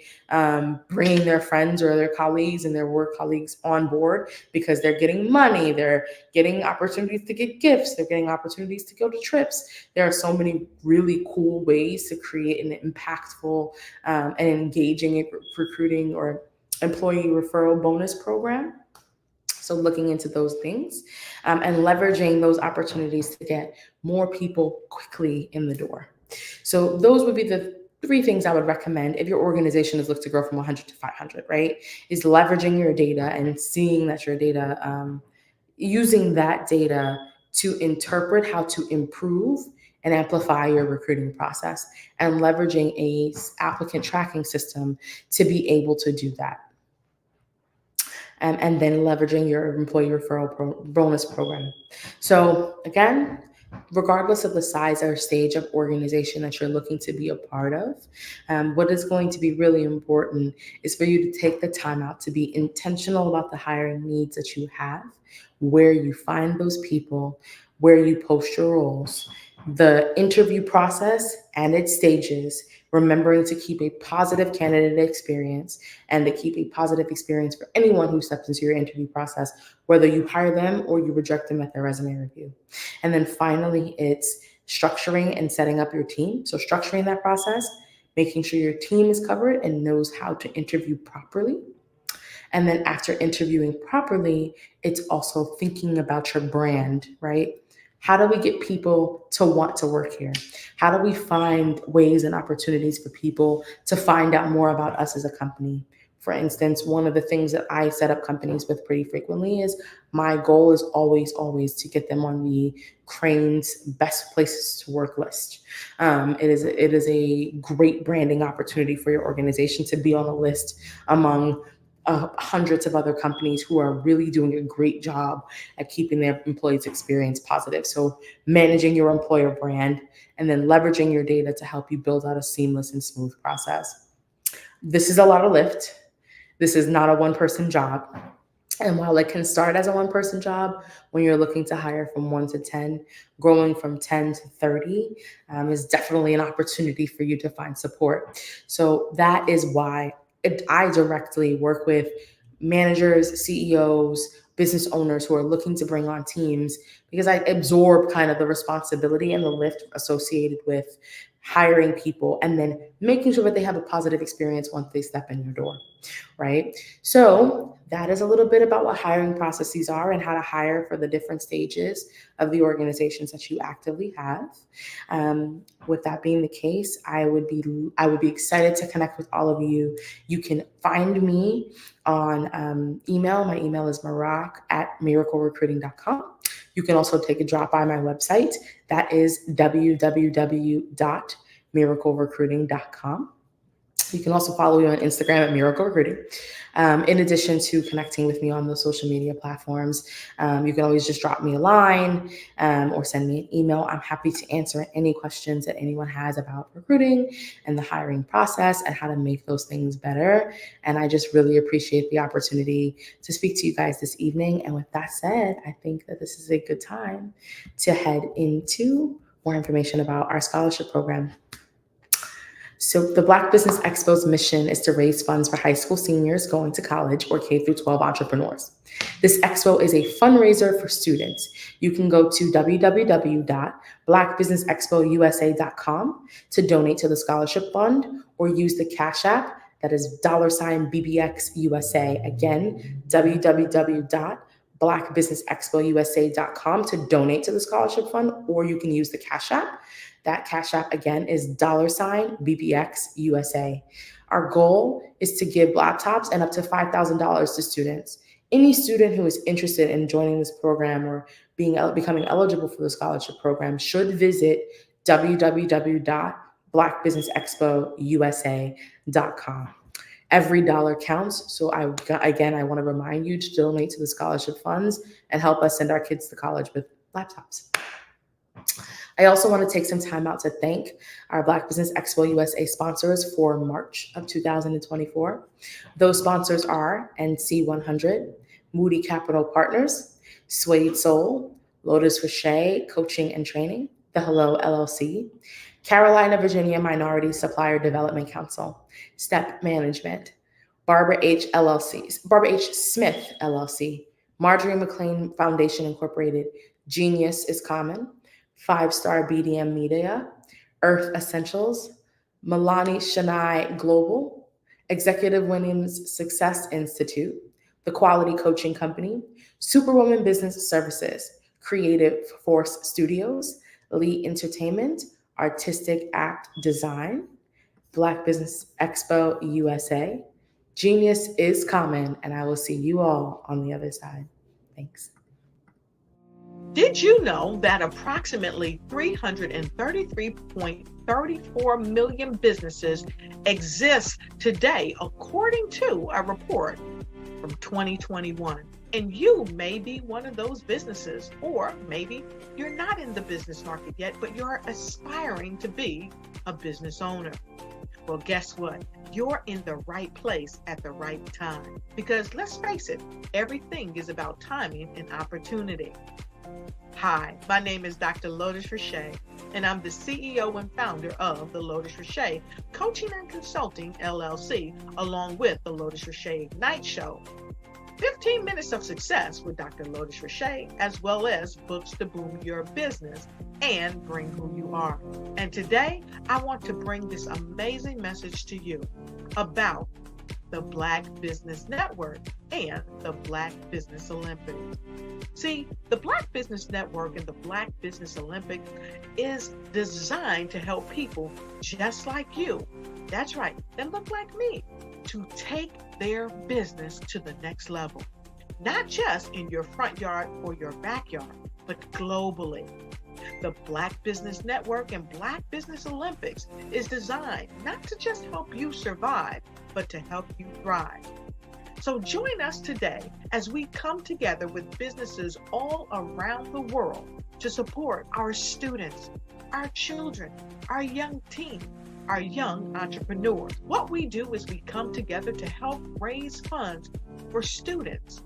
bringing their friends or their colleagues and their work colleagues on board because they're getting money, they're getting opportunities to get gifts, they're getting opportunities to go to trips. There are so many really cool ways to create an impactful and engaging recruiting or employee referral bonus program. So looking into those things and leveraging those opportunities to get more people quickly in the door. So those would be the 3 things I would recommend if your organization is looking to grow from 100 to 500, right? Is leveraging your data and seeing that your data, using that data to interpret how to improve and amplify your recruiting process, and leveraging a applicant tracking system to be able to do that. And then leveraging your employee referral bonus program. So again, regardless of the size or stage of organization that you're looking to be a part of, what is going to be really important is for you to take the time out to be intentional about the hiring needs that you have, where you find those people, where you post your roles, the interview process and its stages, remembering to keep a positive candidate experience and to keep a positive experience for anyone who steps into your interview process, whether you hire them or you reject them at their resume review. And then finally, it's structuring and setting up your team. So structuring that process, making sure your team is covered and knows how to interview properly. And then after interviewing properly, it's also thinking about your brand, right? How do we get people to want to work here? How do we find ways and opportunities for people to find out more about us as a company? For instance, one of the things that I set up companies with pretty frequently is my goal is always to get them on the Crane's best places to work list. It is a great branding opportunity for your organization to be on a list among hundreds of other companies who are really doing a great job at keeping their employees' experience positive. So managing your employer brand and then leveraging your data to help you build out a seamless and smooth process. This is a lot of lift. This is not a one-person job. And while it can start as a one-person job, when you're looking to hire from 1 to 10, growing from 10 to 30 is definitely an opportunity for you to find support. So that is why I directly work with managers, CEOs, business owners who are looking to bring on teams, because I absorb kind of the responsibility and the lift associated with hiring people and then making sure that they have a positive experience once they step in your door, right? So that is a little bit about what hiring processes are and how to hire for the different stages of the organizations that you actively have. With that being the case, I would be excited to connect with all of you. You can find me on email. My email is marak@miraclerecruiting.com. You can also take a drop by my website. That is www.miraclerecruiting.com. You can also follow me on Instagram at Miracle Recruiting. In addition to connecting with me on the social media platforms, you can always just drop me a line or send me an email. I'm happy to answer any questions that anyone has about recruiting and the hiring process and how to make those things better. And I just really appreciate the opportunity to speak to you guys this evening. And with that said, I think that this is a good time to head into more information about our scholarship program. So the Black Business Expo's mission is to raise funds for high school seniors going to college or K-12 entrepreneurs. This expo is a fundraiser for students. You can go to www.blackbusinessexpousa.com to donate to the scholarship fund or use the Cash App that is $BBXUSA. Again, www.blackbusinessexpousa.com to donate to the scholarship fund, or you can use the Cash App. That Cash App, again, is $BBXUSA. Our goal is to give laptops and up to $5,000 to students. Any student who is interested in joining this program or becoming eligible for the scholarship program should visit www.blackbusinessexpousa.com. Every dollar counts. So I want to remind you to donate to the scholarship funds and help us send our kids to college with laptops. I also want to take some time out to thank our Black Business Expo USA sponsors for March of 2024. Those sponsors are NC100, Moody Capital Partners, Suede Soul, Lotus Rocher Coaching and Training, The Hello LLC, Carolina, Virginia Minority Supplier Development Council, Step Management, Barbara H. Smith LLC, Marjorie McLean Foundation Incorporated, Genius is Common, 5-Star BDM Media, Earth Essentials, Milani Shania Global, Executive Women's Success Institute, The Quality Coaching Company, Superwoman Business Services, Creative Force Studios, Lee Entertainment, Artistic Act Design, Black Business Expo USA. Genius is Common, and I will see you all on the other side. Thanks. Did you know that approximately 333.34 million businesses exist today, according to a report from 2021? And you may be one of those businesses, or maybe you're not in the business market yet, but you're aspiring to be a business owner. Well, guess what? You're in the right place at the right time. Because let's face it, everything is about timing and opportunity. Hi, my name is Dr. Lotus Rocher, and I'm the CEO and founder of the Lotus Rocher Coaching and Consulting LLC, along with the Lotus Rocher Ignite Show. 15 minutes of success with Dr. Lotus Rocher, as well as books to boom your business and bring who you are. And today, I want to bring this amazing message to you about the Black Business Network and the Black Business Olympics. See, the Black Business Network and the Black Business Olympics is designed to help people just like you, that's right, that look like me, to take their business to the next level. Not just in your front yard or your backyard, but globally. The Black Business Network and Black Business Olympics is designed not to just help you survive, but to help you thrive. So join us today as we come together with businesses all around the world to support our students, our children, our young teens, our young entrepreneurs. What we do is we come together to help raise funds for students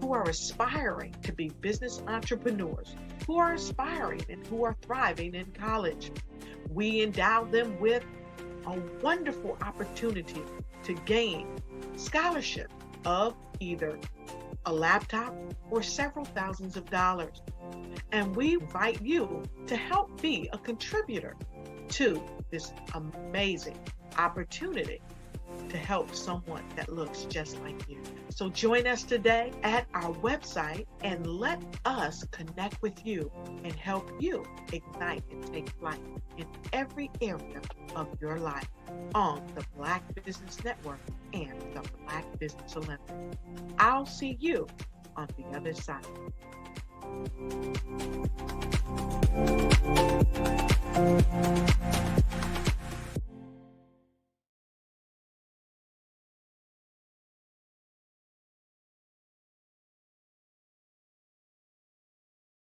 who are aspiring to be business entrepreneurs, who are aspiring and who are thriving in college. We endow them with a wonderful opportunity to gain scholarship of either a laptop or several thousands of dollars. And we invite you to help be a contributor to this amazing opportunity to help someone that looks just like you. So join us today at our website and let us connect with you and help you ignite and take flight in every area of your life on the Black Business Network and the Black Business Olympics. I'll see you on the other side.